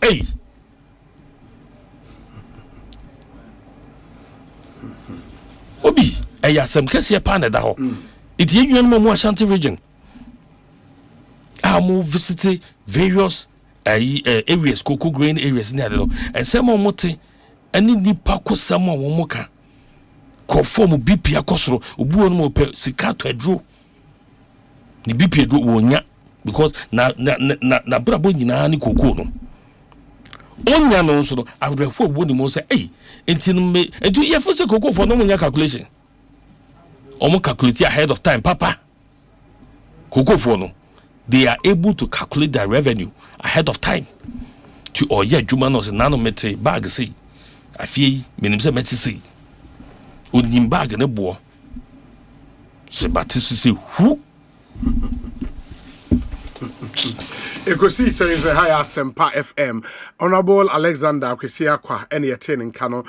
Obi ayasem kese pa na da ho. It yen mo Ashanti region. Amu visit various areas, cocoa grain areas near the and some mote any nipa ko samo womoka ko form BP akosoro obu onu mo pe sika to edro ni BP edro wonya because na brabo nyina ni cocoa no onya no so no awrefo obu ni mo say enti no me enti ye fo se cocoa for no monya calculation omo calculate ahead of time papa cocoa for no they are able to calculate their revenue ahead of time to juma no se nanometer bag say afie menim se meti say onim bag ne bo se batisi say hu Ekosiisen is the high Asempa FM. Honorable Alexander Kwesiakwa any attending Kano.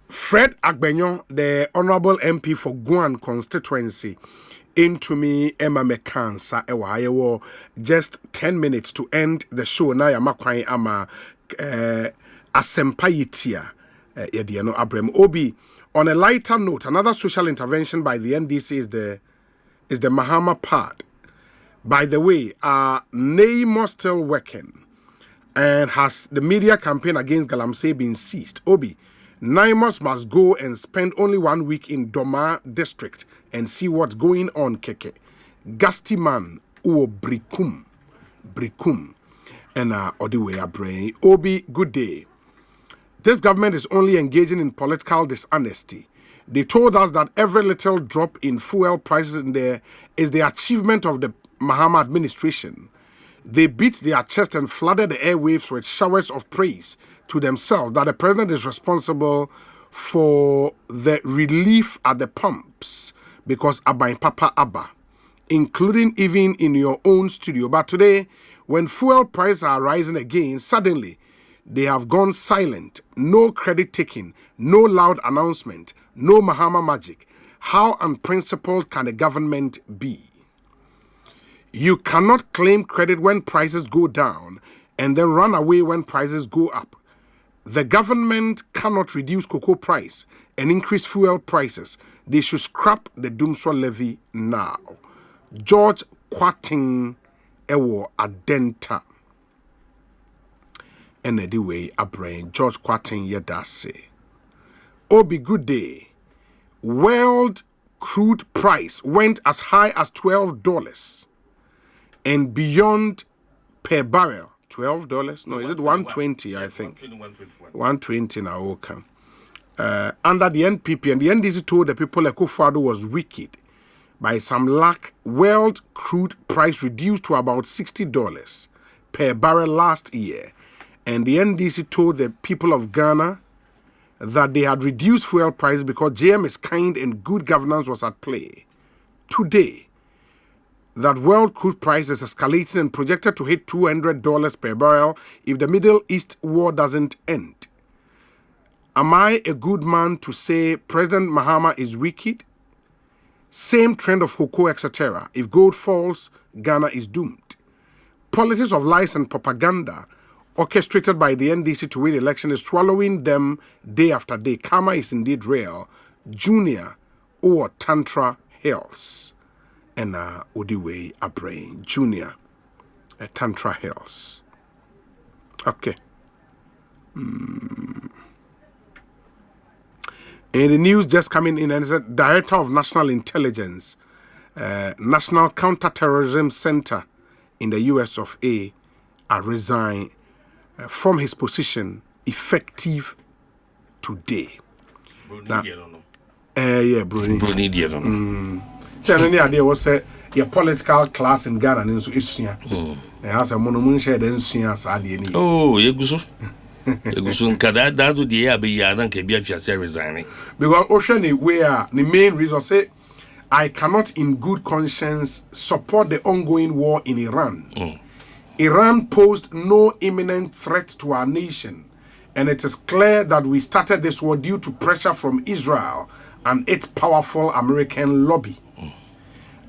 Fred Agbenyon, the Honorable MP for Guan constituency. Into me Emma Mekansa ewa just 10 minutes to end the show na ya makwai ama Asempa yitia yediano Abraham Obi. On a lighter note, another social intervention by the NDC is the Mahama part. By the way, Neymar still working, and has the media campaign against Galamsey been ceased? Obi, Neymar must go and spend only 1 week in Doma district and see what's going on. Keke, Gasti man uo brikum, and Odiwe Abrain. Obi, good day. This government is only engaging in political dishonesty. They told us that every little drop in fuel prices in there is the achievement of the Mahama administration. They beat their chest and flooded the airwaves with showers of praise to themselves that the president is responsible for the relief at the pumps because Abba and Papa Abba, including even in your own studio. But today, when fuel prices are rising again, suddenly they have gone silent. No credit taking, no loud announcement, no Mahama magic. How unprincipled can a government be? You cannot claim credit when prices go down and then run away when prices go up. The government cannot reduce cocoa price and increase fuel prices. They should scrap the Dumswa levy now. George Kwating Ewo Adenta. And anyway, a brain, George Kwating Yedase. Obi, good day. World crude price went as high as $12 and beyond per barrel. $12? No, is it 120? I think 120 now. Okay. Under the NPP and the NDC told the people Ekofado was wicked. By some luck, world crude price reduced to about $60 per barrel last year. And the NDC told the people of Ghana that they had reduced fuel prices because JM is kind and good governance was at play. Today, that world crude price is escalating and projected to hit $200 per barrel if the Middle East war doesn't end. Am I a good man to say President Mahama is wicked? Same trend of Hoko, etc. If gold falls, Ghana is doomed. Politics of lies and propaganda orchestrated by the NDC to win election is swallowing them day after day. Karma is indeed real. Junior or Tantra Hills. And Odiwe Abrain Junior Tantra Hills. Okay. In the news just coming in, and the Director of National Intelligence, National Counterterrorism Center in the US of A, resigned from his position effective today. Yeah, Bruni. So any idea was a political class in Ghana and so issue. As a monument shed and seen as Adiani. Oh, Yegusu. Yegusun Kada do the Abiyan and Kabia resigning. Because Ocean, where the main reason say, I cannot in good conscience support the ongoing war in Iran. Iran posed no imminent threat to our nation, and it is clear that we started this war due to pressure from Israel and its powerful American lobby.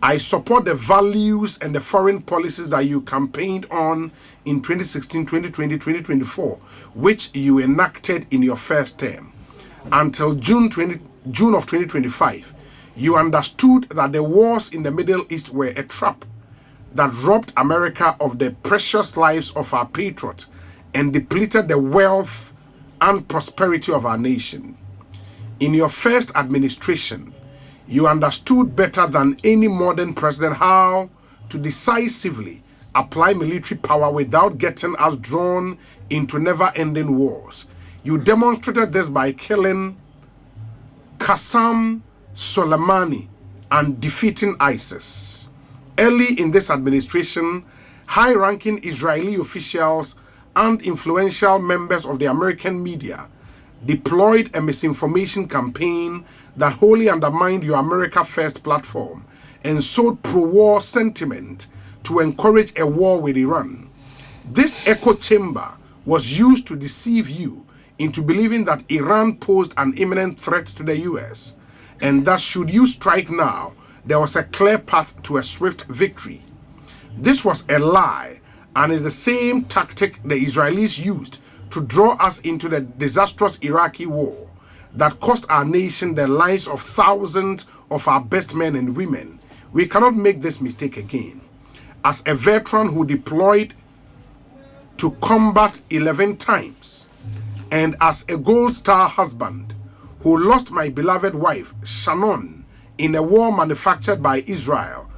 I support the values and the foreign policies that you campaigned on in 2016, 2020, 2024, which you enacted in your first term. Until June of 2025, you understood that the wars in the Middle East were a trap that robbed America of the precious lives of our patriots and depleted the wealth and prosperity of our nation. In your first administration, you understood better than any modern president how to decisively apply military power without getting us drawn into never-ending wars. You demonstrated this by killing Qasem Soleimani and defeating ISIS. Early in this administration, high-ranking Israeli officials and influential members of the American media deployed a misinformation campaign that wholly undermined your America First platform and sowed pro-war sentiment to encourage a war with Iran. This echo chamber was used to deceive you into believing that Iran posed an imminent threat to the US, and that should you strike now, there was a clear path to a swift victory. This was a lie and is the same tactic the Israelis used to draw us into the disastrous Iraqi war that cost our nation the lives of thousands of our best men and women. We cannot make this mistake again. as a veteran who deployed to combat 11 times, and as a Gold Star husband who lost my beloved wife, Shannon, in a war manufactured by Israel,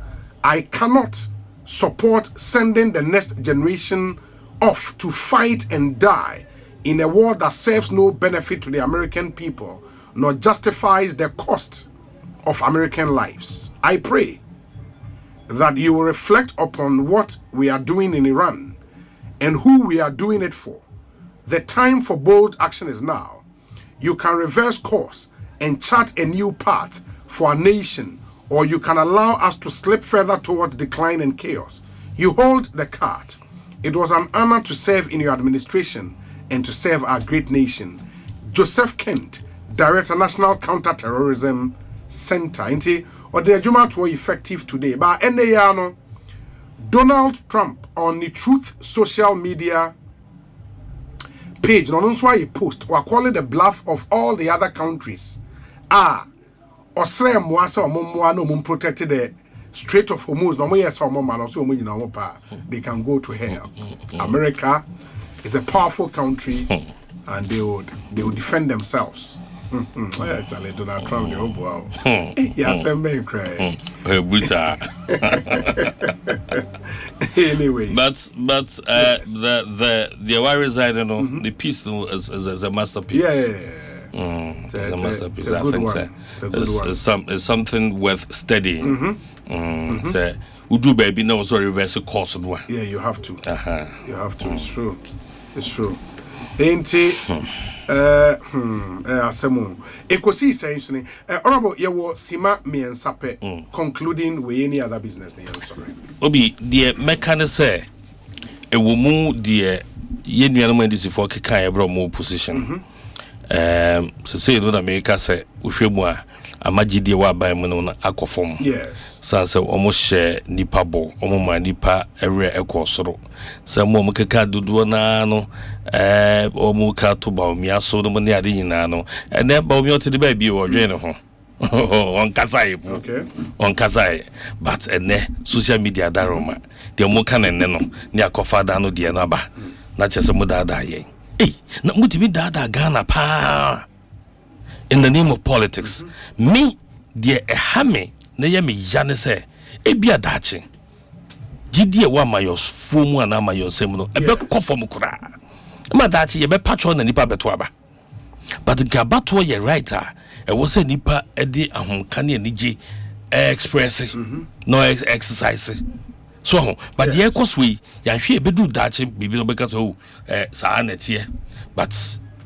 I cannot support sending the next generation off to fight and die in a war that serves no benefit to the American people, nor justifies the cost of American lives. I pray that you will reflect upon what we are doing in Iran and who we are doing it for. The time for bold action is now. You can reverse course and chart a new path for our nation, or you can allow us to slip further towards decline and chaos. You hold the card. It was an honor to serve in your administration and to serve our great nation. Joseph Kent, Director, National Counter-Terrorism Center. Inti, or the Juma to effective today. But NAYano, Donald Trump on the Truth social media page, no why he post, or call it the bluff of all the other countries. Osei Mwasa or Momoano protected the Strait of Hormuz. No more yes or Momano, so they can go to hell. America is a powerful country, and they would defend themselves. Actually, Donald Trump, the wow. Yes, I may cry. Anyway, but the worries, I don't know. The piece is a masterpiece. It's a masterpiece. I think it's something worth studying. Udu baby no so reverse course. Yeah, you have to. You have to. It's true. It's true. Ain't it? Asemu. Ekosiisen On Asempa. Honorable, you will sima me and sape concluding with any other business. Sorry. Obi, the mechanic say a woman, the Yenian this for Kika bro more position. So say no America say Ushemwa. Amagidi wa ba mu no akofom. Yes. Sanse almost share nipa bo, omo nipa ere ekosoro. Say mo mukeka dudu na no omo ka to ba omiaso no ne ade nyina no. Ene ba omi ote de ba bi wo dwen ho. On kasai. Okay. On kasai. But ene social media daroma. De omo ka ne no ne akofa da no de no ba. Na chese mo da yen. Eh, na mutimi da Ghana pa. In the name of politics, me, dear Ehame, Nayami Janese, Ebia Dachi, Gidia Wamayos, Fumu and Amayo Semuno, a bit Kofomukura. Madachi, a bit patron and Nipa Betwaba. But the Gabatua, ye writer, it was a Nipa Edi Ahomkani and Niji express, no exercise. So, but the Ekoswe, Yashi Bedu Dachi, Bibi because Saanetia, but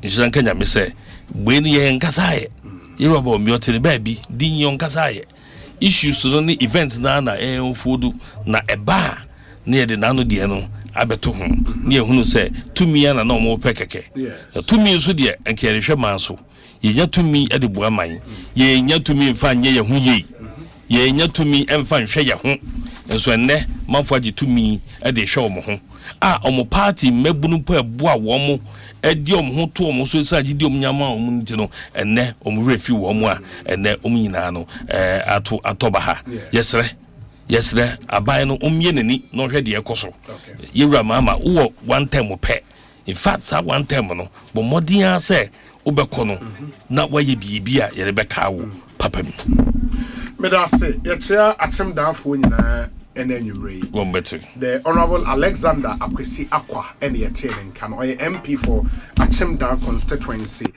in Shankanya, me say. When you in Kasaye, you about me to the baby, din yon Kasaye. Issues to the events na food na a bar near the Nano Diano, Abeto home, near who say, to me and no more pekeke. Yes. 2 minutes with ye and carry shamanso. Ye yet to me at the Buamai, ye yet to me and find ye who ye. Ye yet to me and find Shaya home. And so ne, Manfaji to me at the show mo home. Omo party mebunu po eboa wo ediom ho to omo so sa gidiom nyama omo nti no ene omo refi wo mo a ene omo nyina no atoba ha yesre aban no omye nani no hwe de ekoso yewura mama wo one time pe in fact sa one time no bo modern say obekọ no na waye bibia ye rebeka wo papa mi me da say ye chia achem danfo nyina the Honorable Alexander Akwesi Akwa and Yetelen can or MP for Achimda constituency.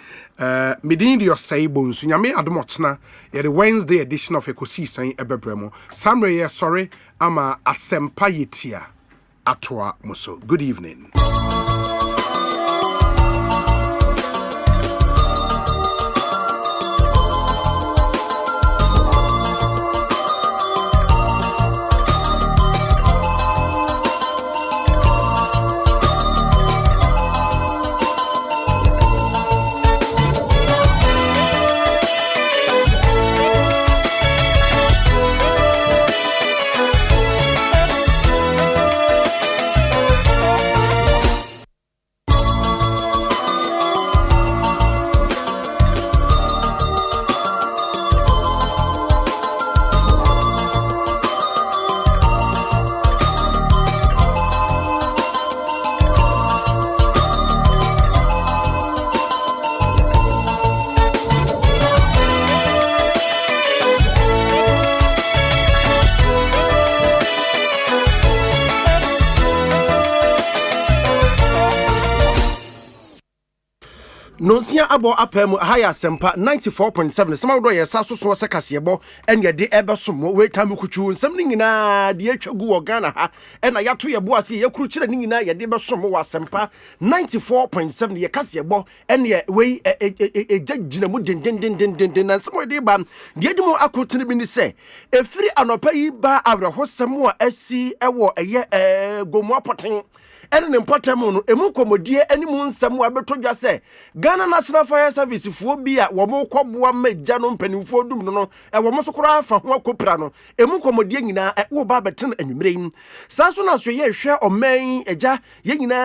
Medin your say Bonsu Yame Admochna, the Wednesday edition of Ekosiisen Ebebremo. Samre, sorry, ama Asempa Yitia Atwa Muso. Good evening. nonsia abo apem high Asempa 94.7 sama do ye sa so so se kasebo ene de ebesomo we tam kuchu nsam ni nyina de atwagu wo Ghana ha ena yato ye bo ase ye kuru kire ni nyina ye de besomo wa Asempa 94.7 ye kasebo ene we ejagina mu den na nsam de ba de dimo akotene bi ni se efiri anopa yi ba awrehosem a asi ewo eye gomu apoten ene ne mpotemu no emu komodie animu nsam a betodwa se Ghana National Fire Service fuo bi a wo mo kwoboa magya no mpanimfo dum no wo mo sokora afa ho akopra no emu komodie nyina wo ba beten anwumre saso na so ye hwe oman agya ye nyina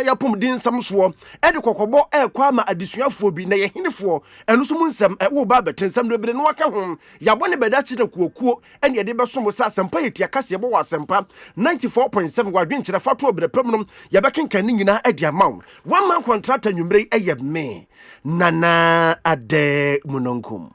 ya pomdin nsam so e de kokobo kwa ma adesuafuo bi na ye hinefo enu so mu nsam wo ba beten nsam do bere no aka ho ya bone beda chire kuokuo ene de besom so Asempa yetia kase bo wa Asempa 94.7 gwadwen chire fato bere pam no ya bekenkan ni nyina adi amaw one man contract anwumre eye me Nana Ade Munonkum.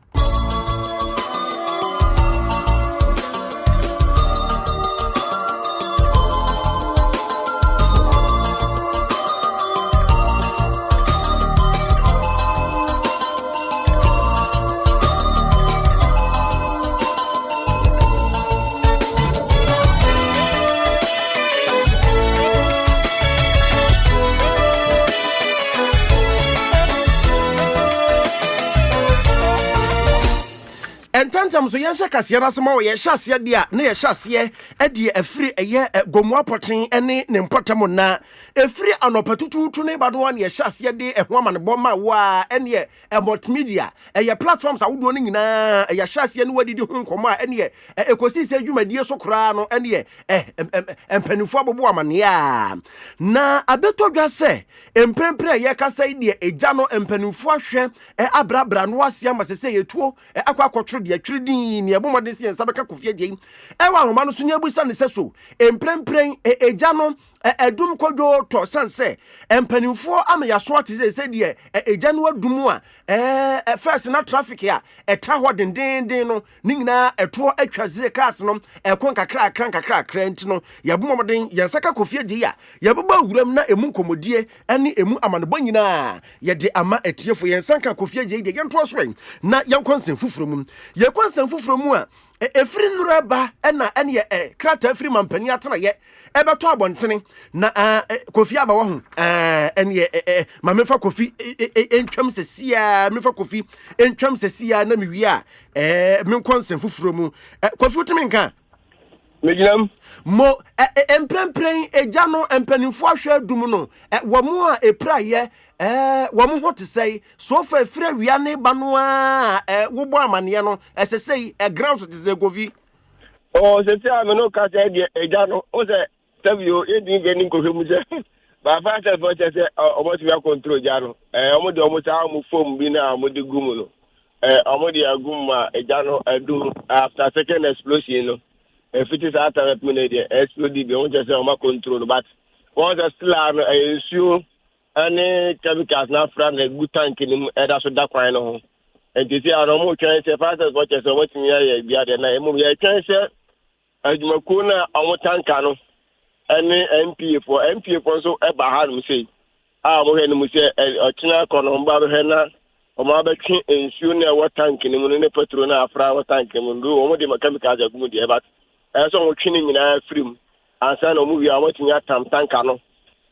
Entantam so yen shakase na sema ye hyase dia na ye hyase e de afiri eye gomu apoten ene ne mpotam na efiri anopatututu ne bado wan ye hyase de eho amane boma wa ene multimedia eye platforms awodo ne nyina ye hyase ne wadidi hu nkomo a ene ekosise adwumadie so kra no ene empanifo abobo amane ya na abetodwa se emprempre ye kasa de eja no empanifo ahwe abrabra no ase amasese yetuo akwakotro de atwridin ne abomode se nsabeka kofie de ewa homa no so nya busa ne seso emprempren eja no edum kodwo to sanse empanimfo amayaso ate se de eja no adum a first na traffic ya eta ho dendenden no nyina eto atwazire cars no ekon kakra ntino yabomode yansaka kofie de ya yababa wuram na emu nkomodie ene emu amanebo nyina ye de ama etiefo yansanka kofie de yento so na yankonsen fufurumum yakwansan fufurumum a efiri nuraba ene krata efiri mampani atena ye ebeto abontene na kofi aba wo ho ene ma mefa kofi entwam sesia mefa kofi entwam sesia na mewi a me konsen fufurumum kofi utimi nka Mijam mo emprempren eja no empanimfo ahwe adum no wo mo a epraye wo mo hote sei so fa efira wia ne ba no a wo bo amane no esesei ground so teze govi o se ti ame no ka se de eja no o se tabio edin gani ko hemu se ba fa se fo se o mo ti ya control ja no o mo de o mo ta mo form bi na mo de gum no o mo de agum ma eja no adu after second explosion no if it is after that minute explode be on just on control but once still an issue any chemicals na from the good tank in either so that kind no and you see I no more chance fast as what so much me ya bia de na emu ya chance adumako na on tank no any MP for so e ba ha no say mo he no mu say ochina kono mba be na o ma be twi ensure na what tank ni mu ne petrol na afra what tank mu do o mo de chemicals agum de but so mo twini nyina afrim ansa no mu wi a watinya tam tanka no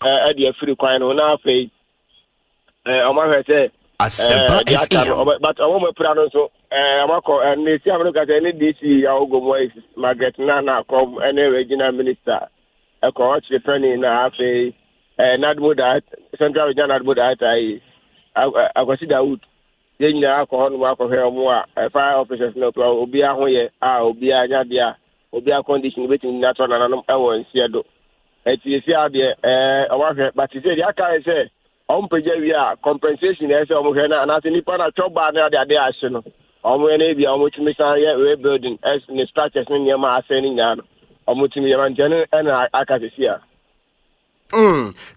e de afiri kwan no na afei o ma hwete Asempa FM but o mo pra no so amako ne si amno ka ne DC ya ogomo Margaret na kom ene regional minister e ko chi pani na afei nadmoda central regional nadmoda ai akwasi Dawood ye nyina akọ no akọ hwe omo a fire officers no pro obi ahoye obi anya dia obi a condition betin na to na no ewon siedo etiesi ade awahwe but say dia kai say on peja wi a compensation e say omo hwe na nipa na choba na ade ahye no omo ene bia omo timi san ye rebuilding as ne structures ne nyama ase ni nya no omo timi yaman jene na akasesi a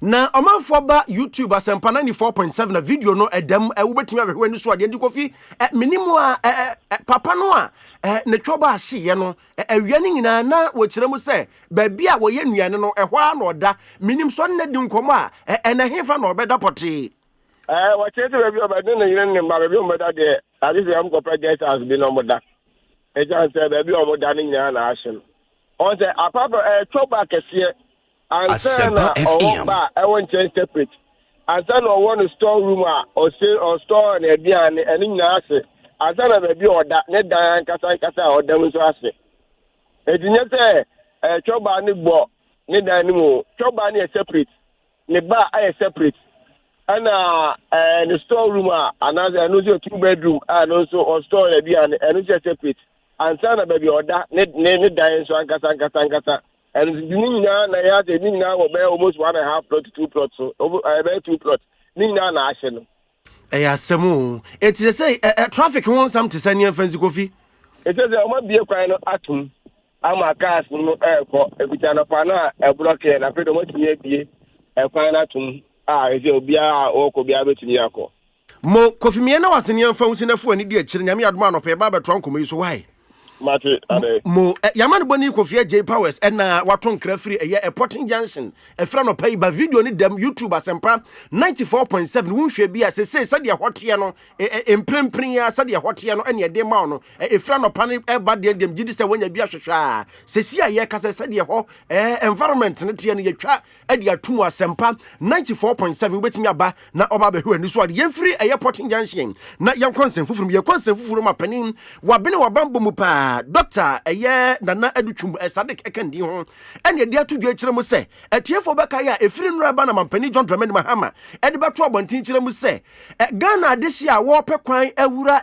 na omanfo ba YouTube Asempa 94.7 na video no edam wobetimi ahwe ni so ade ndi kofi minimu a papa no a ne twoba ahye no awia ni nyina na wo kiremu se ba bia wo ye nuane no ehwa na oda minim so na di nkomo a ena hefa na obeda pote What is the review about doing in my review? But I just am going guest has been on with that. It's just a review of Danny and Ashton. On the Papa, back a year, and Asempa FM. I want to interpret. And then I want to store room or store an idea and in the asset. And then I review or that net Diane Casa or demonstration. It didn't say a Choba Nibo, need anymore. Choba is separate. Neba is separate. And the storeroom, another 2-bedroom, and also or store a beer and separate. And son of baby or that, net dying so Ankasa. And Nina, I had a Nina almost 1.5 plot to 2 plots, so over 2 plots. Nina National. Samu, it's a say traffic wants some to send you a fancy coffee. It says I might be a kind of atom. I'm a cast no airport, a Vitana Pana, a blockade, and I put a much be a fine atom. If you'll be or could be able to Yako. Mo coffee me and I was in your phones in a phone, idiot, and I'm not man of a barber trunk, so why? Mo Yaman Boni Kofi J Powers and Waton Crefree a potting junction, a friend of pay by video need them YouTube Asempa 94.7 won't she be as I say Sadia Hotiano in Primpria Sadia Hotiano and your demano a friend of panic bad them Judisa when you be a shasha Cecia Yakas Sadia Ho environment and your chat at your Tumu Asempa 94.7 waiting about na Obabe who and this one yen free a potting junction not young consent from your consent from a penin Wabino Wabambo Mupa Doctor Nana Educhum Sadik Ekendi ho and ye dia to dwa kire mu se atiefo bekaya efiri nraba na mampani John Dramani Mahama e de beto abontin kire mu se Ghana de hia wo pekwan awura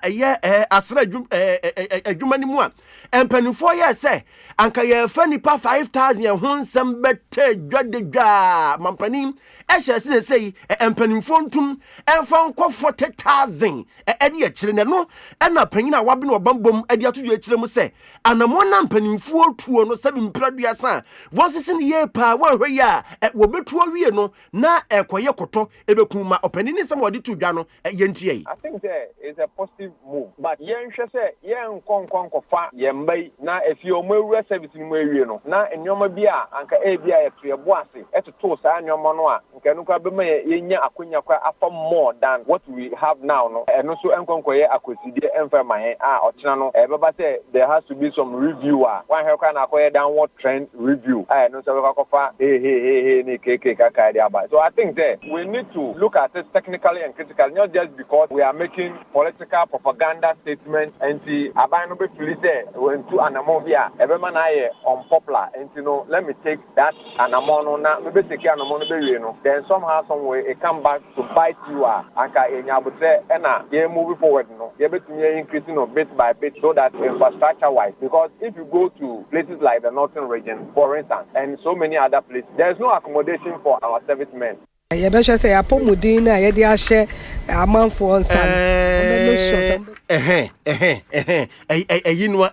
asra adwumani mu a empanifo ye se anka ye fa nipa 5000 ho nsem bete dwadedwa mampani ehye se empanifo ntum emfa nkọ 40,000 e de kire ne no na panyina wabe no bambom e de ato dwa kire mu se anamona mpanimfuo tuo no 7 praduasa wonsisi ne ye pa wanhwe ya wo betuo wie no na ekoye koto ebekuma opanini sem wodi to dwa no yentie. I think there is a positive move, but yen hwe se yen konkonkofa yen bai na efi o mawura service ni mawie no na enyoma bia anka bia ye to yebo ase etoto saa enyoma no a nka no kwa bema yenya akonya kwa afa more than what we have now no eno so enkonkoye akosidie emfa mahen ochina no beba say there has to be some reviewer one here can acquire downward trend review no so hey ni keke kaka dia ba. So I think that we need to look at it technically and critically, not just because we are making political propaganda statements and see abai no be police when to anamovia everyman aye unpopular and you know let me take that anamono na maybe take anamono be no then somehow some way it come back to bite you anka enyabote na ye move forward no ye betumi increasing no bit by bit so that infrastructure wise, because if you go to places like the northern region for instance and so many other places, there's no accommodation for our servicemen. Yebesha say apomudin na ye de ahye amanfo nsan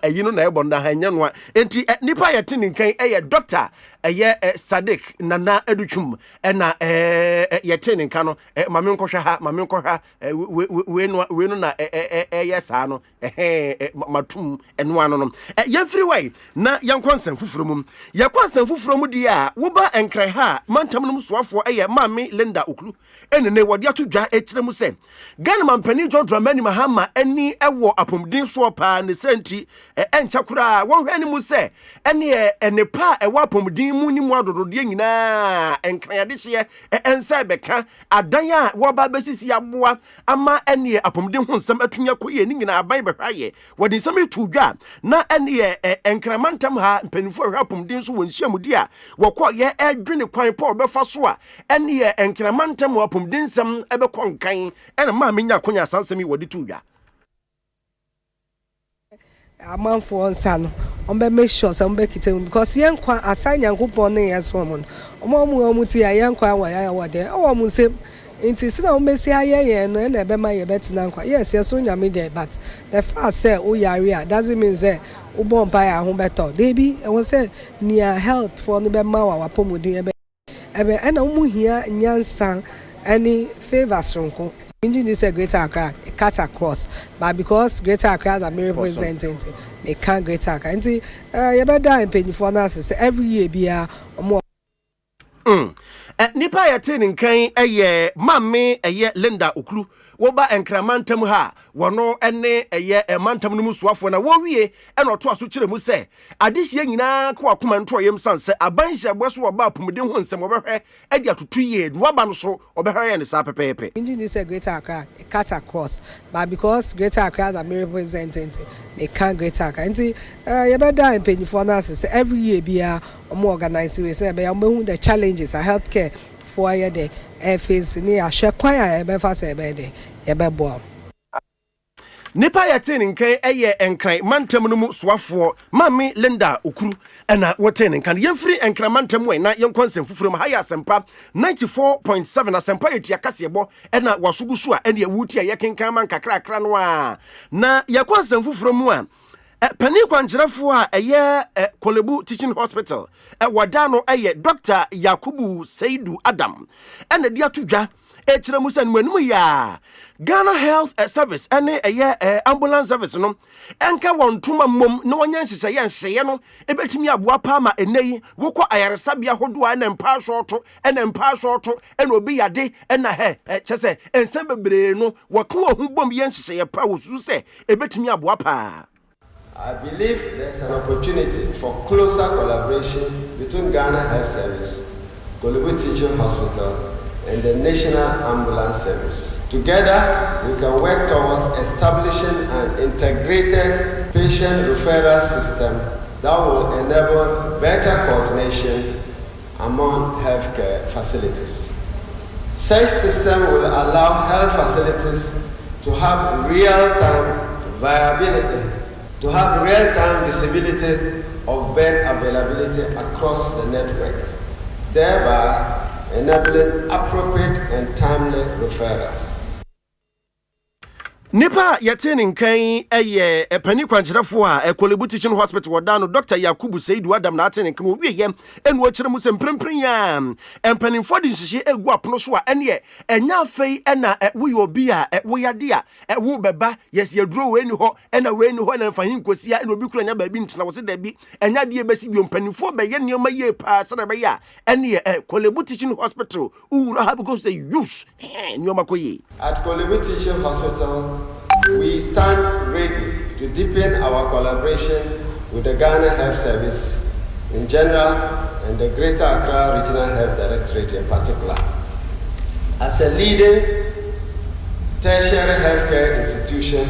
eyinu na ebonda hanya no enti nipa ye tini kan doctor Sadik Nana Educhum na ye tini kan no mame nkohwa we no na yesa no matum eno ano no ye free way na yankwansan fufuro mu dia wo ba enkran ha mantam no soafo mame Linda Oklu enene wodi atodwa ekire mu se Ghana mampani John Dramani Mahama eni ewo apomdin so pa ne senti enchakura wonhwe ni mu se ene pa ewo apomdin mu ni mu adodode nyina enkanyade hye ensa beka adan a wo ba besisi aboa ama ene apomdin ho nsam atunya koye ni nyina aban behwaye wodi nsam etudwa na ene enkramantam ha mpanifo hwa apomdin so wonhia mu dia wokọ ye edwene kwan pa obefa so a ene enkramantam wa apomdin nsam ebekon ena ma menya konya sansemi wodi tudwa amanfo nsa no ombe make sure some be kitem because yen kwa asanya nkopon ne yeso mo omo ti ya yen kwa wa ya wade o mo nsem nti sina o mesi aye no na ebe ma ye betina nkwa yes yeso nyame dey but the fact say o yare doesn't mean say o bon pa ya ho beto debi e won say near health for no be ma wa pomodin ebe ena o mu hia nyansan any favor sonko Engine is a Greater Accra, a cut across, but because Greater Accra is a representative, they can't Greater Accra. And see, you better die and pay for us every year be a more. nipa ya te nkan eye mamme eye Linda Okru woba enkramantam ha wono ene eye mantam no musuafo na wo wie ena oto aso kire mu se adehye nyina kwa akoma nto yem sanse abanhye bweso woba apumde ho nsem obehwe ade atotu ye woba no so obehwe ye ne sa pepepe engine is a Greater Accra cut across but because Greater Accra that me representing they can't Greater Accra nti ye beda empenifo na say every year bia omo organize we say be omo the challenges a healthcare for ye the face ni ahwe kwan a be fa say be de ye be bo nipa ya te nkan eye enkran mantam no mu soafo mami Linda Okru ena wote nkan yemfiri enkran mantam we na yenkonsem fufurum ha ya Asempa 94.7 Asempa etia kasebo ena wasugusu a ene ewuti a yekenkan man kakra no a na yekonsem fufurum a pani kwanjirafo a eye Kolebu Teaching Hospital wadano eye Dr. Yakubu Seidu Adam ena dia tudwa echira musa nwanum ya Ghana Health Service ene ambulance service no enka wontuma mom na wonya nhye no ebetimi aboa pa ma enei wokọ ayaresabia hodo a na mpa shoto ena obi yade ena chese ensem bebre no woko ohubom ye nhye pa wosu se ebetimi aboa pa. I believe there's an opportunity for closer collaboration between Ghana Health Service, Kolebu Teaching Hospital, and the National Ambulance Service. Together, we can work towards establishing an integrated patient referral system that will enable better coordination among healthcare facilities. Such system will allow health facilities to have real-time visibility of bed availability across the network, thereby enabling appropriate and timely referrals. Nipa yateni nkan eye pani kwanchirafo a Kolebu Teaching Hospital wadano Dr. Yakubu Seidu Adam na ateni nkan wie ye enu akire mu se mprempren ya empanimfo di nhye egu apono so a ene enya afei ena wo obi a wo yade a wo beba yes yaduro we ni ho ena we ni ho na fahin kosia ena obi kura nya ba bi ntena wo se da bi enya de besi bi empanimfo be ye nioma ye pa se da be ya ene Kolebu Teaching Hospital ura ha because say use nioma koye at Kolebu Teaching Hospital. We stand ready to deepen our collaboration with the Ghana Health Service in general and the Greater Accra Regional Health Directorate in particular. As a leading tertiary healthcare institution,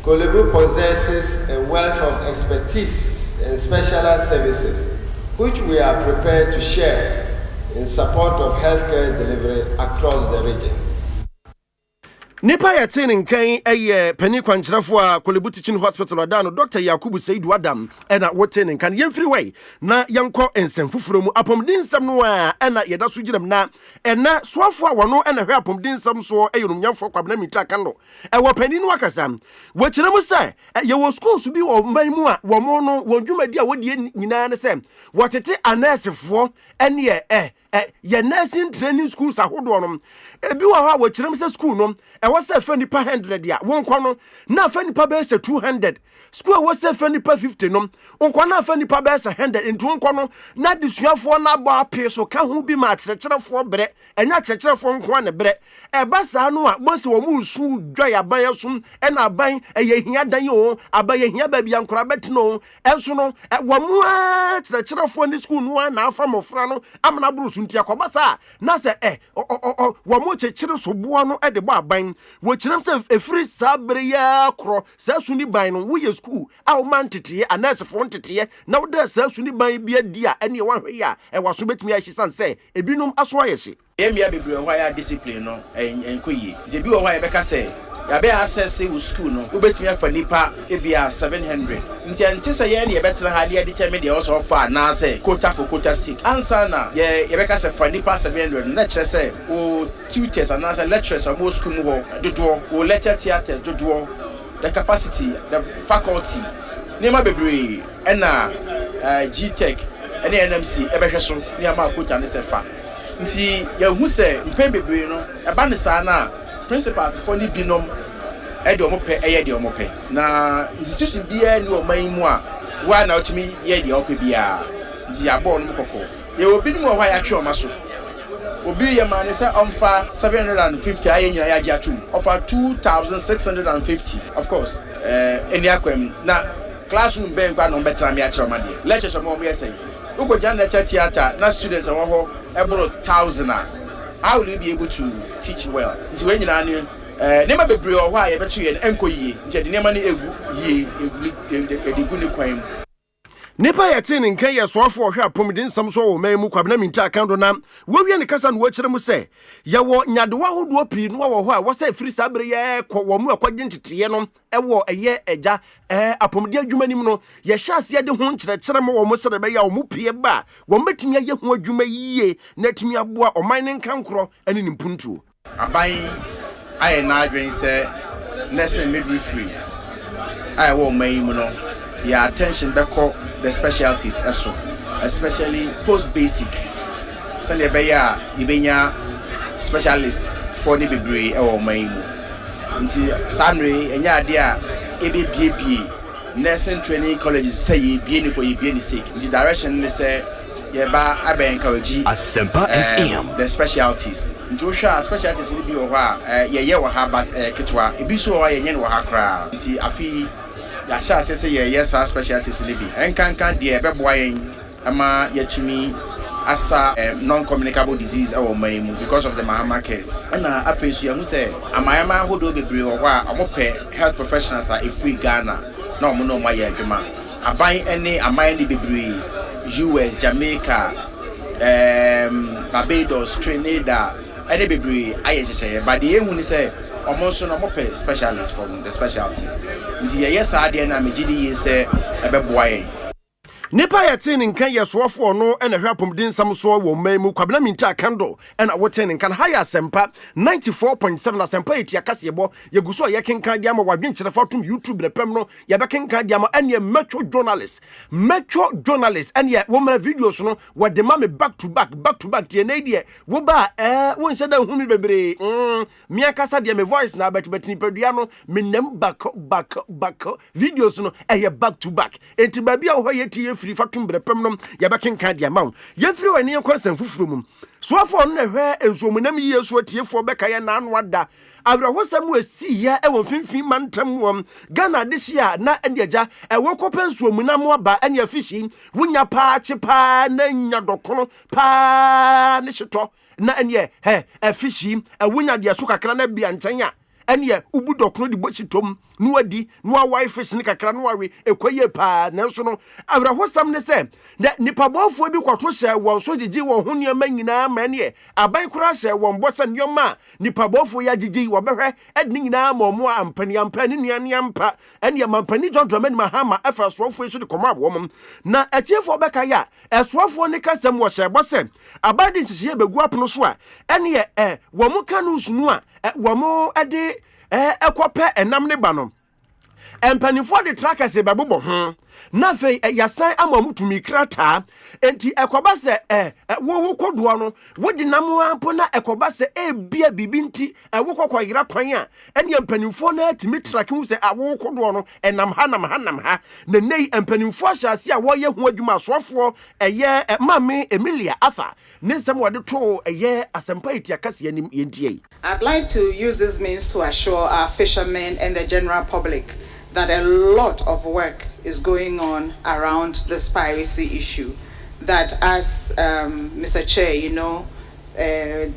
Kolebu possesses a wealth of expertise and specialized services which we are prepared to share in support of healthcare delivery across the region. Nipa ya tene nkan eye pani kwanchirafo a Kolebu Teaching Hospital wadano Dr. Yakubu Seidu Adam ena wotene nkan yemfiri way na yanko ensem fufuro mu apomdin nsam no a ena yeda so giram na ena soafo a wono ena hwe apomdin nsam so eyonum nyamfo kwabna mita kando wo pani no akasa wo kirem se ye wo schools bi wo man mu a wo mo no wo dwumadi a wodie nyina ne se wotete anesefo ene ye nursing training schools ahodo no ebi wo ha wo kirem se school no was a funny per 100 ya won kwano na funny per base 200 school was a funny per 50 no on kwana funny per base 100 into won kwano na disuafo na ba pe so ka hu bi ma kyerkyerefo bre enya kyerkyerefo nkwa ne bre e ba sa no a bo se wo mu su dwa ya ban yasum e na ban e ye hia dan yo aba ye hia ba bia nkora betino enso no wo mu a kyerkyerefo ni school no na afa mofra no amna buru su ntia kwa sa na se wo mu kyerkyere so bo no e de bo aban wo kirem se efiri sabre ya kro sa suni ban no wo ye school a wo man tete anase fo tete na wo da sa suni ban bia dia ene wo hwe ya e waso betimi a hyesan se ebinum aso ayese emia bebre ho ya discipline no enkoyi je bi wo ho ya beka se ya be access wo school no wo betimi afa nipa ebia 700 nti se ye ne ye betra ha ne determine de also fa na se quota for quota sick answer na ye beka se fa nipa 700 na kire se o tutors and answer lecturers am school mu ho dodo o lecture theater dodo the capacity the faculty nema bebre na GTech ene NMC ebehwe so ne ama quota ne se fa nti ya hu se mpem bebre no eba ne sa na principals for ni binom e de omope eye de omope na institution bia ni o man mu a wa na otimi ye de ope bia nti ya bo no kokko ye obi ni wo hwa ya twe o maso obi ye man say omfa 750 aye nyina ya giatu offer 2650 of course eni akwam na classroom ben kwa no betra me akere omade lectures of mo say uko jan lecture theater na students are ho ebro 1000 how will you be able to teach well nti we nyina ne nema bebre o ho a ye beto ye enkoyie nti de nema ne egu yie egu ne kwan. Nipa yatin nkan yesoafo ohwe apomden sam so wo memu kwabna minta akando na wawie ne kasa no wakire mu se yawo nyadewa hodo pii no wo ho a wo se firi sabere ye wo mu akwaje ntete no ewo eye eja apomden adwuma nim no ye hyase de ho nkyerɛkyerɛ mo wo mo sere be ya wo mu pie ba wo metumi aye ho adwuma yie na tumi aboa oman ne nkankoro ani nimpuntuo aban aye na adwen se nursing midwifery aye wo man mu no your attention back the specialties also, especially post basic. So le beya ibenya specialists for the bebre or maimu. Nti sanre enya ade a ebe bie nursing training colleges say bie ni for ye bie ni sake. The direction they say ye ba abe encourage Asempa FM the specialties. Nti wo hwa specialties ni bi wo ha ye wo ha but ketwa ebi so wo ye nye wo ha kra. Nti afi ya sha say yes specialties libi enkankan de ebeboa yen ama yatumi asa non-communicable disease our maimu because of the mahama case na afesu ya hu say amayama hodo bebre wo a omope health professionals are free Ghana na omo no ma ya adwuma aban ene aman de bebre US Jamaica Barbados Trinidad ene bebre ayehye but the hu ni say almost no more specialists from the specialties. Nti yes ade na megidi yi se ebeboaye. Nipa yatin nkan yesoafo no na hwa pomden sam so wo memu kwabna minta akando na woten nkan high Asempa 94.7 Asempa etia kasebo yeguso ye kenkan dia ma wadwenkyere fatum YouTube repem no ye be kenkan dia ma ene metro journalist ene wo mara videos no wode ma me back to back tie na die wo ba won se da hunu bebre mi akasa dia me voice na betni padua no me nem back videos no back to back enti ba bia wo ye tie free fatum brepem nom ya bekenka dia maun ye free wani kwansan fufuru mum soafo no na hwe ensomunam yesu atiefo beka ye na anu ada awrahosam asi ya ewo finfin mantam wom Ghana disia na endeja ewo kopensuomunam aba ene afishi wunya pa chipa na nya dokono pa ne hyeto na ene afishi ewunya de so kakra na bia nkyanya ene ubu dokono di bochitom no adi no wife ne kakra no awe ekoye pa nanso no awrahosam ne se nipa bofo bi kwato hye won so gigi won ho niam nyina ma ne aban kura hye won bosa nioma nipa bofo ya gigi wo behwe edni nyina ma mo ampani nuane ampa ene mampani dwodwama ma hama afa sofo so de komo abwo na atiefo beka ya esofo ne kasam wo hye bose abadi nsihye begu apono so a ene wo mo kanu sunu a wo mo ade ekope enam ne ba no empanifo de trackers e babobo ho na fe yasan amamutumi krata enti ekoba se wo kodoa no wodi nam ampo na ekoba se bia bibinti wo kokoyira kwan a ene empanifo na atimi track hu se wo kodoa no enam ha na nei empanifo ahyase a wo ye ho adwuma asofo mame Emilia Arthur ne nsem wode to Asempa etia kase anim yentie. I'd like to use this means to assure our fishermen and the general public that a lot of work is going on around this piracy issue. That as Mr. Chair,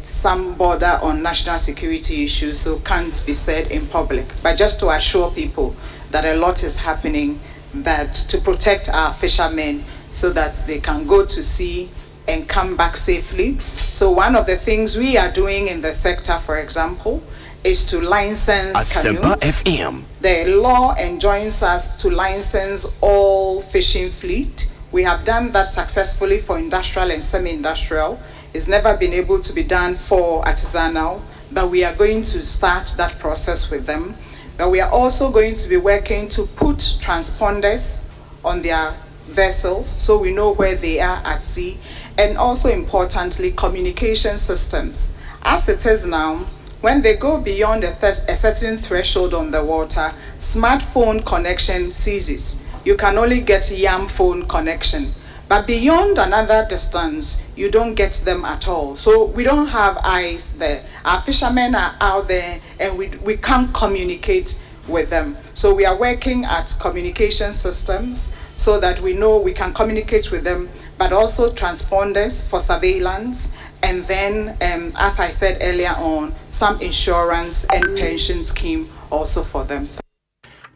some border on national security issues, so can't be said in public. But just to assure people that a lot is happening, that to protect our fishermen so that they can go to sea and come back safely. So one of the things we are doing in the sector, for example, is to license Asempa canoes. FM. The law enjoins us to license all fishing fleet. We have done that successfully for industrial and semi-industrial. It's never been able to be done for artisanal, but we are going to start that process with them. But we are also going to be working to put transponders on their vessels so we know where they are at sea, and also importantly communication systems. As it is now, when they go beyond a certain threshold on the water, smartphone connection ceases. You can only get YAM phone connection. But beyond another distance, you don't get them at all. So we don't have eyes there. Our fishermen are out there and we can't communicate with them. So we are working at communication systems so that we know we can communicate with them, but also transponders for surveillance. And then, as I said earlier on, some insurance and pension scheme also for them.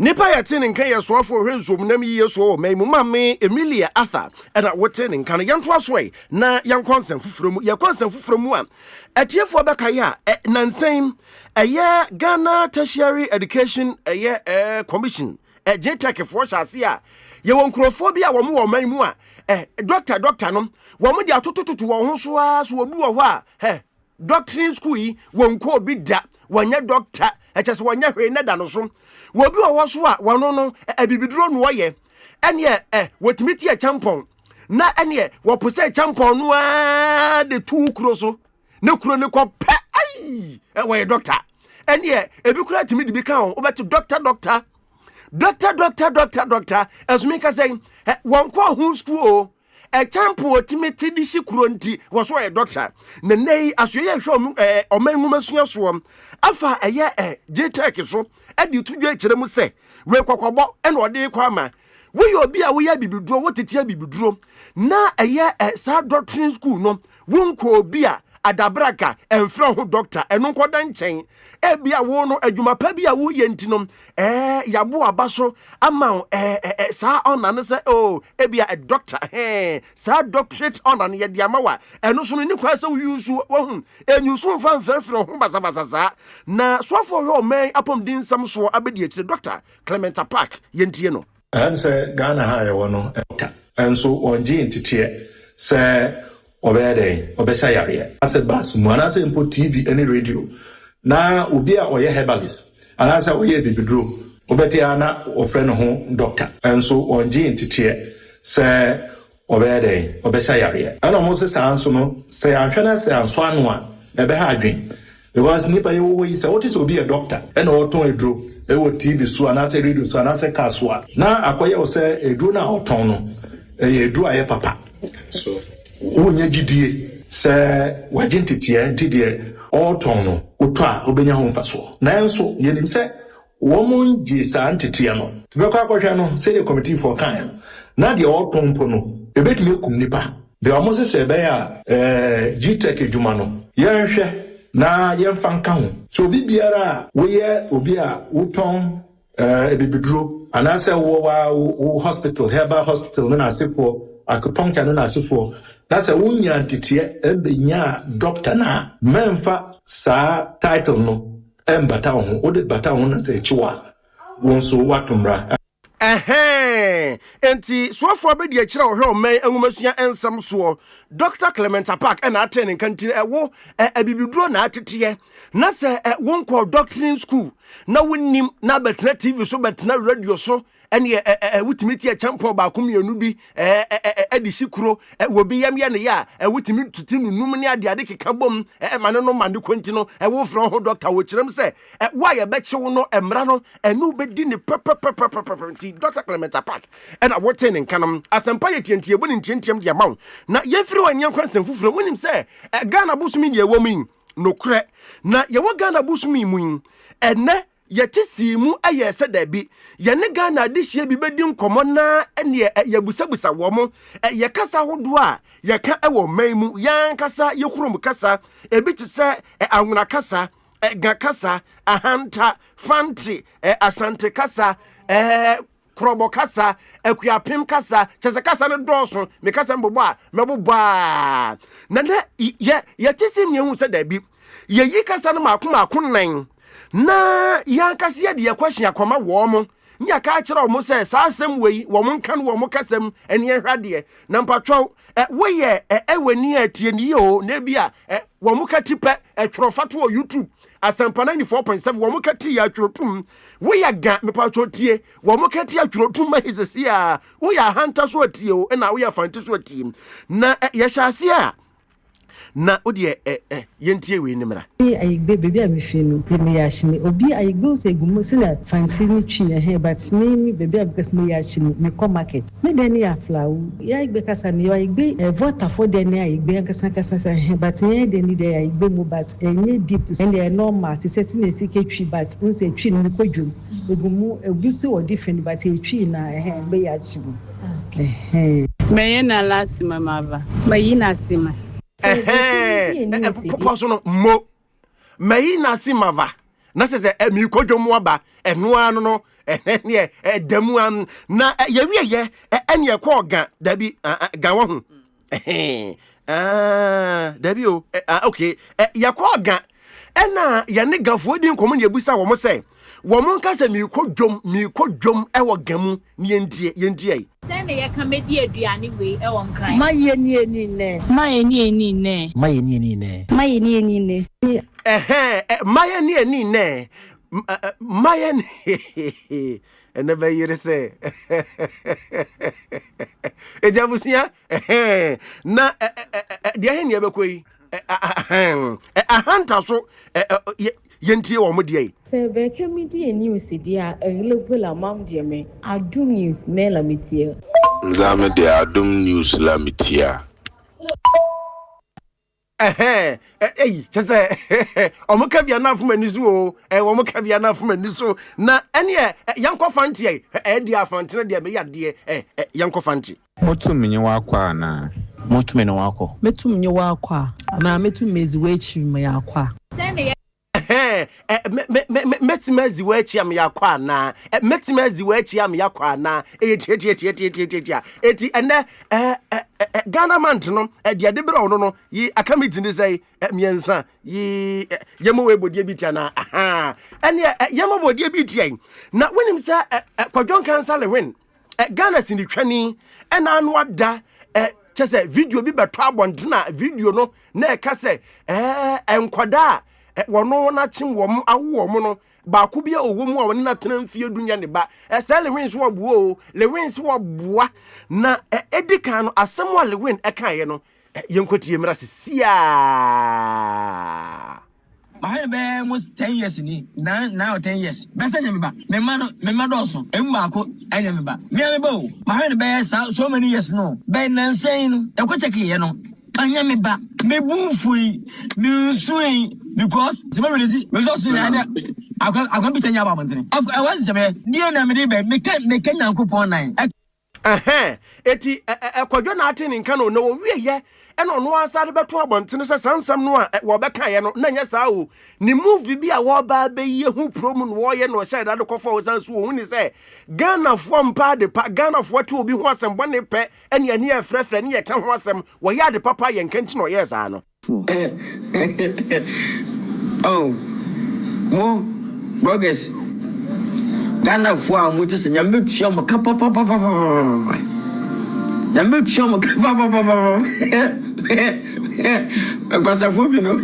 Nipa ya tin nkan ye so for hwensum nam yiye so mai mu mamme Emilia Arthur na wote nkan yanto asoi na yankonsem fufuremu ya konsem fufuremu a etiefo beka ya nansen eye Ghana Tertiary Education Commission JTEC for chase a ye wonkrofo bia wo mo man mu a doctor no wo mo dia totototo wo ho so a so obi wo ho a doctoring school yi wonko obi da wanya doctor echese wanya hwe na da no so wo bi wo so a wono no abibiduro no ye ene wotimiti a champon na ene wo pose champon no a de tu kuro so ne kuro ne ko pe ai wo doctor ene ebi kura timi de bi kan o beti doctor esumika say wonko hu school a champion otimiti di sikuro nti wo so e doctor na nei asoye hwe omanmu masua so afa eye JTEC so edi tudwe kire mu se we kwakwobo ena ode kwa ma we obi a we ya bibiduro wo tetia bibiduro na eye sa doctrine school no wonko obi a adabraka enfra ho doctor eno nkoda nchen ebia wo no adwuma pa bia wo ye ntino yabo abaso ama sa ona no se ebia a doctor sa doctorate ona ye dia mawa eno so ni kwa se wo use wo hu enyusu fa mfefre ho basabasa sa na sofo ho man apom din sam so abedi akire Dr. Clement Park ye ntie no anse Ghana ha ye wo no enso onje ntite se obede obesa yare ase bas mwana se mpo TV any radio na obi a oye herbalist anasa oye bibidro obete ana ofreno ho doctor enso onje ntite se obede obesa yare ana mo se sanso no se anhwana se anso anu a ebe ha adwen because nipa ye wo yi se what is obi a doctor ena oton edro ewo TV so anasa radio so anasa kaswa na akoye o se edro na oton no edro aye papa so wonya gidie se wagentitie ntidie oton no otwa obenya ho mfaso na enso yenim se womon gi sa ntitie no tebekwa akɔhwɛ no se the committee for kan na de oton po no ebetumi ekum nipa de amoze se be ya JTEC edwuma no yenhwɛ na yemfa nka ho so bibiara wo ye obi a woton ebibiduro anase wo hospital herbal hospital na asefo akuponka na asefo na se wunya ntitie ebenya doctor na memfa sa title no embata ho ode bata ho na se chiwa wonso watumra enti soafo abedi akira wo hwe oman enwumasua ensam so Dr. Clement Park na atene kantin ewo abibiduro na atete na se wonko doctoring school na wonnim na betena TV so betena radio so ene wutimiti a champion ba komienu bi edi sikuro wo bi yam ye ne ya wutimi tutinu num ne ade ade keka bom mane no mande konti no wo fro ho doctor wo kirem se wa ye be chewo no emra no enu bedi ne ti Dr. Clement Park ena wote ne nkanam Asempa ye tientie bo ne tientiem de mawo na ye firi wanyan kwansem fufuro wonim se Ghana busumi ne wo min no kre na ye wo Ghana busumi mu ene yeti simu aye se da bi ye ne Ghana de hie bi bedi nkomo na ene ye busabusa wo mo ye kasa hodo a ye ka e wo man mu yan kasa ye kurum kasa ebi te se anwuna kasa ga kasa ahanta fanti asante kasa krobo kasa akuapim kasa chese kasa no doso me kasa mbobo a mebobo a na ye tisim ye hu se da bi ye yi kasa no makon nan na yankase ye de question akoma wo mo ni aka kire wo mo se sa asem wei wo mo nkan wo mo kasam eni ehwade na mpatwo we ye ewani atie ni o na bia wo mo katipe etworofato o YouTube Asempa 94.7 wo mo kati ya atworotum we ya ga mepatwo tie wo mo kati atworotum ma hisesi a we ya hanta so atie o na we ya fante so atie na ye hyase a na odi yentie we nimra ayigbe baby abife no me yashime obi ayigbe se gumo se na fancy ni twi but me baby because me yashime me come market me den ya flower ya ayigbe kasa ni ayigbe voter for den ayigbe kasa but ye den ni dey ayigbe mo but enye deep and they normal to say na sike twi but unse twi ni kodwum egumu obi so o different but e twi na me yashime me na last mama me na sima poso no mo mai na simava na se mi kodwomu aba eno anu no ne damu am na ye ene e ko ga dabi ga wo hu dabi o okay ye ko ga ena ye ne gafo di nkomo ne ebusa wo mo se wo mo nka se mi kodwom e wo gamu ne yentie ai send ye comedy aduane we e won kran maye ni ne maye ni ne maye ni ne maye ni ne maye ene ba yire se ejabusia na dia he ne bekoyi ahanta so yentie wo mo dia se be comedy news dia relable amam dia me adum news me la metie nzame de adum news la metia chese omuka bia na afuma nisu o omuka bia na afuma nisu na ene yanko fantie dia afantene dia me yade yanko fantie motumnye wakwa na motumene wako metumnye wakwa na metumezi wechi me yakwa send metimazi wechi am yakwa na metimazi wechi am yakwa na eti ene Ghana man no dia de bra no yi akamiti ni say miensa yi yemo webodie bitia na ene yemo bodie bitia na wenim say kwadwon kansa le win Ghana sini twani ena anu ada chese video bi beto abondena video no na eka say enkwada wono na chim wom awo wom no ba ku bia owomu a woni na tena mfie dunya ne ba se le win so obuo le win so oboa na edika no asem wa le win eka ye no yenkotie mra sia mahane be most 10 years ni now 10 years besa nyame ba me ma do so emba ko anyame ba me ba o mahane be so many years no be nan say no e ko check ye no anyame ba me bunfui me sui because the me really results I can be tanya ba montene I want to say dia na me dey be me kan yankopon nan eti kwadwo na ate ni nka no na wo wie ye ena ono asade beto abontene se sansam no a wo beka ye no na nya saa o ni movie bi a wo ba be ye hu promo no wo ye no sha da kofa wo sanso wo ni se Ghana fo mpa de pa Ghana fo to obi ho asem bone pe ene ani e frefre ne ye ka ho asem wo ya de papa ye nkanti no ye saa no oh mo bogus Ghana fo a mo tse nya mepia mo ka papa ya mepia mo ka papa kwasa fo bi no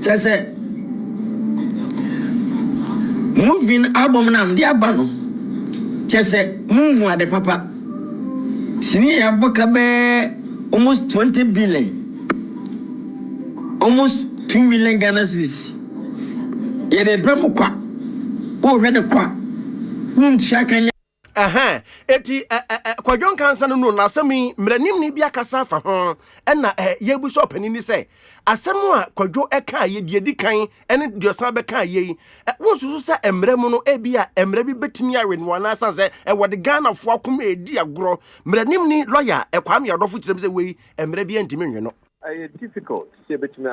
chese moving album na ndi abano chese mumu ade papa sini ya boka be almost 20 billion almost 2 million Ghana cedis yede bramo kwa o hwede kwa unchakanya eti kwadwon kansa no na asemi mranim ni bia kasa fa ho na yebu so panini se asemu a kwadwo eka ye di kan ene diosa be kan ye wonsusu se emramu no ebia emra bi betimi awe no na sanse wode Ghana fo akom edi agro mranim ni lawyer ekwam yadofo kirem se we emra bi antimi nwe no difficult to say between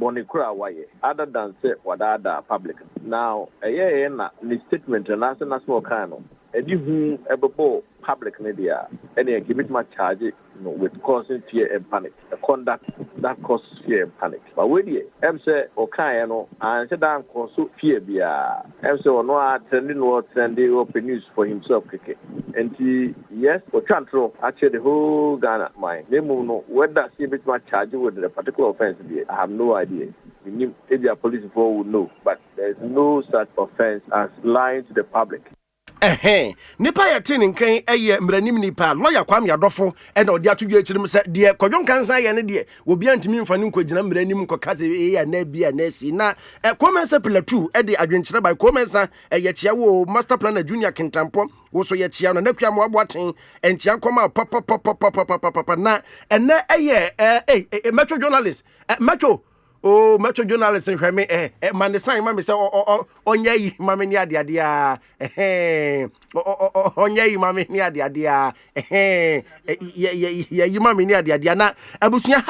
Bonicra waye other than say wadada public now na the statement and as a small kind who ebo public media any give it my charge with causing fear and panic a conduct that causes fear and panic but when you say okay no and say that cause fear bia say no attending what and they open news for himself and yes or control actually the whole Ghana mind they move no whether see bit my charge with a particular offense I have no idea maybe a police will know but there is no such offense as lying to the public nipa ya tin nkan eye mranim nipa lawyer Kwame Adofo e na odi atudwa echirim se de kwadwon kansan ye ne de obi antimi mfa ne nkogina mranim nkokase ya na bia na si na komensa pillar 2 e de adwenkyere by komensa ye chia wo master plan junior kintampo wo so ye chia no na kwa mo aboaten enchia nkoma papa na ene eye metro journalist metro metro journalist in Femi man the sign man say onye yi mame ni ade a onye yi mame ni ade a yi mame ni ade na abusuya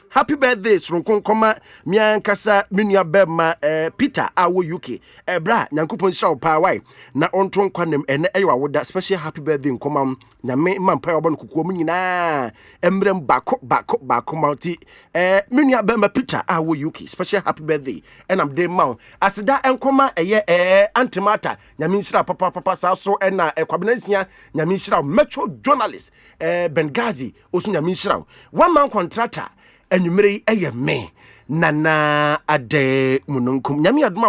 happy birthday Sronkon koma miankasa menua bema Peter awo UK bra nyankopon shaw pa wai na onton kwanem ene eyo awoda special happy birthday nkoma na me mampa obon kukuo mu nyina emrem bako mauti menua bema Peter awo UK special happy birthday enam dey maw asida enkoma eye antimata nyame nhira papa sa so ena kwabenansia nyame nhira metro journalist Benghazi osu nyame nhira one man contractor enyumere eye me nana ade mununkum nyame adoma